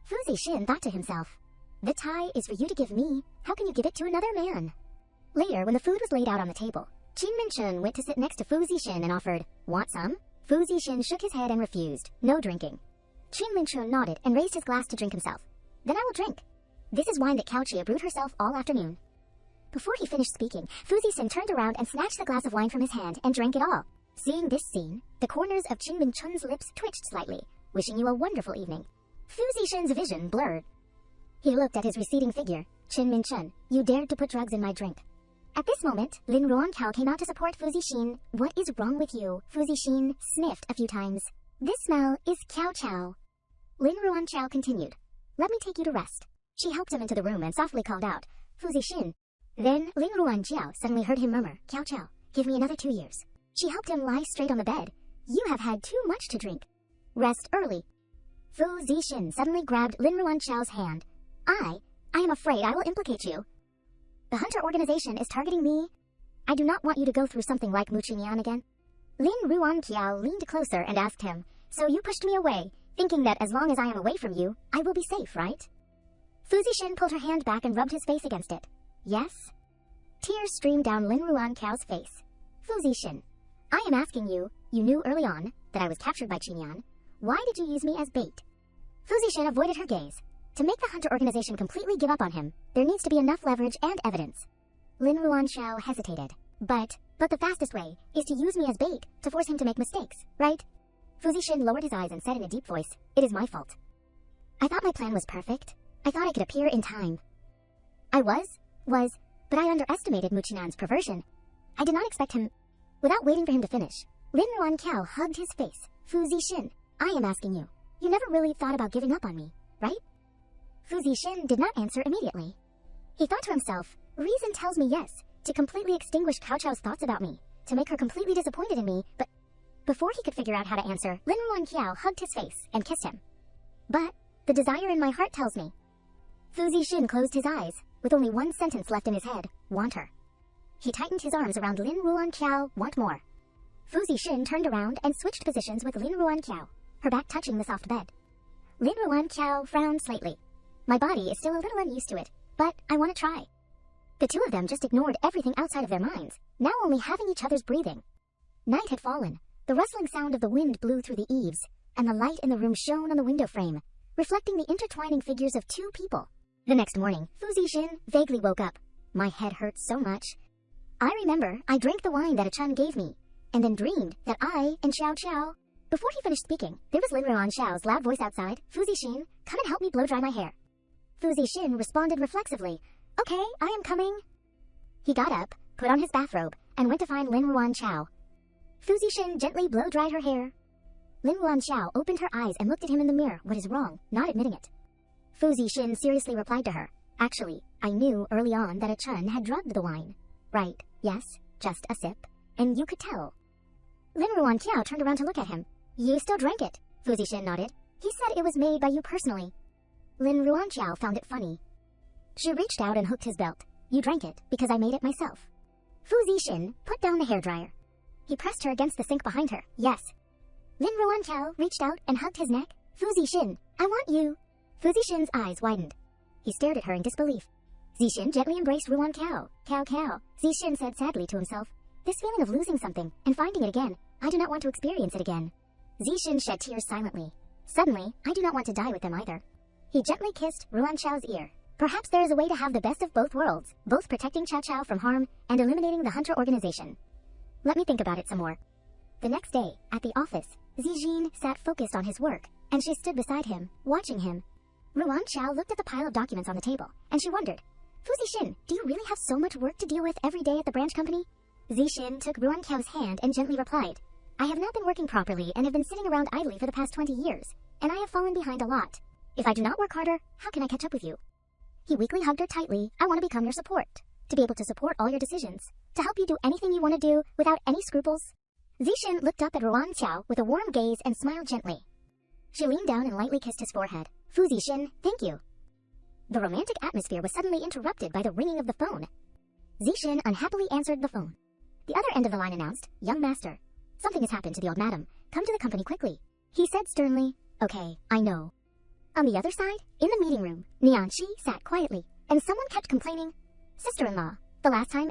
Fu Zixin thought to himself, the tie is for you to give me. How can you give it to another man? Later, when the food was laid out on the table, Qin Minchun went to sit next to Fu Zixin and offered, want some? Fu Zixin shook his head and refused, no drinking. Qin Minchun nodded and raised his glass to drink himself. Then I will drink. This is wine that Cao Chia brewed herself all afternoon. Before he finished speaking, Fu Zixin turned around and snatched the glass of wine from his hand and drank it all. Seeing this scene, the corners of Qin Minchun's lips twitched slightly. Wishing you a wonderful evening. Fu Zixin's vision blurred. He looked at his receding figure. Qin Minchun, you dared to put drugs in my drink. At this moment, Lin Ruanqiao came out to support Fu Zixin. What is wrong with you? Fu Zixin sniffed a few times. This smell is Cao Cao. Lin Ruanqiao continued. Let me take you to rest. She helped him into the room and softly called out, Fu Zixin. Then Lin Ruanqiao suddenly heard him murmur, Cao Cao, give me another 2 years. She helped him lie straight on the bed. You have had too much to drink. Rest early. Fu Zixin suddenly grabbed Lin Ruanqiao's hand. I am afraid I will implicate you. The Hunter organization is targeting me. I do not want you to go through something like Mu Qinyan again. Lin Ruanqiao leaned closer and asked him, so you pushed me away, thinking that as long as I am away from you, I will be safe, right? Fu Zixin pulled her hand back and rubbed his face against it. Yes? Tears streamed down Lin Ruanqiao's face. Fu Zixin, I am asking you, you knew early on that I was captured by Qinyan. Why did you use me as bait? Fu Zixin avoided her gaze. To make the Hunter organization completely give up on him, there needs to be enough leverage and evidence. Lin Ruanqiao hesitated. But the fastest way is to use me as bait to force him to make mistakes, right? Fu Zixin lowered his eyes and said in a deep voice, it is my fault. I thought my plan was perfect. I thought I could appear in time. I was, but I underestimated Mu Qinyan's perversion. I did not expect him. Without waiting for him to finish, Lin Ruanqiao hugged his face. Fu Zixin, I am asking you. You never really thought about giving up on me, right? Fu Zixin did not answer immediately. He thought to himself, reason tells me yes, to completely extinguish Cao Cao's thoughts about me, to make her completely disappointed in me, but before he could figure out how to answer, Lin Ruanqiao hugged his face and kissed him. But the desire in my heart tells me. Fu Zixin closed his eyes, with only one sentence left in his head, want her. He tightened his arms around Lin Ruanqiao, want more. Fu Zixin turned around and switched positions with Lin Ruanqiao, her back touching the soft bed. Lin Ruanqiao frowned slightly. My body is still a little unused to it, but I want to try. The two of them just ignored everything outside of their minds, now only having each other's breathing. Night had fallen. The rustling sound of the wind blew through the eaves, and the light in the room shone on the window frame, reflecting the intertwining figures of two people. The next morning, Fu Zixin vaguely woke up. My head hurt so much. I remember I drank the wine that a Chun gave me, and then dreamed that I and Xiao Qiao. Before he finished speaking, there was Lin Ruanqiao's loud voice outside. Fu Zixin, come and help me blow dry my hair. Fu Zixin responded reflexively, okay, I am coming. He got up, put on his bathrobe, and went to find Lin Ruanqiao. Fu Zixin gently blow dried her hair. Lin Ruanqiao opened her eyes and looked at him in the mirror. What is wrong? Not admitting it. Fu Zixin seriously replied to her, actually, I knew early on that a Chun had drugged the wine. Right, yes, just a sip, and you could tell. Lin Ruanqiao turned around to look at him. You still drank it. Fu Zixin nodded. He said it was made by you personally. Lin Ruanqiao found it funny. She reached out and hooked his belt. You drank it because I made it myself. Fu Zixin put down the hairdryer. He pressed her against the sink behind her. Yes. Lin Ruanqiao reached out and hugged his neck. Fu Zixin, I want you. Fu Zixin's eyes widened. He stared at her in disbelief. Zixin gently embraced Ruanqiao. Cao Cao. Zixin said sadly to himself, this feeling of losing something and finding it again, I do not want to experience it again. Zixin shed tears silently. Suddenly, I do not want to die with them either. He gently kissed Ruanqiao's ear. Perhaps there is a way to have the best of both worlds, both protecting Cao Cao from harm and eliminating the Hunter organization. Let me think about it some more. The next day, at the office, Zixin sat focused on his work, and she stood beside him, watching him. Ruanqiao looked at the pile of documents on the table, and she wondered, Fu Zixin, do you really have so much work to deal with every day at the branch company? Zixin took Ruanqiao's hand and gently replied, I have not been working properly and have been sitting around idly for the past 20 years, and I have fallen behind a lot. If I do not work harder, how can I catch up with you? He weakly hugged her tightly. I want to become your support, to be able to support all your decisions, to help you do anything you want to do without any scruples. Zixin looked up at Ruanqiao with a warm gaze and smiled gently. She leaned down and lightly kissed his forehead. Fu Zixin, thank you. The romantic atmosphere was suddenly interrupted by the ringing of the phone. Zixin unhappily answered the phone. The other end of the line announced, Young master. Something has happened to the old madam. Come to the company quickly. He said sternly, okay, I know. On the other side, in the meeting room, Nianqi sat quietly, and someone kept complaining, sister-in-law, the last time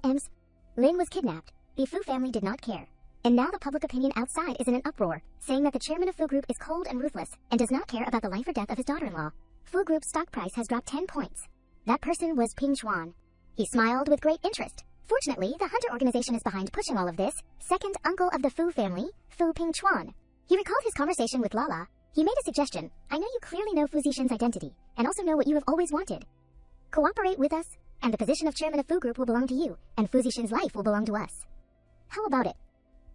Lin was kidnapped, the Fu family did not care. And now the public opinion outside is in an uproar, saying that the chairman of Fu Group is cold and ruthless, and does not care about the life or death of his daughter-in-law. Fu Group's stock price has dropped 10 points. That person was Ping Chuan. He smiled with great interest. Fortunately, the hunter organization is behind pushing all of this. Second uncle of the Fu family, Fu Ping Chuan. He recalled his conversation with Lala. He made a suggestion. I know you clearly know Fu Zixin's identity, and also know what you have always wanted. Cooperate with us, and the position of chairman of Fu Group will belong to you, and Fu Zixin's life will belong to us. How about it?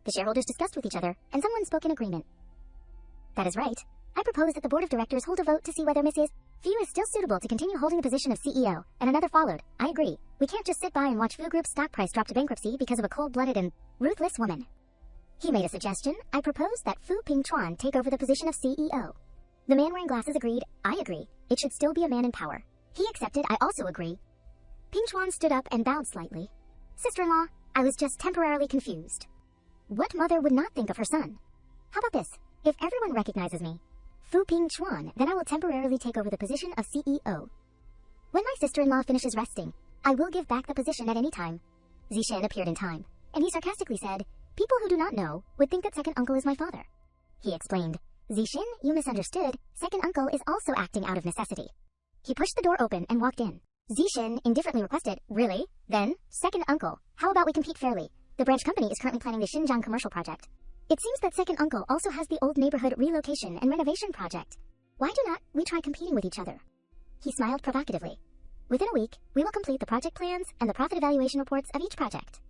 The shareholders discussed with each other, and someone spoke in agreement. That is right. I propose that the board of directors hold a vote to see whether Mrs. Fu is still suitable to continue holding the position of CEO, and another followed. I agree. We can't just sit by and watch Fu Group's stock price drop to bankruptcy because of a cold-blooded and ruthless woman. He made a suggestion. I propose that Fu Ping Chuan take over the position of CEO. The man wearing glasses agreed. I agree. It should still be a man in power. He accepted. I also agree. Ping Chuan stood up and bowed slightly. Sister-in-law, I was just temporarily confused. What mother would not think of her son? How about this? If everyone recognizes me, Fu Ping Chuan, then I will temporarily take over the position of CEO. When my sister-in-law finishes resting, I will give back the position at any time. Zixin appeared in time, and he sarcastically said, people who do not know would think that second uncle is my father. He explained, Zixin, you misunderstood. Second uncle is also acting out of necessity. He pushed the door open and walked in. Zixin indifferently requested, really? Then, second uncle, how about we compete fairly? The branch company is currently planning the Xinjiang commercial project. It seems that second uncle also has the old neighborhood relocation and renovation project. Why do not we try competing with each other? He smiled provocatively. Within a week, we will complete the project plans and the profit evaluation reports of each project.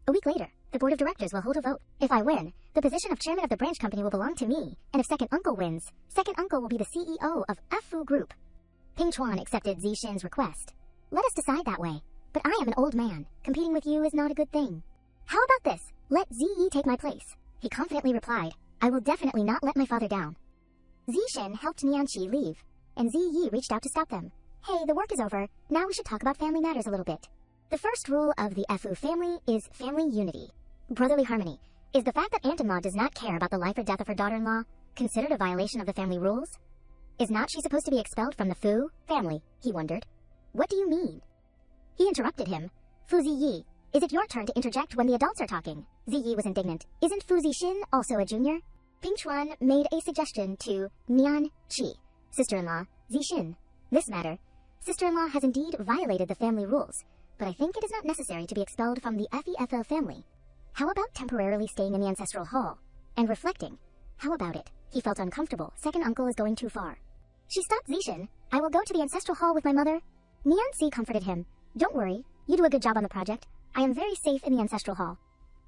A week later, the board of directors will hold a vote. If I win, the position of chairman of the branch company will belong to me, and if second uncle wins, second uncle will be the CEO of Fu Group. Ping Chuan accepted Zixin's request. Let us decide that way. But I am an old man. Competing with you is not a good thing. How about this? Let Ziyi take my place. He confidently replied, I will definitely not let my father down. Zixin helped Nianqi leave, and Ziyi reached out to stop them. Hey, the work is over. Now we should talk about family matters a little bit. The first rule of the Fu family is family unity. Brotherly harmony. Is the fact that aunt-in-law does not care about the life or death of her daughter-in-law considered a violation of the family rules? Is not she supposed to be expelled from the Fu family? He wondered. What do you mean? He interrupted him. Fu Ziyi, is it your turn to interject when the adults are talking? Ziyi was indignant. Isn't Fu Zixin also a junior? Ping Chuan made a suggestion to Nian Qi, sister-in-law, Zixin. This matter, sister-in-law has indeed violated the family rules, but I think it is not necessary to be expelled from the FEFO family. How about temporarily staying in the ancestral hall? And reflecting. How about it? He felt uncomfortable. Second uncle is going too far. She stopped Zixin. I will go to the ancestral hall with my mother. Nianqi comforted him. Don't worry. You do a good job on the project. I am very safe in the ancestral hall.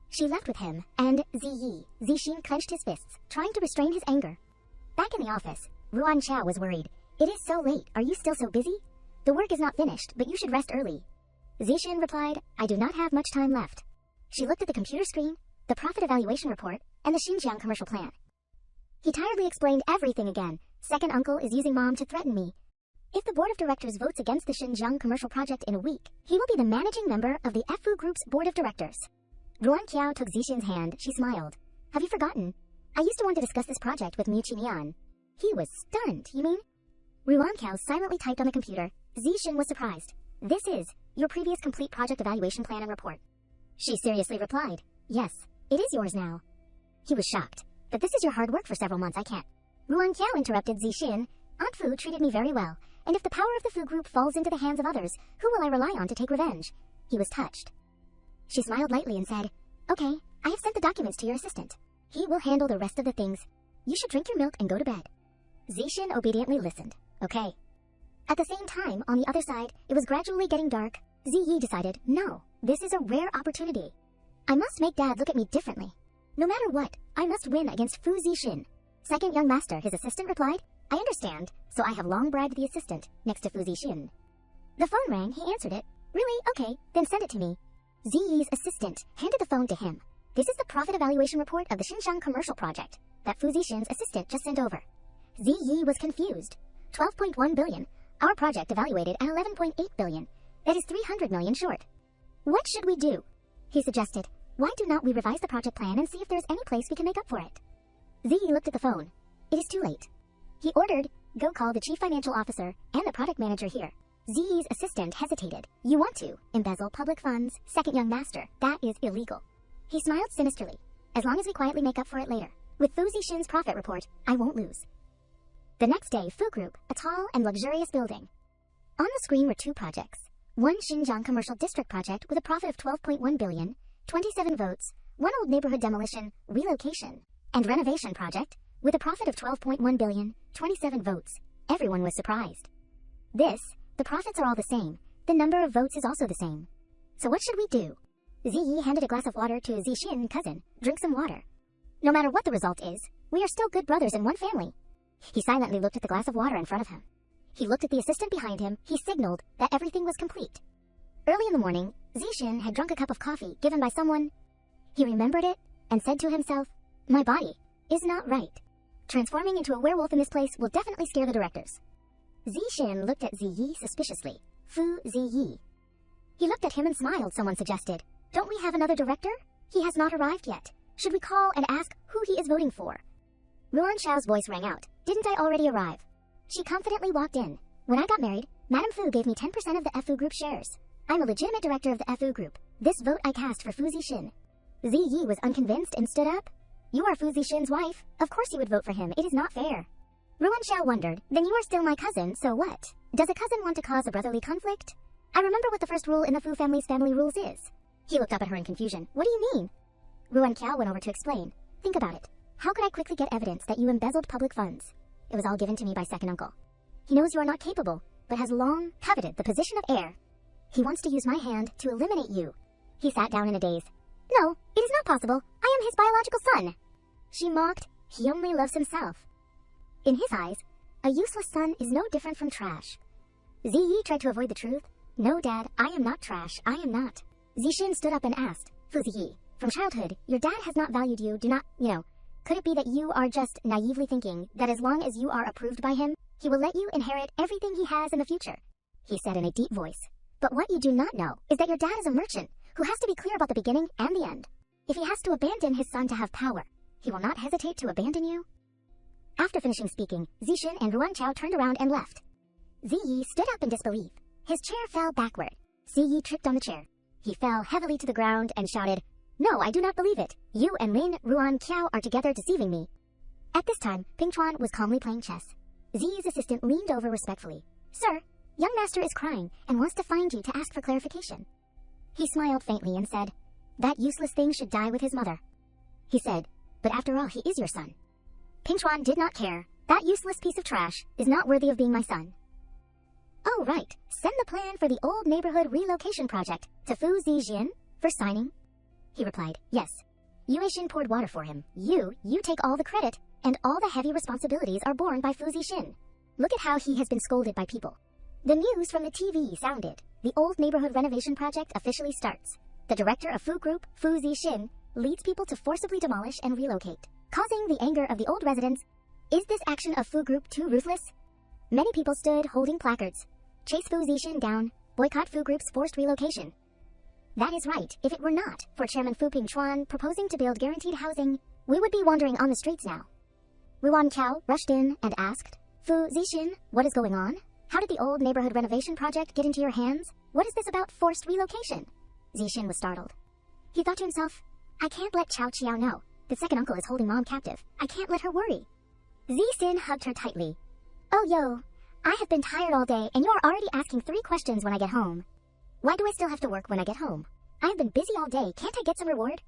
She left with him, and Zixin clenched his fists, trying to restrain his anger. Back in the office, Ruan Qiao was worried. It is so late. Are you still so busy? The work is not finished, but you should rest early. Zixin replied, I do not have much time left. She looked at the computer screen, the profit evaluation report, and the Xinjiang commercial plan. He tiredly explained everything again. Second uncle is using mom to threaten me. If the board of directors votes against the Xinjiang commercial project in a week, he will be the managing member of the Fu Group's board of directors. Ruan Qiao took Zixin's hand. She smiled. Have you forgotten? I used to want to discuss this project with Mu Qinian. He was stunned, you mean? Ruan Qiao silently typed on the computer. Zixin was surprised. This is your previous complete project evaluation plan and report. She seriously replied, yes, it is yours now. He was shocked. But this is your hard work for several months, I can't. Ruan Qiao interrupted Zixin. Aunt Fu treated me very well, and if the power of the Fu Group falls into the hands of others, who will I rely on to take revenge? He was touched. She smiled lightly and said, okay, I have sent the documents to your assistant. He will handle the rest of the things. You should drink your milk and go to bed. Zixin obediently listened. Okay. At the same time, on the other side, it was gradually getting dark. Ziyi decided, no, this is a rare opportunity. I must make Dad look at me differently. No matter what, I must win against Fu Zixin. Second young master, his assistant replied, I understand, so I have long bribed the assistant next to Fu Zixin. The phone rang, he answered it. Really? Okay, then send it to me. Ziyi's assistant handed the phone to him. This is the profit evaluation report of the Xinjiang commercial project that Fu Zixin's assistant just sent over. Ziyi was confused. 12.1 billion. Our project evaluated at 11.8 billion. That is 300 million short. What should we do? He suggested. Why do not we revise the project plan and see if there is any place we can make up for it? Ziyi looked at the phone. It is too late. He ordered, go call the chief financial officer and the product manager here. Ziyi's assistant hesitated. You want to embezzle public funds, second young master. That is illegal. He smiled sinisterly. As long as we quietly make up for it later. With Fu Zixin's profit report, I won't lose. The next day, Fu Group, a tall and luxurious building. On the screen were two projects. One Xinjiang Commercial District project with a profit of 12.1 billion, 27 votes, one old neighborhood demolition, relocation, and renovation project with a profit of 12.1 billion, 27 votes. Everyone was surprised. The profits are all the same. The number of votes is also the same. So what should we do? Ziyi handed a glass of water to Zixin, cousin. Drink some water. No matter what the result is, we are still good brothers in one family. He silently looked at the glass of water in front of him. He looked at the assistant behind him. He signaled that everything was complete. Early in the morning, Zixin had drunk a cup of coffee given by someone. He remembered it and said to himself, "My body is not right. Transforming into a werewolf in this place will definitely scare the directors." Zixin looked at Ziyi suspiciously. Fu Ziyi. He looked at him and smiled. Someone suggested, "Don't we have another director? He has not arrived yet. Should we call and ask who he is voting for?" Ruan Xiao's voice rang out. "Didn't I already arrive?" She confidently walked in. "When I got married, Madame Fu gave me 10% of the Fu Group shares. I'm a legitimate director of the Fu Group. This vote I cast for Fu Zixin." Ziyi was unconvinced and stood up. "You are Fu Zixin's wife. Of course you would vote for him. It is not fair." Ruan Xiao wondered, "Then you are still my cousin, so what? Does a cousin want to cause a brotherly conflict? I remember what the first rule in the Fu family's family rules is." He looked up at her in confusion. "What do you mean?" Ruan Qiao went over to explain. "Think about it. How could I quickly get evidence that you embezzled public funds? It was all given to me by second uncle. He knows you are not capable, but has long coveted the position of heir. He wants to use my hand to eliminate you." He sat down in a daze. "No, it is not possible. I am his biological son." She mocked. "He only loves himself." In his eyes, a useless son is no different from trash. Ziyi tried to avoid the truth. "No, Dad, I am not trash. I am not." Zixin stood up and asked, "Fu Ziyi, from childhood, your dad has not valued you, could it be that you are just naively thinking that as long as you are approved by him, he will let you inherit everything he has in the future?" He said in a deep voice. "But what you do not know is that your dad is a merchant who has to be clear about the beginning and the end. If he has to abandon his son to have power, he will not hesitate to abandon you." After finishing speaking, Zixin and Ruan Qiao turned around and left. Ziyi stood up in disbelief. His chair fell backward. Ziyi tripped on the chair. He fell heavily to the ground and shouted, "No, I do not believe it. You and Lin Ruan Qiao are together deceiving me." At this time, Ping Chuan was calmly playing chess. Ziyi's assistant leaned over respectfully. "Sir, young master is crying and wants to find you to ask for clarification." He smiled faintly and said, "That useless thing should die with his mother." He said, "But after all, he is your son." Ping Chuan did not care. "That useless piece of trash is not worthy of being my son." "Oh, right. Send the plan for the old neighborhood relocation project to Fu Zixin for signing." He replied, "Yes." Yue Xin poured water for him. You take all the credit, and all the heavy responsibilities are borne by Fu Zixin. Look at how he has been scolded by people." The news from the TV sounded. The old neighborhood renovation project officially starts. The director of Fu Group, Fu Zixin, leads people to forcibly demolish and relocate, causing the anger of the old residents. Is this action of Fu Group too ruthless? Many people stood holding placards. "Chase Fu Zixin down. Boycott Fu Group's forced relocation." That is right. If it were not for Chairman Fu Ping Chuan proposing to build guaranteed housing, we would be wandering on the streets now. Ruan Qiao rushed in and asked, "Fu Zixin, what is going on? How did the old neighborhood renovation project get into your hands? What is this about forced relocation?" Zixin was startled. He thought to himself, "I can't let Chao Qiao know. The second uncle is holding Mom captive. I can't let her worry." Zixin hugged her tightly. "Oh, yo, I have been tired all day, and you are already asking 3 questions when I get home. Why do I still have to work when I get home? I have been busy all day. Can't I get some reward?"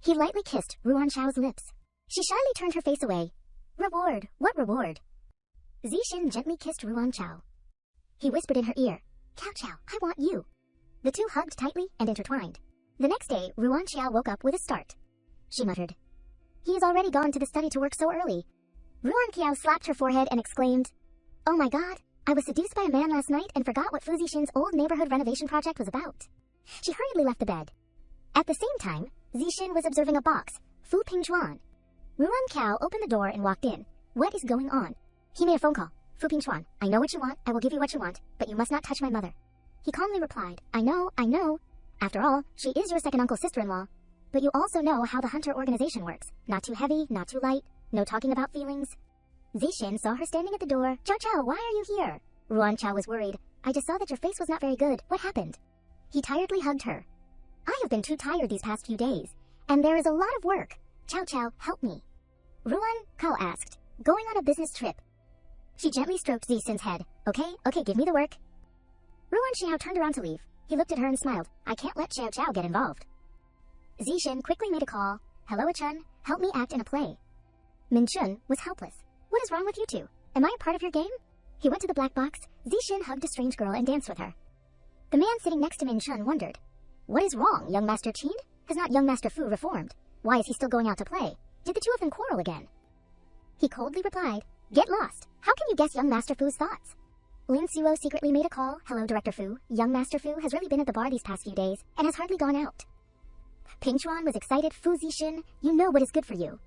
He lightly kissed Ruan Xiao's lips. She shyly turned her face away. "Reward? What reward?" Zixin gently kissed Ruan Qiao. He whispered in her ear, "Cao Qiao, I want you." The two hugged tightly and intertwined. The next day, Ruan Qiao woke up with a start. She muttered, "He has already gone to the study to work so early." Ruan Qiao slapped her forehead and exclaimed, "Oh my god, I was seduced by a man last night and forgot what Fu Zixin's old neighborhood renovation project was about." She hurriedly left the bed. At the same time, Zixin was observing a box, Fu Ping Chuan. Ruan Qiao opened the door and walked in. "What is going on?" He made a phone call. "Fu Ping Chuan, I know what you want. I will give you what you want, but you must not touch my mother." He calmly replied, I know. After all, she is your second uncle's sister-in-law. But you also know how the hunter organization works. Not too heavy, not too light, no talking about feelings." Zixin saw her standing at the door. "Chao Chao, why are you here?" Ruan Qiao was worried. "I just saw that your face was not very good. What happened?" He tiredly hugged her. "I have been too tired these past few days, and there is a lot of work. Chao Chao, help me." Ruan Qiao asked, "Going on a business trip?" She gently stroked Zixin's head. Okay, give me the work." Ruan Xiao turned around to leave. He looked at her and smiled. I can't let Xiao Qiao get involved. Zixin quickly made a call. Hello, Chun. Help me act in a play. Min Chun was helpless. What is wrong with you two? Am I a part of your game? He went to the black box. Zixin hugged a strange girl and danced with her. The man sitting next to Min Chun wondered. What is wrong, young Master Qin? Has not young Master Fu reformed? Why is he still going out to play? Did the two of them quarrel again? He coldly replied, Get lost. How can you guess young Master Fu's thoughts? Lin Suo secretly made a call. Hello, Director Fu. Young Master Fu has really been at the bar these past few days and has hardly gone out. Ping Chuan was excited. Fu Zixin, you know what is good for you.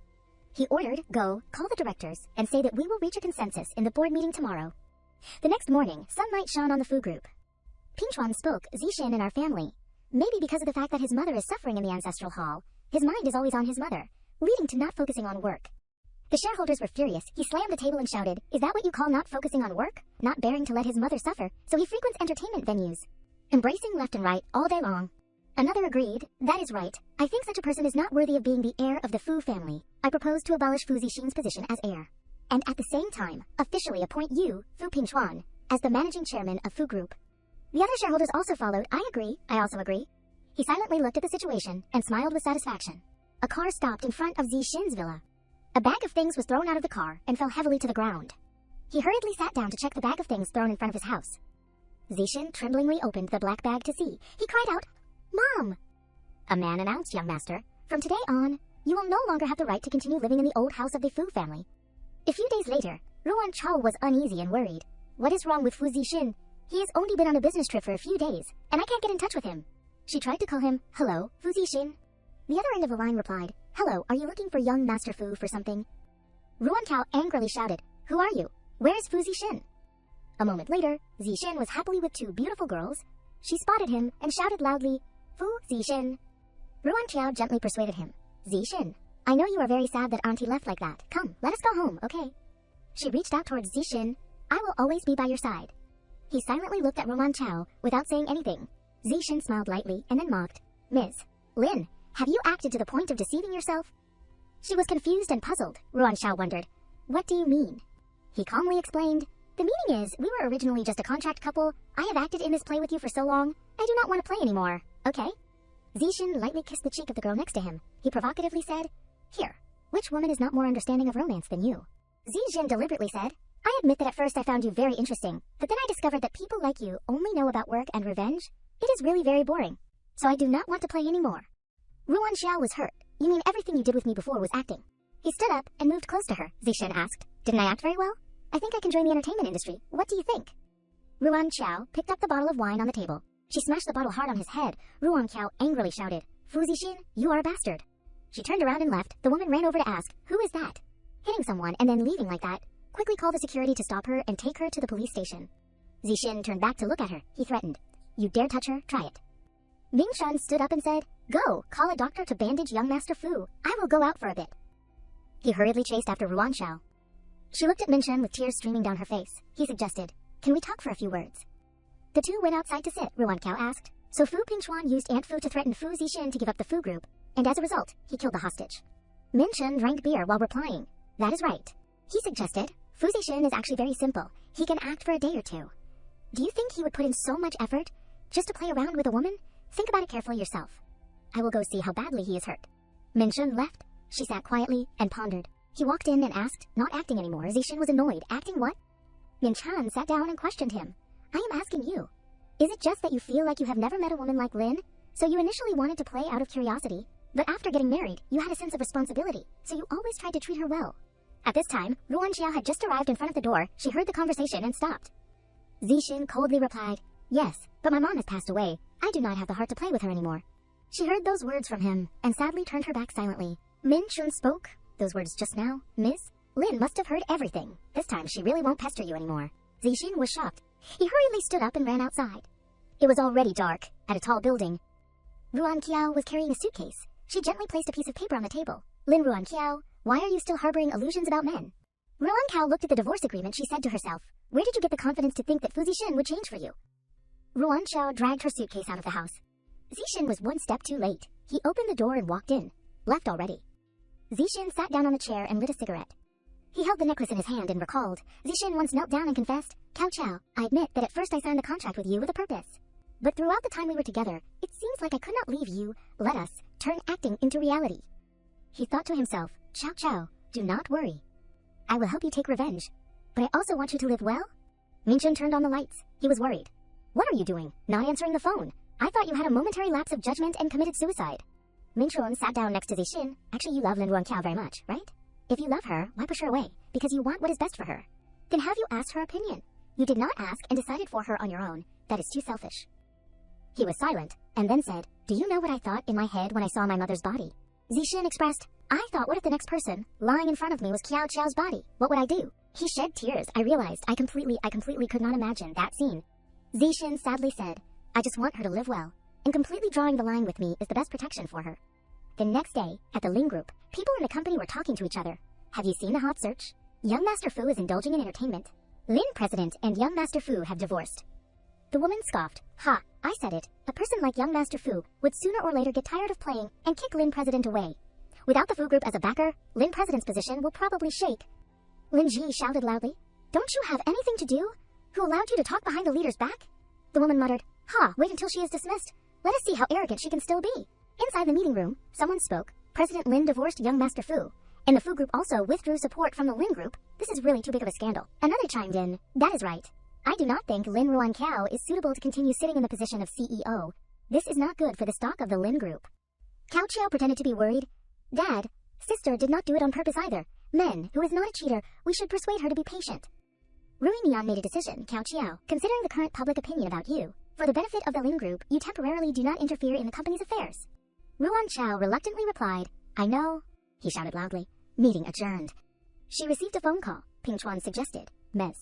He ordered, go, call the directors, and say that we will reach a consensus in the board meeting tomorrow. The next morning, sunlight shone on the Fu group. Ping Chuan spoke, Zixin and our family. Maybe because of the fact that his mother is suffering in the ancestral hall, his mind is always on his mother, leading to not focusing on work. The shareholders were furious. He slammed the table and shouted, Is that what you call not focusing on work? Not bearing to let his mother suffer, so he frequents entertainment venues, embracing left and right all day long. Another agreed, That is right. I think such a person is not worthy of being the heir of the Fu family. I propose to abolish Fu Zixin's position as heir. And at the same time, officially appoint you, Fu Ping Chuan, as the managing chairman of Fu Group. The other shareholders also followed. I agree. I also agree. He silently looked at the situation and smiled with satisfaction. A car stopped in front of Zixin's villa. A bag of things was thrown out of the car and fell heavily to the ground. He hurriedly sat down to check the bag of things thrown in front of his house. Zixin tremblingly opened the black bag to see. He cried out, Mom! A man announced, Young Master, from today on, you will no longer have the right to continue living in the old house of the Fu family. A few days later, Ruan Chao was uneasy and worried. What is wrong with Fu Zixin? He has only been on a business trip for a few days, and I can't get in touch with him. She tried to call him, Hello, Fu Zixin. The other end of the line replied, Hello, are you looking for young Master Fu for something? Ruan Chao angrily shouted, Who are you? Where is Fu Zixin? A moment later, Zixin was happily with two beautiful girls. She spotted him and shouted loudly, Fu Zixin. Ruan Chao gently persuaded him. Zixin, I know you are very sad that Auntie left like that. Come, let us go home, okay? She reached out towards Zixin. I will always be by your side. He silently looked at Ruan Chao without saying anything. Zixin smiled lightly and then mocked. Ms. Lin, have you acted to the point of deceiving yourself? She was confused and puzzled. Ruan Chao wondered, What do you mean? He calmly explained, The meaning is, we were originally just a contract couple. I have acted in this play with you for so long, I do not want to play anymore, okay? Zixin lightly kissed the cheek of the girl next to him. He provocatively said, Here, which woman is not more understanding of romance than you? Zixin deliberately said, I admit that at first I found you very interesting, but then I discovered that people like you only know about work and revenge. It is really very boring, so I do not want to play anymore. Ruan Xiao was hurt. You mean everything you did with me before was acting? He stood up and moved close to her. Zixin asked, Didn't I act very well? I think I can join the entertainment industry. What do you think? Ruan Xiao picked up the bottle of wine on the table. She smashed the bottle hard on his head. Ruan Xiao angrily shouted, Fu Zixin, you are a bastard. She turned around and left. The woman ran over to ask, Who is that? Hitting someone and then leaving like that. Quickly call the security to stop her and take her to the police station. Zixin turned back to look at her. He threatened, You dare touch her? Try it. Ming Shun stood up and said, Go, call a doctor to bandage young Master Fu. I will go out for a bit. He hurriedly chased after Ruan Xiao. She looked at Min Shun with tears streaming down her face. He suggested, Can we talk for a few words? The two went outside to sit, Ruan Qiao asked. So Fu Pingchuan used Aunt Fu to threaten Fu Zixin to give up the Fu group, and as a result, he killed the hostage. Min Shun drank beer while replying. That is right. He suggested, Fu Zixin is actually very simple. He can act for a day or two. Do you think he would put in so much effort just to play around with a woman? Think about it carefully yourself. I will go see how badly he is hurt. Min Shun left. She sat quietly and pondered. He walked in and asked, not acting anymore. Zixin was annoyed. Acting what? Min Chan sat down and questioned him. I am asking you. Is it just that you feel like you have never met a woman like Lin? So you initially wanted to play out of curiosity, but after getting married, you had a sense of responsibility, so you always tried to treat her well. At this time, Ruan Xiao had just arrived in front of the door. She heard the conversation and stopped. Zixin coldly replied, Yes, but my mom has passed away. I do not have the heart to play with her anymore. She heard those words from him, and sadly turned her back silently. Min Chun spoke. Those words just now, Miss? Lin must have heard everything. This time she really won't pester you anymore. Zixin was shocked. He hurriedly stood up and ran outside. It was already dark, at a tall building. Ruan Qiao was carrying a suitcase. She gently placed a piece of paper on the table. Lin Ruan Qiao, why are you still harboring illusions about men? Ruan Qiao looked at the divorce agreement. She said to herself, Where did you get the confidence to think that Fu Zixin would change for you? Ruan Qiao dragged her suitcase out of the house. Zixin was one step too late. He opened the door and walked in. Left already. Zixin sat down on a chair and lit a cigarette. He held the necklace in his hand and recalled. Zixin once knelt down and confessed, Cao Cao, I admit that at first I signed the contract with you with a purpose. But throughout the time we were together, it seems like I could not leave you. Let us turn acting into reality. He thought to himself, Cao Cao, do not worry. I will help you take revenge. But I also want you to live well. Minchun turned on the lights. He was worried. What are you doing? Not answering the phone. I thought you had a momentary lapse of judgment and committed suicide. Minchun sat down next to Zixin. Actually, you love Lin Ruanqiao very much, right? If you love her, why push her away? Because you want what is best for her. Then have you asked her opinion? You did not ask and decided for her on your own. That is too selfish. He was silent, and then said, Do you know what I thought in my head when I saw my mother's body? Zixin expressed, I thought what if the next person lying in front of me was Cao Cao's body? What would I do? He shed tears. I realized I completely could not imagine that scene. Zixin sadly said, I just want her to live well, and completely drawing the line with me is the best protection for her. The next day, at the Lin group, people in the company were talking to each other. Have you seen the hot search? Young Master Fu is indulging in entertainment. Lin President and Young Master Fu have divorced. The woman scoffed. Ha, I said it. A person like Young Master Fu would sooner or later get tired of playing and kick Lin President away. Without the Fu group as a backer, Lin President's position will probably shake. Lin Ji shouted loudly. Don't you have anything to do? Who allowed you to talk behind the leader's back? The woman muttered. Ha, wait until she is dismissed. Let us see how arrogant she can still be. Inside the meeting room, someone spoke. President Lin divorced Young Master Fu, and the Fu group also withdrew support from the Lin group. This is really too big of a scandal. Another chimed in. That is right. I do not think Lin Ruanqiao is suitable to continue sitting in the position of CEO. This is not good for the stock of the Lin group. Cao Cao pretended to be worried. Dad, sister did not do it on purpose either. Men, who is not a cheater, we should persuade her to be patient. Rui Mian made a decision, Cao Cao, considering the current public opinion about you. For the benefit of the Lin group, you temporarily do not interfere in the company's affairs. Ruanqiao reluctantly replied, I know. He shouted loudly. Meeting adjourned. She received a phone call. Ping Chuan suggested. Mez.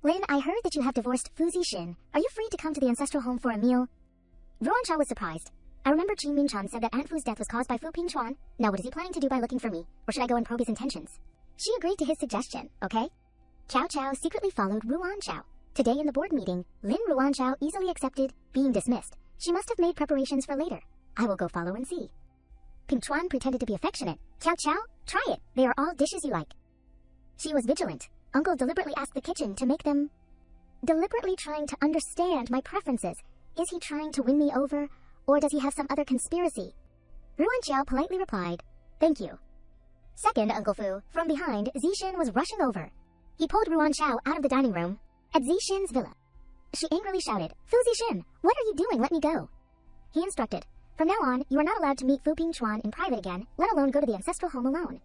Lin, I heard that you have divorced Fu Zixin. Are you free to come to the ancestral home for a meal? Ruanqiao was surprised. I remember Qin Minchan said that Aunt Fu's death was caused by Fu Pingchuan. Now what is he planning to do by looking for me? Or should I go and probe his intentions? She agreed to his suggestion, okay? Cao Cao secretly followed Ruanqiao. Today in the board meeting, Lin Ruanqiao easily accepted being dismissed. She must have made preparations for later. I will go follow and see. Ping Chuan pretended to be affectionate. Cao Cao, try it. They are all dishes you like. She was vigilant. Uncle deliberately asked the kitchen to make them. Deliberately trying to understand my preferences. Is he trying to win me over, or does he have some other conspiracy? Ruanqiao politely replied, Thank you. Second, Uncle Fu, from behind, Zixin was rushing over. He pulled Ruanqiao out of the dining room at Zixin's villa. She angrily shouted, Fu Zixin, what are you doing? Let me go. He instructed, From now on, you are not allowed to meet Fu Pingchuan in private again, let alone go to the ancestral home alone.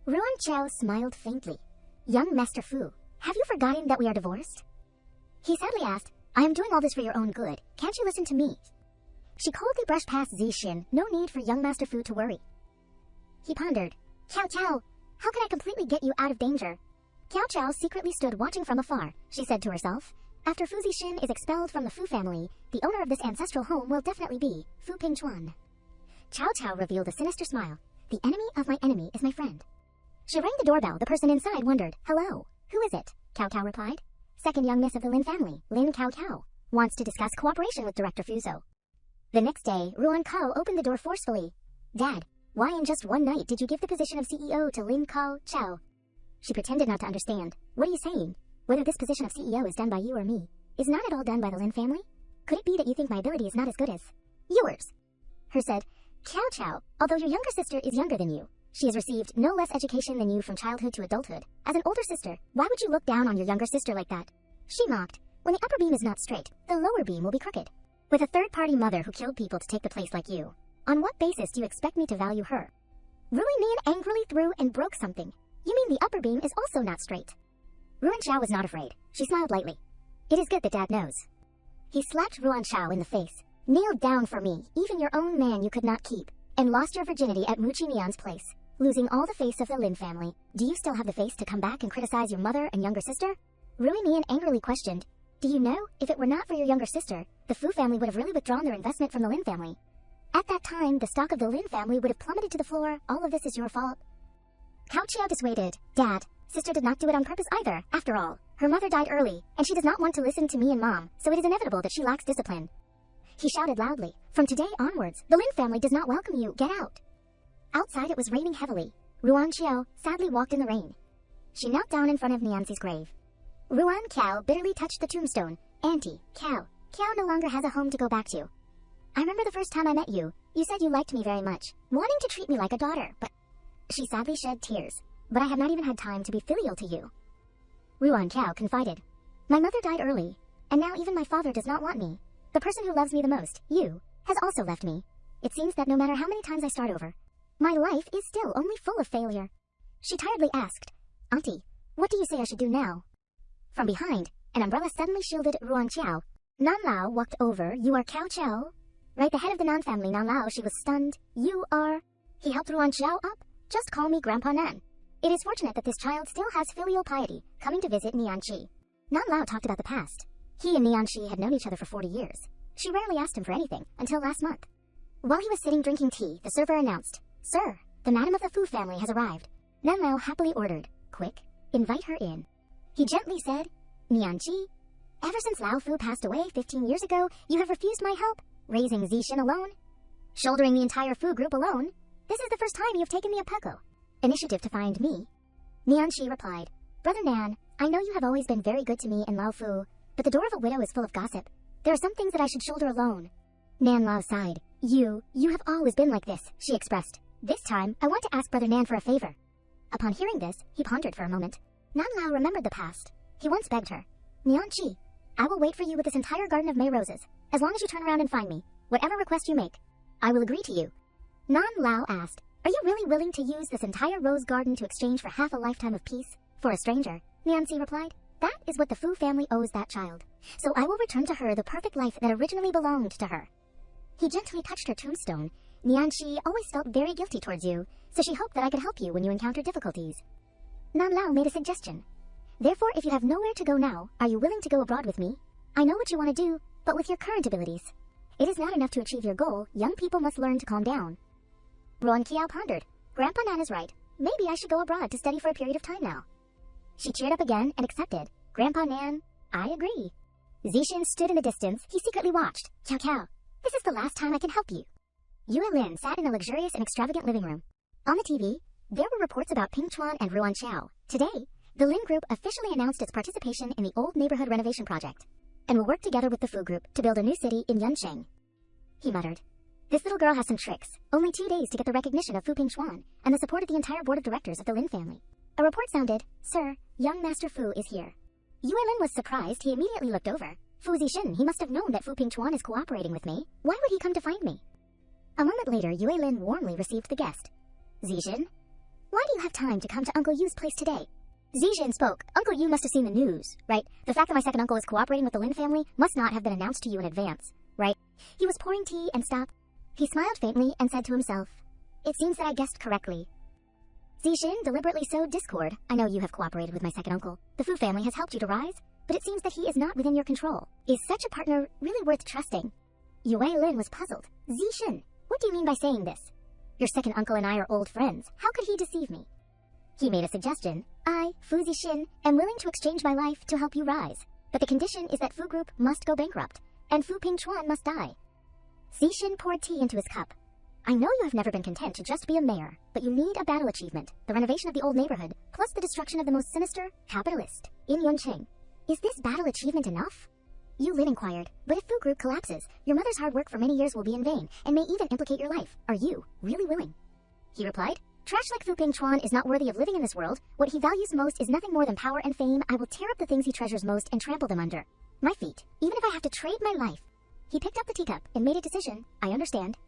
Ruanqiao smiled faintly. Young Master Fu, have you forgotten that we are divorced? He sadly asked, I am doing all this for your own good. Can't you listen to me? She coldly brushed past Zixin. No need for young Master Fu to worry. He pondered. Cao Cao, how can I completely get you out of danger? Cao Cao secretly stood watching from afar. She said to herself, After Fu Zixin is expelled from the Fu family, the owner of this ancestral home will definitely be Fu Pingchuan. Cao Cao revealed a sinister smile. The enemy of my enemy is my friend. She rang the doorbell. The person inside wondered, Hello, who is it? Cao Cao replied. Second young miss of the Lin family, Lin Cao Cao, wants to discuss cooperation with Director Fuso. The next day, Ruan Kao opened the door forcefully. Dad, why in just one night did you give the position of CEO to Lin Cao Chao? She pretended not to understand. What are you saying? Whether this position of CEO is done by you or me, is not at all done by the Lin family? Could it be that you think my ability is not as good as yours? Her said, Cao Cao, although your younger sister is younger than you, she has received no less education than you from childhood to adulthood. As an older sister, why would you look down on your younger sister like that? She mocked. When the upper beam is not straight, the lower beam will be crooked. With a third-party mother who killed people to take the place like you, on what basis do you expect me to value her? Rui Mian angrily threw and broke something. You mean the upper beam is also not straight? Ruanqiao was not afraid. She smiled lightly. It is good that Dad knows. He slapped Ruanqiao in the face. Kneel down for me, even your own man you could not keep, and lost your virginity at Mu Qimian's place, losing all the face of the Lin family. Do you still have the face to come back and criticize your mother and younger sister? Rui Mian angrily questioned. Do you know, if it were not for your younger sister, the Fu family would have really withdrawn their investment from the Lin family. At that time, the stock of the Lin family would have plummeted to the floor. All of this is your fault. Cao Qiao dissuaded. Dad, sister did not do it on purpose either. After all, her mother died early, and she does not want to listen to me and Mom, so it is inevitable that she lacks discipline. He shouted loudly. From today onwards, the Lin family does not welcome you. Get out. Outside it was raining heavily. Ruanqiao sadly walked in the rain. She knelt down in front of Nianxi's grave. Ruan Qiao bitterly touched the tombstone. Auntie, Qiao no longer has a home to go back to. I remember the first time I met you, you said you liked me very much, wanting to treat me like a daughter, but... She sadly shed tears. But I have not even had time to be filial to you. Ruan Qiao confided. My mother died early, and now even my father does not want me. The person who loves me the most, you, has also left me. It seems that no matter how many times I start over, my life is still only full of failure. She tiredly asked, Auntie, what do you say I should do now? From behind, an umbrella suddenly shielded Ruan Qiao. Nan Lao walked over. You are Qiao Qiao? Right, the head of the Nan family, Nan Lao. She was stunned. You are... He helped Ruan Qiao up? Just call me Grandpa Nan. It is fortunate that this child still has filial piety, coming to visit Nianqi. Nan Lao talked about the past. He and Nianqi had known each other for 40 years. She rarely asked him for anything, until last month. While he was sitting drinking tea, the server announced, Sir, the madam of the Fu family has arrived. Nan Lao happily ordered, Quick, invite her in. He gently said, Nianqi, ever since Lao Fu passed away 15 years ago, you have refused my help, raising Zixin alone. Shouldering the entire Fu group alone, this is the first time you have taken the Apeko initiative to find me. Nianqi replied, Brother Nan, I know you have always been very good to me and Lao Fu, but the door of a widow is full of gossip. There are some things that I should shoulder alone. Nan Lao sighed. You have always been like this, she expressed. This time, I want to ask Brother Nan for a favor. Upon hearing this, he pondered for a moment. Nan Lao remembered the past. He once begged her, Nianqi, I will wait for you with this entire garden of May roses, as long as you turn around and find me. Whatever request you make, I will agree to you. Nan Lao asked, Are you really willing to use this entire rose garden to exchange for half a lifetime of peace? For a stranger, Nianqi replied, That is what the Fu family owes that child. So I will return to her the perfect life that originally belonged to her. He gently touched her tombstone. Nianqi always felt very guilty towards you, so she hoped that I could help you when you encountered difficulties. Nan Lao made a suggestion. Therefore, if you have nowhere to go now, are you willing to go abroad with me? I know what you want to do, but with your current abilities. It is not enough to achieve your goal. Young people must learn to calm down. Ruan Qiao pondered. Grandpa Nan is right. Maybe I should go abroad to study for a period of time now. She cheered up again and accepted. Grandpa Nan, I agree. Zixin stood in the distance. He secretly watched. Qiao, this is the last time I can help you. Yue Lin sat in a luxurious and extravagant living room. On the TV, there were reports about Ping Chuan and Ruan Qiao. Today, the Lin Group officially announced its participation in the old neighborhood renovation project, and will work together with the Fu Group to build a new city in Yuncheng. He muttered. This little girl has some tricks. Only 2 days to get the recognition of Fu Pingchuan and the support of the entire board of directors of the Lin family. A report sounded, Sir, young Master Fu is here. Yue Lin was surprised. He immediately looked over. Fu Zixin, he must have known that Fu Pingchuan is cooperating with me. Why would he come to find me? A moment later, Yue Lin warmly received the guest. Zixin, why do you have time to come to Uncle Yu's place today? Zixin spoke. Uncle Yu must have seen the news, right? The fact that my second uncle is cooperating with the Lin family must not have been announced to you in advance, right? He was pouring tea and stopped. He smiled faintly and said to himself, It seems that I guessed correctly. Zixin deliberately sowed discord. I know you have cooperated with my second uncle. The Fu family has helped you to rise, but it seems that he is not within your control. Is such a partner really worth trusting? Yue Lin was puzzled. Zixin, what do you mean by saying this? Your second uncle and I are old friends. How could he deceive me? He made a suggestion. I, Fu Zixin, am willing to exchange my life to help you rise. But the condition is that Fu Group must go bankrupt, and Fu Pingchuan must die. Zixin poured tea into his cup. I know you have never been content to just be a mayor, but you need a battle achievement, the renovation of the old neighborhood, plus the destruction of the most sinister capitalist in Yuncheng. Is this battle achievement enough? Yu Lin inquired, but if Fu Group collapses, your mother's hard work for many years will be in vain, and may even implicate your life. Are you really willing? He replied, Trash like Fu Pingchuan is not worthy of living in this world. What he values most is nothing more than power and fame. I will tear up the things he treasures most and trample them under my feet, even if I have to trade my life. He picked up the teacup and made a decision. I understand.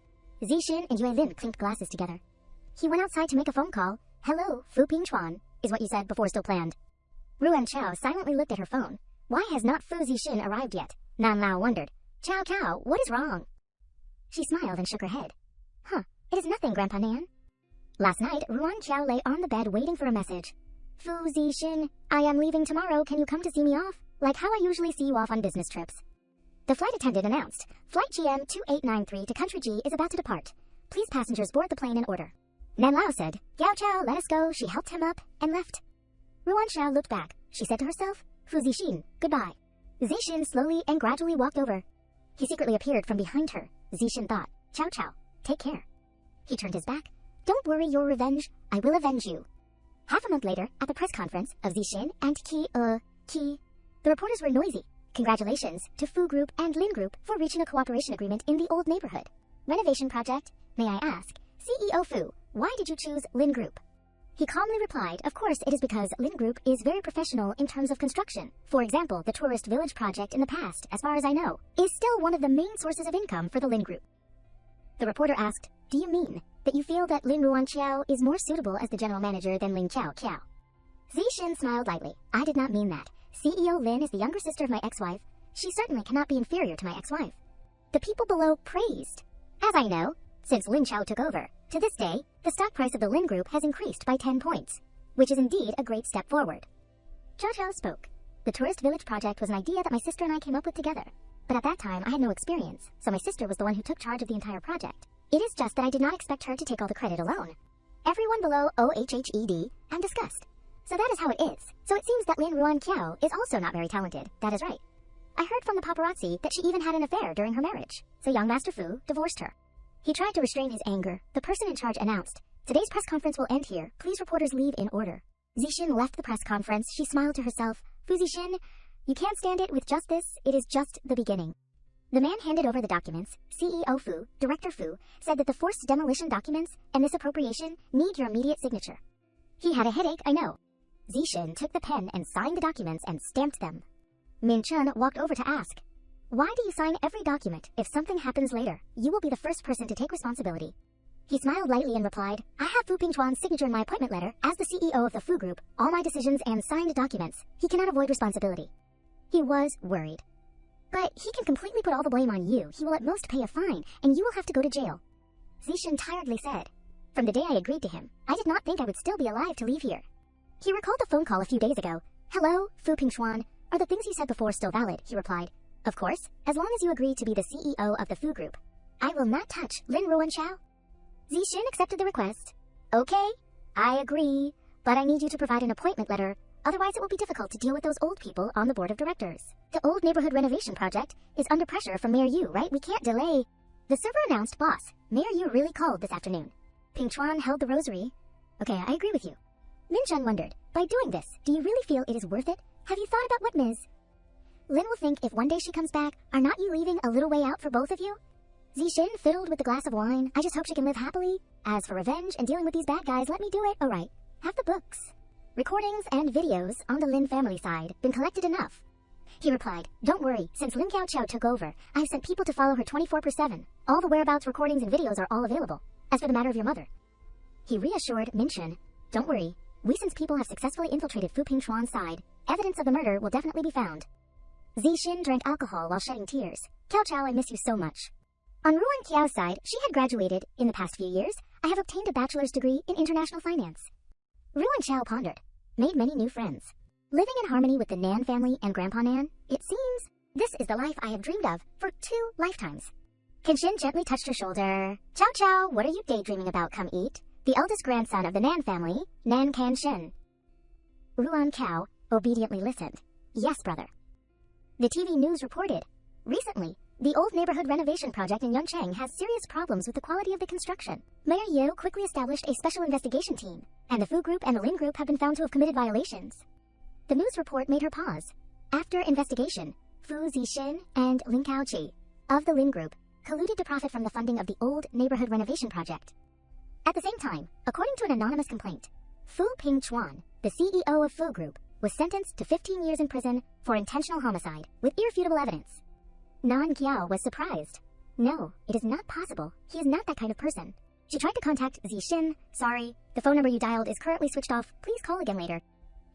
Zixin and Yue Lin clinked glasses together. He went outside to make a phone call. Hello, Fu Pingchuan, is what you said before still planned. Ruan Qiao silently looked at her phone. Why has not Fu Zixin arrived yet? Nan Lao wondered. Qiao, what is wrong? She smiled and shook her head. It is nothing, Grandpa Nan. Last night, Ruan Qiao lay on the bed waiting for a message. Fu Zixin, I am leaving tomorrow. Can you come to see me off? Like how I usually see you off on business trips. The flight attendant announced, Flight GM 2893 to Country G is about to depart. Please passengers board the plane in order. Nan Lao said, Yao Chao, let us go. She helped him up and left. Ruan Qiao looked back. She said to herself, Fu Zixin, goodbye. Zixin slowly and gradually walked over. He secretly appeared from behind her. Zixin thought, Chao, take care. He turned his back. Don't worry your revenge. I will avenge you. Half a month later, at the press conference of Zixin and Ki, the reporters were noisy. Congratulations to Fu Group and Lin Group for reaching a cooperation agreement in the old neighborhood renovation project. May I ask, CEO Fu, why did you choose Lin Group? He calmly replied, of course it is because Lin Group is very professional in terms of construction. For example, the tourist village project in the past, as far as I know, is still one of the main sources of income for the Lin Group. The reporter asked, do you mean that you feel that Lin Ruanqiao is more suitable as the general manager than Lin Qiao? Zixin smiled lightly. I did not mean that. CEO Lin is the younger sister of my ex-wife. She certainly cannot be inferior to my ex-wife. The people below praised. As I know, since Lin Qiao took over, to this day, the stock price of the Lin Group has increased by 10 points, which is indeed a great step forward. Cao Cao spoke. The tourist village project was an idea that my sister and I came up with together. But at that time, I had no experience, so my sister was the one who took charge of the entire project. It is just that I did not expect her to take all the credit alone. Everyone below OHHED and discussed. So that is how it is. So it seems that Lin Ruanqiao is also not very talented. That is right. I heard from the paparazzi that she even had an affair during her marriage, so young Master Fu divorced her. He tried to restrain his anger. The person in charge announced, today's press conference will end here. Please reporters leave in order. Zixin left the press conference. She smiled to herself. Fu Zixin, you can't stand it with just this. It is just the beginning. The man handed over the documents. CEO Fu, Director Fu, said that the forced demolition documents and misappropriation need your immediate signature. He had a headache, I know. Zixin took the pen and signed the documents and stamped them. Min Chun walked over to ask, why do you sign every document? If something happens later, you will be the first person to take responsibility. He smiled lightly and replied, I have Fu Pingchuan's signature in my appointment letter. As the CEO of the Fu Group, all my decisions and signed documents, he cannot avoid responsibility. He was worried. But he can completely put all the blame on you. He will at most pay a fine, and you will have to go to jail. Zixin tiredly said, from the day I agreed to him, I did not think I would still be alive to leave here. He recalled the phone call a few days ago. Hello, Fu Pingchuan. Are the things you said before still valid? He replied. Of course, as long as you agree to be the CEO of the Fu Group. I will not touch Lin Ruanqiao. Zixin accepted the request. Okay, I agree, but I need you to provide an appointment letter. Otherwise it will be difficult to deal with those old people on the board of directors. The old neighborhood renovation project is under pressure from Mayor Yu, right? We can't delay. The server announced, boss, Mayor Yu really called this afternoon. Pingchuan held the rosary. Okay, I agree with you. Min Chun wondered, by doing this, do you really feel it is worth it? Have you thought about what Ms. Lin will think if one day she comes back? Are not you leaving a little way out for both of you? Zixin fiddled with the glass of wine. I just hope she can live happily. As for revenge and dealing with these bad guys, let me do it. Alright, have the books, recordings, and videos on the Lin family side been collected enough? He replied, don't worry, since Lin Qiao took over, I have sent people to follow her 24/7. All the whereabouts, recordings, and videos are all available. As for the matter of your mother, he reassured Min Chun, don't worry, we since people have successfully infiltrated Fu Pingchuan's side, evidence of the murder will definitely be found. Zixin drank alcohol while shedding tears. Cao Cao, I miss you so much. On Ruanqiao's side, she had graduated in the past few years. I have obtained a bachelor's degree in international finance. Ruanqiao pondered, made many new friends. Living in harmony with the Nan family and Grandpa Nan, it seems this is the life I have dreamed of for 2 lifetimes. Kenshin gently touched her shoulder. Cao Cao, what are you daydreaming about? Come eat. The eldest grandson of the Nan family, Nan Kenshin. Ruanqiao obediently listened. Yes, brother. The TV news reported, recently, the old neighborhood renovation project in Yuncheng has serious problems with the quality of the construction. Mayor Yu quickly established a special investigation team, and the Fu Group and the Lin Group have been found to have committed violations. The news report made her pause. After investigation, Fu Zixin and Lin Kaoqi of the Lin Group colluded to profit from the funding of the old neighborhood renovation project. At the same time, according to an anonymous complaint, Fu Pingchuan, the CEO of Fu Group, was sentenced to 15 years in prison for intentional homicide with irrefutable evidence. Nan Qiao was surprised. No, it is not possible. He is not that kind of person. She tried to contact Zixin. Sorry, the phone number you dialed is currently switched off. Please call again later.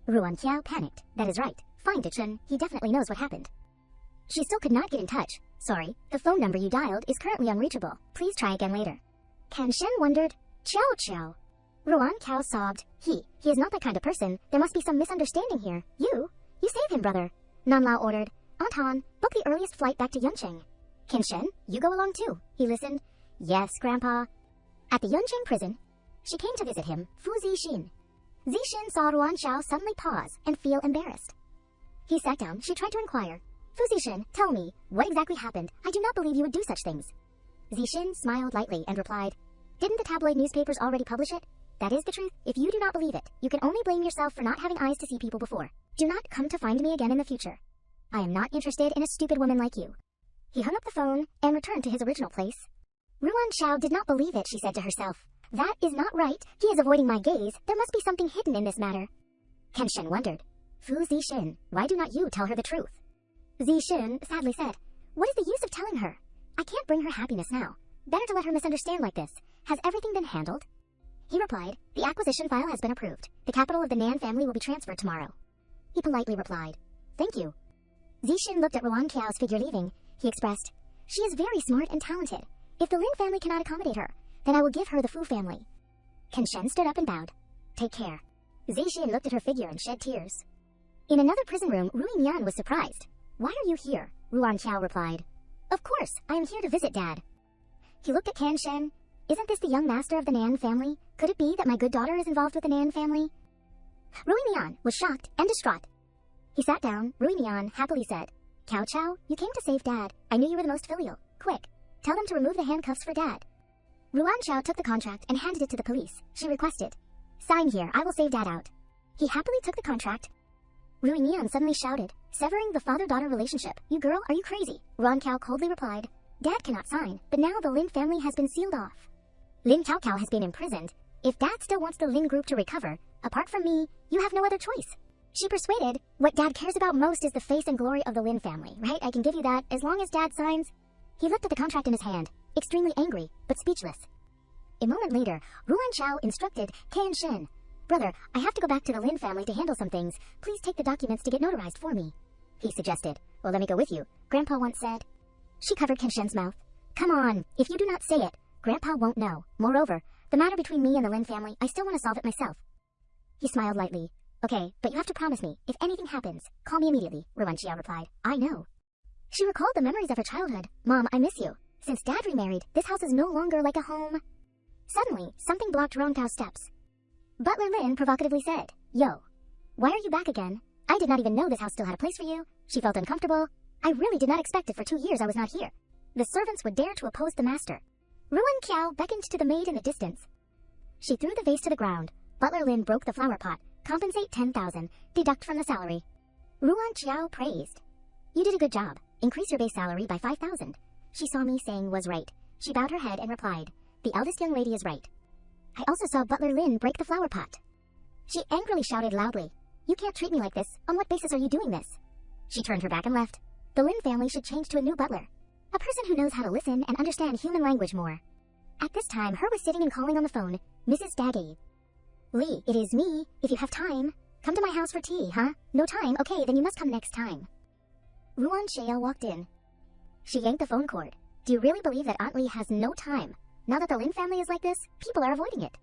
Ruanqiao panicked. That is right. Find Chun. He definitely knows what happened. She still could not get in touch. Sorry, the phone number you dialed is currently unreachable. Please try again later. Kenshin wondered. Cao Cao. Ruanqiao sobbed. He is not that kind of person. There must be some misunderstanding here. You save him, brother. Nanlao ordered. Anton, book the earliest flight back to Yuncheng. Kenshin, you go along too. He listened. Yes, Grandpa. At the Yuncheng prison, she came to visit him, Fu Zixin. Zixin saw Ruanqiao suddenly pause and feel embarrassed. He sat down. She tried to inquire. Fu Zixin, tell me, what exactly happened? I do not believe you would do such things. Zixin smiled lightly and replied, didn't the tabloid newspapers already publish it? That is the truth. If you do not believe it, you can only blame yourself for not having eyes to see people before. Do not come to find me again in the future. I am not interested in a stupid woman like you. He hung up the phone and returned to his original place. Ruan Xiao did not believe it, she said to herself. That is not right. He is avoiding my gaze. There must be something hidden in this matter. Kenshin wondered. Fu Zixin, why do not you tell her the truth? Zixin sadly said, what is the use of telling her? I can't bring her happiness now. Better to let her misunderstand like this. Has everything been handled? He replied, the acquisition file has been approved. The capital of the Nan family will be transferred tomorrow. He politely replied, thank you. Zixin looked at Ruan Qiao's figure leaving. He expressed, she is very smart and talented. If the Lin family cannot accommodate her, then I will give her the Fu family. Kenshin stood up and bowed. Take care. Zixin looked at her figure and shed tears. In another prison room, Rui Mian was surprised. Why are you here? Ruan Qiao replied. Of course, I am here to visit Dad. He looked at Kenshin. Isn't this the young master of the Nan family? Could it be that my good daughter is involved with the Nan family? Rui Mian was shocked and distraught. He sat down. Rui Mian happily said, Cao Cao, you came to save Dad. I knew you were the most filial. Quick, tell them to remove the handcuffs for Dad. Ruan Qiao took the contract and handed it to the police. She requested, sign here, I will save Dad out. He happily took the contract. Rui Mian suddenly shouted, severing the father-daughter relationship. You girl, are you crazy? Ruan Qiao coldly replied, Dad cannot sign, but now the Lin family has been sealed off. Lin Cao Cao has been imprisoned. If Dad still wants the Lin group to recover, apart from me, you have no other choice. She persuaded, what Dad cares about most is the face and glory of the Lin family, right? I can give you that, as long as Dad signs. He looked at the contract in his hand, extremely angry, but speechless. A moment later, Ruan Qiao instructed Kenshin, brother, I have to go back to the Lin family to handle some things. Please take the documents to get notarized for me. He suggested, well, let me go with you. Grandpa once said. She covered Kenshin's mouth. Come on, if you do not say it, Grandpa won't know. Moreover, the matter between me and the Lin family, I still want to solve it myself. He smiled lightly. Okay, but you have to promise me, if anything happens, call me immediately, Ruan Qiao replied. I know. She recalled the memories of her childhood. Mom, I miss you. Since Dad remarried, this house is no longer like a home. Suddenly, something blocked Ruan Qiao's steps. Butler Lin provocatively said, Yo, why are you back again? I did not even know this house still had a place for you. She felt uncomfortable. I really did not expect it for 2 years I was not here. The servants would dare to oppose the master. Ruan Qiao beckoned to the maid in the distance. She threw the vase to the ground. Butler Lin broke the flower pot. Compensate 10,000. Deduct from the salary. Ruan Qiao praised. You did a good job. Increase your base salary by 5,000. She saw me saying was right. She bowed her head and replied, the eldest young lady is right. I also saw Butler Lin break the flower pot. She angrily shouted loudly, you can't treat me like this. On what basis are you doing this? She turned her back and left. The Lin family should change to a new butler. A person who knows how to listen and understand human language more. At this time, her was sitting and calling on the phone, Mrs. Daggy. Lee, it is me. If you have time, come to my house for tea, huh? No time? Okay, then you must come next time. Ruan Qiao walked in. She yanked the phone cord. Do you really believe that Aunt Lee has no time? Now that the Lin family is like this, people are avoiding it.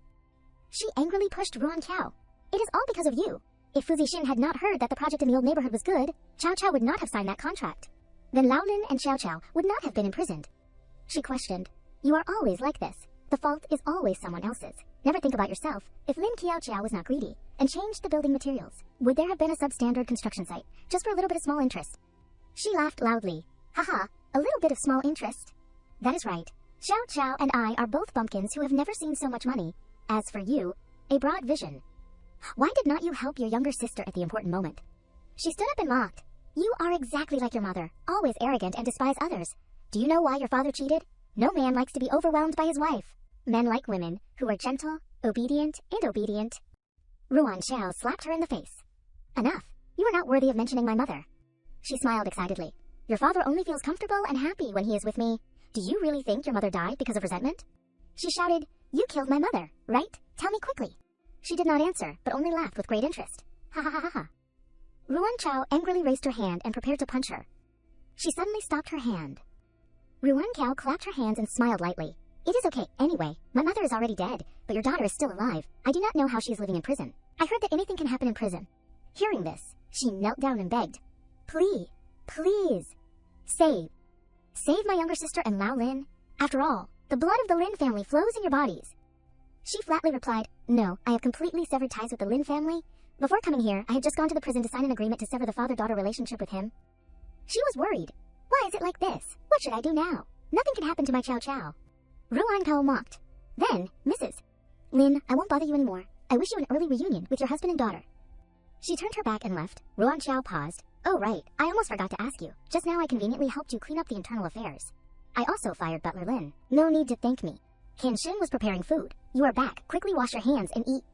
She angrily pushed Ruan Qiao. It is all because of you. If Fu Zixin had not heard that the project in the old neighborhood was good, Cao Cao would not have signed that contract. Then Lao Lin and Xiao Xiao would not have been imprisoned. She questioned, you are always like this. The fault is always someone else's. Never think about yourself. If Lin Qiao was not greedy and changed the building materials, would there have been a substandard construction site, just for a little bit of small interest? She laughed loudly. Haha, a little bit of small interest. That is right. Xiao Xiao and I are both bumpkins who have never seen so much money. As for you, a broad vision. Why did not you help your younger sister at the important moment? She stood up and mocked. You are exactly like your mother, always arrogant and despise others. Do you know why your father cheated? No man likes to be overwhelmed by his wife. Men like women, who are gentle, obedient, and obedient. Ruan Xiao slapped her in the face. Enough. You are not worthy of mentioning my mother. She smiled excitedly. Your father only feels comfortable and happy when he is with me. Do you really think your mother died because of resentment? She shouted, you killed my mother, right? Tell me quickly. She did not answer, but only laughed with great interest. Ha ha ha ha ha. Ruan Qiao angrily raised her hand and prepared to punch her. She suddenly stopped her hand. Ruan Qiao clapped her hands and smiled lightly. It is okay, anyway. My mother is already dead, but your daughter is still alive. I do not know how she is living in prison. I heard that anything can happen in prison. Hearing this, she knelt down and begged. Please, please, save my younger sister and Lao Lin. After all, the blood of the Lin family flows in your bodies. She flatly replied, no, I have completely severed ties with the Lin family. Before coming here, I had just gone to the prison to sign an agreement to sever the father-daughter relationship with him. She was worried. Why is it like this? What should I do now? Nothing can happen to my Cao Cao. Ruan Qiao mocked. Then, Mrs. Lin, I won't bother you anymore. I wish you an early reunion with your husband and daughter. She turned her back and left. Ruan Xiao paused. Oh right, I almost forgot to ask you. Just now I conveniently helped you clean up the internal affairs. I also fired Butler Lin. No need to thank me. Shin was preparing food. You are back. Quickly wash your hands and eat.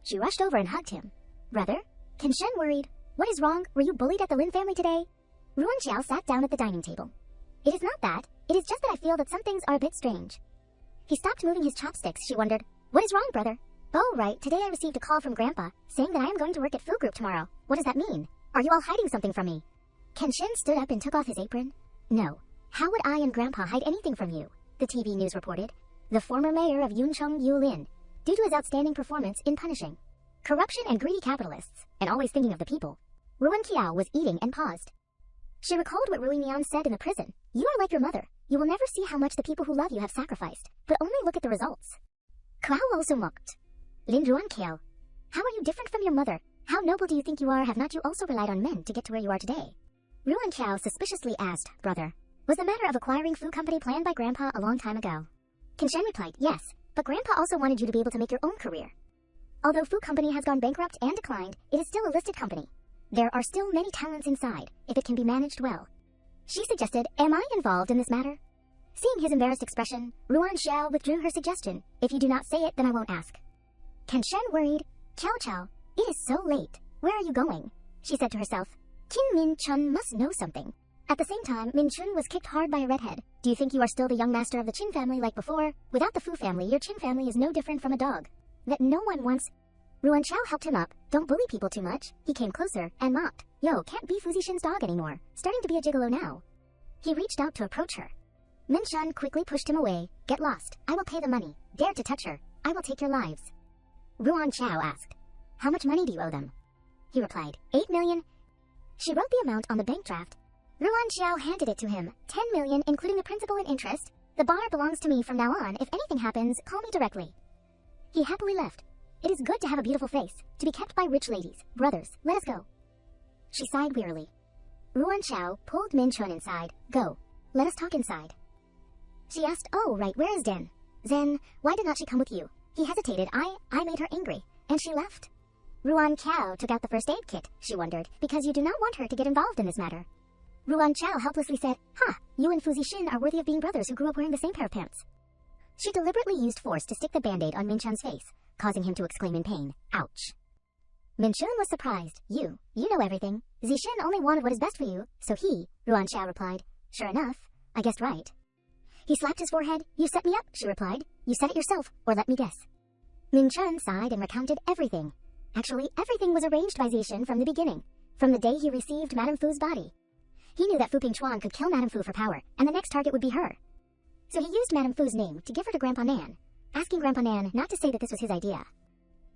She rushed over and hugged him. Brother? Shin worried. What is wrong? Were you bullied at the Lin family today? Ruan Xiao sat down at the dining table. It is not that. It is just that I feel that some things are a bit strange. He stopped moving his chopsticks. She wondered, what is wrong, brother? Oh, right. Today I received a call from Grandpa, saying that I am going to work at Food Group tomorrow. What does that mean? Are you all hiding something from me? Shin stood up and took off his apron. No. How would I and Grandpa hide anything from you? The TV news reported. The former mayor of Yuncheng Yulin, due to his outstanding performance in punishing corruption and greedy capitalists, and always thinking of the people. Ruan Qiao was eating and paused. She recalled what Rui Mian said in the prison. You are like your mother. You will never see how much the people who love you have sacrificed, but only look at the results. Kuao also mocked. Lin Ruan Qiao, how are you different from your mother? How noble do you think you are? Have not you also relied on men to get to where you are today? Ruan Qiao suspiciously asked, brother, was the matter of acquiring food company planned by Grandpa a long time ago? Shen replied, yes, but Grandpa also wanted you to be able to make your own career. Although food company has gone bankrupt and declined, it is still a listed company. There are still many talents inside, if it can be managed well. She suggested, am I involved in this matter? Seeing his embarrassed expression, Ruan Xiao withdrew her suggestion. If you do not say it, then I won't ask. Shen worried, Chow Chow, it is so late. Where are you going? She said to herself, Qin Min Chun must know something. At the same time, Min Chun was kicked hard by a redhead. Do you think you are still the young master of the Qin family like before? Without the Fu family, your Qin family is no different from a dog. That no one wants. Ruan Xiao helped him up. Don't bully people too much. He came closer and mocked. Yo, can't be Fu Zixin's dog anymore. Starting to be a gigolo now. He reached out to approach her. Min Chun quickly pushed him away. Get lost. I will pay the money. Dare to touch her. I will take your lives. Ruan Xiao asked, how much money do you owe them? He replied, 8 million. She wrote the amount on the bank draft. Ruan Xiao handed it to him, 10 million including the principal and interest. The bar belongs to me from now on. If anything happens, call me directly. He happily left. It is good to have a beautiful face, to be kept by rich ladies. Brothers, let us go. She sighed wearily. Ruan Xiao pulled Min Chun inside. Go. Let us talk inside. She asked, oh right, where is Den? Zen, why did not she come with you? He hesitated. I made her angry, and she left. Ruan Qiao took out the first aid kit, she wondered, because you do not want her to get involved in this matter. Ruan Qiao helplessly said, you and Fu Zixin are worthy of being brothers who grew up wearing the same pair of pants. She deliberately used force to stick the band-aid on Min Chun's face, causing him to exclaim in pain, ouch. Min Chun was surprised. You know everything. Zixin only wanted what is best for you, so he, Ruan Xiao replied, sure enough, I guessed right. He slapped his forehead. You set me up, she replied. You said it yourself, or let me guess. Min Chun sighed and recounted everything. Actually, everything was arranged by Zixin from the beginning, from the day he received Madame Fu's body. He knew that Fu Pingchuan could kill Madame Fu for power, and the next target would be her. So he used Madame Fu's name to give her to Grandpa Nan, asking Grandpa Nan not to say that this was his idea.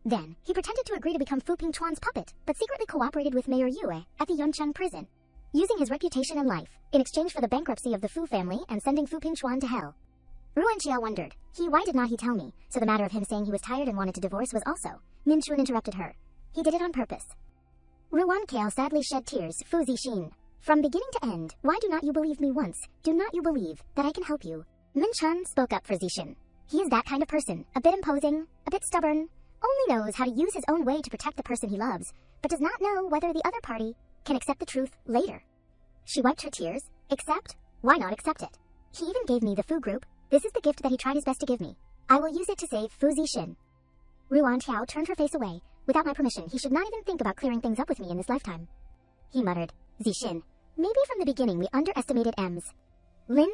Then, he pretended to agree to become Fu Pingchuan's puppet, but secretly cooperated with Mayor Yue at the Yuncheng prison, using his reputation and life in exchange for the bankruptcy of the Fu family and sending Fu Pingchuan to hell. Ruan Qiao wondered, why did not he tell me? So the matter of him saying he was tired and wanted to divorce was also. Min Chun interrupted her. He did it on purpose. Ruan Qiao sadly shed tears. Fu Zixin, from beginning to end, why do not you believe me once? Do not you believe that I can help you? Min Chun spoke up for Zixin. He is that kind of person, a bit imposing, a bit stubborn, only knows how to use his own way to protect the person he loves, but does not know whether the other party can accept the truth later. She wiped her tears. Accept? Why not accept it? He even gave me the Fu group. This is the gift that he tried his best to give me. I will use it to save Fu Zixin. Ruan Qiao turned her face away. Without my permission, he should not even think about clearing things up with me in this lifetime. He muttered, Zixin, maybe from the beginning we underestimated M's. Lin?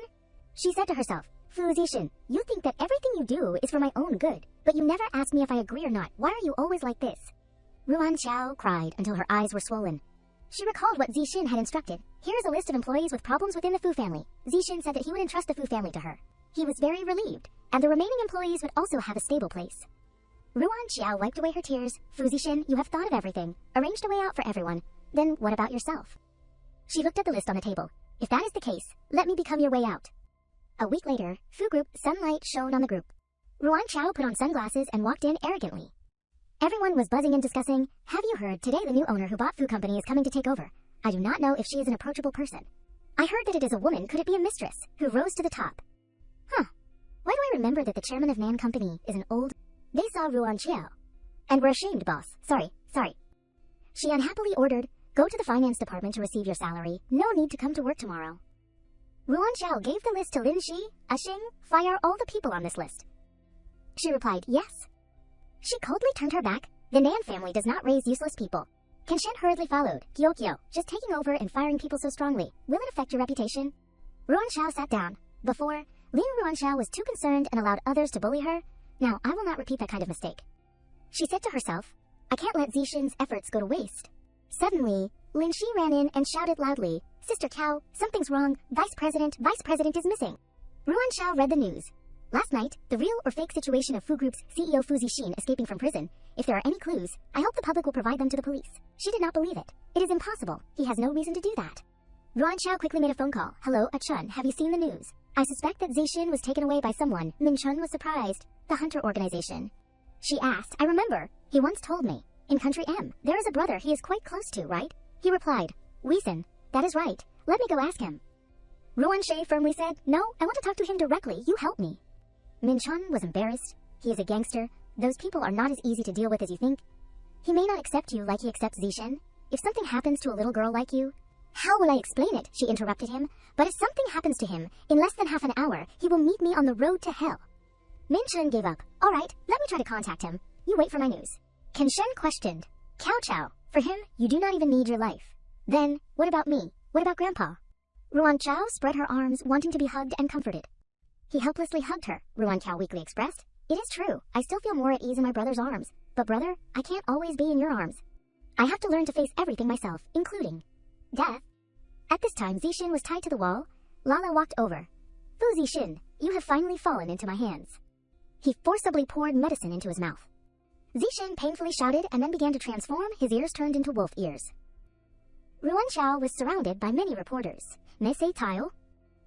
She said to herself, Fu Zixin, you think that everything you do is for my own good, but you never ask me if I agree or not. Why are you always like this? Ruan Qiao cried until her eyes were swollen. She recalled what Zixin had instructed. Here is a list of employees with problems within the Fu family. Zixin said that he would entrust the Fu family to her. He was very relieved, and the remaining employees would also have a stable place. Ruan Qiao wiped away her tears. Fu Zixin, you have thought of everything, arranged a way out for everyone. Then what about yourself? She looked at the list on the table. If that is the case, let me become your way out. A week later, Fu Group sunlight shone on the group. Ruan Qiao put on sunglasses and walked in arrogantly. Everyone was buzzing and discussing. Have you heard? Today the new owner who bought Fu Company is coming to take over. I do not know if she is an approachable person. I heard that it is a woman. Could it be a mistress who rose to the top? Why do I remember that the chairman of Nan Company is an old... They saw Ruan Xiao and were ashamed, boss. Sorry. She unhappily ordered, go to the finance department to receive your salary. No need to come to work tomorrow. Ruan Xiao gave the list to Lin Shi. Ashing, fire all the people on this list. She replied, yes. She coldly turned her back. The Nan family does not raise useless people. Kenshin hurriedly followed. Gyokyo, just taking over and firing people so strongly, will it affect your reputation? Ruan Xiao sat down. Before, Ruan Xiao was too concerned and allowed others to bully her. Now, I will not repeat that kind of mistake. She said to herself, I can't let Zixin's efforts go to waste. Suddenly, Lin Shi ran in and shouted loudly, Sister Cow, something's wrong. Vice President is missing. Ruan Xiao read the news. Last night, the real or fake situation of Fu Group's CEO Fu Zixin escaping from prison. If there are any clues, I hope the public will provide them to the police. She did not believe it. It is impossible. He has no reason to do that. Ruan Xiao quickly made a phone call. Hello, Chun, have you seen the news? I suspect that Zixin was taken away by someone. Min Chun was surprised. The Hunter Organization. She asked, I remember. He once told me. In Country M, there is a brother he is quite close to, right? He replied, Weeson. That is right. Let me go ask him. Ruan Shi firmly said, No, I want to talk to him directly. You help me. Min Chun was embarrassed. He is a gangster. Those people are not as easy to deal with as you think. He may not accept you like he accepts Zixin. If something happens to a little girl like you... How will I explain it? She interrupted him. But if something happens to him, in less than half an hour, he will meet me on the road to hell. Min Chun gave up. All right, let me try to contact him. You wait for my news. Kenshin questioned. Cao. For him, you do not even need your life. Then, what about me? What about Grandpa? Ruan Xiao spread her arms, wanting to be hugged and comforted. He helplessly hugged her, Ruan Xiao weakly expressed. It is true, I still feel more at ease in my brother's arms. But brother, I can't always be in your arms. I have to learn to face everything myself, including death. At this time, Zixin was tied to the wall. Lala walked over. Fu Zixin, you have finally fallen into my hands. He forcibly poured medicine into his mouth. Zixin painfully shouted and then began to transform. His ears turned into wolf ears. Ruan Xiao was surrounded by many reporters. Mese Tile.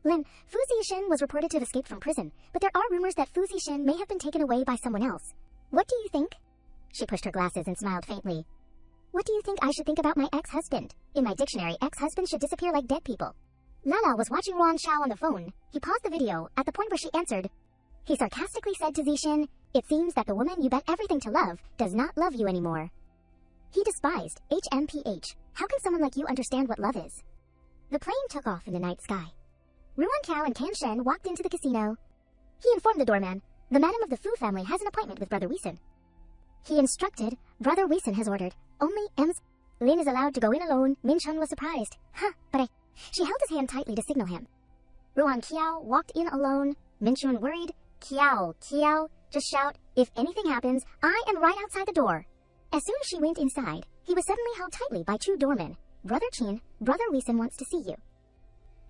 Lin, Fu Zixin was reported to have escaped from prison, but there are rumors that Fu Zixin may have been taken away by someone else. What do you think? She pushed her glasses and smiled faintly. What do you think I should think about my ex-husband? In my dictionary, ex-husband should disappear like dead people. Lala was watching Ruan Xiao on the phone. He paused the video at the point where she answered. He sarcastically said to Zixin, It seems that the woman you bet everything to love does not love you anymore. He despised HMPH. How can someone like you understand what love is? The plane took off in the night sky. Ruan Xiao and Kenshin walked into the casino. He informed the doorman, the madam of the Fu family has an appointment with Brother Weeson. He instructed, Brother Weeson has ordered, only M's. Lin is allowed to go in alone. Min Chun was surprised. But She held his hand tightly to signal him. Ruan Qiao walked in alone. Min Chun worried. Qiao, just shout, if anything happens, I am right outside the door. As soon as she went inside, he was suddenly held tightly by two doormen. Brother Qin, Brother Weeson wants to see you.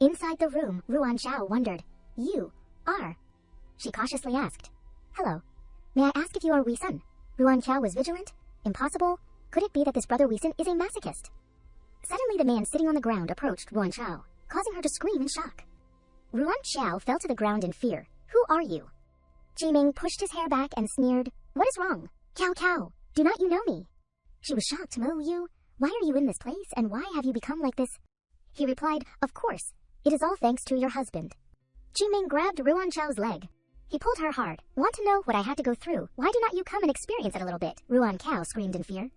Inside the room, Ruan Xiao wondered, You are? She cautiously asked. Hello. May I ask if you are Weeson? Ruan Qiao was vigilant. Impossible. Could it be that this Brother Weeson is a masochist? Suddenly the man sitting on the ground approached Ruan Xiao, causing her to scream in shock. Ruan Xiao fell to the ground in fear. Who are you? Jiming pushed his hair back and sneered. What is wrong? Cao, do not you know me? She was shocked. Mo, you? Why are you in this place, and why have you become like this? He replied, Of course. It is all thanks to your husband. Jiming grabbed Ruan Xiao's leg. He pulled her hard. Want to know what I had to go through? Why do not you come and experience it a little bit? Ruan Qiao screamed in fear.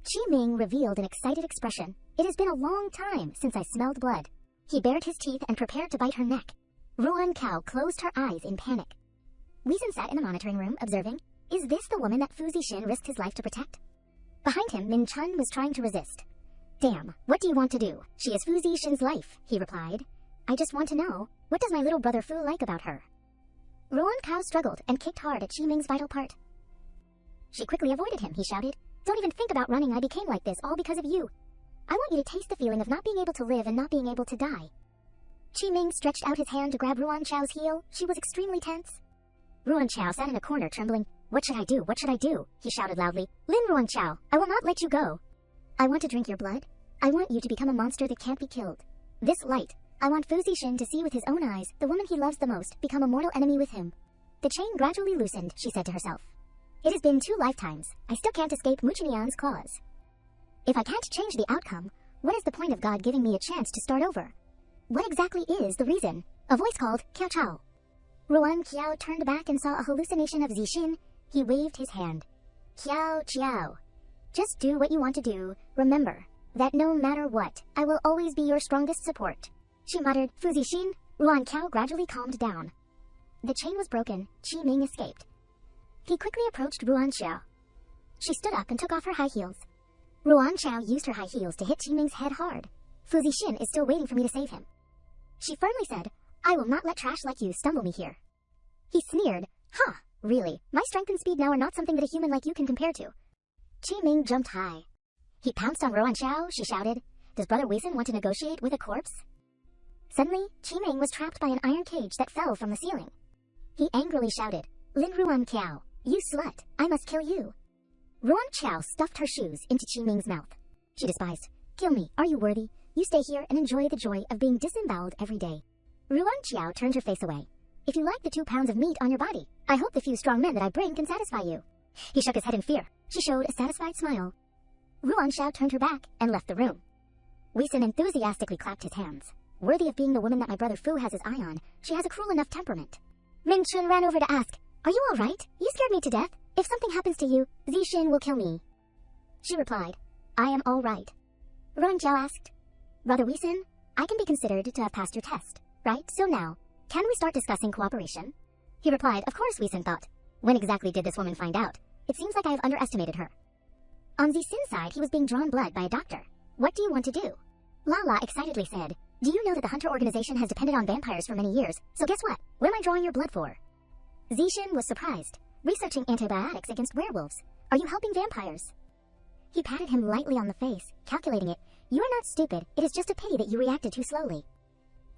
Jiming revealed an excited expression. It has been a long time since I smelled blood. He bared his teeth and prepared to bite her neck. Ruan Qiao closed her eyes in panic. Weeson sat in the monitoring room, observing. Is this the woman that Fu Zixin risked his life to protect? Behind him, Min Chun was trying to resist. Damn, what do you want to do? She is Fu Zixin's life, he replied. I just want to know, what does my little brother Fu like about her? Ruan Qiao struggled and kicked hard at Jiming's vital part. She quickly avoided him, he shouted. Don't even think about running, I became like this all because of you. I want you to taste the feeling of not being able to live and not being able to die. Jiming stretched out his hand to grab Ruan Qiao's heel. She was extremely tense. Ruan Qiao sat in a corner trembling. What should I do? What should I do? He shouted loudly. Lin Ruan Qiao, I will not let you go. I want to drink your blood. I want you to become a monster that can't be killed. This light. I want Fu Zixin to see with his own eyes the woman he loves the most become a mortal enemy with him. The chain gradually loosened, she said to herself. It has been 2 lifetimes. I still can't escape Muchinian's claws. If I can't change the outcome, what is the point of God giving me a chance to start over? What exactly is the reason? A voice called, Cao Chao. Ruan Qiao turned back and saw a hallucination of Zixin. He waved his hand. Qiao Qiao. Just do what you want to do. Remember that no matter what, I will always be your strongest support. She muttered. Fu Zixin. Ruan Qiao gradually calmed down. The chain was broken. Qi Ming escaped. He quickly approached Ruan Xiao. She stood up and took off her high heels. Ruan Xiao used her high heels to hit Qi Ming's head hard. Fu Zixin is still waiting for me to save him. She firmly said, I will not let trash like you stumble me here. He sneered. Huh, really, my strength and speed now are not something that a human like you can compare to. Qi Ming jumped high. He pounced on Ruan Xiao. She shouted, Does Brother Weisen want to negotiate with a corpse? Suddenly, Qi Ming was trapped by an iron cage that fell from the ceiling. He angrily shouted, Lin Ruan Qiao, you slut, I must kill you. Ruan Qiao stuffed her shoes into Qi Ming's mouth. She despised. Kill me, are you worthy? You stay here and enjoy the joy of being disemboweled every day. Ruan Qiao turned her face away. If you like the 2 pounds of meat on your body, I hope the few strong men that I bring can satisfy you. He shook his head in fear. She showed a satisfied smile. Ruan Xiao turned her back and left the room. Weisen enthusiastically clapped his hands. Worthy of being the woman that my brother Fu has his eye on, she has a cruel enough temperament. Ming Chun ran over to ask, Are you all right? You scared me to death. If something happens to you, Zixin will kill me. She replied, I am all right. Ruan Xiao asked, Brother Weisen, I can be considered to have passed your test, right? So now, can we start discussing cooperation? He replied, Of course, Weisen thought. When exactly did this woman find out? It seems like I have underestimated her. On Zixin's side, he was being drawn blood by a doctor. What do you want to do? Lala excitedly said, Do you know that the Hunter organization has depended on vampires for many years? So guess what? What am I drawing your blood for? Zixin was surprised. Researching antibiotics against werewolves. Are you helping vampires? He patted him lightly on the face, calculating it. You are not stupid. It is just a pity that you reacted too slowly.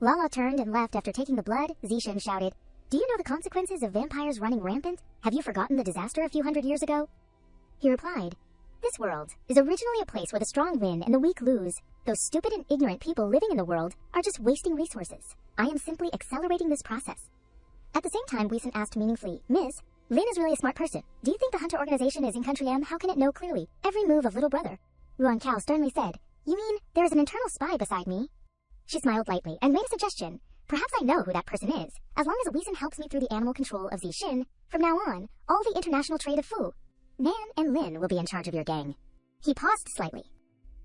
Lala turned and left after taking the blood. Zixin shouted, Do you know the consequences of vampires running rampant? Have you forgotten the disaster a few hundred years ago? He replied, This world is originally a place where the strong win and the weak lose. Those stupid and ignorant people living in the world are just wasting resources. I am simply accelerating this process. At the same time, Weisen asked meaningfully, Miss, Lin is really a smart person. Do you think the Hunter organization is in Country M? How can it know clearly every move of little brother? Ruan Qiao sternly said, You mean there is an internal spy beside me? She smiled lightly and made a suggestion. Perhaps I know who that person is. As long as Weisen helps me through the animal control of Zixin, from now on, all the international trade of Fu, Nan and Lin will be in charge of your gang. He paused slightly.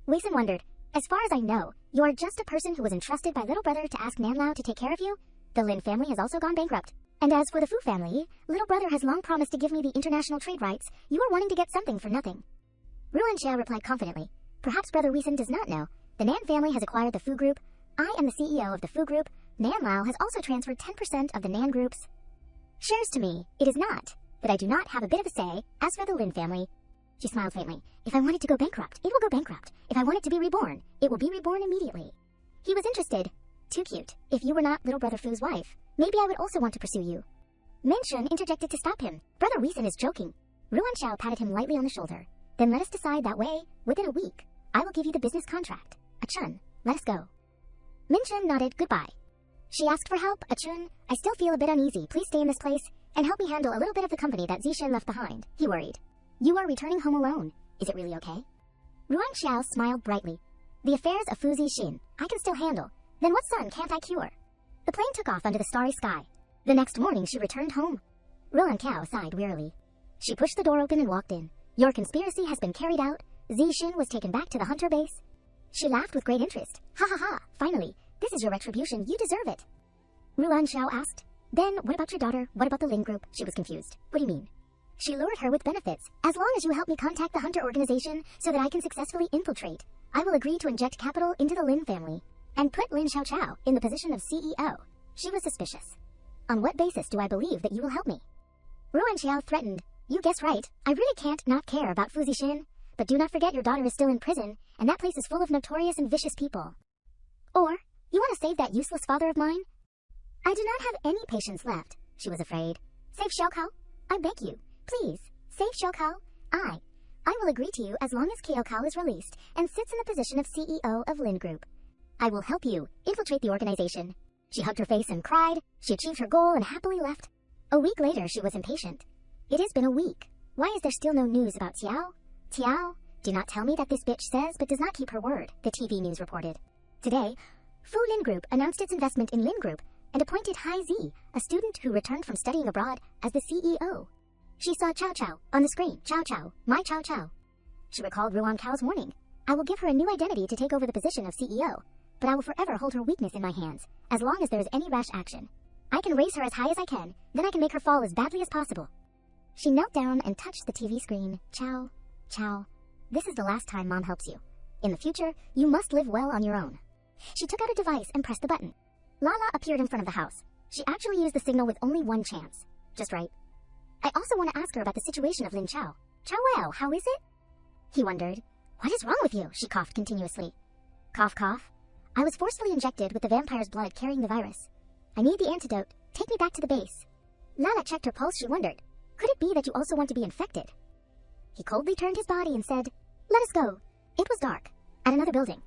Weisen wondered, As far as I know, you are just a person who was entrusted by little brother to ask Nan Lao to take care of you? The Lin family has also gone bankrupt. And as for the Fu family, little brother has long promised to give me the international trade rights. You are wanting to get something for nothing. Ruan Xiao replied confidently, Perhaps Brother Weisen does not know. The Nan family has acquired the Fu group. I am the CEO of the Fu group. Nan Lao has also transferred 10% of the Nan group's shares to me. It is not that I do not have a bit of a say. As for the Lin family, she smiled faintly. If I want it to go bankrupt, it will go bankrupt. If I want it to be reborn, it will be reborn immediately. He was interested. Too cute. If you were not little brother Fu's wife, maybe I would also want to pursue you. Menshun interjected to stop him. Brother Weisen is joking. Ruan Xiao patted him lightly on the shoulder. Then let us decide that way. Within a week, I will give you the business contract. Achun, let us go. Menshun nodded goodbye. She asked for help. Achun, I still feel a bit uneasy. Please stay in this place and help me handle a little bit of the company that Zixin left behind. He worried. You are returning home alone. Is it really okay? Ruan Xiao smiled brightly. The affairs of Fu Zixin, I can still handle. Then what son can't I cure? The plane took off under the starry sky. The next morning she returned home. Ruan Qiao sighed wearily. She pushed the door open and walked in. Your conspiracy has been carried out. Zixin was taken back to the hunter base. She laughed with great interest. Ha ha ha, finally. This is your retribution. You deserve it. Ruan Xiao asked. Then, what about your daughter? What about the Lin group? She was confused. What do you mean? She lured her with benefits. As long as you help me contact the hunter organization so that I can successfully infiltrate, I will agree to inject capital into the Lin family and put Lin Xiaochao in the position of CEO. She was suspicious. On what basis do I believe that you will help me? Ruan Xiao threatened. You guess right. I really can't not care about Fu Zixin. But do not forget your daughter is still in prison, and that place is full of notorious and vicious people. Or, you want to save that useless father of mine? I do not have any patience left. She was afraid. Save Xiaokao? I beg you. Please, save Xiaokao. I will agree to you as long as Qiaokao is released and sits in the position of CEO of Lin Group. I will help you infiltrate the organization. She hugged her face and cried. She achieved her goal and happily left. A week later, she was impatient. It has been a week. Why is there still no news about Tiao? Tiao, do not tell me that this bitch says but does not keep her word, the TV news reported. Today, Fu Lin Group announced its investment in Lin Group and appointed Hai Zi, a student who returned from studying abroad, as the CEO. She saw Chow Chow on the screen. Chow Chow, my Chow Chow. She recalled Ruan Cao's warning. I will give her a new identity to take over the position of CEO, but I will forever hold her weakness in my hands, as long as there is any rash action. I can raise her as high as I can, then I can make her fall as badly as possible. She knelt down and touched the TV screen. Chow, Chow, this is the last time Mom helps you. In the future, you must live well on your own. She took out a device and pressed the button. Lala appeared in front of the house. She actually used the signal with only one chance. Just right. I also want to ask her about the situation of Lin Chow. Chow Wow, how is it? He wondered. What is wrong with you? She coughed continuously. Cough, cough. I was forcefully injected with the vampire's blood carrying the virus. I need the antidote. Take me back to the base. Lala checked her pulse. She wondered. Could it be that you also want to be infected? He coldly turned his body and said, Let us go. It was dark. At another building.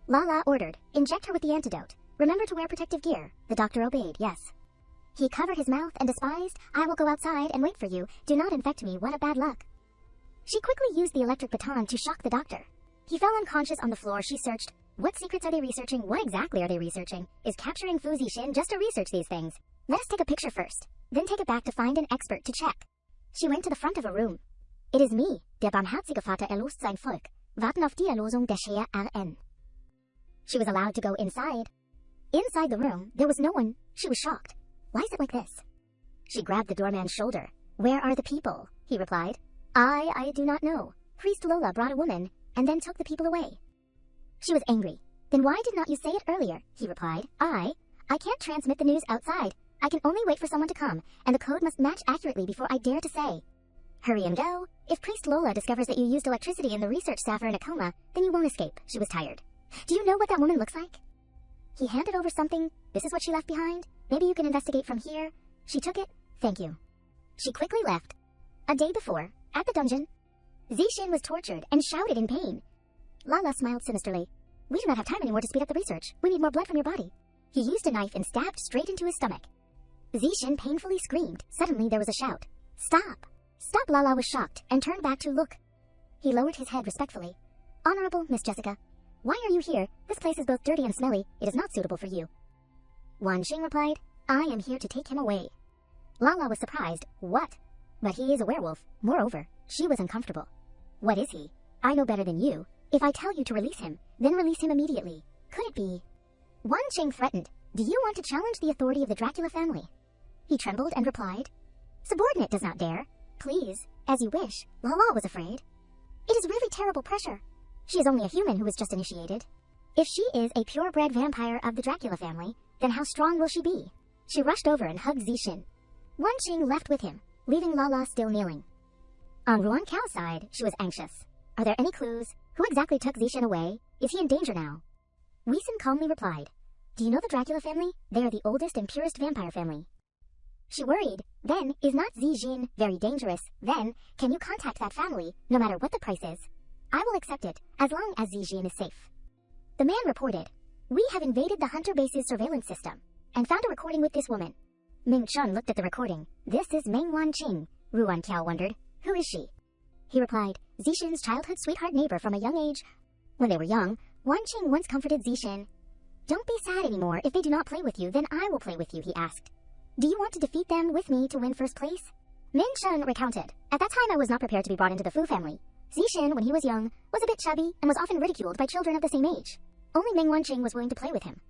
Lala ordered, Inject her with the antidote. Remember to wear protective gear. The doctor obeyed, yes. He covered his mouth and despised, I will go outside and wait for you. Do not infect me. What a bad luck. She quickly used the electric baton to shock the doctor. He fell unconscious on the floor. She searched. What secrets are they researching? What exactly are they researching? Is capturing Fu Zixin just to research these things? Let us take a picture first, then take it back to find an expert to check. She went to the front of a room. It is me, der barmherzige Vater erlöst sein Volk. Warten auf die Erlösung der Shea RN. She was allowed to go inside. Inside the room, there was no one. She was shocked. Why is it like this? She grabbed the doorman's shoulder. Where are the people? He replied. I do not know. Priest Lola brought a woman, and then took the people away. She was angry. Then why did not you say it earlier? He replied. I can't transmit the news outside. I can only wait for someone to come, and the code must match accurately before I dare to say. Hurry and go. If Priest Lola discovers that you used electricity and the research staff are in a coma, then you won't escape. She was tired. Do you know what that woman looks like? He handed over something. This is what she left behind. Maybe you can investigate from here. She took it. Thank you. She quickly left. A day before, at the dungeon, Zixin was tortured and shouted in pain. Lala smiled sinisterly. We do not have time anymore to speed up the research. We need more blood from your body. He used a knife and stabbed straight into his stomach. Zixin painfully screamed. Suddenly there was a shout. Stop! Stop! Lala was shocked and turned back to look. He lowered his head respectfully. Honorable Miss Jessica, why are you here? This place is both dirty and smelly. It is not suitable for you. Wan Xing replied, I am here to take him away. Lala was surprised. What? But he is a werewolf. Moreover, she was uncomfortable. What is he? I know better than you. If I tell you to release him, then release him immediately. Could it be? Wan Xing threatened. Do you want to challenge the authority of the Dracula family? He trembled and replied, Subordinate does not dare. Please, as you wish. Lala was afraid. It is really terrible pressure. She is only a human who was just initiated. If she is a purebred vampire of the Dracula family, then how strong will she be? She rushed over and hugged Zixin. Wan Xing left with him, leaving Lala still kneeling. On Ruan Cao's side, she was anxious. Are there any clues? Who exactly took Zixin away? Is he in danger now? Weeson calmly replied, Do you know the Dracula family? They are the oldest and purest vampire family. She worried. Then, is not Zixin very dangerous? Then, can you contact that family, no matter what the price is? I will accept it, as long as Zixin is safe. The man reported, We have invaded the Hunter base's surveillance system, and found a recording with this woman. Ming Chun looked at the recording. This is Meng Wanqing. Ruan Cao wondered, Who is she? He replied, Zixin's childhood sweetheart neighbor from a young age. When they were young, Wanqing once comforted Zixin. Don't be sad anymore. If they do not play with you, then I will play with you, he asked. Do you want to defeat them with me to win first place? Ming Chun recounted, At that time I was not prepared to be brought into the Fu family. Zixin, when he was young, was a bit chubby and was often ridiculed by children of the same age. Only Meng Wanqing was willing to play with him.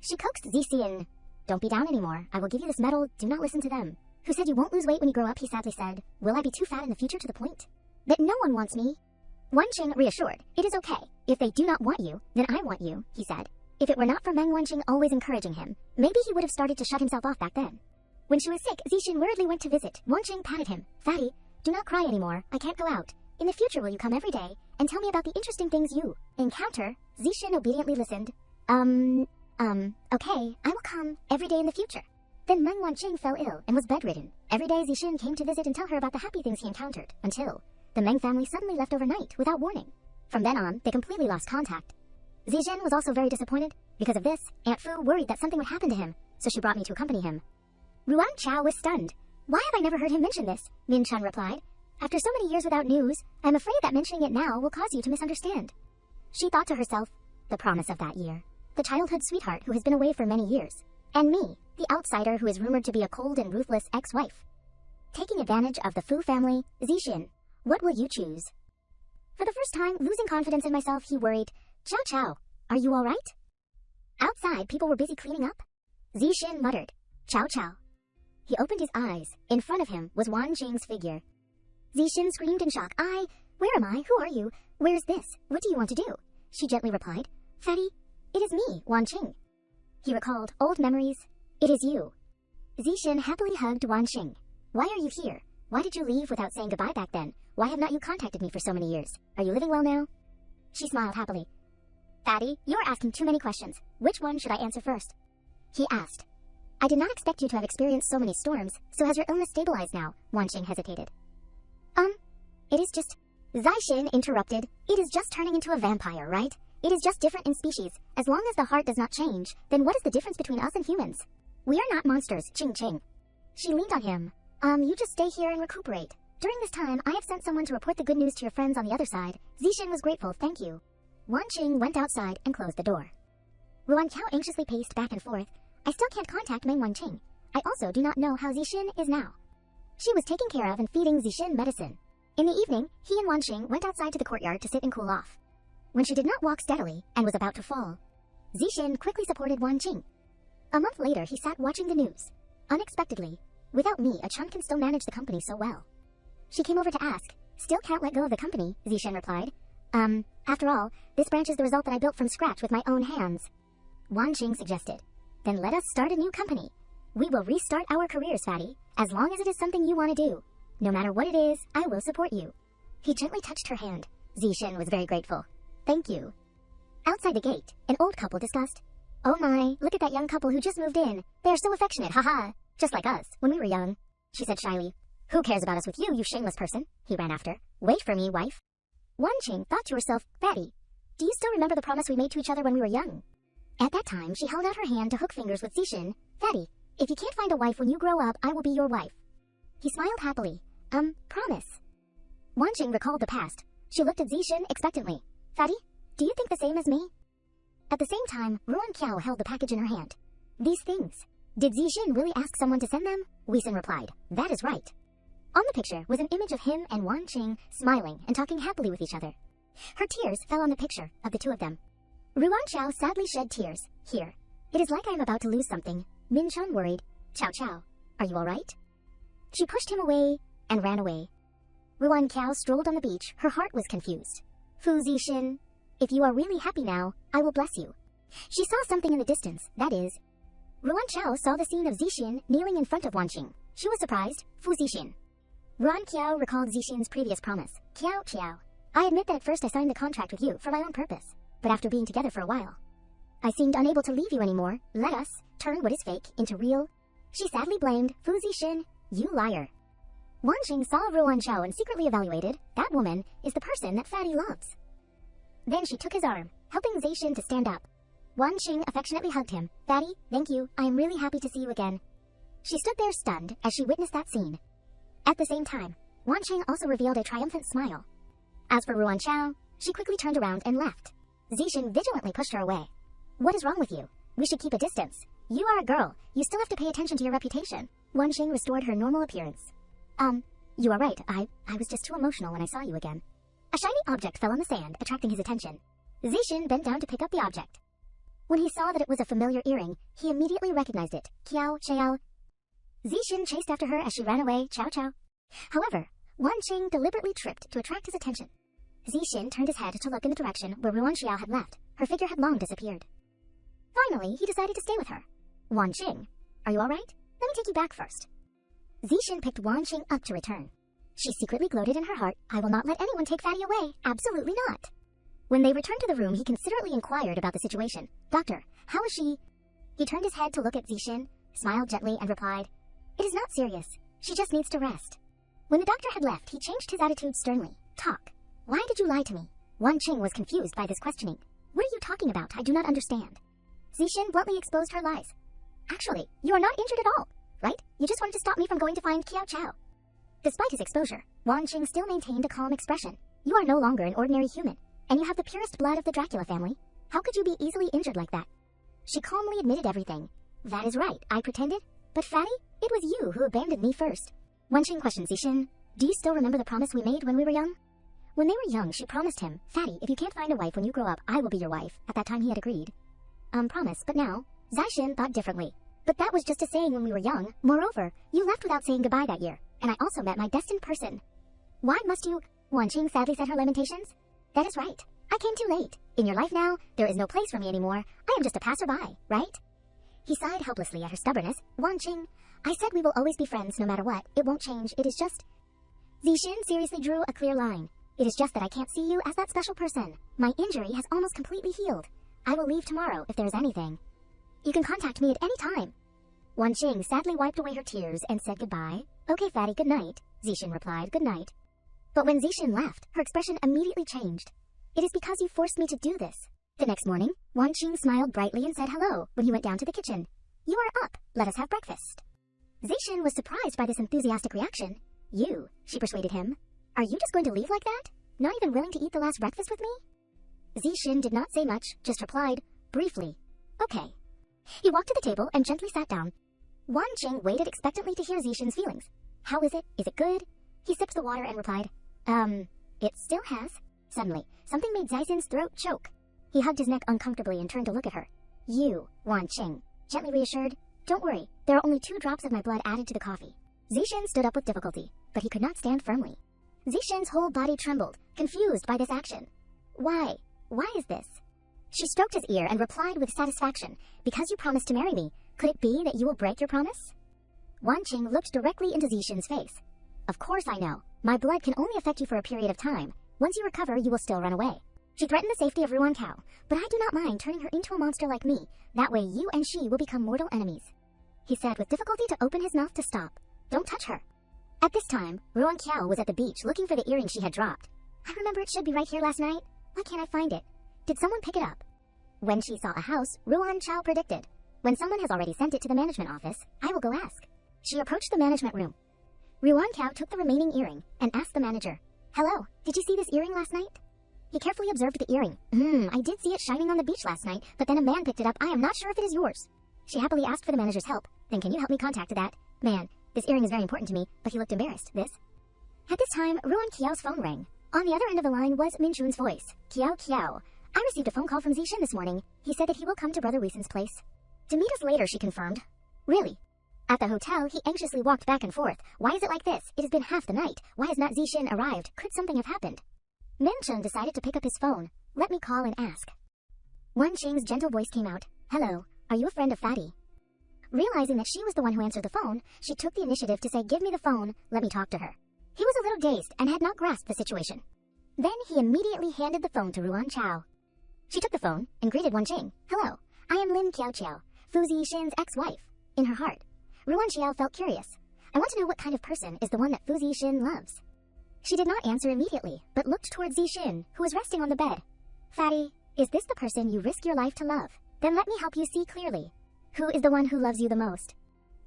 She coaxed Zixin. Don't be down anymore. I will give you this medal. Do not listen to them. Who said you won't lose weight when you grow up, he sadly said. Will I be too fat in the future to the point that no one wants me? Wanqing reassured. It is okay. If they do not want you, then I want you, he said. If it were not for Meng Wanqing always encouraging him, maybe he would have started to shut himself off back then. When she was sick, Zixin worriedly went to visit. Wanqing patted him. Fatty, do not cry anymore. I can't go out. In the future, will you come every day and tell me about the interesting things you encounter? Zixin obediently listened. Okay, I will come every day in the future. Then Meng Wanqing fell ill and was bedridden. Every day Zixin came to visit and tell her about the happy things he encountered, until the Meng family suddenly left overnight without warning. From then on, they completely lost contact. Zixin was also very disappointed. Because of this, Aunt Fu worried that something would happen to him, so she brought me to accompany him. Ruan Chao was stunned. Why have I never heard him mention this? Min Chun replied. After so many years without news, I'm afraid that mentioning it now will cause you to misunderstand. She thought to herself, the promise of that year. The childhood sweetheart who has been away for many years. And me, the outsider who is rumored to be a cold and ruthless ex-wife. taking advantage of the Fu family, Zixin. What will you choose? For the first time, losing confidence in myself, he worried, Chow Chow, are you all right? Outside, people were busy cleaning up. Zixin muttered, Chow Chow. He opened his eyes. In front of him was Wan Qing's figure. Zixin screamed in shock. Where am I? Who are you? Where's this? What do you want to do? She gently replied, Fatty, it is me, Wan Qing. He recalled old memories. It is you. Zixin happily hugged Wan Qing. Why are you here? Why did you leave without saying goodbye back then? Why have not you contacted me for so many years? Are you living well now? She smiled happily. Fatty, you are asking too many questions. Which one should I answer first? He asked. I did not expect you to have experienced so many storms, so has your illness stabilized now? Wan Qing hesitated. It is just... Zixin interrupted. It is just turning into a vampire, right? It is just different in species. As long as the heart does not change, then what is the difference between us and humans? We are not monsters, Qing. She leaned on him. You just stay here and recuperate. During this time, I have sent someone to report the good news to your friends on the other side. Zixin was grateful, thank you. Wan Qing went outside and closed the door. Ruan Qiao anxiously paced back and forth. I still can't contact Meng Wanqing. I also do not know how Zixin is now. She was taking care of and feeding Zixin medicine. In the evening, he and Wanqing went outside to the courtyard to sit and cool off. When she did not walk steadily and was about to fall, Zixin quickly supported Wanqing. A month later, he sat watching the news. Unexpectedly, without me, a Chun can still manage the company so well. She came over to ask, still can't let go of the company, Zixin replied. After all, this branch is the result that I built from scratch with my own hands. Wanqing suggested, then let us start a new company. We will restart our careers, Fatty, as long as it is something you want to do. No matter what it is, I will support you. He gently touched her hand. Zixin was very grateful. Thank you. Outside the gate, an old couple discussed. Oh my, look at that young couple who just moved in. They are so affectionate, haha. Just like us, when we were young, she said shyly. Who cares about us with you, you shameless person? He ran after. Wait for me, wife. Wanqing thought to herself, Fatty, do you still remember the promise we made to each other when we were young? At that time, she held out her hand to hook fingers with Zixin. Fatty, if you can't find a wife when you grow up, I will be your wife. He smiled happily. Promise. Wanqing recalled the past. She looked at Zixin expectantly. Fatty, do you think the same as me? At the same time, Ruan Qiao held the package in her hand. These things. Did Zixin really ask someone to send them? Weisen replied. That is right. On the picture was an image of him and Wanqing smiling and talking happily with each other. Her tears fell on the picture of the two of them. Ruan Qiao sadly shed tears. Here. It is like I am about to lose something. Min Chun worried. Chow Chow, are you all right? She pushed him away and ran away. Ruan Qiao strolled on the beach. Her heart was confused. Fu Zixin, if you are really happy now, I will bless you. She saw something in the distance, that is. Ruan Qiao saw the scene of Zixin kneeling in front of Wanqing. She was surprised. Fu Zixin. Ruan Qiao recalled Zixin's previous promise. Qiao, I admit that at first I signed the contract with you for my own purpose, but after being together for a while, I seemed unable to leave you anymore. Let us turn what is fake into real. She sadly blamed Fu Zixin. You liar. Wanqing saw Ruan Qiao and secretly evaluated, that woman is the person that Fatty loves. Then she took his arm, helping Zixin to stand up. Wanqing affectionately hugged him. Fatty, thank you, I am really happy to see you again. She stood there stunned as she witnessed that scene. At the same time, Wanqing also revealed a triumphant smile. As for Ruan Qiao, she quickly turned around and left. Zixin vigilantly pushed her away. What is wrong with you? We should keep a distance. You are a girl. You still have to pay attention to your reputation. Wanqing restored her normal appearance. You are right. I was just too emotional when I saw you again. A shiny object fell on the sand, attracting his attention. Zixin bent down to pick up the object. When he saw that it was a familiar earring, he immediately recognized it. Qiao, Qiao. Zixin chased after her as she ran away. Chow Chow. However, Wanqing deliberately tripped to attract his attention. Zixin turned his head to look in the direction where Ruan Qiao had left. Her figure had long disappeared. Finally, he decided to stay with her. Wanqing, are you all right? Let me take you back first. Zixin picked Wanqing up to return. She secretly gloated in her heart, I will not let anyone take Fatty away. Absolutely not. When they returned to the room, he considerately inquired about the situation. Doctor, how is she? He turned his head to look at Zixin, smiled gently, and replied, It is not serious. She just needs to rest. When the doctor had left, he changed his attitude sternly. Talk. Why did you lie to me? Wanqing was confused by this questioning. What are you talking about? I do not understand. Zixin bluntly exposed her lies. Actually, you are not injured at all, right? You just wanted to stop me from going to find Qiao Qiao. Despite his exposure, Wanqing still maintained a calm expression. You are no longer an ordinary human, and you have the purest blood of the Dracula family. How could you be easily injured like that? She calmly admitted everything. That is right, I pretended. But Fatty, it was you who abandoned me first. Wenqing questioned Zixin. Do you still remember the promise we made when we were young? When they were young, she promised him, Fatty, if you can't find a wife when you grow up, I will be your wife. At that time he had agreed. Promise, but now, Zixin thought differently. But that was just a saying when we were young. Moreover, you left without saying goodbye that year, and I also met my destined person. Why must you? Wenqing sadly said her lamentations. That is right. I came too late. In your life now, there is no place for me anymore. I am just a passerby, right? He sighed helplessly at her stubbornness. Wenqing, I said we will always be friends no matter what. It won't change. It is just... Zixin seriously drew a clear line. It is just that I can't see you as that special person. My injury has almost completely healed. I will leave tomorrow if there is anything. You can contact me at any time. Wenqing sadly wiped away her tears and said goodbye. Okay, Fatty, good night. Zixin replied, good night. But when Zixin left, her expression immediately changed. It is because you forced me to do this. The next morning, Wenqing smiled brightly and said hello when he went down to the kitchen. You are up. Let us have breakfast. Zixin was surprised by this enthusiastic reaction. You, she persuaded him. Are you just going to leave like that? Not even willing to eat the last breakfast with me? Zixin did not say much, just replied, briefly, okay. He walked to the table and gently sat down. Wenqing waited expectantly to hear Zixin's feelings. How is it? Is it good? He sipped the water and replied, it still has. Suddenly, something made Zixin's throat choke. He hugged his neck uncomfortably and turned to look at her. You, Wenqing, gently reassured, don't worry, there are only 2 drops of my blood added to the coffee. Zixin stood up with difficulty, but he could not stand firmly. Zixin's whole body trembled, confused by this action. Why? Why is this? She stroked his ear and replied with satisfaction, because you promised to marry me, could it be that you will break your promise? Wenqing looked directly into Zixin's face. Of course I know. My blood can only affect you for a period of time. Once you recover, you will still run away. She threatened the safety of Ruan Cao, but I do not mind turning her into a monster like me. That way you and she will become mortal enemies. He said with difficulty to open his mouth to stop. Don't touch her. At this time, Ruan Cao was at the beach looking for the earring she had dropped. I remember it should be right here last night. Why can't I find it? Did someone pick it up? When she saw a house, Ruan Cao predicted. When someone has already sent it to the management office, I will go ask. She approached the management room. Ruan Cao took the remaining earring and asked the manager, Hello, did you see this earring last night? He carefully observed the earring. I did see it shining on the beach last night, but then a man picked it up. I am not sure if it is yours. She happily asked for the manager's help. Then can you help me contact that man? This earring is very important to me, but he looked embarrassed. At this time, Ruan Qiao's phone rang. On the other end of the line was Min Chun's voice. Qiao. I received a phone call from Zixin this morning. He said that he will come to Brother Weison's place. To meet us later, she confirmed. Really? At the hotel, he anxiously walked back and forth. Why is it like this? It has been half the night. Why has not Zixin arrived? Could something have happened? Min Chun decided to pick up his phone. Let me call and ask. Wenqing's gentle voice came out. Hello, are you a friend of Fatty? Realizing that she was the one who answered the phone, she took the initiative to say, Give me the phone, let me talk to her. He was a little dazed and had not grasped the situation. Then he immediately handed the phone to Ruan Cao. She took the phone and greeted Wenqing. Hello, I am Lin Qiao, Fu Zixin's ex-wife. In her heart, Ruan Qiao felt curious. I want to know what kind of person is the one that Fu Zixin loves. She did not answer immediately, but looked towards Zixin, who was resting on the bed. Fatty, is this the person you risk your life to love? Then let me help you see clearly. Who is the one who loves you the most?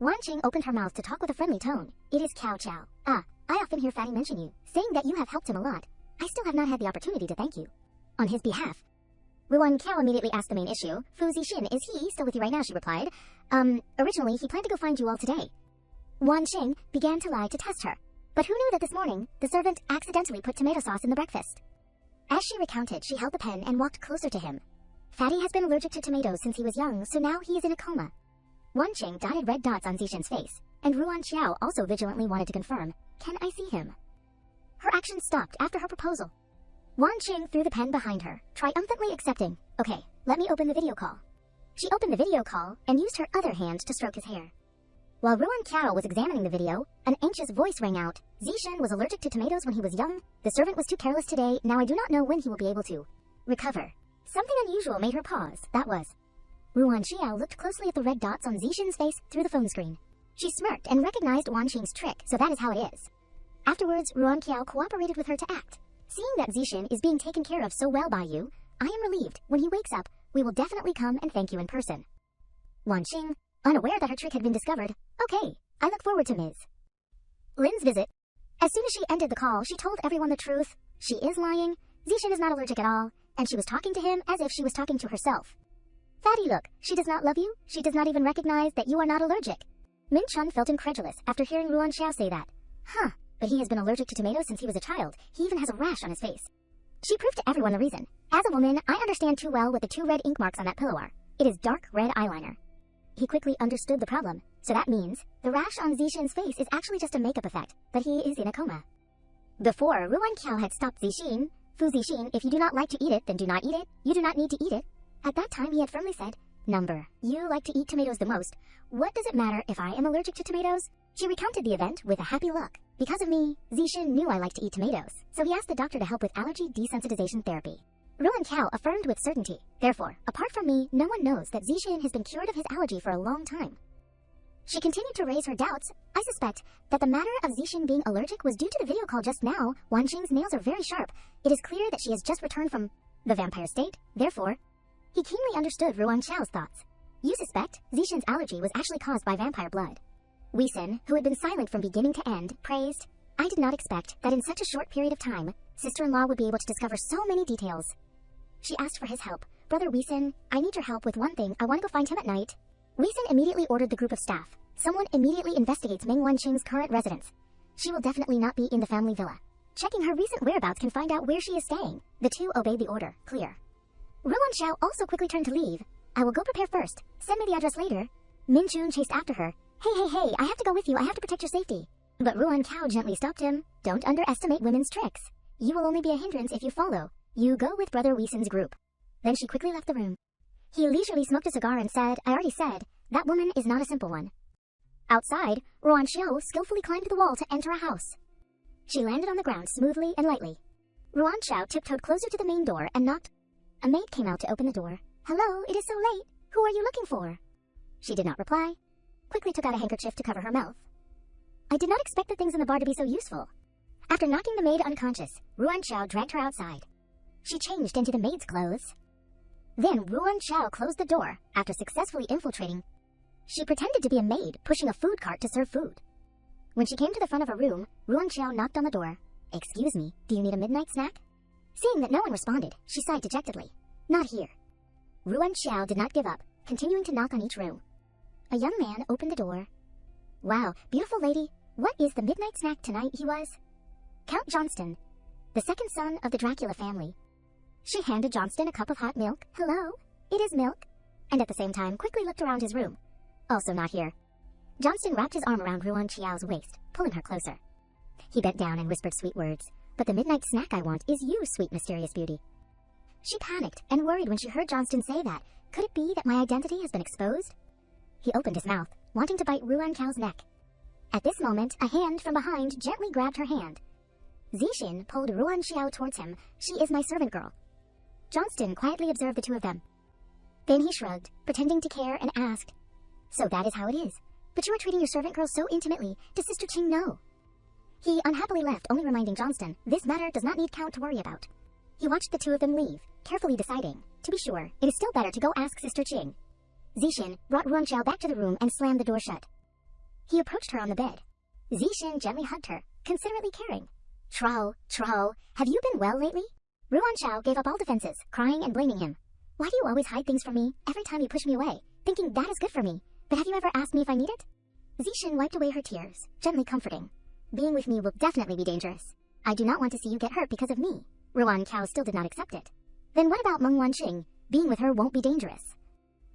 Wenqing opened her mouth to talk with a friendly tone. It is Cao. I often hear Fatty mention you, saying that you have helped him a lot. I still have not had the opportunity to thank you. On his behalf. Ruan Cao immediately asked the main issue. Fu Zixin, is he still with you right now? She replied. Originally he planned to go find you all today. Wenqing began to lie to test her. But who knew that this morning, the servant accidentally put tomato sauce in the breakfast? As she recounted, she held the pen and walked closer to him. Fatty has been allergic to tomatoes since he was young, so now he is in a coma. Wenqing dotted red dots on Zixin's face, and Ruan Qiao also vigilantly wanted to confirm, Can I see him? Her action stopped after her proposal. Wenqing threw the pen behind her, triumphantly accepting, Okay, let me open the video call. She opened the video call and used her other hand to stroke his hair. While Ruan Cao was examining the video, an anxious voice rang out. Zixin was allergic to tomatoes when he was young. The servant was too careless today. Now I do not know when he will be able to recover. Something unusual made her pause. That was. Ruan Qiao looked closely at the red dots on Zixin's face through the phone screen. She smirked and recognized Wenqing's trick, so that is how it is. Afterwards, Ruan Qiao cooperated with her to act. Seeing that Zixin is being taken care of so well by you, I am relieved. When he wakes up, we will definitely come and thank you in person. Wenqing, unaware that her trick had been discovered. Okay, I look forward to Ms. Lin's visit. As soon as she ended the call, she told everyone the truth. She is lying. Zixin is not allergic at all, and she was talking to him as if she was talking to herself. Fatty, look, she does not love you. She does not even recognize that you are not allergic. Min Chun felt incredulous after hearing Ruan Qiao say that. Huh, but he has been allergic to tomatoes since he was a child. He even has a rash on his face. She proved to everyone the reason. As a woman, I understand too well what the 2 red ink marks on that pillow are. It is dark red eyeliner. He quickly understood the problem, so that means the rash on Zixin's face is actually just a makeup effect, but he is in a coma. Before Ruan Qiao had stopped Zixin, Fu Zixin, if you do not like to eat it, then do not eat it. You do not need to eat it. At that time, he had firmly said, Number, you like to eat tomatoes the most. What does it matter if I am allergic to tomatoes? She recounted the event with a happy look. Because of me, Zixin knew I liked to eat tomatoes, so he asked the doctor to help with allergy desensitization therapy. Ruan Qiao affirmed with certainty. Therefore, apart from me, no one knows that Zixin has been cured of his allergy for a long time. She continued to raise her doubts. I suspect that the matter of Zixin being allergic was due to the video call just now. Wanqing's nails are very sharp. It is clear that she has just returned from the vampire state. Therefore, he keenly understood Ruan Qiao's thoughts. You suspect Zixin's allergy was actually caused by vampire blood. Weisen, who had been silent from beginning to end, praised. I did not expect that in such a short period of time, sister-in-law would be able to discover so many details. She asked for his help. Brother Weisen, I need your help with one thing. I want to go find him at night. Weisen immediately ordered the group of staff. Someone immediately investigates Meng Wanqing's current residence. She will definitely not be in the family villa. Checking her recent whereabouts can find out where she is staying. The 2 obeyed the order. Clear. Ruan Qiao also quickly turned to leave. I will go prepare first. Send me the address later. Min Chun chased after her. Hey, I have to go with you. I have to protect your safety. But Ruan Qiao gently stopped him. Don't underestimate women's tricks. You will only be a hindrance if you follow. You go with Brother Weisen's group. Then she quickly left the room. He leisurely smoked a cigar and said, I already said, that woman is not a simple one. Outside, Ruan Qiao skillfully climbed the wall to enter a house. She landed on the ground smoothly and lightly. Ruan Qiao tiptoed closer to the main door and knocked. A maid came out to open the door. Hello, it is so late. Who are you looking for? She did not reply. Quickly took out a handkerchief to cover her mouth. I did not expect the things in the bar to be so useful. After knocking the maid unconscious, Ruan Qiao dragged her outside. She changed into the maid's clothes. Then Ruan Qiao closed the door after successfully infiltrating. She pretended to be a maid pushing a food cart to serve food. When she came to the front of a room, Ruan Qiao knocked on the door. Excuse me, do you need a midnight snack? Seeing that no one responded, she sighed dejectedly. Not here. Ruan Qiao did not give up, continuing to knock on each room. A young man opened the door. Wow, beautiful lady, what is the midnight snack tonight? He was Count Johnston, the second son of the Dracula family. She handed Johnston a cup of hot milk. Hello, it is milk. And at the same time quickly looked around his room. Also not here. Johnston wrapped his arm around Ruan Qiao's waist, pulling her closer. He bent down and whispered sweet words. But the midnight snack I want is you, sweet mysterious beauty. She panicked and worried when she heard Johnston say that. Could it be that my identity has been exposed? He opened his mouth, wanting to bite Ruan Qiao's neck. At this moment, a hand from behind gently grabbed her hand. Zixin pulled Ruan Qiao towards him. She is my servant girl. Johnston quietly observed the 2 of them. Then he shrugged, pretending to care, and asked, So that is how it is. But you are treating your servant girl so intimately. Does Sister Qing know? He unhappily left, only reminding Johnston, this matter does not need Count to worry about. He watched the 2 of them leave, carefully deciding, to be sure, it is still better to go ask Sister Qing. Zixin brought Ruan Qiao back to the room and slammed the door shut. He approached her on the bed. Zixin gently hugged her, considerately caring. Trao, have you been well lately? Ruan Qiao gave up all defenses, crying and blaming him. Why do you always hide things from me? Every time you push me away, thinking that is good for me. But have you ever asked me if I need it? Zixin wiped away her tears, gently comforting. Being with me will definitely be dangerous. I do not want to see you get hurt because of me. Ruan Qiao still did not accept it. Then what about Meng Wanqing? Being with her won't be dangerous.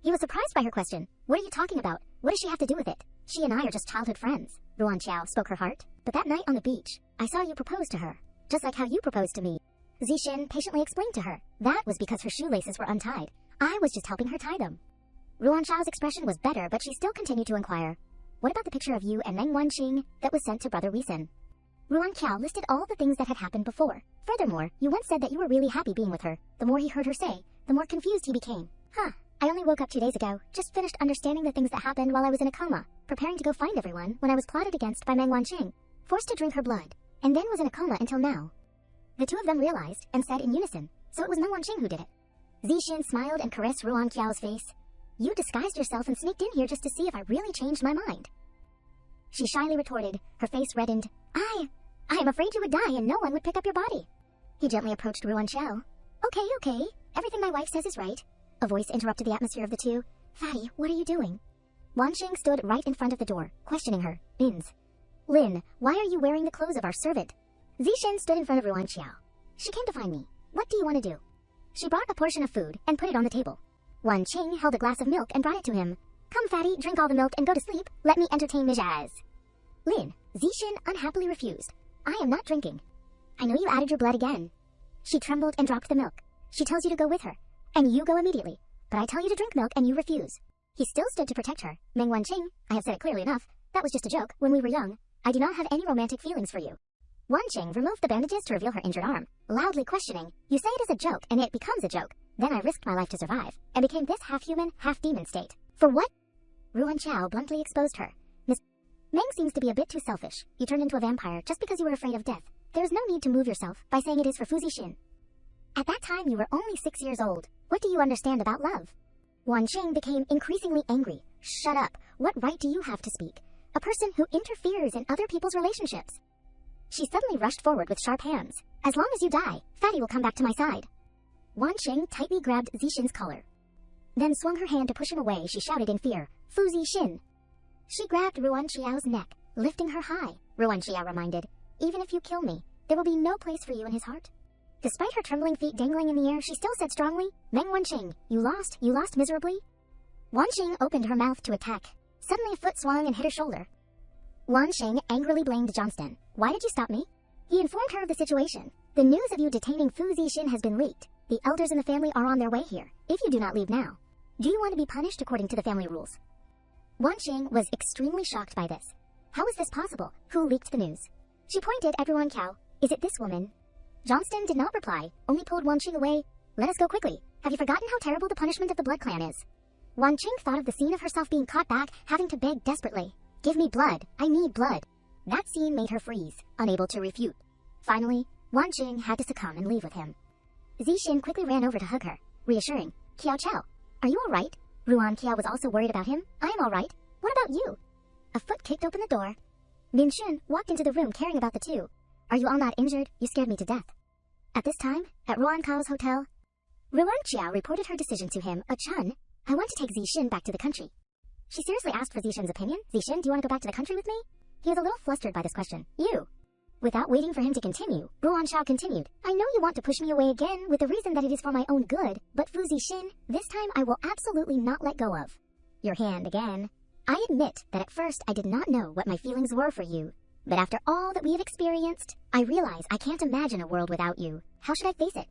He was surprised by her question. What are you talking about? What does she have to do with it? She and I are just childhood friends. Ruan Qiao spoke her heart. But that night on the beach, I saw you propose to her. Just like how you proposed to me. Zixin patiently explained to her. That was because her shoelaces were untied. I was just helping her tie them. Ruan Qiao's expression was better, but she still continued to inquire. What about the picture of you and Meng Wanqing that was sent to Brother Weisen? Ruan Qiao listed all the things that had happened before. Furthermore, you once said that you were really happy being with her. The more he heard her say, the more confused he became. I only woke up 2 days ago, just finished understanding the things that happened while I was in a coma, preparing to go find everyone when I was plotted against by Meng Wanqing, forced to drink her blood, and then was in a coma until now. The 2 of them realized and said in unison, so it was Meng Wanqing who did it. Zixin smiled and caressed Ruan Qiao's face. You disguised yourself and sneaked in here just to see if I really changed my mind. She shyly retorted, her face reddened. I am afraid you would die and no one would pick up your body. He gently approached Ruan Qiao. Okay, everything my wife says is right. A voice interrupted the atmosphere of the 2. Fatty, what are you doing? Wanqing stood right in front of the door, questioning her. Ins. Lin, why are you wearing the clothes of our servant? Zixin stood in front of Ruan Xiao. She came to find me. What do you want to do? She brought a portion of food and put it on the table. Wan Qing held a glass of milk and brought it to him. Come, fatty, drink all the milk and go to sleep. Let me entertain Mijaz. Lin, Zixin unhappily refused. I am not drinking. I know you added your blood again. She trembled and dropped the milk. She tells you to go with her, and you go immediately. But I tell you to drink milk and you refuse. He still stood to protect her. Meng Wanqing, I have said it clearly enough. That was just a joke. When we were young, I do not have any romantic feelings for you. Wanqing removed the bandages to reveal her injured arm, loudly questioning, you say it is a joke and it becomes a joke. Then I risked my life to survive, and became this half-human, half-demon state. For what? Ruan Xiao bluntly exposed her. Miss Meng seems to be a bit too selfish. You turned into a vampire just because you were afraid of death. There is no need to move yourself by saying it is for Fu Zixin. At that time you were only 6 years old. What do you understand about love? Wanqing became increasingly angry. Shut up. What right do you have to speak? A person who interferes in other people's relationships. She suddenly rushed forward with sharp hands. As long as you die, Fatty will come back to my side. Wanqing tightly grabbed Zixin's collar. Then swung her hand to push him away. She shouted in fear, Fu Zixin. She grabbed Ruan Xiao's neck, lifting her high. Ruan Xiao reminded, even if you kill me, there will be no place for you in his heart. Despite her trembling feet dangling in the air, she still said strongly, Meng Wanqing, you lost miserably? Wanqing opened her mouth to attack. Suddenly a foot swung and hit her shoulder. Wanqing angrily blamed Johnston. Why did you stop me? He informed her of the situation. The news of you detaining Fu Zixin has been leaked. The elders in the family are on their way here, if you do not leave now. Do you want to be punished according to the family rules? Wanqing was extremely shocked by this. How is this possible? Who leaked the news? She pointed at Ruan Qiao. Is it this woman? Johnston did not reply, only pulled Wanqing away. Let us go quickly. Have you forgotten how terrible the punishment of the Blood Clan is? Wanqing thought of the scene of herself being caught back, having to beg desperately. Give me blood. I need blood. That scene made her freeze, unable to refute. Finally, Wanqing had to succumb and leave with him. Zixin quickly ran over to hug her, reassuring, Qiao Chao, are you all right? Ruan Qiao was also worried about him. I am all right. What about you? A foot kicked open the door. Min Shun walked into the room caring about the two. Are you all not injured? You scared me to death. At this time, at Ruan Kao's hotel, Ruan Qiao reported her decision to him. Chun, I want to take Zixin back to the country. She seriously asked for Zixin's opinion. Zixin, do you want to go back to the country with me? He was a little flustered by this question. You. Without waiting for him to continue, Ruan Qiao continued. I know you want to push me away again with the reason that it is for my own good, but Fu Zixin, this time I will absolutely not let go of. Your hand again. I admit that at first I did not know what my feelings were for you. But after all that we have experienced, I realize I can't imagine a world without you. How should I face it?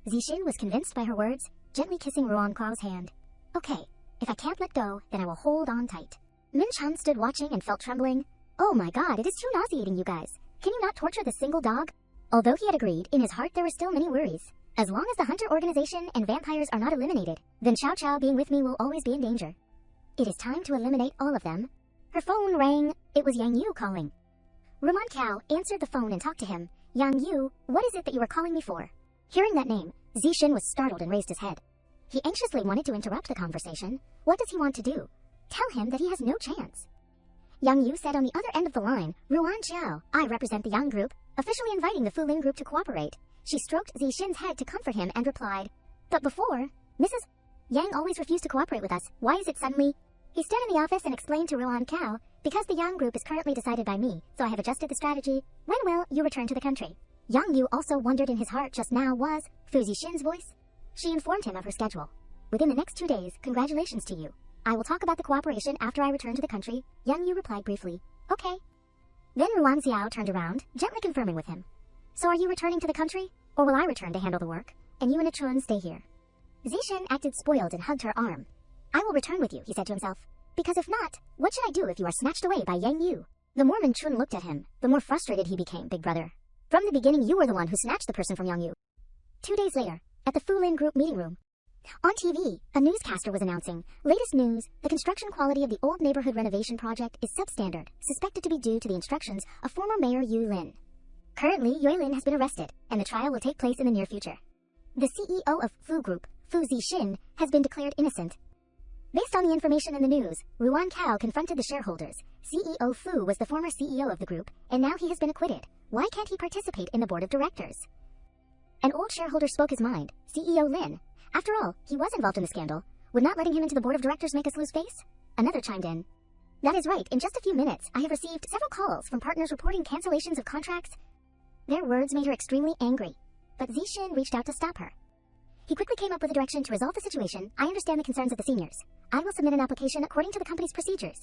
Zixin was convinced by her words, gently kissing Ruan Kao's hand. Okay, if I can't let go, then I will hold on tight. Min Chun stood watching and felt trembling. Oh my god, it is too nauseating, you guys. Can you not torture this single dog? Although he had agreed, in his heart there were still many worries. As long as the hunter organization and vampires are not eliminated, then Xiao Chao being with me will always be in danger. It is time to eliminate all of them. Her phone rang. It was Yang Yu calling. Ruan Qiao answered the phone and talked to him. Yang Yu, what is it that you were calling me for? Hearing that name, Zixin was startled and raised his head. He anxiously wanted to interrupt the conversation. What does he want to do? Tell him that he has no chance. Yang Yu said on the other end of the line, Ruan Qiao, I represent the Yang group, officially inviting the Fu Lin group to cooperate. She stroked Zixin's head to comfort him and replied, but before, Mrs. Yang always refused to cooperate with us. Why is it suddenly? He stood in the office and explained to Ruan Qiao, because the Yang group is currently decided by me, so I have adjusted the strategy. When will you return to the country? Yang Yu also wondered in his heart just now was Fu Zixin's voice. She informed him of her schedule. Within the next 2 days, congratulations to you. I will talk about the cooperation after I return to the country. Yang Yu replied briefly, okay. Then Ruan Xiao turned around, gently confirming with him. So are you returning to the country? Or will I return to handle the work, and you and Chun stay here? Zixin acted spoiled and hugged her arm. I will return with you, he said to himself. Because if not, what should I do if you are snatched away by Yang Yu? The more Min Chun looked at him, the more frustrated he became, big brother. From the beginning you were the one who snatched the person from Yang Yu. 2 days later, at the Fu Lin group meeting room. On TV, a newscaster was announcing, latest news, the construction quality of the old neighborhood renovation project is substandard, suspected to be due to the instructions of former Mayor Yu Lin. Currently, Yue Lin has been arrested, and the trial will take place in the near future. The CEO of Fu Group, Fu Zixin, has been declared innocent. Based on the information in the news, Ruan Qiao confronted the shareholders. CEO Fu was the former CEO of the group, and now he has been acquitted. Why can't he participate in the board of directors? An old shareholder spoke his mind, CEO Lin. After all, he was involved in the scandal. Would not letting him into the board of directors make us lose face? Another chimed in. That is right. In just a few minutes, I have received several calls from partners reporting cancellations of contracts. Their words made her extremely angry, but Zishin reached out to stop her. He quickly came up with a direction to resolve the situation. I understand the concerns of the seniors. I will submit an application according to the company's procedures.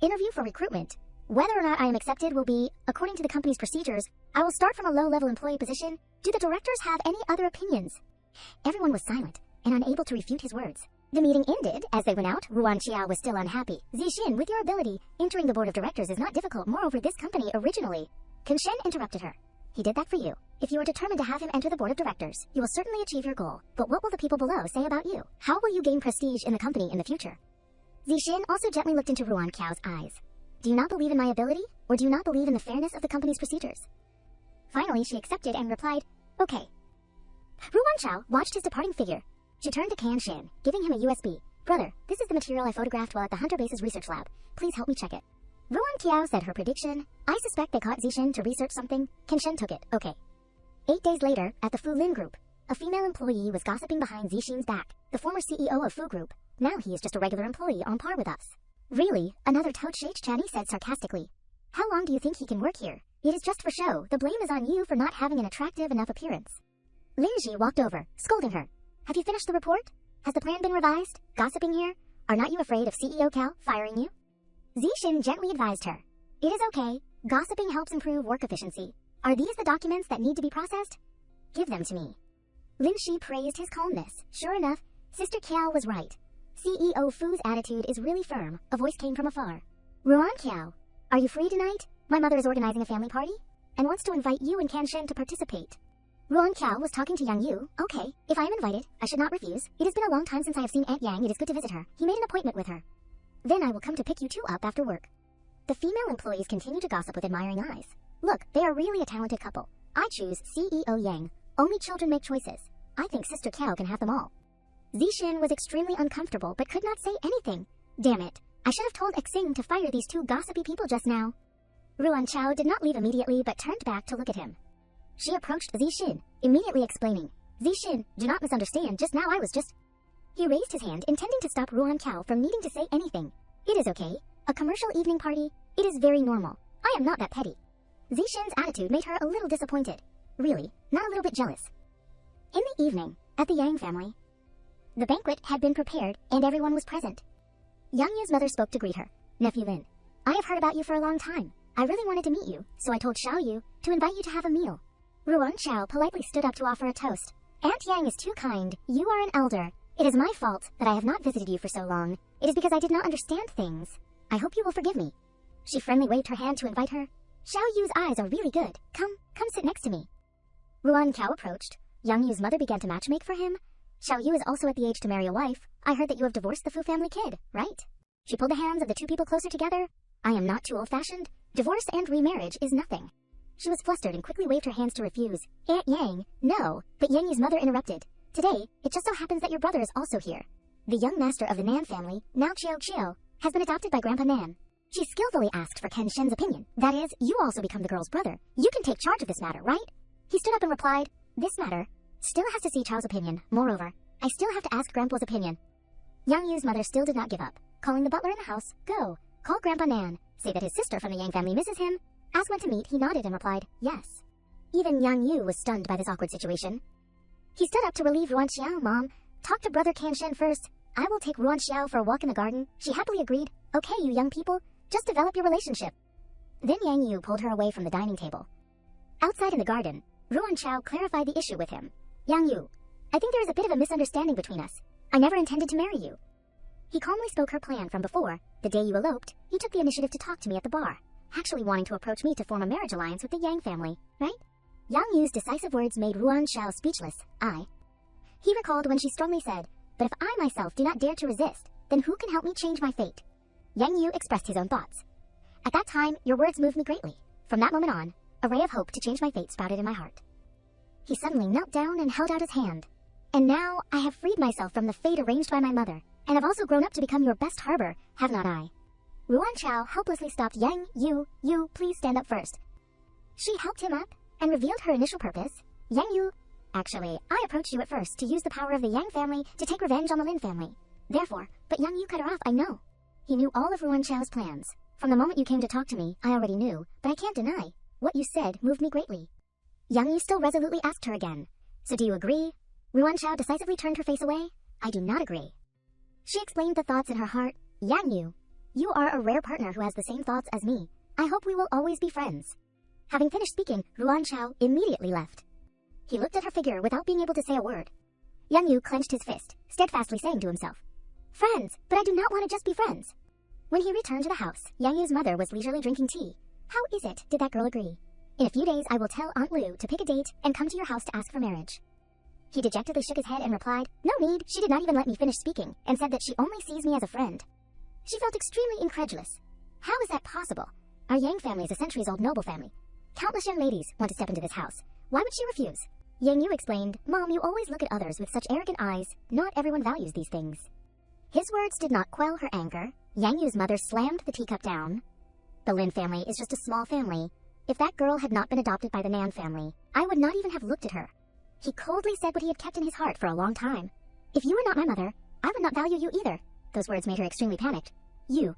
Interview for recruitment. Whether or not I am accepted will be according to the company's procedures. I will start from a low-level employee position. Do the directors have any other opinions? Everyone was silent and unable to refute his words. The meeting ended. As they went out, Ruan Qiao was still unhappy. Zishin, with your ability, entering the board of directors is not difficult. Moreover, this company originally... Ken Shen interrupted her. He did that for you. If you are determined to have him enter the board of directors, you will certainly achieve your goal. But what will the people below say about you? How will you gain prestige in the company in the future? Zishin also gently looked into Ruan Qiao's eyes. Do you not believe in my ability, or do you not believe in the fairness of the company's procedures? Finally, she accepted and replied, okay. Ruan Qiao watched his departing figure. She turned to Kan Shin, giving him a USB. Brother, this is the material I photographed while at the Hunter Base's research lab. Please help me check it. Ruan Qiao said her prediction. I suspect they caught Zishin to research something. Kan Shin took it. Okay. 8 days later, at the Fu Lin Group, a female employee was gossiping behind Zishin's back, the former CEO of Fu Group. Now he is just a regular employee on par with us. Really? Another tout Shach Chani said sarcastically. How long do you think he can work here? It is just for show. The blame is on you for not having an attractive enough appearance. Lin Ji walked over, scolding her. Have you finished the report? Has the plan been revised? Gossiping here? Are not you afraid of CEO Cao firing you? Zishin gently advised her. It is okay. Gossiping helps improve work efficiency. Are these the documents that need to be processed? Give them to me. Lin Shi praised his calmness. Sure enough, Sister Qiao was right. CEO Fu's attitude is really firm. A voice came from afar. Ruan Qiao, are you free tonight? My mother is organizing a family party and wants to invite you and Kan Shen to participate. Ruan Qiao was talking to Yang Yu. Okay, if I am invited, I should not refuse. It has been a long time since I have seen Aunt Yang. It is good to visit her. He made an appointment with her. Then I will come to pick you two up after work. The female employees continue to gossip with admiring eyes. Look, they are really a talented couple. I choose CEO Yang. Only children make choices. I think Sister Qiao can have them all. Zishin was extremely uncomfortable but could not say anything. Damn it. I should have told Xing to fire these two gossipy people just now. Ruan Qiao did not leave immediately but turned back to look at him. She approached Zishin, immediately explaining, Zishin, do not misunderstand, just now I was just... He raised his hand, intending to stop Ruan Qiao from needing to say anything. It is okay. A commercial evening party? It is very normal. I am not that petty. Zishin's attitude made her a little disappointed. Really, not a little bit jealous. In the evening, at the Yang family, the banquet had been prepared and everyone was present. Yang Yu's mother spoke to greet her. Nephew Lin, I have heard about you for a long time. I really wanted to meet you, so I told Xiao Yu to invite you to have a meal. Ruan Qiao politely stood up to offer a toast. Aunt Yang is too kind. You are an elder. It is my fault that I have not visited you for so long. It is because I did not understand things. I hope you will forgive me. She friendly waved her hand to invite her. Xiao Yu's eyes are really good. Come sit next to me. Ruan Qiao approached. Yang Yu's mother began to matchmake for him. Xiao Yu is also at the age to marry a wife. I heard that you have divorced the Fu family kid, right? She pulled the hands of the two people closer together. I am not too old-fashioned. Divorce and remarriage is nothing. She was flustered and quickly waved her hands to refuse. Aunt Yang, no. But Yang Yu's mother interrupted. Today, it just so happens that your brother is also here. The young master of the Nan family, now Chio, has been adopted by Grandpa Nan. She skillfully asked for Ken Shen's opinion. That is, you also become the girl's brother. You can take charge of this matter, right? He stood up and replied, this matter still has to see Chao's opinion. Moreover, I still have to ask Grandpa's opinion. Yang Yu's mother still did not give up. Calling the butler in the house, go, call Grandpa Nan. Say that his sister from the Yang family misses him. Asked when to meet, he nodded and replied, yes. Even Yang Yu was stunned by this awkward situation. He stood up to relieve Ruan Qiao. Mom, talk to brother Kan Shen first. I will take Ruan Qiao for a walk in the garden. She happily agreed. Okay, you young people, just develop your relationship. Then Yang Yu pulled her away from the dining table. Outside in the garden, Ruan Qiao clarified the issue with him. Yang Yu, I think there is a bit of a misunderstanding between us. I never intended to marry you. He calmly spoke her plan from before. The day you eloped, you took the initiative to talk to me at the bar, actually wanting to approach me to form a marriage alliance with the Yang family, right? Yang Yu's decisive words made Ruan Qiao speechless. He recalled when she strongly said, but if I myself do not dare to resist, then who can help me change my fate? Yang Yu expressed his own thoughts. At that time, your words moved me greatly. From that moment on, a ray of hope to change my fate sprouted in my heart. He suddenly knelt down and held out his hand. And now, I have freed myself from the fate arranged by my mother, and have also grown up to become your best harbor, have not I? Ruan Qiao helplessly stopped Yang Yu. You, please stand up first. She helped him up and revealed her initial purpose. Yang Yu, actually, I approached you at first to use the power of the Yang family to take revenge on the Lin family. Therefore, but Yang Yu cut her off, I know. He knew all of Ruan Chao's plans. From the moment you came to talk to me, I already knew, but I can't deny. What you said moved me greatly. Yang Yu still resolutely asked her again. So do you agree? Ruan Chao decisively turned her face away. I do not agree. She explained the thoughts in her heart. Yang Yu, you are a rare partner who has the same thoughts as me. I hope we will always be friends. Having finished speaking, Ruan Chao immediately left. He looked at her figure without being able to say a word. Yang Yu clenched his fist, steadfastly saying to himself, Friends, but I do not want to just be friends. When he returned to the house, Yang Yu's mother was leisurely drinking tea. How is it, did that girl agree? In a few days I will tell Aunt Lu to pick a date and come to your house to ask for marriage. He dejectedly shook his head and replied, No need, she did not even let me finish speaking, and said that she only sees me as a friend. She felt extremely incredulous. How is that possible? Our Yang family is a centuries-old noble family. Countless young ladies want to step into this house. Why would she refuse? Yang Yu explained, Mom, you always look at others with such arrogant eyes. Not everyone values these things. His words did not quell her anger. Yang Yu's mother slammed the teacup down. The Lin family is just a small family. If that girl had not been adopted by the Nan family, I would not even have looked at her. He coldly said what he had kept in his heart for a long time. If you were not my mother, I would not value you either. Those words made her extremely panicked. You.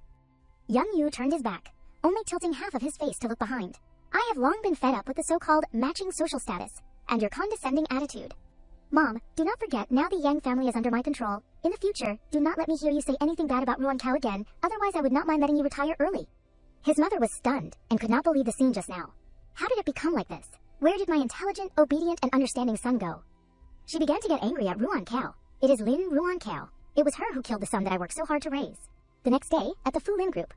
Yang Yu turned his back, only tilting half of his face to look behind. I have long been fed up with the so-called matching social status, and your condescending attitude. Mom, do not forget, now the Yang family is under my control. In the future, do not let me hear you say anything bad about Ruan Kao again, otherwise I would not mind letting you retire early. His mother was stunned, and could not believe the scene just now. How did it become like this? Where did my intelligent, obedient, and understanding son go? She began to get angry at Ruan Kao. It is Lin Ruan Kao. It was her who killed the son that I worked so hard to raise. The next day, at the Fu Lin group,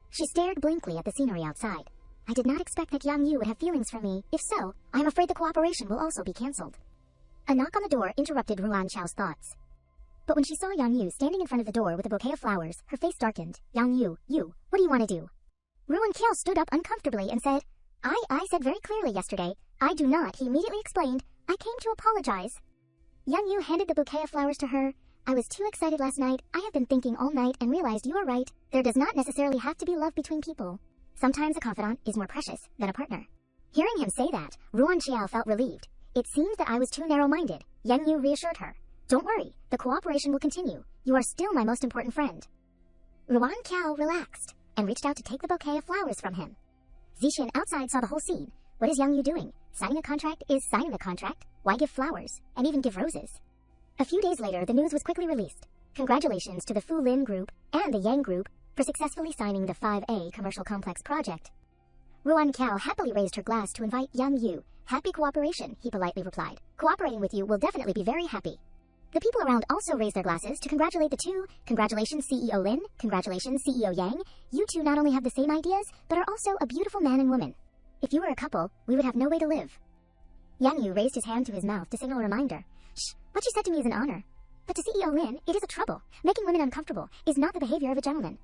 she stared blankly at the scenery outside. I did not expect that Yang Yu would have feelings for me. If so, I am afraid the cooperation will also be cancelled. A knock on the door interrupted Ruan Chao's thoughts. But when she saw Yang Yu standing in front of the door with a bouquet of flowers, her face darkened. Yang Yu, what do you want to do? Ruan Kao stood up uncomfortably and said, I said very clearly yesterday, I do not. He immediately explained, I came to apologize. Yang Yu handed the bouquet of flowers to her. I was too excited last night. I have been thinking all night and realized you are right. There does not necessarily have to be love between people. Sometimes a confidant is more precious than a partner. Hearing him say that, Ruan Chao felt relieved. It seemed that I was too narrow-minded. Yang Yu reassured her. Don't worry, the cooperation will continue. You are still my most important friend. Ruan Kao relaxed and reached out to take the bouquet of flowers from him. Zixin outside saw the whole scene. What is Yang Yu doing? Signing a contract is signing a contract. Why give flowers, and even give roses? A few days later, the news was quickly released. Congratulations to the Fu Lin Group and the Yang Group for successfully signing the 5A Commercial Complex project. Ruan Kao happily raised her glass to invite Yang Yu. Happy cooperation, he politely replied. Cooperating with you will definitely be very happy. The people around also raised their glasses to congratulate the two. Congratulations, CEO Lin. Congratulations, CEO Yang. You two not only have the same ideas, but are also a beautiful man and woman. If you were a couple, we would have no way to live. Yang Yu raised his hand to his mouth to signal a reminder. Shh, what you said to me is an honor. But to CEO Lin, it is a trouble. Making women uncomfortable is not the behavior of a gentleman.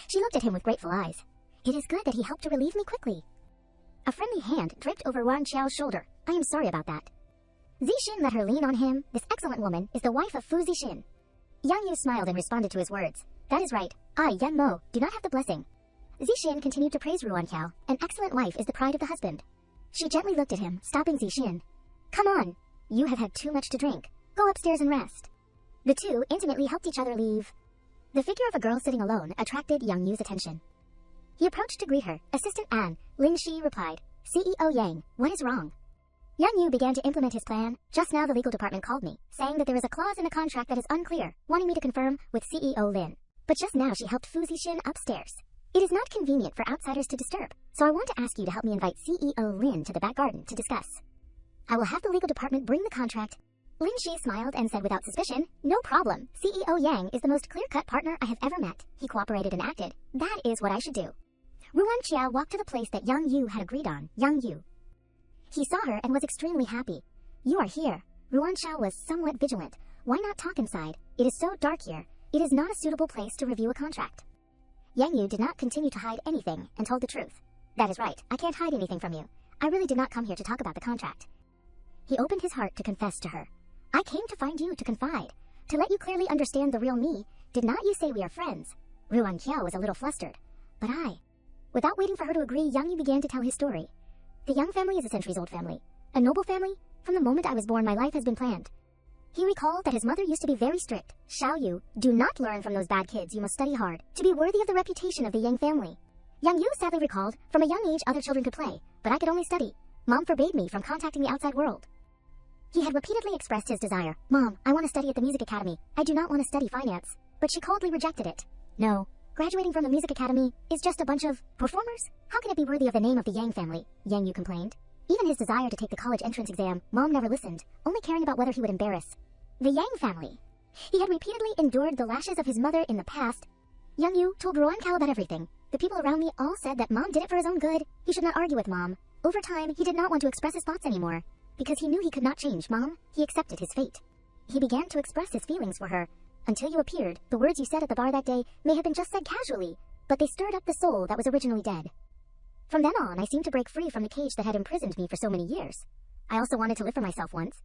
She looked at him with grateful eyes. It is good that he helped to relieve me quickly. A friendly hand draped over Ruan Chao's shoulder. I am sorry about that. Zixin let her lean on him. This excellent woman is the wife of Fu Zixin. Yang Yu smiled and responded to his words. That is right. I, Yan Mo, do not have the blessing. Zixin continued to praise Ruan Kao. An excellent wife is the pride of the husband. She gently looked at him, stopping Zixin. Come on. You have had too much to drink. Go upstairs and rest. The two intimately helped each other leave. The figure of a girl sitting alone attracted Yang Yu's attention. He approached to greet her. Assistant An, Lin Shi replied. CEO Yang, what is wrong? Yang Yu began to implement his plan. Just now the legal department called me, saying that there is a clause in the contract that is unclear, wanting me to confirm with CEO Lin. But just now she helped Fu Zixin upstairs. It is not convenient for outsiders to disturb, so I want to ask you to help me invite CEO Lin to the back garden to discuss. I will have the legal department bring the contract. Lin Shi smiled and said without suspicion, no problem. CEO Yang is the most clear-cut partner I have ever met. He cooperated and acted. That is what I should do. Ruan Chao walked to the place that Yang Yu had agreed on. Yang Yu. He saw her and was extremely happy. You are here. Ruan Chao was somewhat vigilant. Why not talk inside? It is so dark here. It is not a suitable place to review a contract. Yang Yu did not continue to hide anything and told the truth. That is right. I can't hide anything from you. I really did not come here to talk about the contract. He opened his heart to confess to her. I came to find you to confide. To let you clearly understand the real me. Did not you say we are friends? Ruan Chao was a little flustered. But Without waiting for her to agree, Yang Yu began to tell his story. The Yang family is a centuries-old family. A noble family? From the moment I was born, my life has been planned. He recalled that his mother used to be very strict. Xiao Yu, do not learn from those bad kids, you must study hard, to be worthy of the reputation of the Yang family. Yang Yu sadly recalled, from a young age other children could play, but I could only study. Mom forbade me from contacting the outside world. He had repeatedly expressed his desire. Mom, I want to study at the music academy. I do not want to study finance. But she coldly rejected it. No, graduating from the music academy is just a bunch of performers? How can it be worthy of the name of the Yang family? Yang Yu complained. Even his desire to take the college entrance exam, Mom never listened, only caring about whether he would embarrass the Yang family. He had repeatedly endured the lashes of his mother in the past. Yang Yu told Ruan Kao about everything. The people around me all said that Mom did it for his own good. He should not argue with Mom. Over time, he did not want to express his thoughts anymore. Because he knew he could not change Mom, he accepted his fate. He began to express his feelings for her. Until you appeared, the words you said at the bar that day may have been just said casually, but they stirred up the soul that was originally dead. From then on, I seemed to break free from the cage that had imprisoned me for so many years. I also wanted to live for myself once.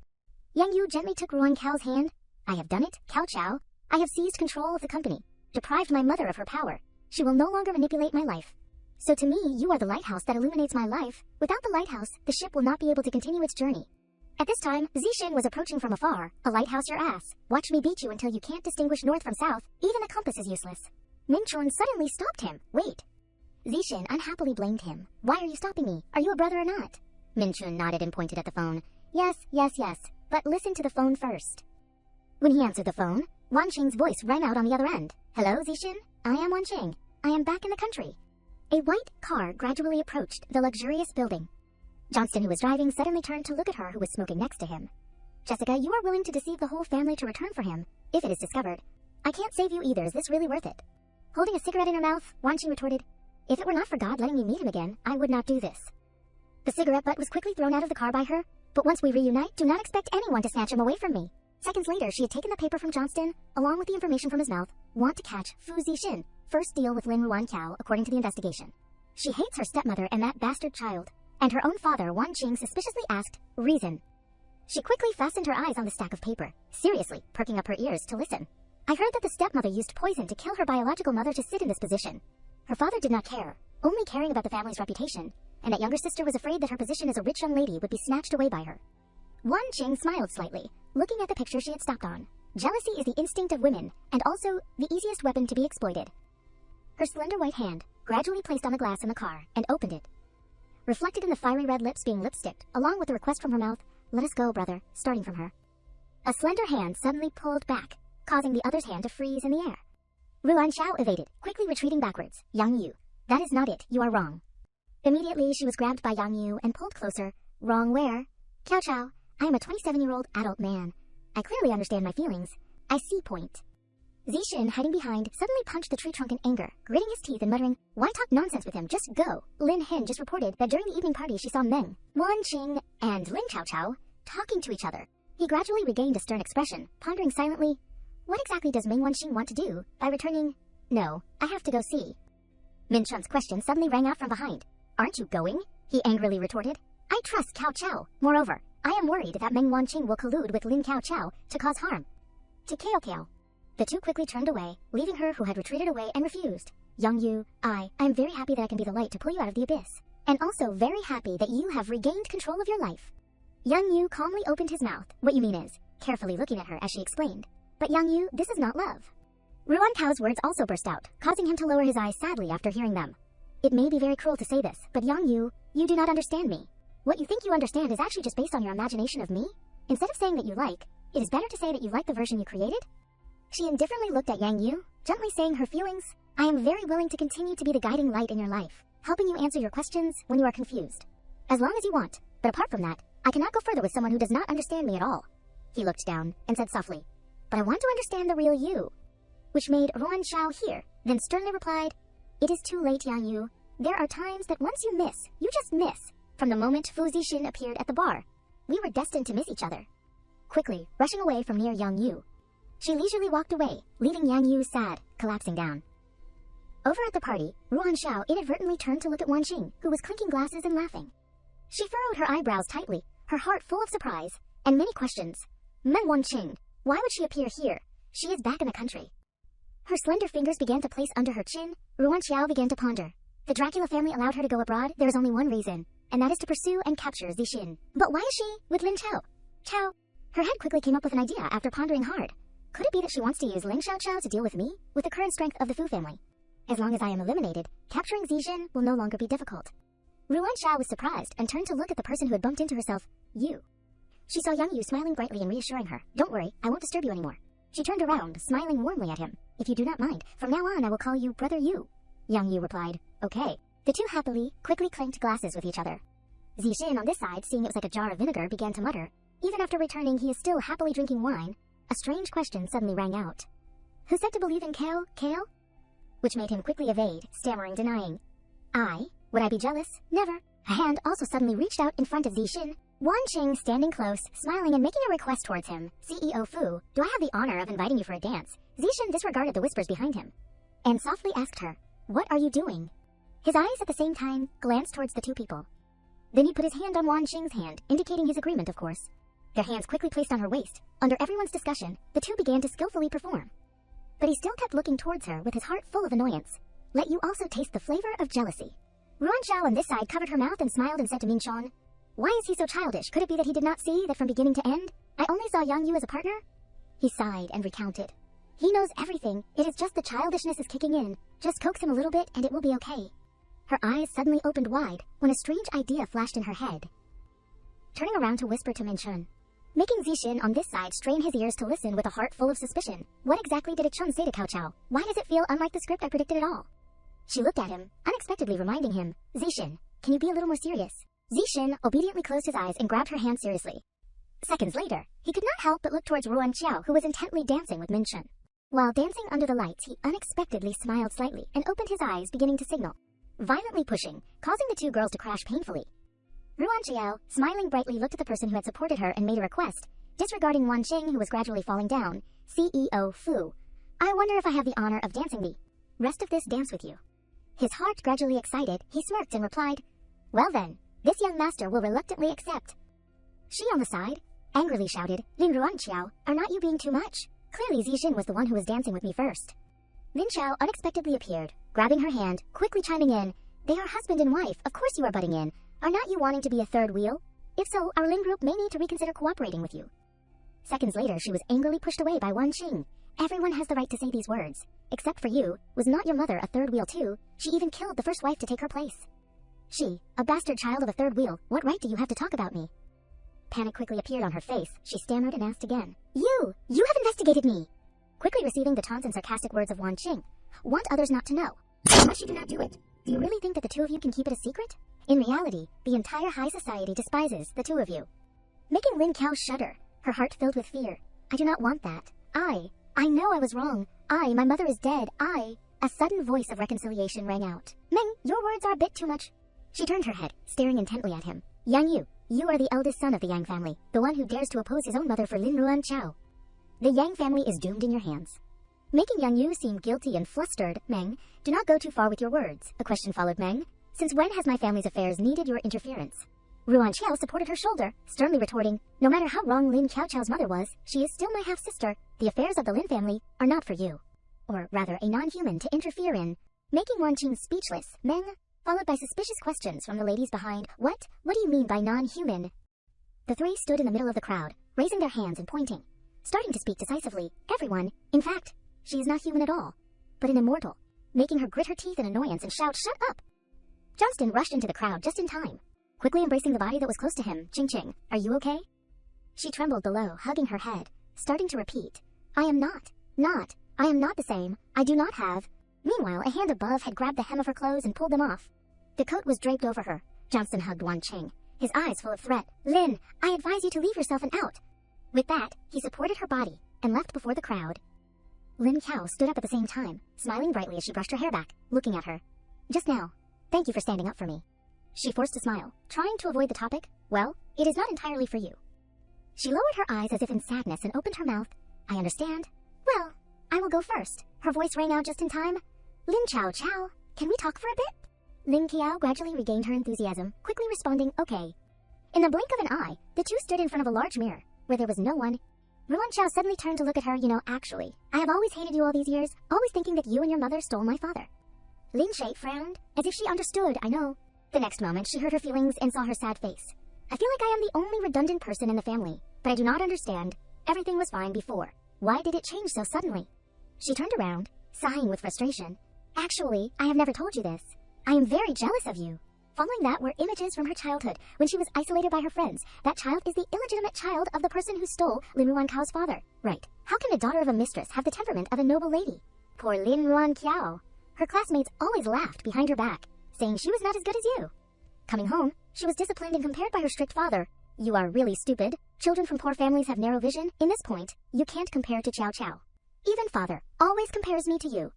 Yang Yu gently took Ruan Cao's hand. I have done it, Cao Chao. I have seized control of the company, deprived my mother of her power. She will no longer manipulate my life. So to me, you are the lighthouse that illuminates my life. Without the lighthouse, the ship will not be able to continue its journey. At this time, Zixin was approaching from afar. A lighthouse your ass. Watch me beat you until you can't distinguish north from south. Even the compass is useless. Minchun suddenly stopped him. Wait. Zixin unhappily blamed him. Why are you stopping me? Are you a brother or not? Minchun nodded and pointed at the phone. Yes, but listen to the phone first. When he answered the phone, Wan Qing's voice rang out on the other end. Hello, Zixin? I am Wan Qing. I am back in the country. A white car gradually approached the luxurious building. Johnston, who was driving, suddenly turned to look at her who was smoking next to him. Jessica, you are willing to deceive the whole family to return for him, if it is discovered. I can't save you either. Is this really worth it? Holding a cigarette in her mouth, Wan Qing retorted, if it were not for God letting me meet him again, I would not do this. The cigarette butt was quickly thrown out of the car by her, but once we reunite, do not expect anyone to snatch him away from me. Seconds later, she had taken the paper from Johnston, along with the information from his mouth, want to catch Fu Zixin, first deal with Lin Ruan Cao, according to the investigation. She hates her stepmother and that bastard child, and her own father, Wan Qing, suspiciously asked, reason. She quickly fastened her eyes on the stack of paper, seriously, perking up her ears to listen. I heard that the stepmother used poison to kill her biological mother to sit in this position. Her father did not care, only caring about the family's reputation, and that younger sister was afraid that her position as a rich young lady would be snatched away by her. Wan Qing smiled slightly, looking at the picture she had stopped on. Jealousy is the instinct of women, and also the easiest weapon to be exploited. Her slender white hand gradually placed on the glass in the car and opened it. Reflected in the fiery red lips being lipsticked, along with the request from her mouth, let us go, brother, starting from her. A slender hand suddenly pulled back, causing the other's hand to freeze in the air. Ruan Xiao evaded, quickly retreating backwards. Yang Yu, that is not it, you are wrong. Immediately she was grabbed by Yang Yu and pulled closer. Wrong where? Cao Chao, I am a 27-year-old adult man. I clearly understand my feelings. I see point. Zixin, hiding behind, suddenly punched the tree trunk in anger, gritting his teeth and muttering, why talk nonsense with him, just go. Lin Hen just reported that during the evening party she saw Meng, Wan Qing, and Lin Cao Chao talking to each other. He gradually regained a stern expression, pondering silently, what exactly does Meng Wan Qing want to do by returning? No, I have to go see. Min Chun's question suddenly rang out from behind. Aren't you going? He angrily retorted. I trust Cao Chao. Moreover, I am worried that Meng Wan Qing will collude with Lin Cao Chao to cause harm to Cao Cao. The two quickly turned away, leaving her who had retreated away and refused. Yang Yu, I am very happy that I can be the light to pull you out of the abyss. And also very happy that you have regained control of your life. Yang Yu calmly opened his mouth. What you mean is, carefully looking at her as she explained. But Yang Yu, this is not love. Ruan Cao's words also burst out, causing him to lower his eyes sadly after hearing them. It may be very cruel to say this, but Yang Yu, you do not understand me. What you think you understand is actually just based on your imagination of me. Instead of saying that you like, it is better to say that you like the version you created. She indifferently looked at Yang Yu, gently saying her feelings. I am very willing to continue to be the guiding light in your life, helping you answer your questions when you are confused. As long as you want, but apart from that, I cannot go further with someone who does not understand me at all. He looked down and said softly, but I want to understand the real you. Which made Ruan Xiao hear, then sternly replied, it is too late, Yang Yu. There are times that once you miss, you just miss. From the moment Fu Zixin appeared at the bar, we were destined to miss each other. Quickly, rushing away from near Yang Yu, she leisurely walked away, leaving Yang Yu sad, collapsing down. Over at the party, Ruan Xiao inadvertently turned to look at Wan Qing, who was clinking glasses and laughing. She furrowed her eyebrows tightly, her heart full of surprise, and many questions. Meng Wan Qing, why would she appear here? She is back in the country. Her slender fingers began to place under her chin. Ruan Xiao began to ponder. The Dracula family allowed her to go abroad, there is only one reason, and that is to pursue and capture Zixin. But why is she with Lin Chao? Chao, Her head quickly came up with an idea after pondering hard. Could it be that she wants to use Lin Xiaochao to deal with me, with the current strength of the Fu family? As long as I am eliminated, capturing Zijin will no longer be difficult. Ruan Xiao was surprised and turned to look at the person who had bumped into herself. You. She saw Yang Yu smiling brightly and reassuring her. Don't worry, I won't disturb you anymore. She turned around, smiling warmly at him. If you do not mind, from now on I will call you Brother Yu. Yang Yu replied. Okay. The two happily, quickly clanked glasses with each other. Zijin on this side, seeing it was like a jar of vinegar, began to mutter. Even after returning, he is still happily drinking wine. A strange question suddenly rang out. Who said to believe in Kale? Kale? Which made him quickly evade, stammering, denying. Would I be jealous? Never. A hand also suddenly reached out in front of Zixin. Wan Qing standing close, smiling and making a request towards him. CEO Fu, do I have the honor of inviting you for a dance? Zixin disregarded the whispers behind him, and softly asked her, what are you doing? His eyes at the same time glanced towards the two people. Then he put his hand on Wan Qing's hand, indicating his agreement, of course. Their hands quickly placed on her waist. Under everyone's discussion, the two began to skillfully perform. But he still kept looking towards her with his heart full of annoyance. Let you also taste the flavor of jealousy. Ruan Xiao on this side covered her mouth and smiled and said to Min Chon, why is he so childish? Could it be that he did not see that from beginning to end, I only saw Yang Yu as a partner? He sighed and recounted. He knows everything. It is just the childishness is kicking in. Just coax him a little bit and it will be okay. Her eyes suddenly opened wide when a strange idea flashed in her head. Turning around to whisper to Min Chun, making Zixin on this side strain his ears to listen with a heart full of suspicion. What exactly did a Chun say to Cao Cao? Why does it feel unlike the script I predicted at all? She looked at him, unexpectedly reminding him, Zixin, can you be a little more serious? Zixin obediently closed his eyes and grabbed her hand seriously. Seconds later, he could not help but look towards Ruan Xiao, who was intently dancing with Min Chun. While dancing under the lights, he unexpectedly smiled slightly and opened his eyes, beginning to signal, violently pushing, causing the two girls to crash painfully. Ruan Xiao, smiling brightly, looked at the person who had supported her and made a request, disregarding Wan Qing, who was gradually falling down. CEO Fu, I wonder if I have the honor of dancing the rest of this dance with you. His heart gradually excited, he smirked and replied, well then, this young master will reluctantly accept. She on the side angrily shouted, Lin Ruan Xiao, are not you being too much? Clearly Zixin was the one who was dancing with me first. Lin Xiao unexpectedly appeared, grabbing her hand, quickly chiming in, they are husband and wife, of course you are butting in. Are not you wanting to be a third wheel? If so, our Lin group may need to reconsider cooperating with you. Seconds later, she was angrily pushed away by Wan Qing. Everyone has the right to say these words. Except for you, was not your mother a third wheel too? She even killed the first wife to take her place. She, a bastard child of a third wheel, what right do you have to talk about me? Panic quickly appeared on her face. She stammered and asked again. You have investigated me! Quickly receiving the taunts and sarcastic words of Wan Qing. Want others not to know. But you do not do it. Do you really think that the two of you can keep it a secret? In reality, the entire high society despises the two of you. Making Lin Cao shudder, her heart filled with fear. I do not want that. I know I was wrong. My mother is dead. A sudden voice of reconciliation rang out. Meng, your words are a bit too much. She turned her head, staring intently at him. Yang Yu, you are the eldest son of the Yang family, the one who dares to oppose his own mother for Lin Ruan Xiao. The Yang family is doomed in your hands. Making Yang Yu seem guilty and flustered, Meng, do not go too far with your words. A question followed Meng. Since when has my family's affairs needed your interference? Ruan Xiao supported her shoulder, sternly retorting, no matter how wrong Lin Cao Cao's mother was, she is still my half-sister. The affairs of the Lin family are not for you. Or rather, a non-human to interfere in. Making Wan Qing speechless, Meng, followed by suspicious questions from the ladies behind. What do you mean by non-human? The three stood in the middle of the crowd, raising their hands and pointing, starting to speak decisively. Everyone, in fact, she is not human at all, but an immortal, making her grit her teeth in annoyance and shout, shut up! Johnston rushed into the crowd just in time, quickly embracing the body that was close to him. Ching, are you okay? She trembled below, hugging her head, starting to repeat, I am not the same, I do not have. Meanwhile, a hand above had grabbed the hem of her clothes and pulled them off. The coat was draped over her. Johnston hugged Wan Qing, his eyes full of threat. Lin, I advise you to leave yourself and out. With that, he supported her body and left before the crowd. Lin Cao stood up at the same time, smiling brightly as she brushed her hair back, looking at her. Just now, thank you for standing up for me. She forced a smile, trying to avoid the topic. Well, it is not entirely for you. She lowered her eyes as if in sadness and opened her mouth. I understand. Well, I will go first. Her voice rang out just in time. Lin Cao Cao, can we talk for a bit? Lin Qiao gradually regained her enthusiasm, quickly responding, okay. In the blink of an eye, the two stood in front of a large mirror, where there was no one. Ruan Xiao suddenly turned to look at her. Actually, I have always hated you all these years, always thinking that you and your mother stole my father. Lin Shui frowned, as if she understood. I know. The next moment, she heard her feelings and saw her sad face. I feel like I am the only redundant person in the family. but I do not understand. Everything was fine before. Why did it change so suddenly? She turned around, sighing with frustration. Actually, I have never told you this. I am very jealous of you. Following that were images from her childhood, when she was isolated by her friends. That child is the illegitimate child of the person who stole Lin Ruanqiao's father. Right. How can a daughter of a mistress have the temperament of a noble lady? Poor Lin Ruanqiao. Her classmates always laughed behind her back, saying she was not as good as you. Coming home, she was disciplined and compared by her strict father. You are really stupid. Children from poor families have narrow vision. In this point, you can't compare to Qiao Qiao. Even father always compares me to you.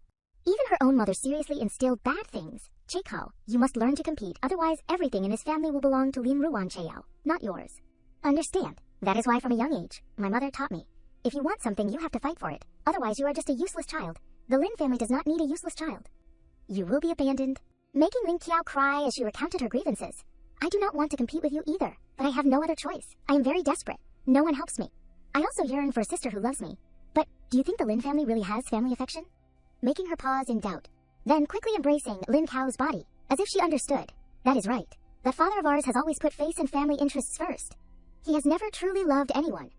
Even her own mother seriously instilled bad things. Cheikao, you must learn to compete, otherwise everything in this family will belong to Lin Ruanqiao, not yours. Understand? That is why from a young age, my mother taught me. If you want something, you have to fight for it. Otherwise, you are just a useless child. The Lin family does not need a useless child. You will be abandoned. Making Lin Qiao cry as she recounted her grievances. I do not want to compete with you either, but I have no other choice. I am very desperate. No one helps me. I also yearn for a sister who loves me. But, do you think the Lin family really has family affection? Making her pause in doubt. Then quickly embracing Lin Cao's body, as if she understood. That is right. That father of ours has always put face and family interests first. He has never truly loved anyone.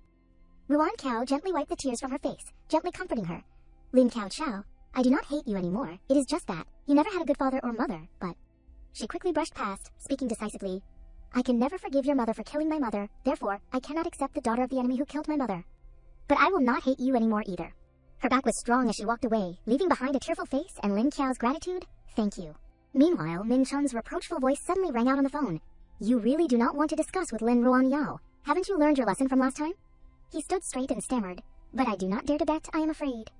Ruanqiao gently wiped the tears from her face, gently comforting her. Lin Qiao, I do not hate you anymore. It is just that you never had a good father or mother, but... She quickly brushed past, speaking decisively. I can never forgive your mother for killing my mother, therefore, I cannot accept the daughter of the enemy who killed my mother. But I will not hate you anymore either. Her back was strong as she walked away, leaving behind a tearful face and Lin Qiao's gratitude. Thank you. Meanwhile, Min Chun's reproachful voice suddenly rang out on the phone. You really do not want to discuss with Lin Ruanqiao. Haven't you learned your lesson from last time? He stood straight and stammered. But I do not dare to bet, I am afraid.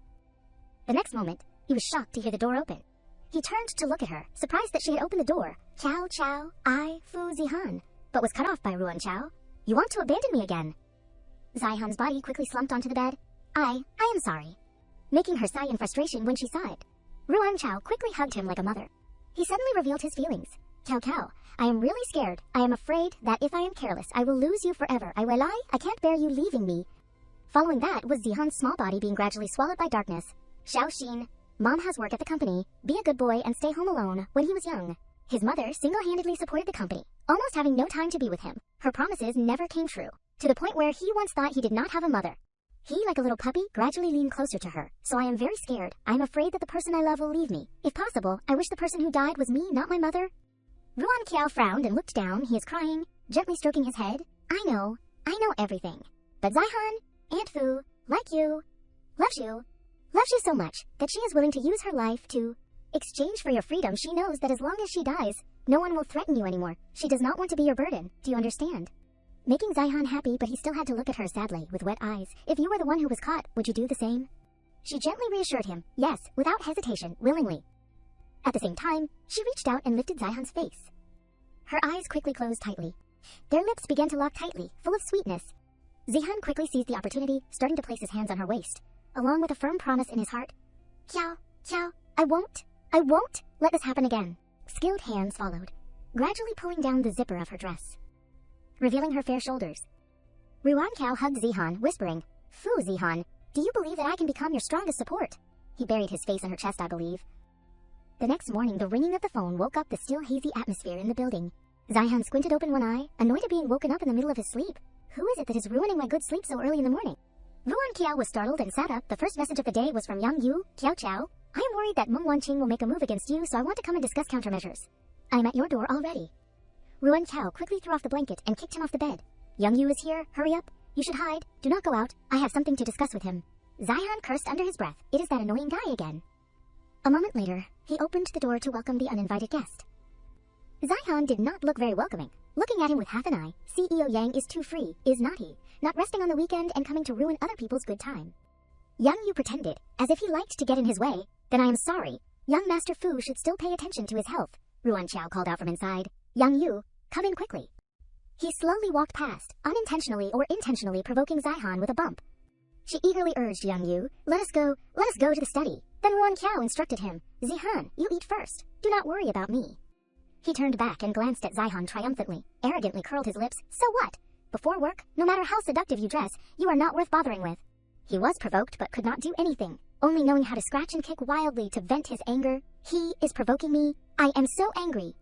The next moment, he was shocked to hear the door open. He turned to look at her, surprised that she had opened the door. Qiao Qiao, I, Fu Zihan, but was cut off by Ruanqiao. You want to abandon me again? Zihan's body quickly slumped onto the bed. I am sorry. Making her sigh in frustration when she saw it. Ruanqiao quickly hugged him like a mother. He suddenly revealed his feelings. Qiao, I am really scared. I am afraid that if I am careless, I will lose you forever. I can't bear you leaving me. Following that was Zihan's small body being gradually swallowed by darkness. Xiaoxin, Mom has work at the company. Be a good boy and stay home alone when he was young. His mother single-handedly supported the company, almost having no time to be with him. Her promises never came true, to the point where he once thought he did not have a mother. He, like a little puppy, gradually leaned closer to her. So I am very scared. I am afraid that the person I love will leave me. If possible, I wish the person who died was me, not my mother. Ruanqiao frowned and looked down. He is crying, gently stroking his head. I know everything. But Zihan, Aunt Fu, like you, loves you so much that she is willing to use her life to exchange for your freedom. She knows that as long as she dies, no one will threaten you anymore. She does not want to be your burden. Do you understand? Making Zihan happy, but he still had to look at her sadly, with wet eyes. If you were the one who was caught, would you do the same? She gently reassured him, yes, without hesitation, willingly. At the same time, she reached out and lifted Zihan's face. Her eyes quickly closed tightly. Their lips began to lock tightly, full of sweetness. Zihan quickly seized the opportunity, starting to place his hands on her waist, along with a firm promise in his heart. Qiao, I won't let this happen again. Skilled hands followed, gradually pulling down the zipper of her dress, revealing her fair shoulders. Ruanqiao hugged Zihan, whispering, Fu Zihan, do you believe that I can become your strongest support? He buried his face in her chest, I believe. The next morning, the ringing of the phone woke up the still hazy atmosphere in the building. Zihan squinted open one eye, annoyed at being woken up in the middle of his sleep. Who is it that is ruining my good sleep so early in the morning? Ruanqiao was startled and sat up. The first message of the day was from Yang Yu, Qiao. I am worried that Meng Wanqing will make a move against you, so I want to come and discuss countermeasures. I am at your door already. Ruanqiao quickly threw off the blanket and kicked him off the bed. Yang Yu is here. Hurry up. You should hide. Do not go out. I have something to discuss with him. Zihan cursed under his breath. It is that annoying guy again. A moment later, he opened the door to welcome the uninvited guest. Zihan did not look very welcoming. Looking at him with half an eye, CEO Yang is too free, is not he? Not resting on the weekend and coming to ruin other people's good time. Yang Yu pretended, as if he liked to get in his way. Then I am sorry. Young Master Fu should still pay attention to his health. Ruanqiao called out from inside. Yang Yu, come in quickly. He slowly walked past, unintentionally or intentionally provoking Zihan with a bump. She eagerly urged Yang Yu, let us go to the study. Then Ruanqiao instructed him, Zihan, you eat first. Do not worry about me. He turned back and glanced at Zihan triumphantly, arrogantly curled his lips. So what? Before work, no matter how seductive you dress, you are not worth bothering with. He was provoked but could not do anything, only knowing how to scratch and kick wildly to vent his anger. He is provoking me. I am so angry.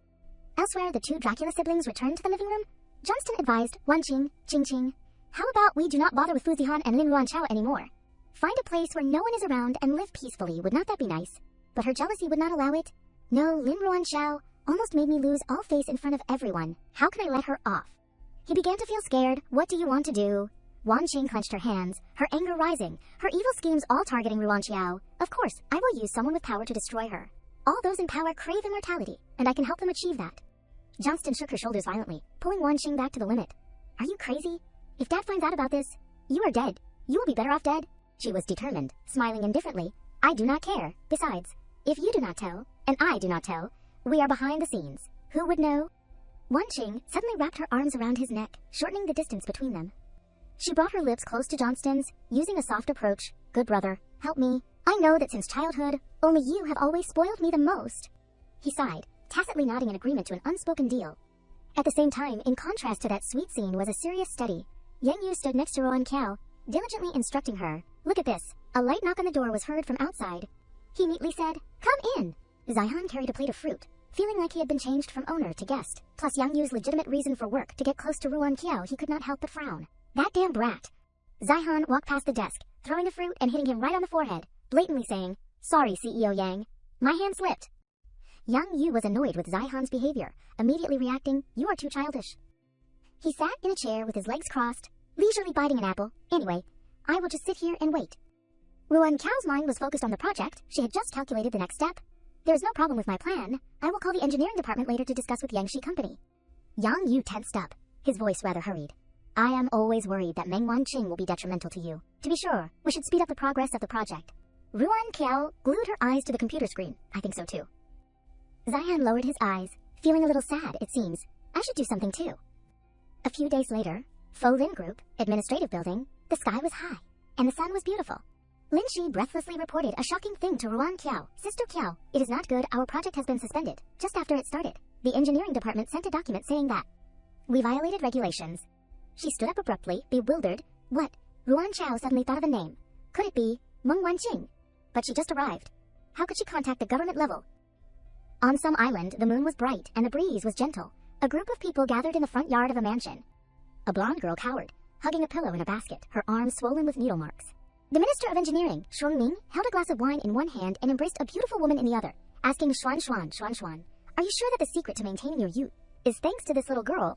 Elsewhere, the two Dracula siblings returned to the living room. Johnston advised Wanqing, Qingqing, How about we do not bother with Fuzihan and Lin Ruanchao anymore? Find a place where no one is around and live peacefully. Would not that be nice? But her jealousy would not allow it. No, Lin Ruanchao almost made me lose all face in front of everyone. How could I let her off? He began to feel scared. What do you want to do? Wanqing clenched her hands, her anger rising, her evil schemes all targeting Ruanqiao. Of course, I will use someone with power to destroy her. All those in power crave immortality, and I can help them achieve that. Johnston shook her shoulders violently, pulling Wanqing back to the limit. Are you crazy? If Dad finds out about this, you are dead. You will be better off dead. She was determined, smiling indifferently. I do not care. Besides, if you do not tell, and I do not tell, we are behind the scenes. Who would know? Wanqing suddenly wrapped her arms around his neck, shortening the distance between them. She brought her lips close to Johnston's, using a soft approach. Good brother, help me. I know that since childhood, only you have always spoiled me the most. He sighed, tacitly nodding in agreement to an unspoken deal. At the same time, in contrast to that sweet scene was a serious study. Yang Yu stood next to Ruanqiao, diligently instructing her. Look at this. A light knock on the door was heard from outside. He neatly said, Come in. Zihan carried a plate of fruit, feeling like he had been changed from owner to guest. Plus Yang Yu's legitimate reason for work to get close to Ruanqiao, he could not help but frown. That damn brat. Zihan walked past the desk, throwing the fruit and hitting him right on the forehead, blatantly saying, Sorry, CEO Yang. My hand slipped. Yang Yu was annoyed with Zihan's behavior, immediately reacting, You are too childish. He sat in a chair with his legs crossed, leisurely biting an apple. Anyway, I will just sit here and wait. Ruanqiao's mind was focused on the project. She had just calculated the next step. There's no problem with my plan. I will call the engineering department later to discuss with Yangshi Company. Yang Yu tensed up, his voice rather hurried. I am always worried that Meng Wanqing will be detrimental to you. To be sure, we should speed up the progress of the project. Ruanqiao glued her eyes to the computer screen. I think so too. Zihan lowered his eyes, feeling a little sad, it seems. I should do something too. A few days later, Fo Lin Group, administrative building, the sky was high, and the sun was beautiful. Lin Shi breathlessly reported a shocking thing to Ruanqiao. Sister Qiao, it is not good, our project has been suspended. Just after it started, the engineering department sent a document saying that we violated regulations. She stood up abruptly, bewildered. What? Ruanqiao suddenly thought of a name. Could it be Meng Wanqing? But she just arrived. How could she contact the government level? On some island, the moon was bright and the breeze was gentle. A group of people gathered in the front yard of a mansion. A blonde girl cowered, hugging a pillow in a basket, her arms swollen with needle marks. The Minister of Engineering, Shuang Ming, held a glass of wine in one hand and embraced a beautiful woman in the other, asking Xuan, are you sure that the secret to maintaining your youth is thanks to this little girl?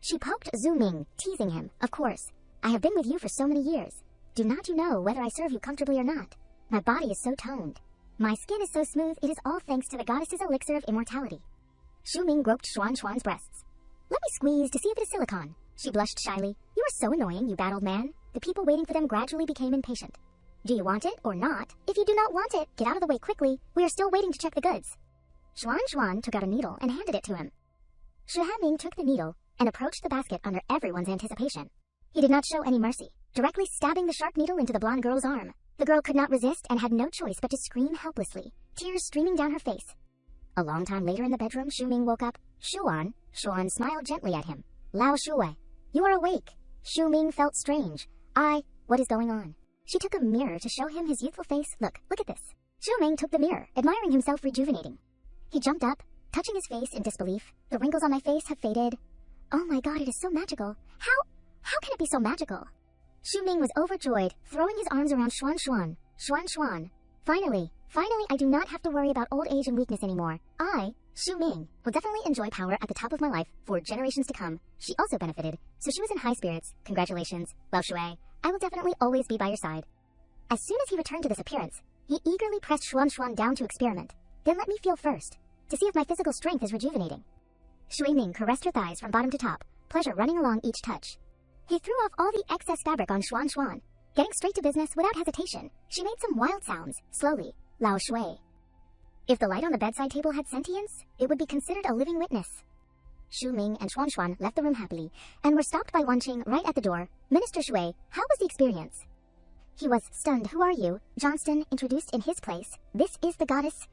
She poked Zhu Ming, teasing him. Of course. I have been with you for so many years. Do not you know whether I serve you comfortably or not? My body is so toned. My skin is so smooth, it is all thanks to the goddess's elixir of immortality. Shu Ming groped Xuan's breasts. Let me squeeze to see if it is silicone. She blushed shyly. You are so annoying, you bad old man. The people waiting for them gradually became impatient. Do you want it or not? If you do not want it, get out of the way quickly. We are still waiting to check the goods. Xuan took out a needle and handed it to him. Shu Ming took the needle and approached the basket under everyone's anticipation. He did not show any mercy, directly stabbing the sharp needle into the blonde girl's arm. The girl could not resist and had no choice but to scream helplessly, tears streaming down her face. A long time later in the bedroom, Shu Ming woke up. Xuan smiled gently at him. Lao Shuwei, you are awake. Shu Ming felt strange. What is going on? She took a mirror to show him his youthful face. Look at this. Shu Ming took the mirror, admiring himself rejuvenating. He jumped up, touching his face in disbelief. The wrinkles on my face have faded. Oh my god, it is so magical. How can it be so magical? Shu Ming was overjoyed, throwing his arms around Xuan. Finally, I do not have to worry about old age and weakness anymore. I, Shu Ming, will definitely enjoy power at the top of my life for generations to come. She also benefited, so she was in high spirits. Congratulations, Lao Shui. I will definitely always be by your side. As soon as he returned to this appearance, he eagerly pressed Xuan down to experiment. Then let me feel first, to see if my physical strength is rejuvenating. Shui Ming caressed her thighs from bottom to top, pleasure running along each touch. He threw off all the excess fabric on Xuan. Getting straight to business without hesitation, she made some wild sounds, slowly. Lao Shui. If the light on the bedside table had sentience, it would be considered a living witness. Shu Ming and Xuan left the room happily, and were stopped by Wanqing right at the door. Minister Shui, how was the experience? He was stunned. Who are you? Johnston introduced in his place. This is the goddess.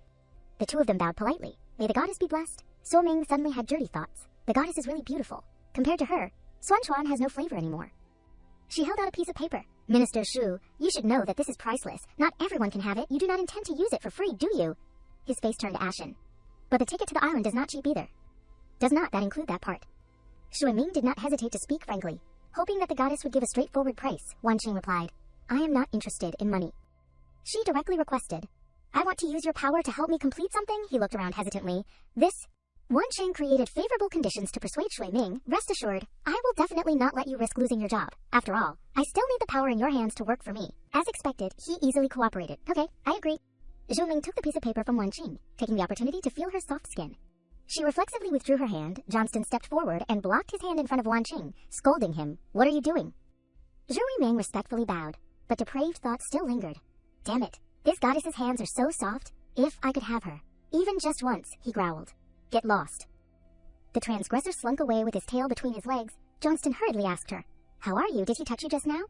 The two of them bowed politely. May the goddess be blessed. So Ming suddenly had dirty thoughts. The goddess is really beautiful. Compared to her, Xuan has no flavor anymore. She held out a piece of paper. Minister Shu, you should know that this is priceless. Not everyone can have it. You do not intend to use it for free, do you? His face turned ashen. But the ticket to the island is not cheap either. Does not that include that part? Shui Ming did not hesitate to speak frankly. Hoping that the goddess would give a straightforward price, Wanqing replied, I am not interested in money. She directly requested, I want to use your power to help me complete something. He looked around hesitantly. Wanqing created favorable conditions to persuade Shui Ming. Rest assured, I will definitely not let you risk losing your job. After all, I still need the power in your hands to work for me. As expected, he easily cooperated. Okay, I agree. Zhu Ming took the piece of paper from Wanqing, taking the opportunity to feel her soft skin. She reflexively withdrew her hand. Johnston stepped forward and blocked his hand in front of Wanqing, scolding him. What are you doing? Zhu Ming respectfully bowed, but depraved thoughts still lingered. Damn it, this goddess's hands are so soft. If I could have her. Even just once, he growled. Get lost. The transgressor slunk away with his tail between his legs. Johnston hurriedly asked her, How are you? Did he touch you just now?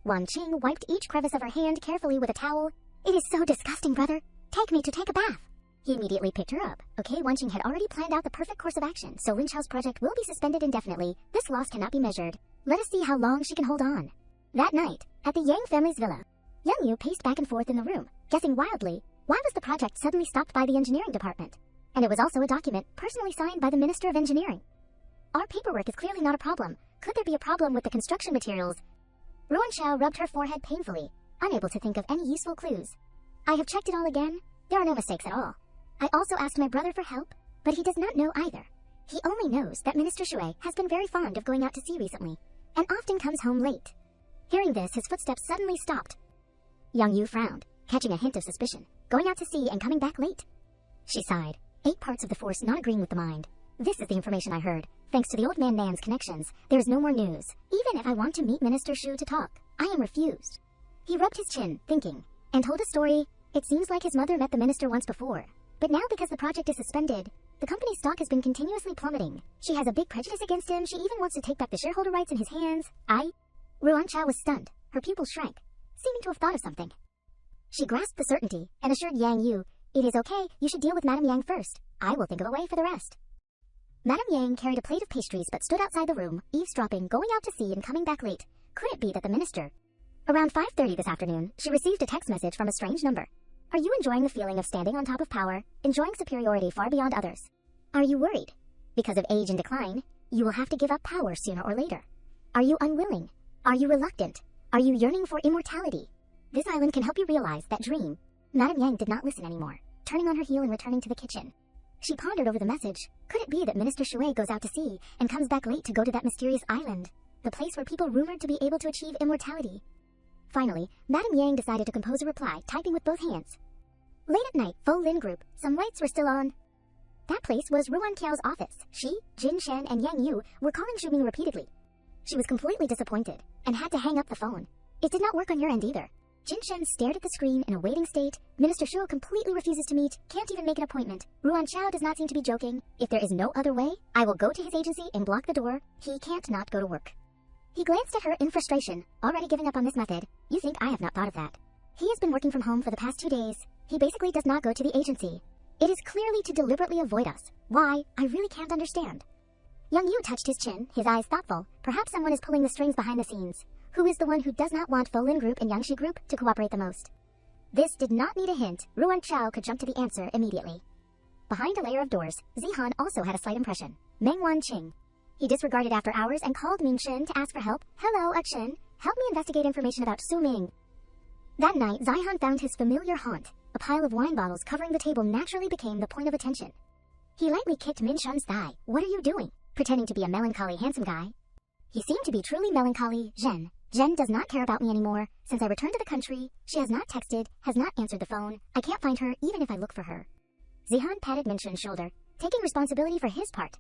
Wanqing wiped each crevice of her hand carefully with a towel. It is so disgusting, brother. Take me to take a bath. He immediately picked her up. Okay, Wanqing had already planned out the perfect course of action, so Lin Chao's project will be suspended indefinitely. This loss cannot be measured. Let us see how long she can hold on. That night, at the Yang family's villa, Yang Yu paced back and forth in the room, guessing wildly, why was the project suddenly stopped by the engineering department? And it was also a document personally signed by the Minister of Engineering. Our paperwork is clearly not a problem. Could there be a problem with the construction materials? Ruan Xiao rubbed her forehead painfully, unable to think of any useful clues. I have checked it all again. There are no mistakes at all. I also asked my brother for help, but he does not know either. He only knows that Minister Shui has been very fond of going out to sea recently, and often comes home late. Hearing this, his footsteps suddenly stopped. Yang Yu frowned, catching a hint of suspicion. Going out to sea and coming back late. She sighed. 8 parts of the force not agreeing with the mind. This is the information I heard. Thanks to the old man Nan's connections, there is no more news. Even if I want to meet Minister Shu to talk, I am refused. He rubbed his chin, thinking, and told a story. It seems like his mother met the minister once before. But now because the project is suspended, the company's stock has been continuously plummeting. She has a big prejudice against him. She even wants to take back the shareholder rights in his hands. Ruan Chao was stunned. Her pupils shrank, seeming to have thought of something. She grasped the certainty and assured Yang Yu, It is okay, you should deal with Madame Yang first. I will think of a way for the rest. Madame Yang carried a plate of pastries but stood outside the room, eavesdropping, going out to sea and coming back late. Could it be that the minister... Around 5:30 this afternoon, she received a text message from a strange number. Are you enjoying the feeling of standing on top of power, enjoying superiority far beyond others? Are you worried? Because of age and decline, you will have to give up power sooner or later. Are you unwilling? Are you reluctant? Are you yearning for immortality? This island can help you realize that dream. Madame Yang did not listen anymore, turning on her heel and returning to the kitchen. She pondered over the message. Could it be that Minister Shui goes out to sea and comes back late to go to that mysterious island, the place where people rumored to be able to achieve immortality? Finally, Madame Yang decided to compose a reply, typing with both hands. Late at night, Fo Lin Group, some lights were still on. That place was Ruan Qiao's office. She, Jin Shen, and Yang Yu were calling Zhu Ming repeatedly. She was completely disappointed and had to hang up the phone. It did not work on your end either. Jin Shen stared at the screen in a waiting state. Minister Shu completely refuses to meet, can't even make an appointment. Ruan Qiao does not seem to be joking. If there is no other way, I will go to his agency and block the door. He can't not go to work. He glanced at her in frustration, already giving up on this method. You think I have not thought of that? He has been working from home for the past 2 days. He basically does not go to the agency. It is clearly to deliberately avoid us. Why? I really can't understand. Yang Yu touched his chin, his eyes thoughtful. Perhaps someone is pulling the strings behind the scenes. Who is the one who does not want Fo Lin Group and Yangshi Group to cooperate the most? This did not need a hint. Ruan Qiao could jump to the answer immediately. Behind a layer of doors, Zihan also had a slight impression. Meng Wanqing. He disregarded after hours and called Ming Shen to ask for help. Hello, Chen. Help me investigate information about Su Ming. That night, Zihan found his familiar haunt. A pile of wine bottles covering the table naturally became the point of attention. He lightly kicked Min Shen's thigh. What are you doing? Pretending to be a melancholy handsome guy. He seemed to be truly melancholy. Jen does not care about me anymore. Since I returned to the country, she has not texted, has not answered the phone. I can't find her even if I look for her. Zihan patted Min Shen's shoulder, taking responsibility for his part.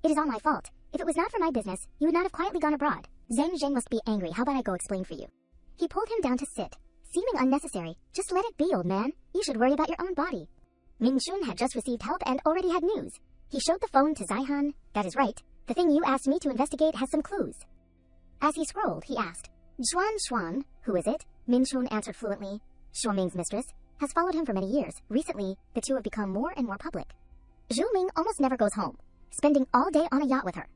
It is all my fault. If it was not for my business, you would not have quietly gone abroad. Zheng must be angry. How about I go explain for you? He pulled him down to sit, seeming unnecessary. Just let it be, old man. You should worry about your own body. Ming Shun had just received help and already had news. He showed the phone to Zihan. That is right. The thing you asked me to investigate has some clues. As he scrolled, he asked, Xuan, who is it? Min Shun answered fluently. Xu Ming's mistress has followed him for many years. Recently, the two have become more and more public. Zhu Ming almost never goes home, spending all day on a yacht with her.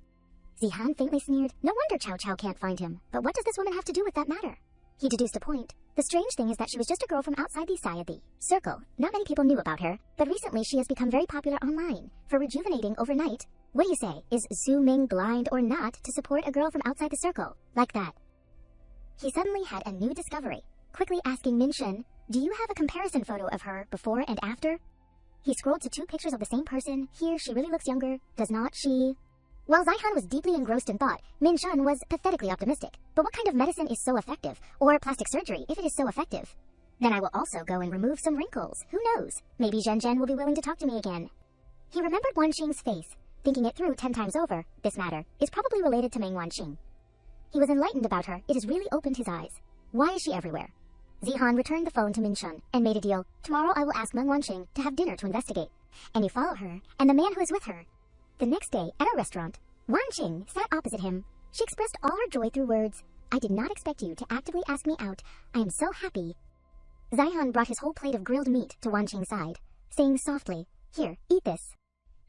Zihan faintly sneered. No wonder Cao Cao can't find him. But what does this woman have to do with that matter? He deduced a point. The strange thing is that she was just a girl from outside the Sayadi circle. Not many people knew about her, but recently she has become very popular online for rejuvenating overnight. What do you say? Is Su Ming blind or not to support a girl from outside the circle? Like that. He suddenly had a new discovery, quickly asking Min Shun, do you have a comparison photo of her before and after? He scrolled to 2 pictures of the same person. Here, she really looks younger. Does not she? While Zihan was deeply engrossed in thought, Min Shun was pathetically optimistic. But what kind of medicine is so effective? Or plastic surgery, if it is so effective? Then I will also go and remove some wrinkles. Who knows? Maybe Zhen Zhen will be willing to talk to me again. He remembered Wanqing's face. Thinking it through 10 times over, this matter is probably related to Meng Wanqing. He was enlightened about her. It has really opened his eyes. Why is she everywhere? Zihan returned the phone to Min Shun and made a deal. Tomorrow I will ask Meng Wanqing to have dinner to investigate. And you follow her, and the man who is with her. The next day, at a restaurant, Wanqing sat opposite him. She expressed all her joy through words. I did not expect you to actively ask me out. I am so happy. Zihan brought his whole plate of grilled meat to Wanqing's side, saying softly, Here, eat this.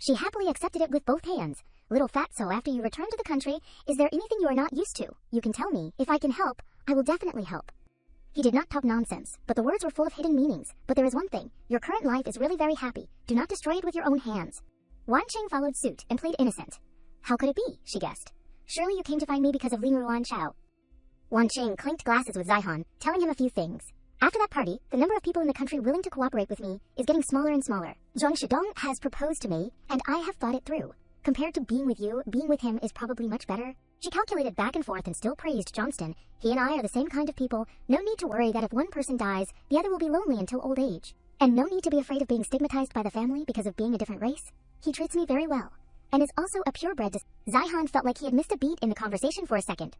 She happily accepted it with both hands. Little fatso, after you return to the country, is there anything you are not used to? You can tell me. If I can help, I will definitely help. He did not talk nonsense, but the words were full of hidden meanings. But there is one thing. Your current life is really very happy. Do not destroy it with your own hands. Wanqing followed suit and played innocent. How could it be? She guessed. Surely you came to find me because of Ling Ruan Chao. Wanqing clinked glasses with Zihan, telling him a few things. After that party, the number of people in the country willing to cooperate with me is getting smaller and smaller. Zhuang Shidong has proposed to me, and I have thought it through. Compared to being with you, being with him is probably much better. She calculated back and forth and still praised Johnston. He and I are the same kind of people. No need to worry that if one person dies, the other will be lonely until old age. And no need to be afraid of being stigmatized by the family because of being a different race. He treats me very well, and is also a purebred. Zihan felt like he had missed a beat in the conversation for a second.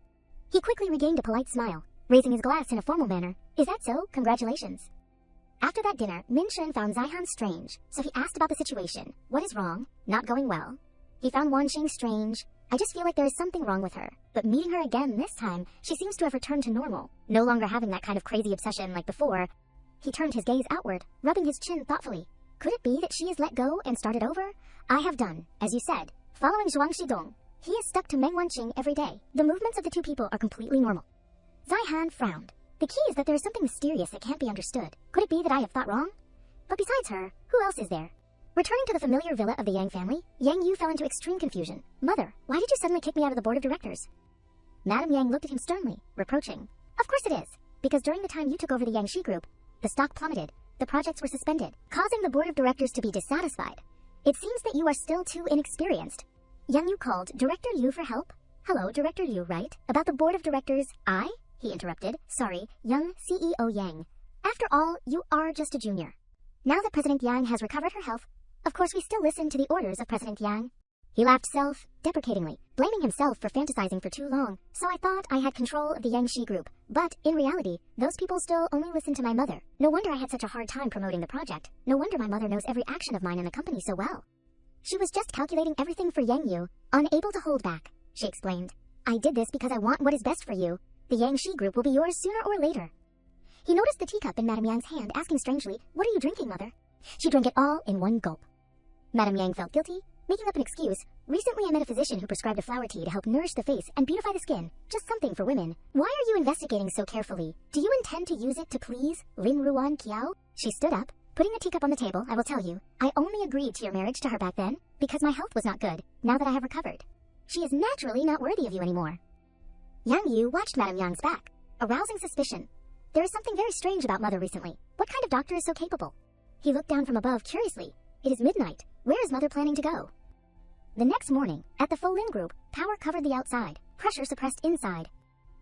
He quickly regained a polite smile, raising his glass in a formal manner. Is that so? Congratulations. After that dinner, Min Shun found Zihan strange, so he asked about the situation. What is wrong? Not going well. He found Wanqing strange. I just feel like there is something wrong with her. But meeting her again this time, she seems to have returned to normal, no longer having that kind of crazy obsession like before. He turned his gaze outward, rubbing his chin thoughtfully. Could it be that she is let go and started over? I have done, as you said, following Zhuang Shidong. He is stuck to Meng Wanqing every day. The movements of the 2 people are completely normal. Zihan frowned. The key is that there is something mysterious that can't be understood. Could it be that I have thought wrong? But besides her, who else is there? Returning to the familiar villa of the Yang family, Yang Yu fell into extreme confusion. Mother, why did you suddenly kick me out of the board of directors? Madame Yang looked at him sternly, reproaching. Of course it is, because during the time you took over the Yang Shi group, the stock plummeted, the projects were suspended, causing the board of directors to be dissatisfied. It seems that you are still too inexperienced. Yang Yu called Director Yu for help. Hello, Director Yu, right? About the board of directors, he interrupted. Sorry, young CEO Yang. After all, you are just a junior. Now that President Yang has recovered her health, of course we still listen to the orders of President Yang. He laughed self-deprecatingly, blaming himself for fantasizing for too long. So I thought I had control of the Yang Shi group. But, in reality, those people still only listen to my mother. No wonder I had such a hard time promoting the project. No wonder my mother knows every action of mine in the company so well. She was just calculating everything for Yang Yu, unable to hold back, she explained. I did this because I want what is best for you. The Yang Shi group will be yours sooner or later. He noticed the teacup in Madame Yang's hand, asking strangely, What are you drinking, mother? She drank it all in one gulp. Madame Yang felt guilty, making up an excuse. Recently I met a physician who prescribed a flower tea to help nourish the face and beautify the skin. Just something for women. Why are you investigating so carefully? Do you intend to use it to please Ling Ruan Kiao? She stood up, putting the teacup on the table. I will tell you, I only agreed to your marriage to her back then because my health was not good, now that I have recovered. She is naturally not worthy of you anymore. Yang Yu watched Madame Yang's back, arousing suspicion. There is something very strange about Mother recently. What kind of doctor is so capable? He looked down from above curiously. It is midnight. Where is Mother planning to go? The next morning, at the Folin group, power covered the outside, pressure suppressed inside.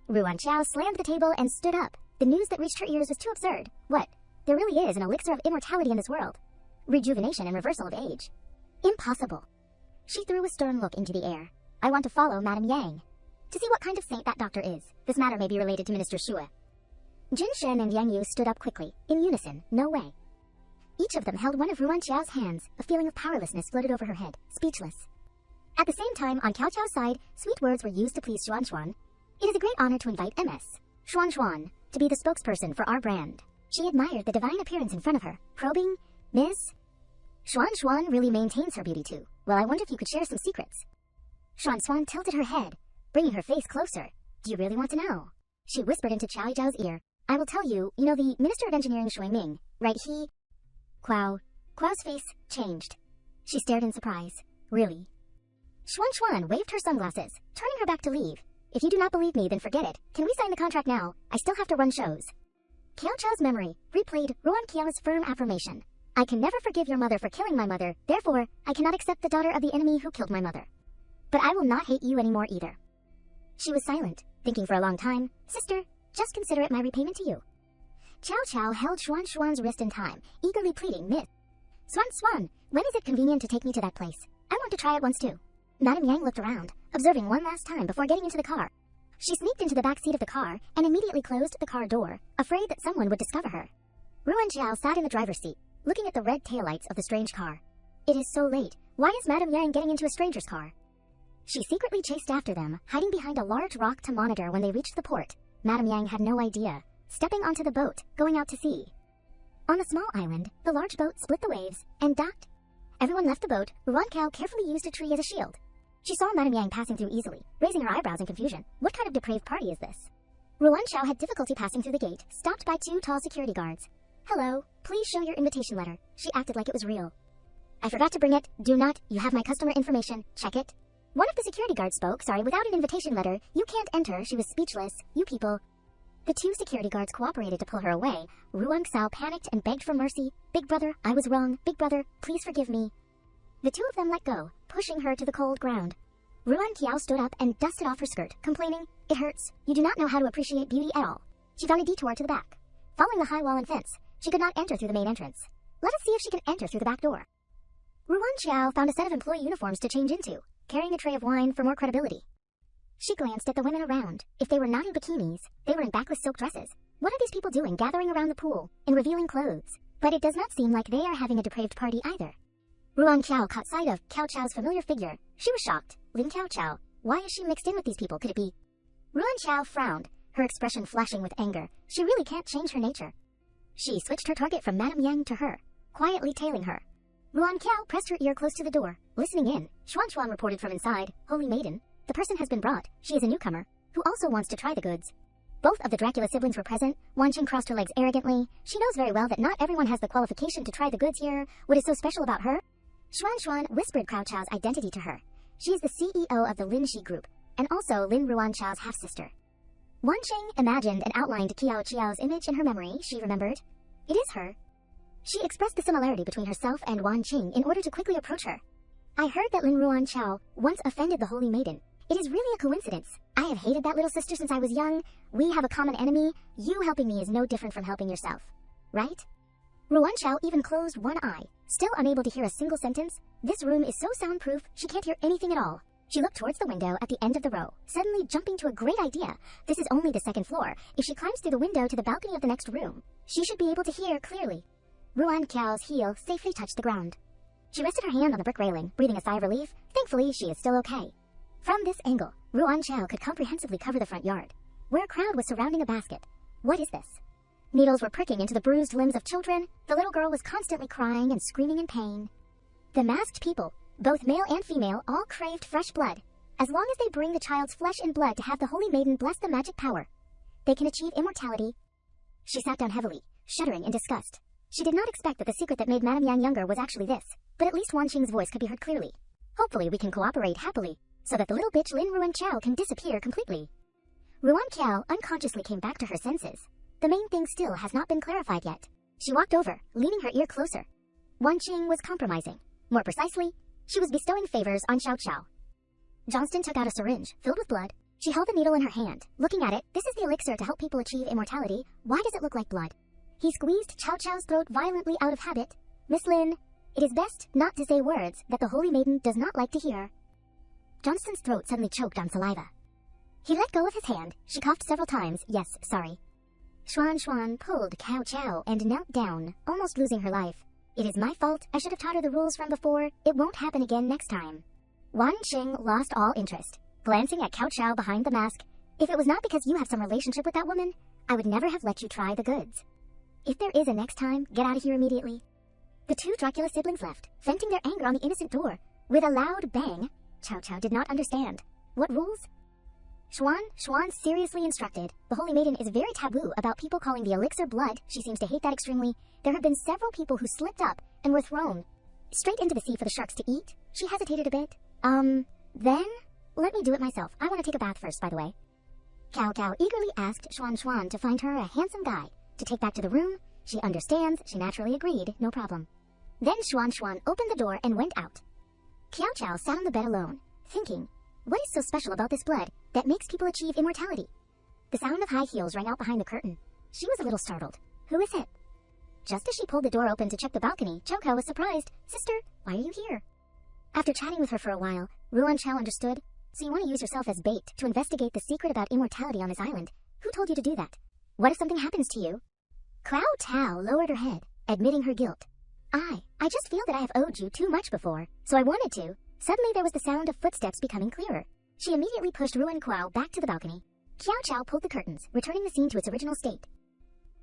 Ruan Xiao slammed the table and stood up. The news that reached her ears was too absurd. What? There really is an elixir of immortality in this world. Rejuvenation and reversal of age. Impossible. She threw a stern look into the air. I want to follow Madame Yang. To see what kind of saint that doctor is. This matter may be related to Minister Xue. Jin Shen and Yang Yu stood up quickly, in unison. No way. Each of them held one of Ruan Xiao's hands. A feeling of powerlessness floated over her head, speechless. At the same time, on Cao Cao's side, sweet words were used to please Xuan Xuan. It is a great honor to invite MS Xuan Xuan to be the spokesperson for our brand. She admired the divine appearance in front of her, probing, Miss Xuan Xuan really maintains her beauty too. Well, I wonder if you could share some secrets. Xuan Xuan tilted her head, bringing her face closer. Do you really want to know? She whispered into Chao Zhao's ear. I will tell you, you know the Minister of Engineering Shui Ming, right? Quao's face changed. She stared in surprise. Really? Xuan waved her sunglasses, turning her back to leave. If you do not believe me, then forget it. Can we sign the contract now? I still have to run shows. Kiao Chao's memory replayed Ruan Kiao's firm affirmation. I can never forgive your mother for killing my mother, therefore, I cannot accept the daughter of the enemy who killed my mother. But I will not hate you anymore either. She was silent, thinking for a long time. Sister, just consider it my repayment to you. Cao held Xuan's wrist in time, eagerly pleading, Miss. Xuan, when is it convenient to take me to that place? I want to try it once too. Madame Yang looked around, observing one last time before getting into the car. She sneaked into the back seat of the car and immediately closed the car door, afraid that someone would discover her. Ruan Qiao sat in the driver's seat, looking at the red taillights of the strange car. It is so late. Why is Madame Yang getting into a stranger's car? She secretly chased after them, hiding behind a large rock to monitor when they reached the port. Madame Yang had no idea. Stepping onto the boat, going out to sea. On the small island, the large boat split the waves and docked. Everyone left the boat. Ruan Qiao carefully used a tree as a shield. She saw Madame Yang passing through easily, raising her eyebrows in confusion. What kind of depraved party is this? Ruan Qiao had difficulty passing through the gate, stopped by two tall security guards. Hello, please show your invitation letter. She acted like it was real. I forgot to bring it. Do not. You have my customer information. Check it. One of the security guards spoke. Sorry, without an invitation letter, you can't enter. She was speechless. You people. The two security guards cooperated to pull her away. Ruan Xiao panicked and begged for mercy. Big brother, I was wrong. Big brother, please forgive me. The two of them let go, pushing her to the cold ground. Ruan Qiao stood up and dusted off her skirt, complaining, It hurts. You do not know how to appreciate beauty at all. She found a detour to the back. Following the high wall and fence, she could not enter through the main entrance. Let us see if she can enter through the back door. Ruan Qiao found a set of employee uniforms to change into, carrying a tray of wine for more credibility. She glanced at the women around. If they were not in bikinis, they were in backless silk dresses. What are these people doing gathering around the pool, in revealing clothes? But it does not seem like they are having a depraved party either. Ruan Qiao caught sight of Cao Chao's familiar figure. She was shocked. Lin Cao Chao, why is she mixed in with these people? Could it be? Ruan Qiao frowned, her expression flashing with anger. She really can't change her nature. She switched her target from Madame Yang to her, quietly tailing her. Ruan Qiao pressed her ear close to the door, listening in. Xuan reported from inside, Holy Maiden. The person has been brought. She is a newcomer, who also wants to try the goods. Both of the Dracula siblings were present. Wanqing crossed her legs arrogantly. She knows very well that not everyone has the qualification to try the goods here. What is so special about her? Xuan whispered Cao Chao's identity to her. She is the CEO of the Lin Shi group, and also Lin Ruan Chao's half-sister. Wanqing imagined and outlined Kiao Qiao's image in her memory. She remembered. It is her. She expressed the similarity between herself and Wanqing in order to quickly approach her. I heard that Lin Ruan Chao once offended the Holy Maiden. It is really a coincidence. I have hated that little sister since I was young. We have a common enemy. You helping me is no different from helping yourself. Right? Ruan Chao even closed one eye, still unable to hear a single sentence. This room is so soundproof, she can't hear anything at all. She looked towards the window at the end of the row, suddenly jumping to a great idea. This is only the second floor. If she climbs through the window to the balcony of the next room, she should be able to hear clearly. Ruan Qiao's heel safely touched the ground. She rested her hand on the brick railing, breathing a sigh of relief. Thankfully, she is still okay. From this angle, Ruan Qiao could comprehensively cover the front yard, where a crowd was surrounding a basket. What is this? Needles were pricking into the bruised limbs of children. The little girl was constantly crying and screaming in pain. The masked people, both male and female, all craved fresh blood. As long as they bring the child's flesh and blood to have the Holy Maiden bless the magic power, they can achieve immortality. She sat down heavily, shuddering in disgust. She did not expect that the secret that made Madame Yang younger was actually this, but at least Wanqing's voice could be heard clearly. Hopefully we can cooperate happily, so that the little bitch Lin Ruan Qiao can disappear completely. Ruan Qiao unconsciously came back to her senses. The main thing still has not been clarified yet. She walked over, leaning her ear closer. Wanqing was compromising. More precisely, she was bestowing favors on Xiao Qiao. Johnston took out a syringe, filled with blood. She held the needle in her hand. Looking at it, this is the elixir to help people achieve immortality. Why does it look like blood? He squeezed Xiao Qiao's throat violently out of habit. Miss Lin, it is best not to say words that the Holy Maiden does not like to hear. Johnston's throat suddenly choked on saliva. He let go of his hand. She coughed several times. Yes, sorry. Xuan pulled Cao Qiao and knelt down, almost losing her life. It is my fault. I should have taught her the rules from before. It won't happen again next time. Wanqing lost all interest, glancing at Cao Qiao behind the mask. If it was not because you have some relationship with that woman, I would never have let you try the goods. If there is a next time, get out of here immediately. The two Dracula siblings left, venting their anger on the innocent door. With a loud bang, Cao Qiao did not understand. What rules? Xuan seriously instructed. The Holy Maiden is very taboo about people calling the elixir blood. She seems to hate that extremely. There have been several people who slipped up and were thrown straight into the sea for the sharks to eat. She hesitated a bit. Then, let me do it myself. I want to take a bath first, by the way. Cao Cao eagerly asked Xuan Xuan to find her a handsome guy to take back to the room. She understands, she naturally agreed, no problem. Then Xuan Xuan opened the door and went out. Qiao Qiao sat on the bed alone, thinking, what is so special about this blood that makes people achieve immortality? The sound of high heels rang out behind the curtain. She was a little startled. Who is it? Just as she pulled the door open to check the balcony, Cao Cao was surprised. Sister, why are you here? After chatting with her for a while, Ruan Chao understood. So you want to use yourself as bait to investigate the secret about immortality on this island. Who told you to do that? What if something happens to you? Qiao Tao lowered her head, admitting her guilt. I just feel that I have owed you too much before, so I wanted to. Suddenly there was the sound of footsteps becoming clearer. She immediately pushed Ruan Kuao back to the balcony. Qiao Chao pulled the curtains, returning the scene to its original state.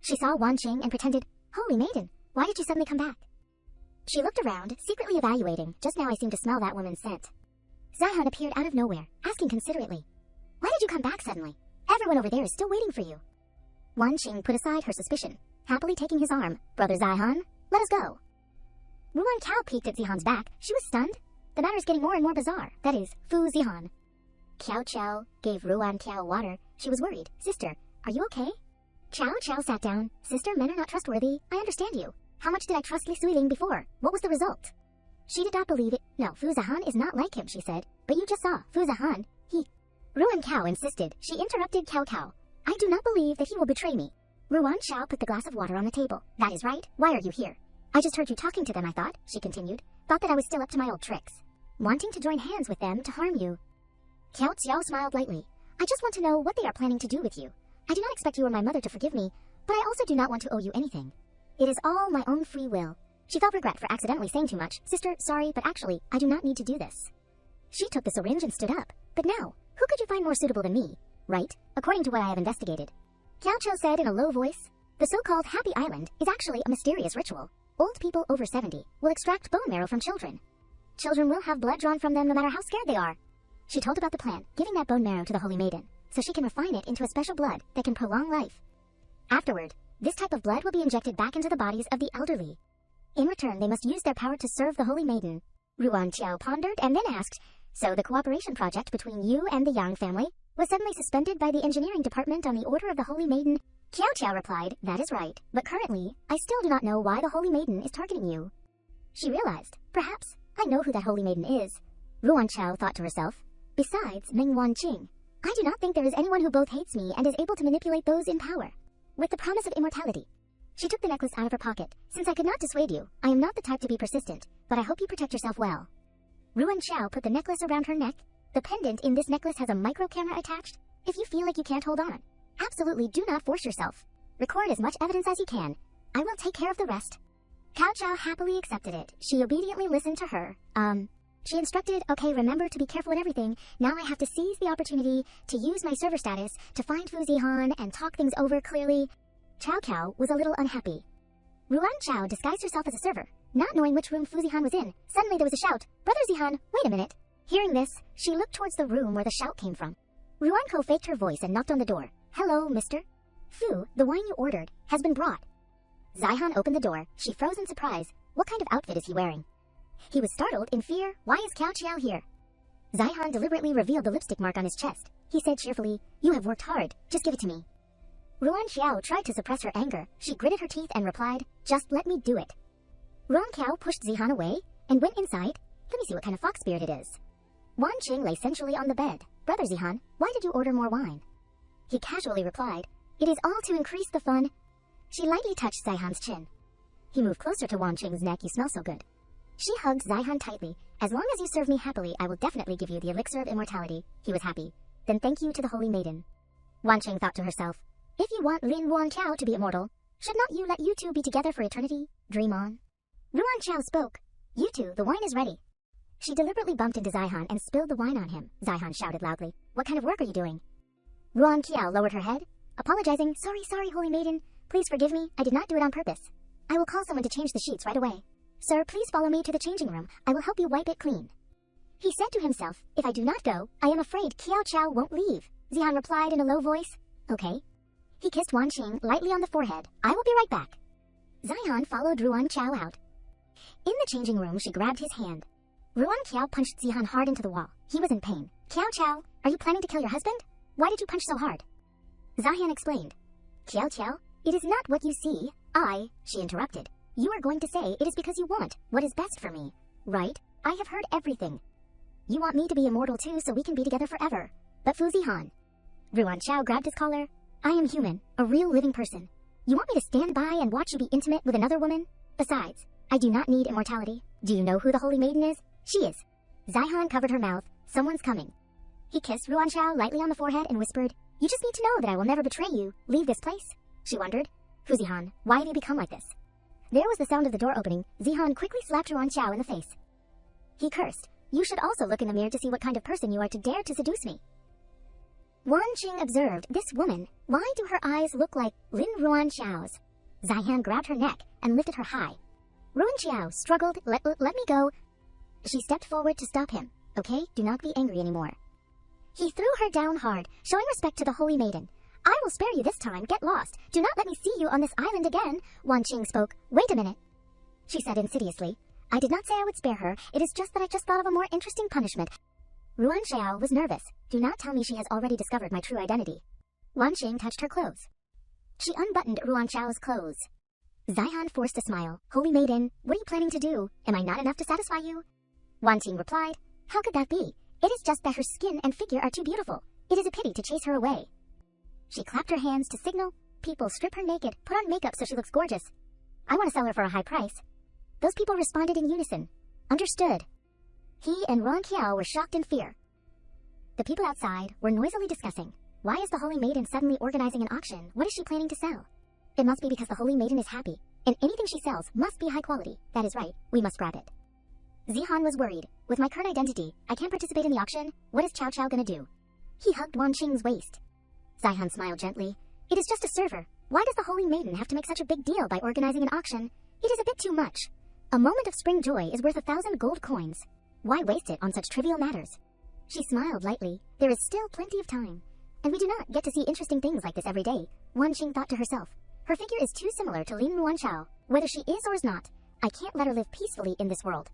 She saw Wan Qing and pretended, Holy maiden, why did you suddenly come back? She looked around, secretly evaluating. Just now I seem to smell that woman's scent. Zihan appeared out of nowhere, asking considerately, why did you come back suddenly? Everyone over there is still waiting for you. Wan Qing put aside her suspicion, happily taking his arm. Brother Zihan, let us go. Ruan Cao peeked at Zihan's back. She was stunned. The matter is getting more and more bizarre. That is, Fu Zihan. Qiao Qiao gave Ruan Qiao water. She was worried. Sister, are you okay? Qiao Qiao sat down. Sister, men are not trustworthy. I understand you. How much did I trust Li Suiling before? What was the result? She did not believe it. No, Fu Zihan is not like him, she said. But you just saw. Fu Zihan, he... Ruan Cao insisted. She interrupted Cao Cao. I do not believe that he will betray me. Ruan Xiao put the glass of water on the table. That is right. Why are you here? I just heard you talking to them, I thought, she continued. Thought that I was still up to my old tricks. Wanting to join hands with them to harm you. Qiao Xiao smiled lightly. I just want to know what they are planning to do with you. I do not expect you or my mother to forgive me, but I also do not want to owe you anything. It is all my own free will. She felt regret for accidentally saying too much. Sister, sorry, but actually, I do not need to do this. She took the syringe and stood up. But now, who could you find more suitable than me? Right? According to what I have investigated. Qiao Qiao said in a low voice, the so-called Happy Island is actually a mysterious ritual. Old people over 70 will extract bone marrow from children. Children will have blood drawn from them no matter how scared they are. She told about the plan, giving that bone marrow to the Holy Maiden, so she can refine it into a special blood that can prolong life. Afterward, this type of blood will be injected back into the bodies of the elderly. In return, they must use their power to serve the Holy Maiden. Ruan Qiao pondered and then asked, so the cooperation project between you and the Yang family was suddenly suspended by the engineering department on the order of the Holy Maiden? Qiao Qiao replied, that is right, but currently, I still do not know why the Holy Maiden is targeting you. She realized, perhaps, I know who that Holy Maiden is. Ruan Qiao thought to herself, besides Meng Wan Qing, I do not think there is anyone who both hates me and is able to manipulate those in power. With the promise of immortality. She took the necklace out of her pocket. Since I could not dissuade you, I am not the type to be persistent, but I hope you protect yourself well. Ruan Qiao put the necklace around her neck. The pendant in this necklace has a micro camera attached. If you feel like you can't hold on, absolutely do not force yourself. Record as much evidence as you can. I will take care of the rest. Cao Cao happily accepted it. She obediently listened to her. She instructed, okay, remember to be careful in everything. Now I have to seize the opportunity to use my server status to find Fu Zihan and talk things over clearly. Cao Cao was a little unhappy. Ruan Qiao disguised herself as a server, not knowing which room Fu Zihan was in. Suddenly there was a shout. Brother Zihan, wait a minute. Hearing this, she looked towards the room where the shout came from. Ruan Ko faked her voice and knocked on the door. Hello, mister. Fu, the wine you ordered, has been brought. Zihan opened the door. She froze in surprise. What kind of outfit is he wearing? He was startled in fear. Why is Cao Qiao here? Zihan deliberately revealed the lipstick mark on his chest. He said cheerfully, you have worked hard. Just give it to me. Ruan Xiao tried to suppress her anger. She gritted her teeth and replied, just let me do it. Ruan Qiao pushed Zihan away and went inside. Let me see what kind of fox spirit it is. Wan Qing lay sensually on the bed. Brother Zihan, why did you order more wine? He casually replied, it is all to increase the fun. She lightly touched Zihan's chin. He moved closer to Wan Qing's neck. You smell so good. She hugged Zihan tightly. As long as you serve me happily, I will definitely give you the elixir of immortality. He was happy. Then thank you to the Holy Maiden. Wan Qing thought to herself, if you want Lin Wan Qiao to be immortal, should not you let you two be together for eternity? Dream on. Ruan Qiao spoke. You two, the wine is ready. She deliberately bumped into Zihan and spilled the wine on him. Zihan shouted loudly, what kind of work are you doing? Ruan Qiao lowered her head, apologizing, sorry, Holy Maiden. Please forgive me, I did not do it on purpose. I will call someone to change the sheets right away. Sir, please follow me to the changing room. I will help you wipe it clean. He said to himself, if I do not go, I am afraid Qiao Qiao won't leave. Zihan replied in a low voice, okay. He kissed Wan Qing lightly on the forehead. I will be right back. Zihan followed Ruan Qiao out. In the changing room, she grabbed his hand. Ruan Qiao punched Zihan hard into the wall. He was in pain. Qiao Qiao, are you planning to kill your husband? Why did you punch so hard? Zihan explained. Qiao Qiao, it is not what you see. She interrupted. You are going to say it is because you want what is best for me, right? I have heard everything. You want me to be immortal too so we can be together forever. But Fu Zihan. Ruan Qiao grabbed his collar. I am human, a real living person. You want me to stand by and watch you be intimate with another woman? Besides, I do not need immortality. Do you know who the Holy Maiden is? She is. Zihan covered her mouth. Someone's coming. He kissed Ruan Qiao lightly on the forehead and whispered, You just need to know that I will never betray you. Leave this place. She wondered. Fu Zihan, why have you become like this? There was the sound of the door opening. Zihan quickly slapped Ruan Qiao in the face. He cursed. You should also look in the mirror to see what kind of person you are to dare to seduce me. Wan Qing observed, this woman, why do her eyes look like Lin Ruan Qiao's? Zihan grabbed her neck and lifted her high. Ruan Qiao struggled, let me go. She stepped forward to stop him. Okay, do not be angry anymore. He threw her down hard, showing respect to the Holy Maiden. I will spare you this time, get lost. Do not let me see you on this island again. Wan Qing spoke. Wait a minute, she said insidiously. I did not say I would spare her, it is just that I just thought of a more interesting punishment. Ruan Qiao was nervous. Do not tell me she has already discovered my true identity. Wan Qing touched her clothes. She unbuttoned Ruan Qiao's clothes. Zihan forced a smile. Holy Maiden, what are you planning to do? Am I not enough to satisfy you? Wan Qing replied, How could that be? It is just that her skin and figure are too beautiful. It is a pity to chase her away. She clapped her hands to signal. People strip her naked, put on makeup so she looks gorgeous. I want to sell her for a high price. Those people responded in unison. Understood. He and Ruan Qiao were shocked in fear. The people outside were noisily discussing. Why is the Holy Maiden suddenly organizing an auction? What is she planning to sell? It must be because the Holy Maiden is happy, and anything she sells must be high quality. That is right, we must grab it. Zihan was worried. With my current identity, I can't participate in the auction. What is Qiao Qiao gonna do? He hugged Wan Qing's waist. Zihan smiled gently. It is just a server. Why does the Holy Maiden have to make such a big deal by organizing an auction? It is a bit too much. A moment of spring joy is worth 1,000 gold coins. Why waste it on such trivial matters? She smiled lightly. There is still plenty of time. And we do not get to see interesting things like this every day, Wan Qing thought to herself. Her figure is too similar to Lin Ruan Qiao. Whether she is or is not, I can't let her live peacefully in this world.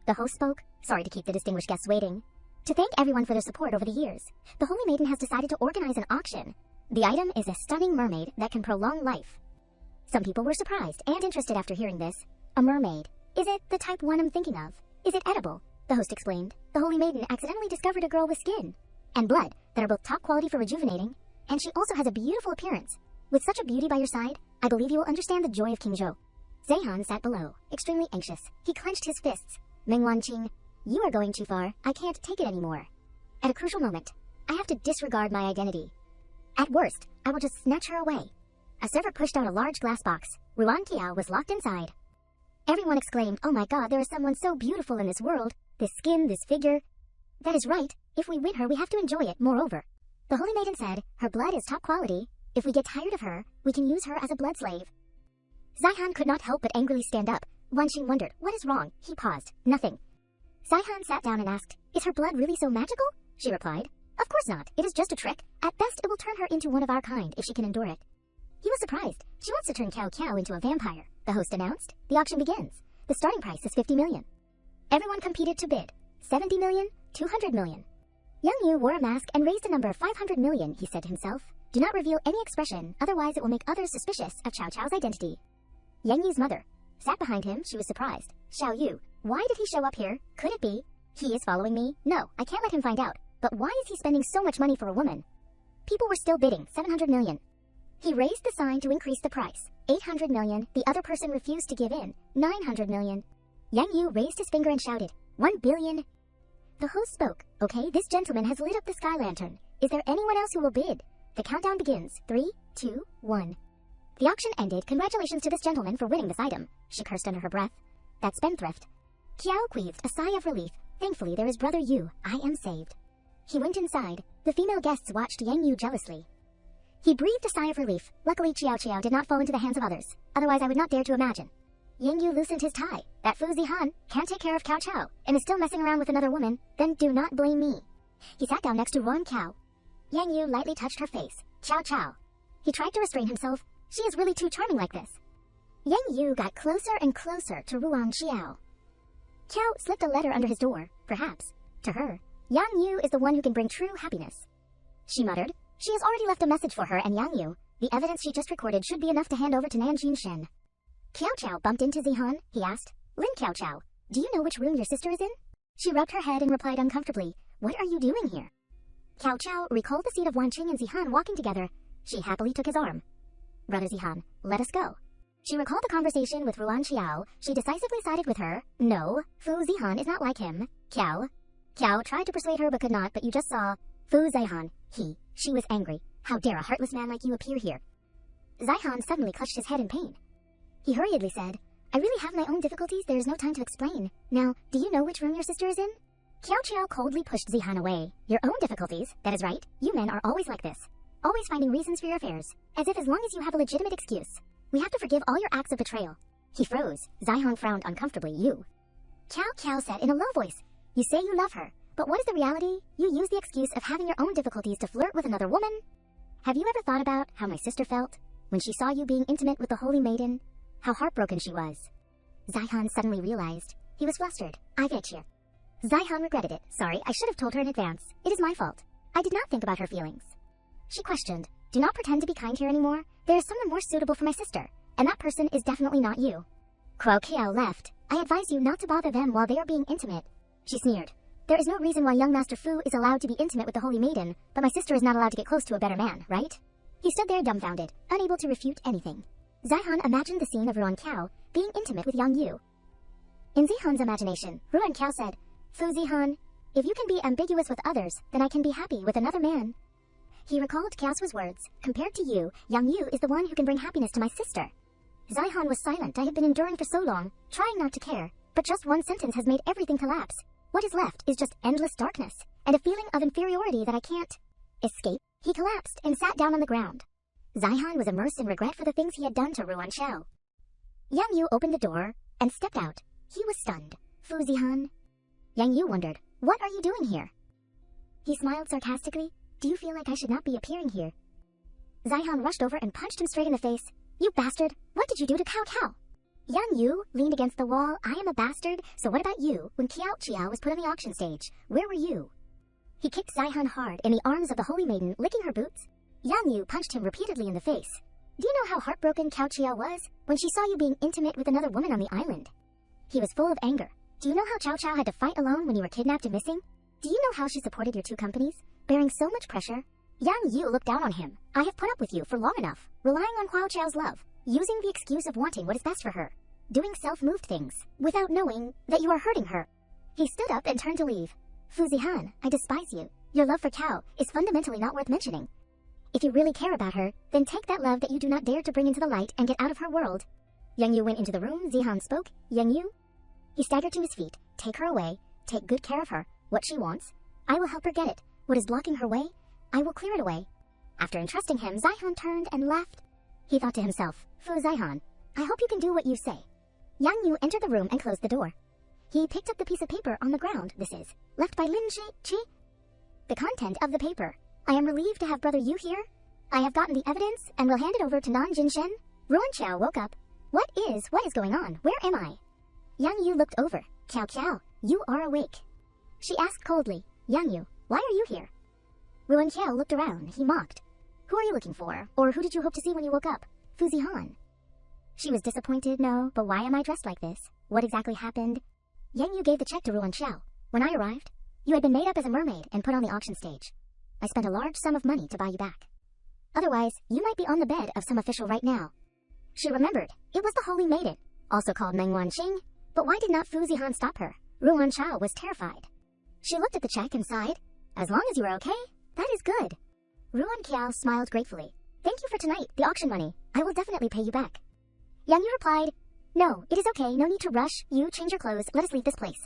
The host spoke. Sorry to keep the distinguished guests waiting. To thank everyone for their support over the years, the Holy Maiden has decided to organize an auction. The item is a stunning mermaid that can prolong life. Some people were surprised and interested after hearing this. A mermaid. Is it the type one I'm thinking of? Is it edible? The host explained. The Holy Maiden accidentally discovered a girl with skin and blood that are both top quality for rejuvenating, and she also has a beautiful appearance. With such a beauty by your side, I believe you will understand the joy of King Zhou. Zihan sat below, extremely anxious. He clenched his fists. Wan Qing, you are going too far. I can't take it anymore. At a crucial moment, I have to disregard my identity. At worst, I will just snatch her away. A server pushed out a large glass box. Ruan Qiao was locked inside. Everyone exclaimed, Oh my god, there is someone so beautiful in this world. This skin, this figure. That is right. If we win her, we have to enjoy it. Moreover, the Holy Maiden said, her blood is top quality. If we get tired of her, we can use her as a blood slave. Zihan could not help but angrily stand up. Wan Qing wondered, what is wrong? He paused. Nothing. Zihan sat down and asked, Is her blood really so magical? She replied, Of course not. It is just a trick. At best, it will turn her into one of our kind if she can endure it. He was surprised. She wants to turn Qiao Qiao into a vampire, the host announced. The auction begins. The starting price is 50 million. Everyone competed to bid. 70 million, 200 million. Yang Yu wore a mask and raised a number 500 million, he said to himself. Do not reveal any expression, otherwise it will make others suspicious of Qiao Qiao's identity. Yang Yu's mother sat behind him. She was surprised. Xiao Yu, why did he show up here? Could it be he is following me? No, I can't let him find out. But why is he spending so much money for a woman? People were still bidding 700 million. He raised the sign to increase the price. 800 million. The other person refused to give in. 900 million. Yang Yu raised his finger and shouted, 1 billion. The host spoke. Okay, this gentleman has lit up the sky lantern. Is there anyone else who will bid? The countdown begins. 3, 2, 1. The auction ended. Congratulations to this gentleman for winning this item. She cursed under her breath. That spendthrift. Qiao queeved a sigh of relief. Thankfully, there is Brother Yu. I am saved. He went inside. The female guests watched Yang Yu jealously. He breathed a sigh of relief. Luckily, Qiao Qiao did not fall into the hands of others. Otherwise, I would not dare to imagine. Yang Yu loosened his tie. That Fu Zihan can't take care of Qiao Qiao and is still messing around with another woman. Then do not blame me. He sat down next to Ruan Qiao. Yang Yu lightly touched her face. Qiao Qiao. He tried to restrain himself. She is really too charming like this. Yang Yu got closer and closer to Ruan Qiao. Qiao slipped a letter under his door, perhaps. To her, Yang Yu is the one who can bring true happiness. She muttered. She has already left a message for her and Yang Yu. The evidence she just recorded should be enough to hand over to Nanjing Shen. Qiao Qiao bumped into Zihan, he asked. Lin Qiao Qiao, do you know which room your sister is in? She rubbed her head and replied uncomfortably, what are you doing here? Qiao Qiao recalled the scene of Wanqing and Zihan walking together. She happily took his arm. Brother Zihan, let us go. She recalled the conversation with Ruan Xiao. She decisively sided with her. No, Fu Zihan is not like him. Qiao tried to persuade her but could not, but you just saw. Fu Zihan, she was angry. How dare a heartless man like you appear here? Zihan suddenly clutched his head in pain. He hurriedly said, I really have my own difficulties, there is no time to explain. Now, do you know which room your sister is in? Qiao Qiao coldly pushed Zihan away. Your own difficulties? That is right. You men are always like this. Always finding reasons for your affairs. As if as long as you have a legitimate excuse. We have to forgive all your acts of betrayal. He froze. Zihan frowned uncomfortably. You. Qiao Qiao said in a low voice, you say you love her, but what is the reality? You use the excuse of having your own difficulties to flirt with another woman? Have you ever thought about how my sister felt when she saw you being intimate with the holy maiden? How heartbroken she was. Zihan suddenly realized. He was flustered. I get you. Zihan regretted it. Sorry, I should have told her in advance. It is my fault. I did not think about her feelings. She questioned. Do not pretend to be kind here anymore. There is someone more suitable for my sister, and that person is definitely not you. Kuo Qiao left. I advise you not to bother them while they are being intimate. She sneered. There is no reason why young Master Fu is allowed to be intimate with the holy maiden, but my sister is not allowed to get close to a better man, right? He stood there dumbfounded, unable to refute anything. Zihan imagined the scene of Ruan Qiao being intimate with Yang Yu. In Zihan's imagination, Ruan Qiao said, Fu Zihan, if you can be ambiguous with others, then I can be happy with another man. He recalled Qiao's words. Compared to you, Yang Yu is the one who can bring happiness to my sister. Zihan was silent. I have been enduring for so long, trying not to care, but just one sentence has made everything collapse. What is left is just endless darkness, and a feeling of inferiority that I can't escape. He collapsed and sat down on the ground. Zihan was immersed in regret for the things he had done to Ruan Xiao. Yang Yu opened the door and stepped out. He was stunned. Fu Zihan. Yang Yu wondered, what are you doing here? He smiled sarcastically. Do you feel like I should not be appearing here? Zihan rushed over and punched him straight in the face. You bastard! What did you do to Cao Cao? Yang Yu leaned against the wall. I am a bastard, so what about you when Qiao Qiao was put on the auction stage? Where were you? He kicked Zihan hard in the arms of the holy maiden, licking her boots. Yang Yu punched him repeatedly in the face. Do you know how heartbroken Cao Qiao was when she saw you being intimate with another woman on the island? He was full of anger. Do you know how Cao Cao had to fight alone when you were kidnapped and missing? Do you know how she supported your two companies, bearing so much pressure? Yang Yu looked down on him. I have put up with you for long enough, relying on Huao Qiao's love, using the excuse of wanting what is best for her, doing self-moved things, without knowing that you are hurting her. He stood up and turned to leave. Fu Zihan, I despise you. Your love for Cao is fundamentally not worth mentioning. If you really care about her, then take that love that you do not dare to bring into the light and get out of her world. Yang Yu went into the room. Zihan spoke. Yang Yu? He staggered to his feet. Take her away. Take good care of her. What she wants, I will help her get it. What is blocking her way, I will clear it away. After entrusting him, Zihan turned and left. He thought to himself, Fu Zihan, I hope you can do what you say. Yang Yu entered the room and closed the door. He picked up the piece of paper on the ground. This is left by Lin Chi. The content of the paper. I am relieved to have brother Yu here. I have gotten the evidence and will hand it over to Nanjing Shen. Ruan Xiao woke up. What is going on? Where am I? Yang Yu looked over. Qiao Qiao, you are awake. She asked coldly, Yang Yu, why are you here? Ruan Qiao looked around. He mocked. Who are you looking for? Or who did you hope to see when you woke up? Fu Zihan. She was disappointed. No, but why am I dressed like this? What exactly happened? Yang Yu gave the check to Ruan Xiao. When I arrived, you had been made up as a mermaid and put on the auction stage. I spent a large sum of money to buy you back. Otherwise, you might be on the bed of some official right now. She remembered. It was the Holy Maiden, also called Manhwa. But why did not Fu Zihan stop her? Ruan Xiao was terrified. She looked at the check and sighed. As long as you are okay, that is good. Ruan Qiao smiled gratefully. Thank you for tonight, the auction money. I will definitely pay you back. Yang Yu replied, No, it is okay, no need to rush. You change your clothes, let us leave this place.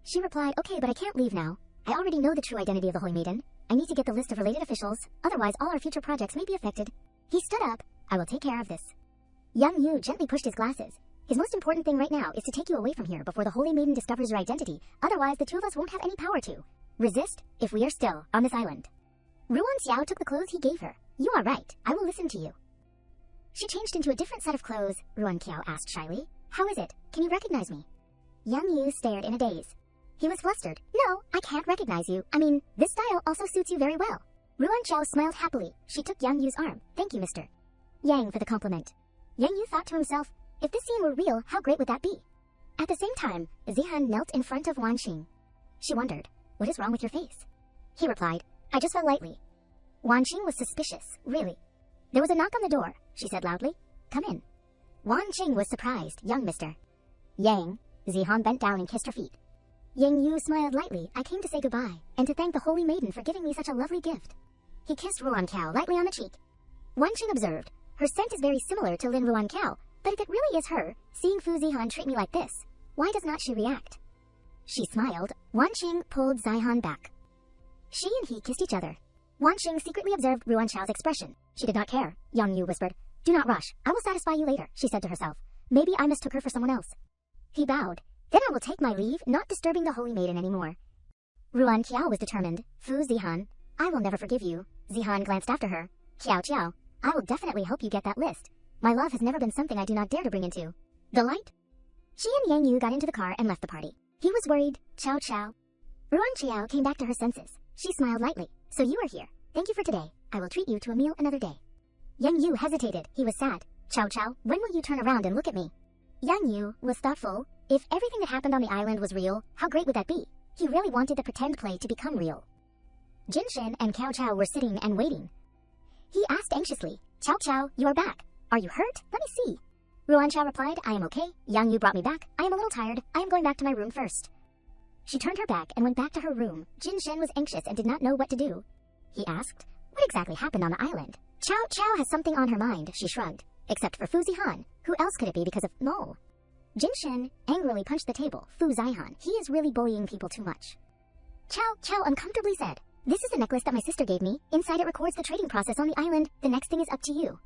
She replied, Okay, but I can't leave now. I already know the true identity of the Holy Maiden. I need to get the list of related officials, otherwise all our future projects may be affected. He stood up. I will take care of this. Yang Yu gently pushed his glasses. His most important thing right now is to take you away from here before the Holy Maiden discovers your identity, otherwise the two of us won't have any power to resist if we are still on this island. Ruan Xiao took the clothes he gave her. You are right, I will listen to you. She changed into a different set of clothes. Ruan Qiao asked shyly, How is it? Can you recognize me? Young Yu stared in a daze. He was flustered. No, I can't recognize you. I mean, this style also suits you very well. Ruan Xiao smiled happily. She took Yang Yu's arm. Thank you, Mr. Yang, for the compliment. Yang Yu thought to himself, if this scene were real, how great would that be? At the same time, Zihan knelt in front of Wan Xing. She wondered, what is wrong with your face? He replied, I just fell lightly. Wan Xing was suspicious, really. There was a knock on the door, she said loudly. Come in. Wan Xing was surprised, young mister. Yang, Zihan bent down and kissed her feet. Yang Yu smiled lightly. I came to say goodbye, and to thank the Holy Maiden for giving me such a lovely gift. He kissed Ruan Cao lightly on the cheek. Wan Xing observed, her scent is very similar to Lin Ruan Cao, but if it really is her, seeing Fu Zihan treat me like this, why does not she react? She smiled. Wan Xing pulled Zihan back. She and he kissed each other. Wan Xing secretly observed Ruan Xiao's expression. She did not care. Yang Yu whispered, do not rush. I will satisfy you later, she said to herself. Maybe I mistook her for someone else. He bowed. Then I will take my leave, not disturbing the Holy Maiden anymore. Ruan Qiao was determined. Fu Zihan, I will never forgive you. Zihan glanced after her. Qiao, I will definitely help you get that list. My love has never been something I do not dare to bring into the light. She and Yang Yu got into the car and left the party. He was worried. Ciao. Ruan Qiao came back to her senses. She smiled lightly. So you are here. Thank you for today. I will treat you to a meal another day. Yang Yu hesitated. He was sad. Ciao, when will you turn around and look at me? Yang Yu was thoughtful. If everything that happened on the island was real, how great would that be? He really wanted the pretend play to become real. Jinshin and Cao Cao were sitting and waiting. He asked anxiously, Cao, you are back. Are you hurt? Let me see. Ruan Qiao replied, I am okay. Yang Yu brought me back. I am a little tired. I am going back to my room first. She turned her back and went back to her room. Jinshin was anxious and did not know what to do. He asked, what exactly happened on the island? Cao has something on her mind, she shrugged. Except for Fu Zihan. Who else could it be because of Mo? Jinshin angrily punched the table. Fu Zihan, he is really bullying people too much. Cao uncomfortably said, this is the necklace that my sister gave me. Inside it records the trading process on the island. The next thing is up to you.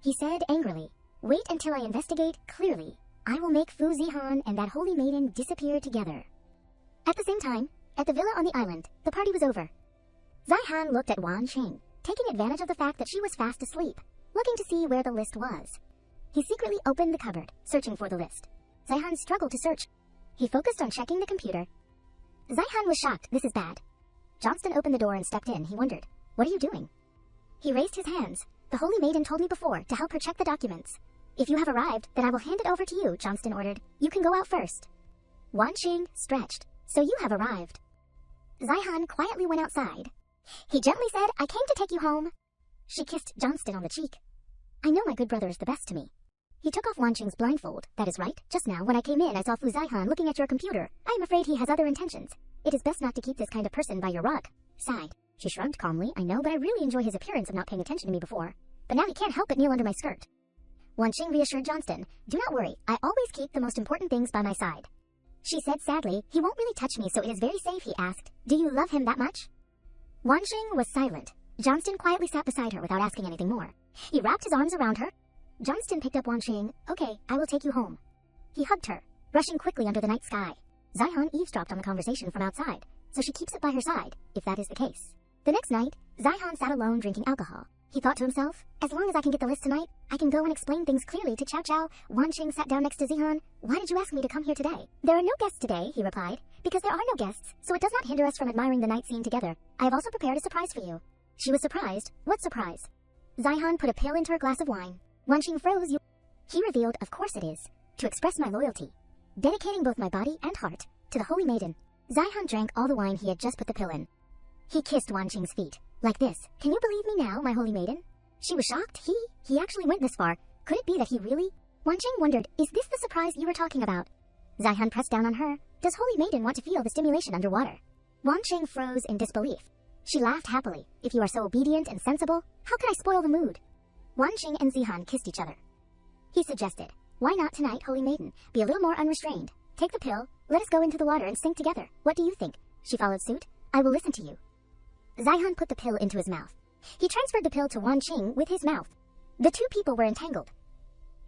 He said angrily, wait until I investigate clearly. I will make Fu Zihan and that holy maiden disappear together. At the same time, at the villa on the island, the party was over. Zihan looked at Wan Xing, taking advantage of the fact that she was fast asleep, looking to see where the list was. He secretly opened the cupboard, searching for the list. Zihan struggled to search. He focused on checking the computer. Zihan was shocked. This is bad. Johnston opened the door and stepped in. He wondered, what are you doing? He raised his hands. The Holy Maiden told me before to help her check the documents. If you have arrived, then I will hand it over to you, Johnston ordered. You can go out first. Wan Xing stretched. So you have arrived. Zihan quietly went outside. He gently said, I came to take you home. She kissed Johnston on the cheek. I know my good brother is the best to me. He took off Wan Xing's blindfold. That is right. Just now, when I came in, I saw Fu Zihan looking at your computer. I am afraid he has other intentions. It is best not to keep this kind of person by your rug. Sighed. She shrugged calmly. I know, but I really enjoy his appearance of not paying attention to me before. But now he can't help but kneel under my skirt. Wan Xing reassured Johnston. Do not worry. I always keep the most important things by my side. She said sadly, he won't really touch me, so it is very safe, he asked. Do you love him that much? Wan Xing was silent. Johnston quietly sat beside her without asking anything more. He wrapped his arms around her. Johnston picked up Wan Xing. Okay, I will take you home. He hugged her, rushing quickly under the night sky. Zihan eavesdropped on the conversation from outside, so she keeps it by her side, if that is the case. The next night, Zihan sat alone drinking alcohol. He thought to himself, as long as I can get the list tonight, I can go and explain things clearly to Cao. Wan Xing sat down next to Zihan. Why did you ask me to come here today? There are no guests today, he replied. Because there are no guests, so it does not hinder us from admiring the night scene together. I have also prepared a surprise for you. She was surprised. What surprise? Zihan put a pill into her glass of wine. Wan Xing froze. He revealed, of course it is, to express my loyalty, dedicating both my body and heart to the Holy Maiden. Zihan drank all the wine he had just put the pill in. He kissed Wan Xing's feet. Like this. Can you believe me now, my Holy Maiden? She was shocked. He actually went this far. Could it be that he really? Wan Xing wondered, is this the surprise you were talking about? Zihan pressed down on her. Does Holy Maiden want to feel the stimulation underwater? Wan Xing froze in disbelief. She laughed happily. If you are so obedient and sensible, how could I spoil the mood? Wan Xing and Zihan kissed each other. He suggested, why not tonight, Holy Maiden? Be a little more unrestrained. Take the pill, let us go into the water and sink together. What do you think? She followed suit. I will listen to you. Zihan put the pill into his mouth. He transferred the pill to Wan Xing with his mouth. The two people were entangled.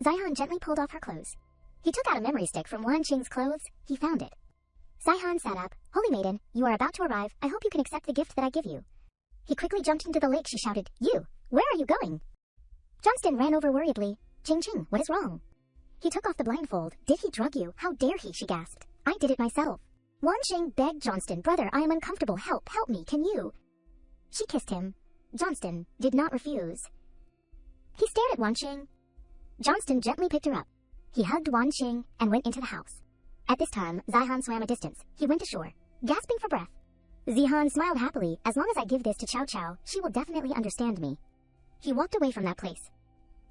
Zihan gently pulled off her clothes. He took out a memory stick from Wan Xing's clothes. He found it. Zihan sat up. Holy Maiden, you are about to arrive. I hope you can accept the gift that I give you. He quickly jumped into the lake. She shouted, You! Where are you going? Johnston ran over worriedly. Ching, what is wrong? He took off the blindfold. Did he drug you? How dare he? She gasped. I did it myself. Wansheng begged Johnston, brother, I am uncomfortable. Help me, can you? She kissed him. Johnston did not refuse. He stared at Wansheng. Johnston gently picked her up. He hugged Wansheng and went into the house. At this time, Zihan swam a distance. He went ashore, gasping for breath. Zihan smiled happily. As long as I give this to Chow Chow, she will definitely understand me. He walked away from that place.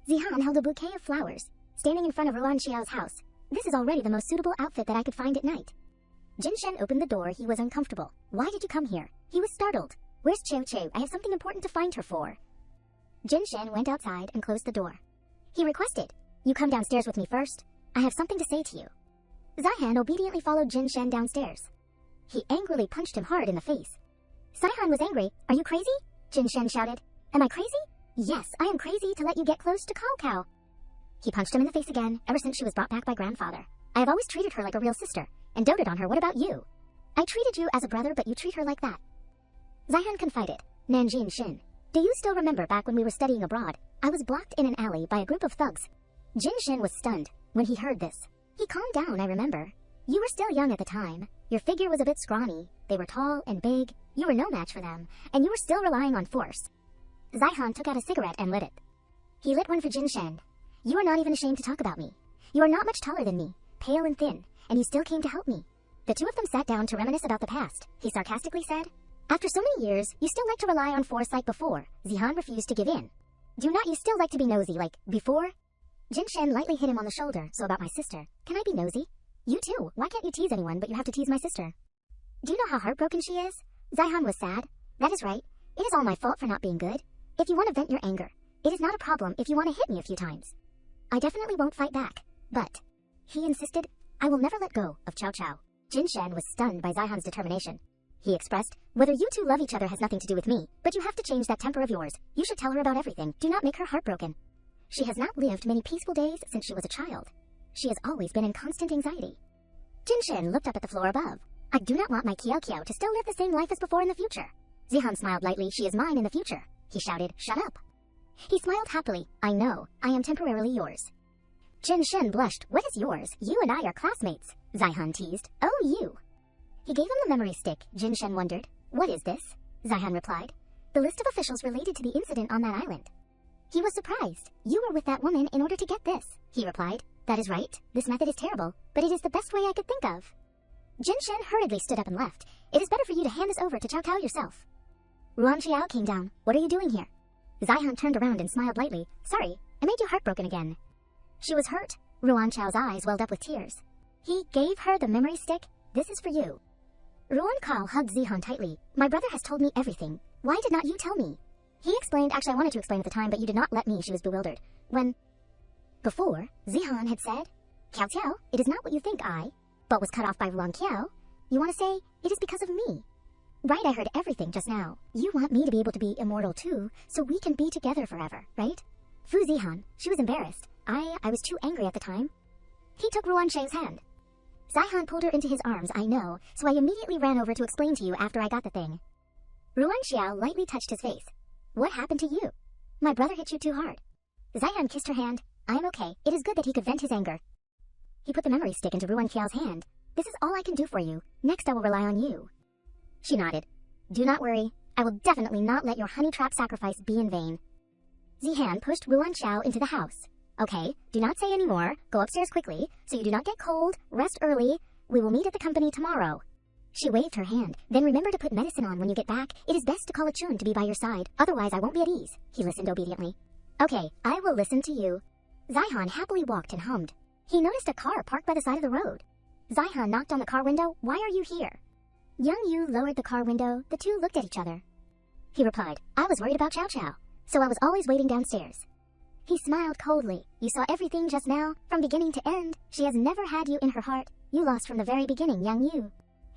Zihan held a bouquet of flowers, standing in front of Ruan Xiao's house. This is already the most suitable outfit that I could find at night. Jin Shen opened the door. He was uncomfortable. Why did you come here? He was startled. Where's Chow Chow? I have something important to find her for. Jin Shen went outside and closed the door. He requested, you come downstairs with me first. I have something to say to you. Zihan obediently followed Jin Shen downstairs. He angrily punched him hard in the face. Zihan was angry. Are you crazy? Jin Shen shouted. Am I crazy? Yes, I am crazy to let you get close to Cao Cao. He punched him in the face again. Ever since she was brought back by grandfather, I have always treated her like a real sister and doted on her. What about you? I treated you as a brother, but you treat her like that. Zihan confided. Nanjin Shin, do you still remember back when we were studying abroad? I was blocked in an alley by a group of thugs. Jin Shin was stunned when he heard this. He calmed down, I remember. You were still young at the time. Your figure was a bit scrawny. They were tall and big. You were no match for them, and you were still relying on force. Zihan took out a cigarette and lit it. He lit one for Jin Shen. You are not even ashamed to talk about me. You are not much taller than me, pale and thin, and you still came to help me. The two of them sat down to reminisce about the past. He sarcastically said, after so many years, you still like to rely on force like before. Zihan refused to give in. Do not you still like to be nosy like before? Jin Shen lightly hit him on the shoulder. So about my sister, can I be nosy? You too. Why can't you tease anyone but you have to tease my sister? Do you know how heartbroken she is? Zihan was sad. That is right. It is all my fault for not being good. If you want to vent your anger, it is not a problem if you want to hit me a few times. I definitely won't fight back. But, he insisted, I will never let go of Chow Chow. Jin Shen was stunned by Zihan's determination. He expressed, whether you two love each other has nothing to do with me, but you have to change that temper of yours. You should tell her about everything. Do not make her heartbroken. She has not lived many peaceful days since she was a child. She has always been in constant anxiety. Jin Shen looked up at the floor above. I do not want my Kiao Kiao to still live the same life as before in the future. Zihan smiled lightly. She is mine in the future. He shouted, shut up. He smiled happily. I know. I am temporarily yours. Jin Shen blushed. What is yours? You and I are classmates. Zihan teased. Oh, you. He gave him the memory stick. Jin Shen wondered. What is this? Zihan replied. The list of officials related to the incident on that island. He was surprised. You were with that woman in order to get this. He replied. That is right. This method is terrible, but it is the best way I could think of. Jin Shen hurriedly stood up and left. It is better for you to hand this over to Cao Cao yourself. Ruan Xiao came down. What are you doing here? Zihan turned around and smiled lightly. Sorry, I made you heartbroken again. She was hurt. Ruan Xiao's eyes welled up with tears. He gave her the memory stick. This is for you. Ruan Kao hugged Zihan tightly. My brother has told me everything. Why did not you tell me? He explained. Actually, I wanted to explain at the time, but you did not let me. She was bewildered. Before, Zihan had said, Cao Cao, it is not what you think but was cut off by Ruan Qiao. You want to say, it is because of me. Right, I heard everything just now. You want me to be able to be immortal too, so we can be together forever, right? Fu Zihan, she was embarrassed. I was too angry at the time. He took Ruan Sheng's hand. Zihan pulled her into his arms, I know, so I immediately ran over to explain to you after I got the thing. Ruan Xiao lightly touched his face. What happened to you? My brother hit you too hard. Zihan kissed her hand. I am okay. It is good that he could vent his anger. He put the memory stick into Ruan Qiao's hand. This is all I can do for you. Next I will rely on you. She nodded. Do not worry. I will definitely not let your honey trap sacrifice be in vain. Zihan pushed Ruan Xiao into the house. Okay, do not say any more. Go upstairs quickly, so you do not get cold. Rest early. We will meet at the company tomorrow. She waved her hand. Then remember to put medicine on when you get back. It is best to call a Chun to be by your side. Otherwise I won't be at ease. He listened obediently. Okay, I will listen to you. Zihan happily walked and hummed. He noticed a car parked by the side of the road. Zihan knocked on the car window. Why are you here? Young Yu lowered the car window. The two looked at each other. He replied, I was worried about Chow Chow, so I was always waiting downstairs. He smiled coldly. You saw everything just now, from beginning to end. She has never had you in her heart. You lost from the very beginning, Young Yu.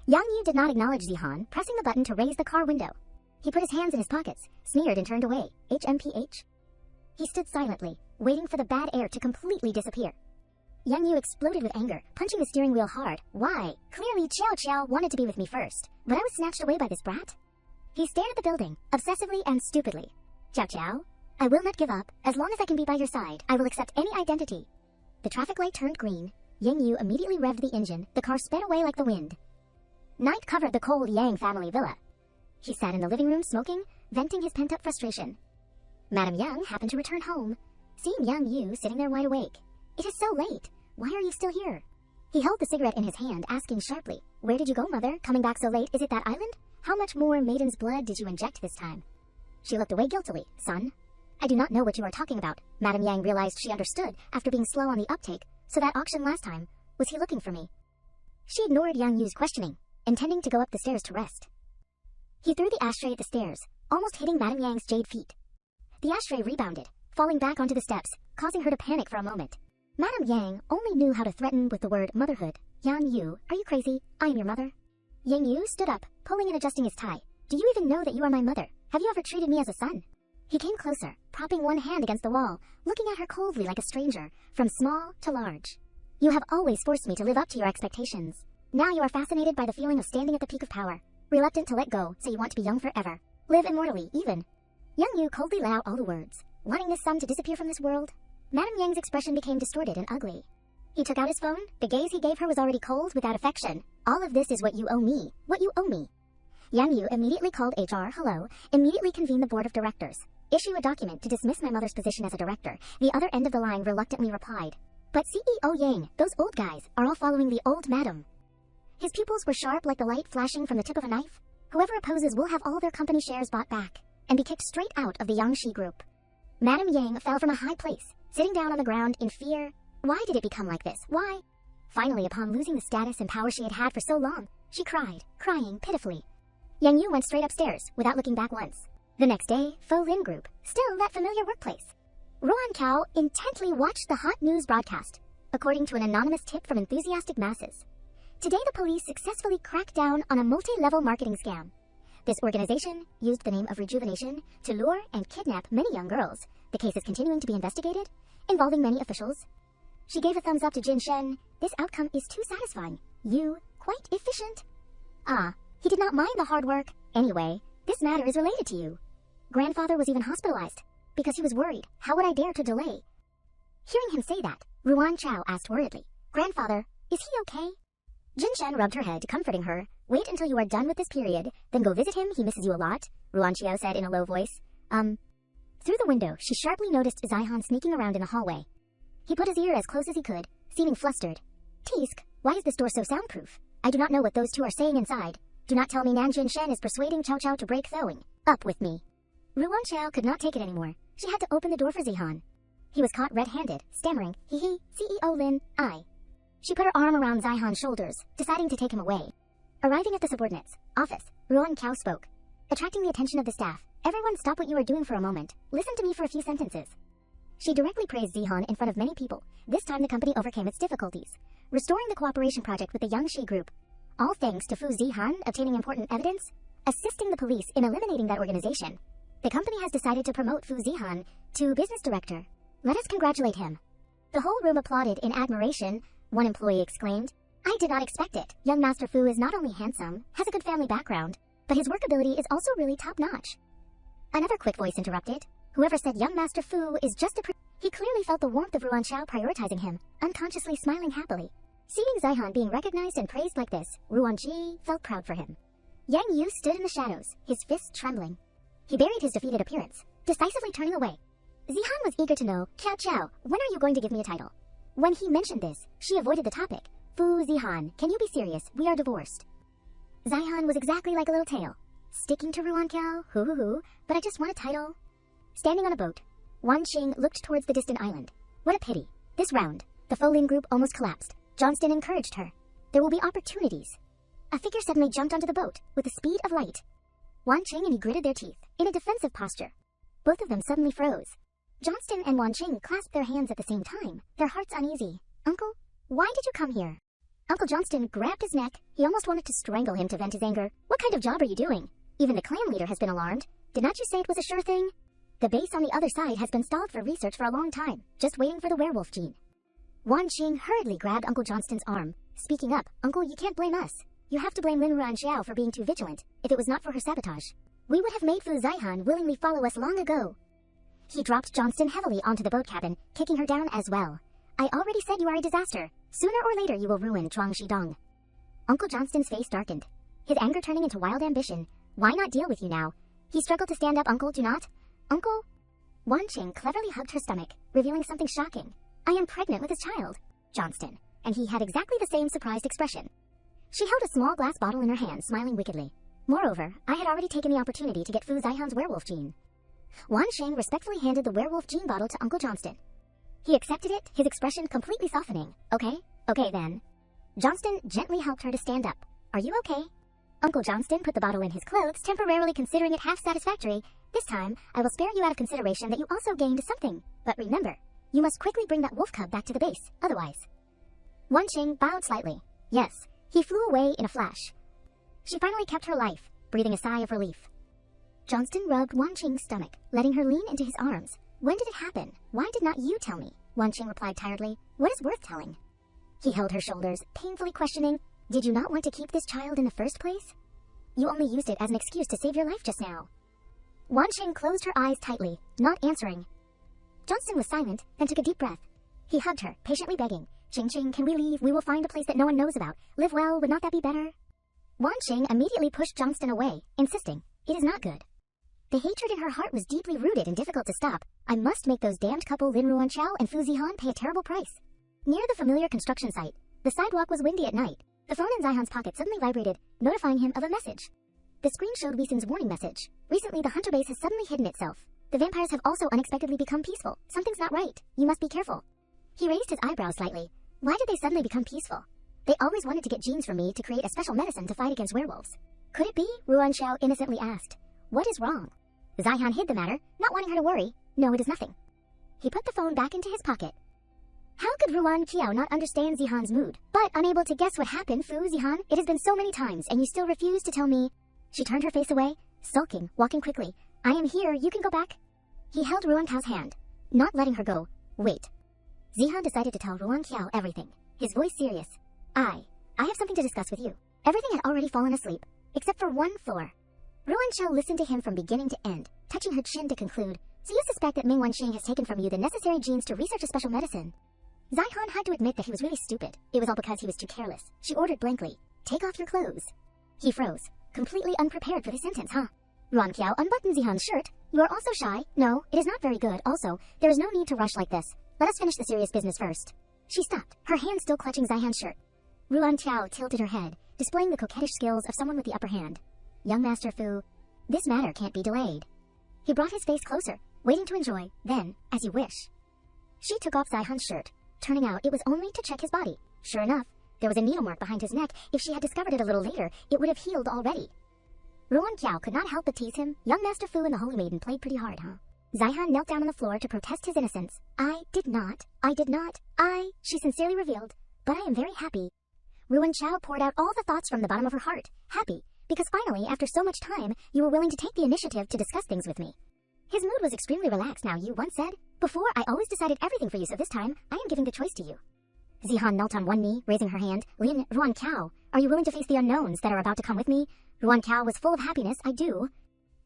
Young Yu did not acknowledge Zihan, pressing the button to raise the car window. He put his hands in his pockets, sneered and turned away. HMPH. He stood silently, waiting for the bad air to completely disappear. Young Yu exploded with anger, punching the steering wheel hard. Why? Clearly Xiao Xiao wanted to be with me first, but I was snatched away by this brat. He stared at the building, obsessively and stupidly. Xiao Xiao, I will not give up. As long as I can be by your side, I will accept any identity. The traffic light turned green. Yang Yu immediately revved the engine. The car sped away like the wind. Night covered the cold Yang family villa. He sat in the living room smoking, venting his pent-up frustration. Madam Yang happened to return home, seeing Yang Yu sitting there wide awake. "It is so late. Why are you still here?" He held the cigarette in his hand, asking sharply, "Where did you go, mother? Coming back so late? Is it that island? How much more maiden's blood did you inject this time?" She looked away guiltily. "Son, I do not know what you are talking about." Madam Yang realized she understood after being slow on the uptake, so that auction last time, was he looking for me? She ignored Yang Yu's questioning, intending to go up the stairs to rest. He threw the ashtray at the stairs, almost hitting Madam Yang's jade feet. The ashtray rebounded, falling back onto the steps, causing her to panic for a moment. Madam Yang only knew how to threaten with the word motherhood. "Yang Yu, are you crazy? I am your mother." Yang Yu stood up, pulling and adjusting his tie. "Do you even know that you are my mother? Have you ever treated me as a son?" He came closer, propping one hand against the wall, looking at her coldly like a stranger, from small to large. "You have always forced me to live up to your expectations. Now you are fascinated by the feeling of standing at the peak of power, reluctant to let go, so you want to be young forever. Live immortally, even." Yang Yu coldly let out all the words, wanting this son to disappear from this world. Madam Yang's expression became distorted and ugly. He took out his phone. The gaze he gave her was already cold, without affection. "All of this is what you owe me. What you owe me." Yang Yu immediately called HR. "Hello." Immediately convened the board of directors. "Issue a document to dismiss my mother's position as a director." The other end of the line reluctantly replied, "But CEO Yang, those old guys are all following the old madam." His pupils were sharp like the light flashing from the tip of a knife. "Whoever opposes will have all their company shares bought back and be kicked straight out of the Yangshi group." Madam Yang fell from a high place, sitting down on the ground in fear. Why did it become like this? Why? Finally, upon losing the status and power she had had for so long, she cried, crying pitifully. Yang Yu went straight upstairs, without looking back once. The next day, Fo Lin Group, still that familiar workplace. Ruan Cao intently watched the hot news broadcast, according to an anonymous tip from enthusiastic masses. Today the police successfully cracked down on a multi-level marketing scam. This organization used the name of Rejuvenation to lure and kidnap many young girls. The case is continuing to be investigated, involving many officials. She gave a thumbs up to Jin Shen. "This outcome is too satisfying. You, quite efficient." "Ah, he did not mind the hard work. Anyway, this matter is related to you. Grandfather was even hospitalized, because he was worried. How would I dare to delay?" Hearing him say that, Ruan Chao asked worriedly, "Grandfather, is he okay?" Jin Shen rubbed her head, comforting her. "Wait until you are done with this period, then go visit him. He misses you a lot," Ruan Chao said in a low voice. Through the window, she sharply noticed Zihan sneaking around in the hallway. He put his ear as close as he could, seeming flustered. "Teask, why is this door so soundproof? I do not know what those two are saying inside. Do not tell me Nan Jin Shen is persuading Chow Chow to break thawing. Up with me." Ruan Chao could not take it anymore. She had to open the door for Zihan. He was caught red-handed, stammering, "Hee, CEO Lin, I." She put her arm around Zihan's shoulders, deciding to take him away. Arriving at the subordinates' office, Ruan Cao spoke. Attracting the attention of the staff, "Everyone stop what you are doing for a moment. Listen to me for a few sentences." She directly praised Zihan in front of many people. This time the company overcame its difficulties, restoring the cooperation project with the Yangshi group. All thanks to Fu Zihan obtaining important evidence, assisting the police in eliminating that organization. The company has decided to promote Fu Zihan to business director. Let us congratulate him. The whole room applauded in admiration. One employee exclaimed, "I did not expect it. Young Master Fu is not only handsome, has a good family background, but his work ability is also really top-notch." Another quick voice interrupted. "Whoever said young Master Fu is just a He clearly felt the warmth of Ruan Chao prioritizing him, unconsciously smiling happily. Seeing Zihan being recognized and praised like this, Ruan Ji felt proud for him. Yang Yu stood in the shadows, his fists trembling. He buried his defeated appearance, decisively turning away. Zihan was eager to know, "Kiao Chao, when are you going to give me a title?" When he mentioned this, she avoided the topic. "Fu Zihan, can you be serious? We are divorced." Zihan was exactly like a little tail. "Sticking to Ruan Kiao, hoo, but I just want a title." Standing on a boat, Wan Qing looked towards the distant island. What a pity. This round, the Folin group almost collapsed. Johnston encouraged her. There will be opportunities. A figure suddenly jumped onto the boat, with the speed of light. Wan Qing and he gritted their teeth, in a defensive posture. Both of them suddenly froze. Johnston and Wan Qing clasped their hands at the same time, their hearts uneasy. "Uncle, why did you come here?" Uncle Johnston grabbed his neck. He almost wanted to strangle him to vent his anger. "What kind of job are you doing? Even the clan leader has been alarmed. Did not you say it was a sure thing? The base on the other side has been stalled for research for a long time, just waiting for the werewolf gene." Wan Qing hurriedly grabbed Uncle Johnston's arm. Speaking up, "Uncle, you can't blame us. You have to blame Lin Ruan Xiao for being too vigilant. If it was not for her sabotage, we would have made Fu Zihan willingly follow us long ago." He dropped Johnston heavily onto the boat cabin, kicking her down as well. "I already said you are a disaster. Sooner or later you will ruin Zhuang Shidong. Uncle Johnston's face darkened, his anger turning into wild ambition. Why not deal with you now? He struggled to stand up. Uncle, do not. Uncle? Wan Qing cleverly hugged her stomach, revealing something shocking. I am pregnant with his child, Johnston, and he had exactly the same surprised expression. She held a small glass bottle in her hand, smiling wickedly. Moreover, I had already taken the opportunity to get Fu Zihan's werewolf gene. Wan Qing respectfully handed the werewolf gene bottle to Uncle Johnston. He accepted it, his expression completely softening. Okay then. Johnston gently helped her to stand up. Are you okay? Uncle Johnston put the bottle in his clothes, temporarily considering it half satisfactory. This time, I will spare you out of consideration that you also gained something. But remember, you must quickly bring that wolf cub back to the base, otherwise. Wan Qing bowed slightly. Yes, he flew away in a flash. She finally kept her life, breathing a sigh of relief. Johnston rubbed Wan Qing's stomach, letting her lean into his arms. When did it happen? Why did not you tell me? Wan Qing replied tiredly. What is worth telling? He held her shoulders, painfully questioning. Did you not want to keep this child in the first place? You only used it as an excuse to save your life just now. Wan Qing closed her eyes tightly, not answering. Johnston was silent, then took a deep breath. He hugged her, patiently begging. Qing, can we leave? We will find a place that no one knows about. Live well, would not that be better? Wan Qing immediately pushed Johnston away, insisting, it is not good. The hatred in her heart was deeply rooted and difficult to stop. I must make those damned couple Lin Ruanqiao and Fu Zihan pay a terrible price. Near the familiar construction site, the sidewalk was windy at night. The phone in Zihan's pocket suddenly vibrated, notifying him of a message. The screen showed Weesen's warning message. Recently, the hunter base has suddenly hidden itself. The vampires have also unexpectedly become peaceful. Something's not right. You must be careful. He raised his eyebrows slightly. Why did they suddenly become peaceful? They always wanted to get genes from me to create a special medicine to fight against werewolves. Could it be? Ruanqiao innocently asked. What is wrong? Zihan hid the matter, not wanting her to worry. No, it is nothing. He put the phone back into his pocket. How could Ruanqiao not understand Zihan's mood? But unable to guess what happened, Fu Zihan, it has been so many times, and you still refuse to tell me. She turned her face away, sulking, walking quickly. I am here, you can go back. He held Ruanqiao's hand, not letting her go. Wait. Zihan decided to tell Ruanqiao everything, his voice serious. I have something to discuss with you. Everything had already fallen asleep, except for one floor. Ruanqiao listened to him from beginning to end, touching her chin to conclude. So you suspect that Ming Wanqing has taken from you the necessary genes to research a special medicine? Zihan had to admit that he was really stupid. It was all because he was too careless. She ordered blankly, take off your clothes. He froze, completely unprepared for the sentence, huh? Ruanqiao unbuttoned Zihan's shirt. You are also shy. No, it is not very good. Also, there is no need to rush like this. Let us finish the serious business first. She stopped, her hand still clutching Zihan's shirt. Ruanqiao tilted her head, displaying the coquettish skills of someone with the upper hand. Young Master Fu, this matter can't be delayed. He brought his face closer, waiting to enjoy, then, as you wish. She took off Zihan's shirt. Turning out, it was only to check his body. Sure enough, there was a needle mark behind his neck. If she had discovered it a little later, it would have healed already. Ruanqiao could not help but tease him. Young Master Fu and the Holy Maiden played pretty hard, huh? Zihan knelt down on the floor to protest his innocence. I did not, she sincerely revealed, but I am very happy. Ruanqiao poured out all the thoughts from the bottom of her heart. Happy, because finally, after so much time, you were willing to take the initiative to discuss things with me. His mood was extremely relaxed now, you once said. Before, I always decided everything for you, so this time, I am giving the choice to you. Zihan knelt on one knee, raising her hand. Lin, Ruanqiao, are you willing to face the unknowns that are about to come with me? Ruanqiao was full of happiness. I do.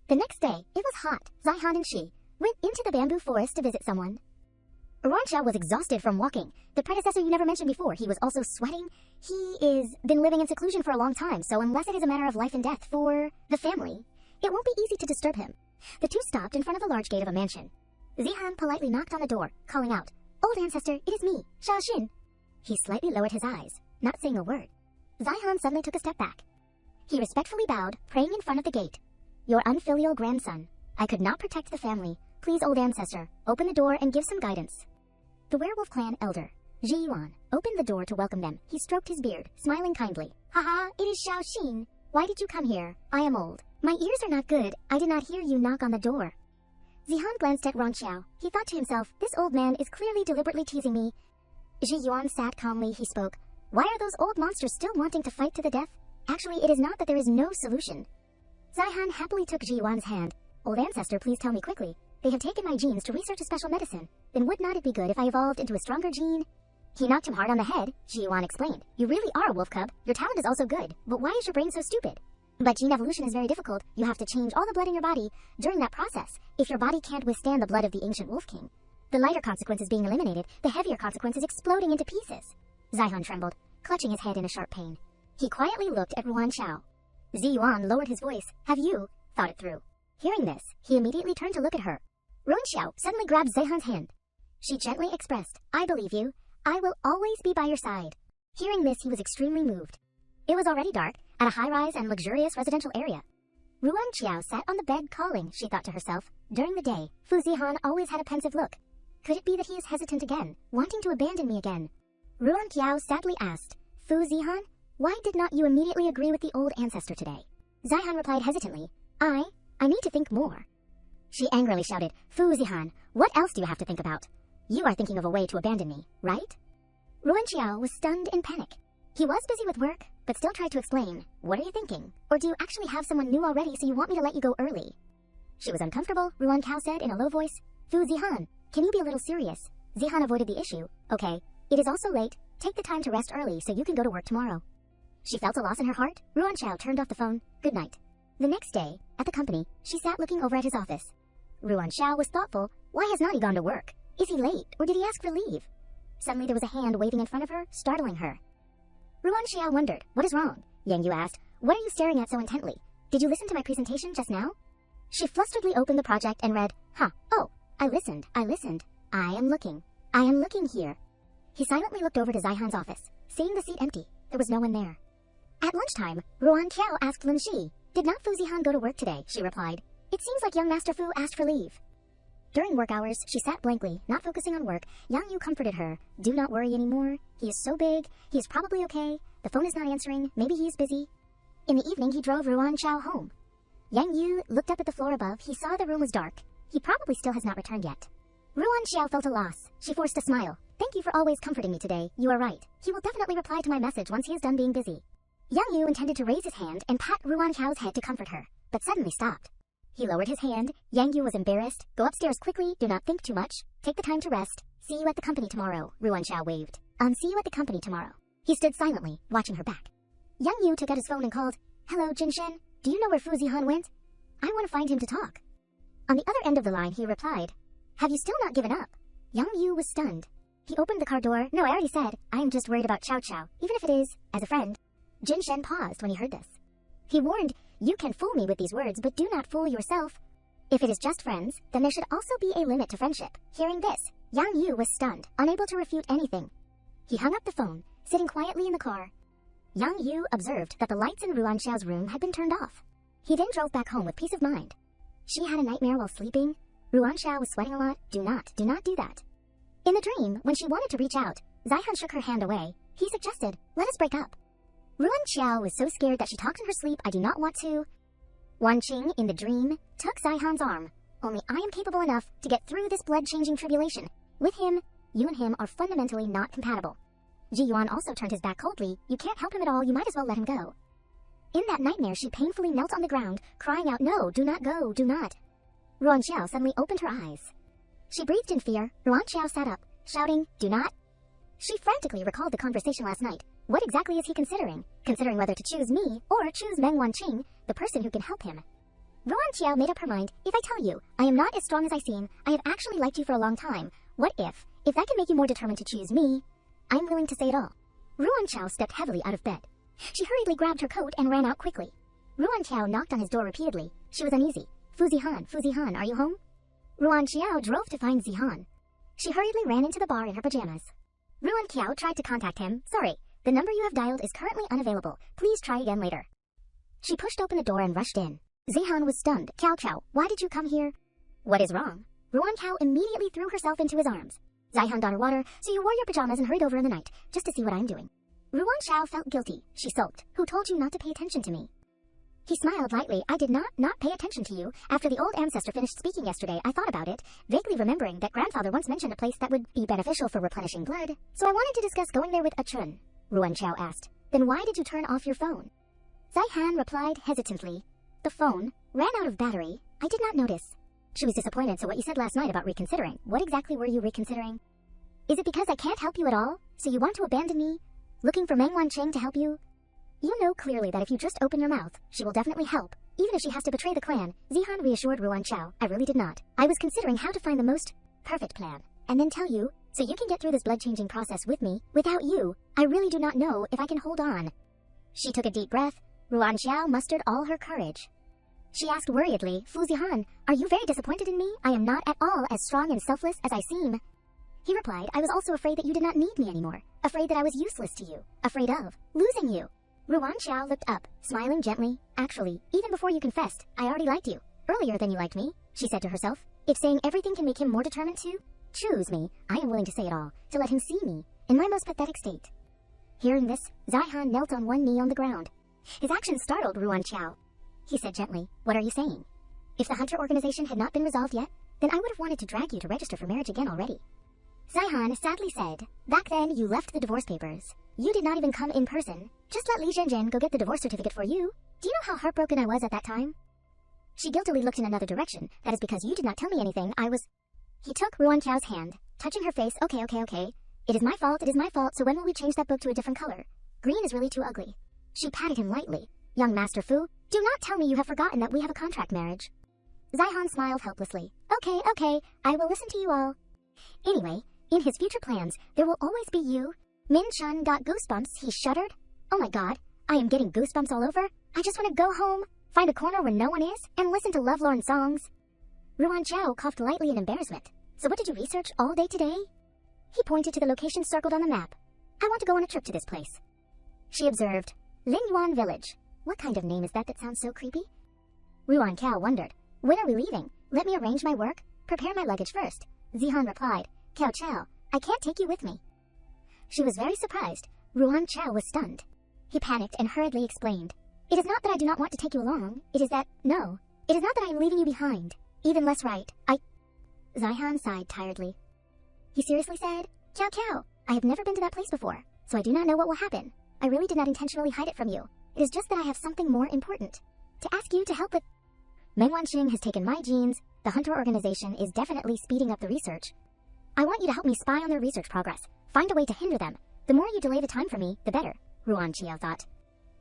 The next day, it was hot. Zihan and she went into the bamboo forest to visit someone. Ruanqiao was exhausted from walking. The predecessor you never mentioned before, he was also sweating. He is been living in seclusion for a long time, so unless it is a matter of life and death for the family, it won't be easy to disturb him. The two stopped in front of the large gate of a mansion. Zihan politely knocked on the door, calling out, Old ancestor, it is me, Xiaoxin. He slightly lowered his eyes, not saying a word. Zihan suddenly took a step back. He respectfully bowed, praying in front of the gate. Your unfilial grandson. I could not protect the family. Please, old ancestor, open the door and give some guidance. The werewolf clan elder, Ji Yuan, opened the door to welcome them. He stroked his beard, smiling kindly. Haha, it is Xiaoxin. Why did you come here? I am old. My ears are not good. I did not hear you knock on the door. Zihan glanced at Ruanqiao. He thought to himself, this old man is clearly deliberately teasing me. Ji Yuan sat calmly. He spoke. Why are those old monsters still wanting to fight to the death? Actually, it is not that there is no solution. Zihan happily took Ji Yuan's hand. Old ancestor, please tell me quickly. They have taken my genes to research a special medicine. Then would not it be good if I evolved into a stronger gene? He knocked him hard on the head. Ji Yuan explained. You really are a wolf cub. Your talent is also good. But why is your brain so stupid? But gene evolution is very difficult. You have to change all the blood in your body. During that process, if your body can't withstand the blood of the ancient wolf king, the lighter consequence is being eliminated, the heavier consequence is exploding into pieces. Zihan trembled, clutching his head in a sharp pain. He quietly looked at Ruan Xiao. Zi Yuan lowered his voice. Have you thought it through? Hearing this, he immediately turned to look at her. Ruan Xiao suddenly grabbed Zihan's hand. She gently expressed, I believe you. I will always be by your side. Hearing this, he was extremely moved. It was already dark, at a high-rise and luxurious residential area. Ruan Xiao sat on the bed calling, she thought to herself. During the day, Fu Zihan always had a pensive look. Could it be that he is hesitant again, wanting to abandon me again? Ruan Xiao sadly asked, Fu Zihan, why did not you immediately agree with the old ancestor today? Zihan replied hesitantly, I need to think more. She angrily shouted, Fu Zihan, what else do you have to think about? You are thinking of a way to abandon me, right? Ruan Xiao was stunned in panic. He was busy with work, but still tried to explain, what are you thinking? Or do you actually have someone new already so you want me to let you go early? She was uncomfortable, Ruan Xiao said in a low voice. Fu Zihan, can you be a little serious? Zihan avoided the issue. Okay, it is also late. Take the time to rest early so you can go to work tomorrow. She felt a loss in her heart. Ruan Xiao turned off the phone. Good night. The next day, at the company, she sat looking over at his office. Ruan Xiao was thoughtful. Why has not he gone to work? Is he late, or did he ask for leave? Suddenly there was a hand waving in front of her, startling her. Ruan Xiao wondered, what is wrong? Yang Yu asked, what are you staring at so intently? Did you listen to my presentation just now? She flusteredly opened the project and read, oh, I listened. I am looking here. He silently looked over to Zihan's office. Seeing the seat empty, there was no one there. At lunchtime, Ruan Xiao asked Lin Shi, did not Fu Zihan go to work today? She replied, it seems like young Master Fu asked for leave. During work hours, she sat blankly, not focusing on work. Yang Yu comforted her. Do not worry anymore. He is so big. He is probably okay. The phone is not answering. Maybe he is busy. In the evening, he drove Ruan Xiao home. Yang Yu looked up at the floor above. He saw the room was dark. He probably still has not returned yet. Ruan Xiao felt a loss. She forced a smile. Thank you for always comforting me today. You are right. He will definitely reply to my message once he is done being busy. Yang Yu intended to raise his hand and pat Ruan Xiao's head to comfort her, but suddenly stopped. He lowered his hand. Yang Yu was embarrassed. Go upstairs quickly. Do not think too much. Take the time to rest. See you at the company tomorrow, Ruan Xiao waved. See you at the company tomorrow. He stood silently, watching her back. Yang Yu took out his phone and called, Hello, Jinshen. Do you know where Fu Zihan went? I want to find him to talk. On the other end of the line, he replied, Have you still not given up? Yang Yu was stunned. He opened the car door. No, I already said. I am just worried about Chow Chow, even if it is, as a friend. Jinshen paused when he heard this. He warned, You can fool me with these words, but do not fool yourself. If it is just friends, then there should also be a limit to friendship. Hearing this, Yang Yu was stunned, unable to refute anything. He hung up the phone, sitting quietly in the car. Yang Yu observed that the lights in Ruan Xiao's room had been turned off. He then drove back home with peace of mind. She had a nightmare while sleeping. Ruan Xiao was sweating a lot. Do not do that. In the dream, when she wanted to reach out, Zihan shook her hand away. He suggested, let us break up. Ruan Xiao was so scared that she talked in her sleep, I do not want to. Wan Qing, in the dream, took Zihan's arm. Only I am capable enough to get through this blood-changing tribulation. With him, you and him are fundamentally not compatible. Ji Yuan also turned his back coldly. You can't help him at all, you might as well let him go. In that nightmare, she painfully knelt on the ground, crying out, No, do not go, do not. Ruan Xiao suddenly opened her eyes. She breathed in fear. Ruan Xiao sat up, shouting, Do not. She frantically recalled the conversation last night. What exactly is he considering? Considering whether to choose me or choose Meng Wanqing, the person who can help him. Ruan Xiao made up her mind. If I tell you, I am not as strong as I seem, I have actually liked you for a long time. What if that can make you more determined to choose me, I'm willing to say it all. Ruan Xiao stepped heavily out of bed. She hurriedly grabbed her coat and ran out quickly. Ruan Xiao knocked on his door repeatedly. She was uneasy. Fu Zihan, are you home? Ruan Xiao drove to find Zihan. She hurriedly ran into the bar in her pajamas. Ruan Xiao tried to contact him. Sorry, the number you have dialed is currently unavailable. Please try again later. She pushed open the door and rushed in. Zihan was stunned. Xiao, why did you come here? What is wrong? Ruan Xiao immediately threw herself into his arms. Zihan got her water, so you wore your pajamas and hurried over in the night, just to see what I'm doing. Ruan Xiao felt guilty. She sulked. Who told you not to pay attention to me? He smiled lightly. I did not pay attention to you. After the old ancestor finished speaking yesterday, I thought about it, vaguely remembering that grandfather once mentioned a place that would be beneficial for replenishing blood, so I wanted to discuss going there with Achun. Ruan Xiao asked. Then why did you turn off your phone? Zihan replied hesitantly. The phone ran out of battery. I did not notice. She was disappointed, so what you said last night about reconsidering, what exactly were you reconsidering? Is it because I can't help you at all? So you want to abandon me? Looking for Meng Wanqing to help you? You know clearly that if you just open your mouth, she will definitely help, even if she has to betray the clan. Zihan reassured Ruan Xiao. I really did not. I was considering how to find the most perfect plan, and then tell you, So you can get through this blood-changing process with me. Without you, I really do not know if I can hold on. She took a deep breath. Ruan Xiao mustered all her courage. She asked worriedly, Fu Zihan, are you very disappointed in me? I am not at all as strong and selfless as I seem. He replied, I was also afraid that you did not need me anymore. Afraid that I was useless to you. Afraid of losing you. Ruan Xiao looked up, smiling gently. Actually, even before you confessed, I already liked you. Earlier than you liked me, she said to herself. If saying everything can make him more determined to choose me, I am willing to say it all, to let him see me, in my most pathetic state. Hearing this, Zihan knelt on one knee on the ground. His action startled Ruan Xiao. He said gently, what are you saying? If the Hunter organization had not been resolved yet, then I would have wanted to drag you to register for marriage again already. Zihan sadly said, back then you left the divorce papers. You did not even come in person. Just let Li Zhenzhen go get the divorce certificate for you. Do you know how heartbroken I was at that time? She guiltily looked in another direction. That is because you did not tell me anything. He took Ruan Qiao's hand, touching her face. Okay. It is my fault, so when will we change that book to a different color? Green is really too ugly. She patted him lightly. Young Master Fu, do not tell me you have forgotten that we have a contract marriage. Zihan smiled helplessly. Okay, I will listen to you all. Anyway, in his future plans, there will always be you. Min Chun got goosebumps. He shuddered. Oh my god, I am getting goosebumps all over. I just want to go home, find a corner where no one is, and listen to lovelorn songs. Ruan Qiao coughed lightly in embarrassment. So what did you research all day today? He pointed to the location circled on the map. I want to go on a trip to this place. She observed. Linyuan Village. What kind of name is that sounds so creepy? Ruan Qiao wondered. When are we leaving? Let me arrange my work. Prepare my luggage first. Zihan replied. Qiao Qiao, I can't take you with me. She was very surprised. Ruan Qiao was stunned. He panicked and hurriedly explained. It is not that I do not want to take you along. It is that I am leaving you behind. Even less right. Zihan sighed tiredly. He seriously said, Qiao Qiao, I have never been to that place before, so I do not know what will happen. I really did not intentionally hide it from you. It is just that I have something more important to ask you to help with. Meng Wanxing has taken my genes. The Hunter organization is definitely speeding up the research. I want you to help me spy on their research progress. Find a way to hinder them. The more you delay the time for me, the better, Ruan Qiao thought.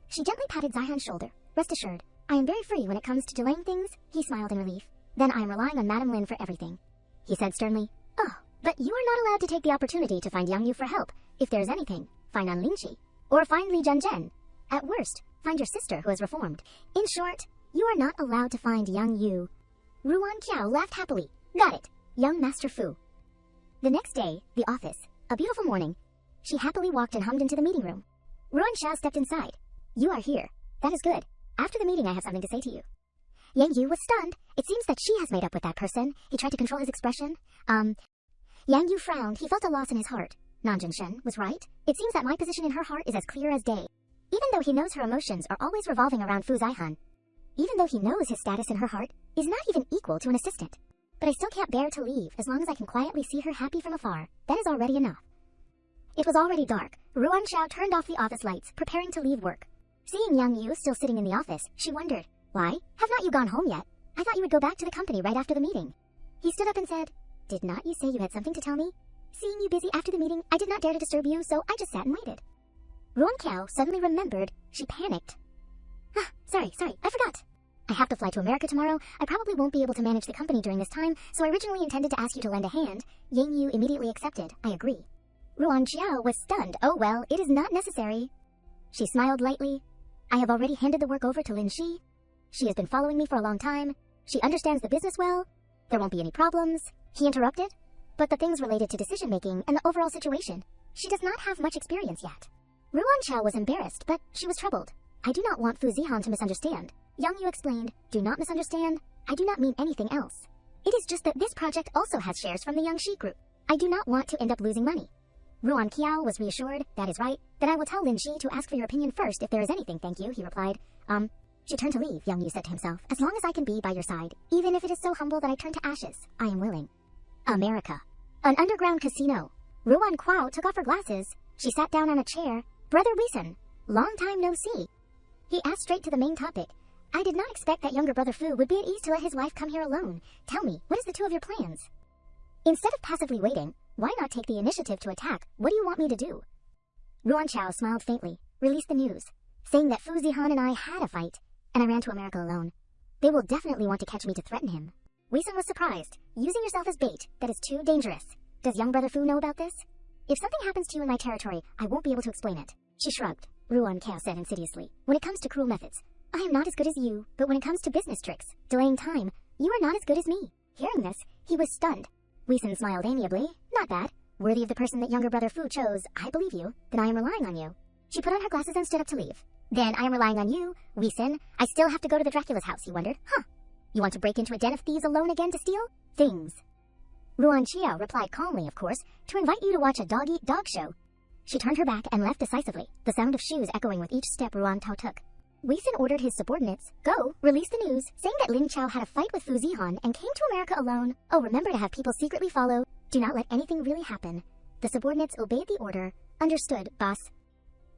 She gently patted Zihan's shoulder. Rest assured, I am very free when it comes to delaying things. He smiled in relief. Then I am relying on Madame Lin for everything. He said sternly. Oh, but you are not allowed to take the opportunity to find Yang Yu for help. If there is anything, find An Linqi. Or find Li Zhenzhen. At worst, find your sister who has reformed. In short, you are not allowed to find Yang Yu. Ruan Qiao laughed happily. Got it. Young Master Fu. The next day, the office. A beautiful morning. She happily walked and hummed into the meeting room. Ruan Xiao stepped inside. You are here. That is good. After the meeting I have something to say to you. Yang Yu was stunned. It seems that she has made up with that person. He tried to control his expression. Yang Yu frowned. He felt a loss in his heart. Nanjun Shen was right. It seems that my position in her heart is as clear as day. Even though he knows her emotions are always revolving around Fu Zihan. Even though he knows his status in her heart is not even equal to an assistant. But I still can't bear to leave as long as I can quietly see her happy from afar. That is already enough. It was already dark. Ruan Xiao turned off the office lights, preparing to leave work. Seeing Yang Yu still sitting in the office, she wondered, why? Have not you gone home yet? I thought you would go back to the company right after the meeting. He stood up and said, did not you say you had something to tell me? Seeing you busy after the meeting, I did not dare to disturb you, so I just sat and waited. Ruan Qiao suddenly remembered. She panicked. Sorry, I forgot. I have to fly to America tomorrow. I probably won't be able to manage the company during this time, so I originally intended to ask you to lend a hand. Yang Yu immediately accepted. I agree. Ruan Qiao was stunned. Oh well, it is not necessary. She smiled lightly. I have already handed the work over to Lin Shi. She has been following me for a long time. She understands the business well. There won't be any problems. He interrupted. But the things related to decision-making and the overall situation, she does not have much experience yet. Ruan Qiao was embarrassed, but she was troubled. I do not want Fu Zihan to misunderstand. Yang Yu explained, do not misunderstand. I do not mean anything else. It is just that this project also has shares from the Yang Shi group. I do not want to end up losing money. Ruan Qiao was reassured. That is right. Then I will tell Lin Shi to ask for your opinion first if there is anything. Thank you, he replied. She turned to leave, Yang Yu said to himself. As long as I can be by your side, even if it is so humble that I turn to ashes, I am willing. America. An underground casino. Ruan Qiao took off her glasses. She sat down on a chair. Brother Weesun, long time no see. He asked straight to the main topic. I did not expect that younger brother Fu would be at ease to let his wife come here alone. Tell me, what is the two of your plans? Instead of passively waiting, why not take the initiative to attack? What do you want me to do? Ruan Qiao smiled faintly, released the news, saying that Fu Zihan and I had a fight, and I ran to America alone. They will definitely want to catch me to threaten him. Weesun was surprised. Using yourself as bait, that is too dangerous. Does young brother Fu know about this? If something happens to you in my territory, I won't be able to explain it. She shrugged. Ruan Kao said insidiously. When it comes to cruel methods, I am not as good as you, but when it comes to business tricks, delaying time, you are not as good as me. Hearing this, he was stunned. Weeson smiled amiably. Not bad. Worthy of the person that younger brother Fu chose, I believe you. Then I am relying on you. She put on her glasses and stood up to leave. Then I am relying on you, Weeson. I still have to go to the Dracula's house, he wondered. Huh. You want to break into a den of thieves alone again to steal? Things. Ruan Chiao replied calmly, of course, to invite you to watch a dog-eat-dog show. She turned her back and left decisively, the sound of shoes echoing with each step Ruan Tao took. Weeson ordered his subordinates, go, release the news, saying that Ling Chao had a fight with Fu Zihan and came to America alone. Oh, remember to have people secretly follow. Do not let anything really happen. The subordinates obeyed the order. Understood, boss.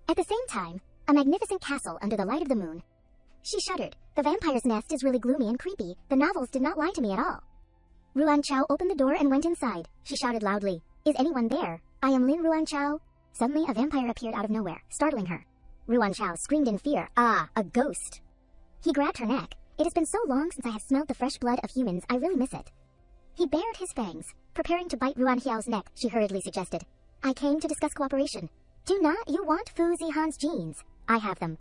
At the same time, a magnificent castle under the light of the moon. She shuddered. The vampire's nest is really gloomy and creepy. The novels did not lie to me at all. Ruan Chao opened the door and went inside. She shouted loudly, is anyone there? I am Lin Ruan Chao. Suddenly, a vampire appeared out of nowhere, startling her. Ruan Chao screamed in fear. Ah, a ghost. He grabbed her neck. It has been so long since I have smelled the fresh blood of humans, I really miss it. He bared his fangs. Preparing to bite Ruan Hiao's neck, she hurriedly suggested. I came to discuss cooperation. Do not you want Fu Zihan's genes? I have them.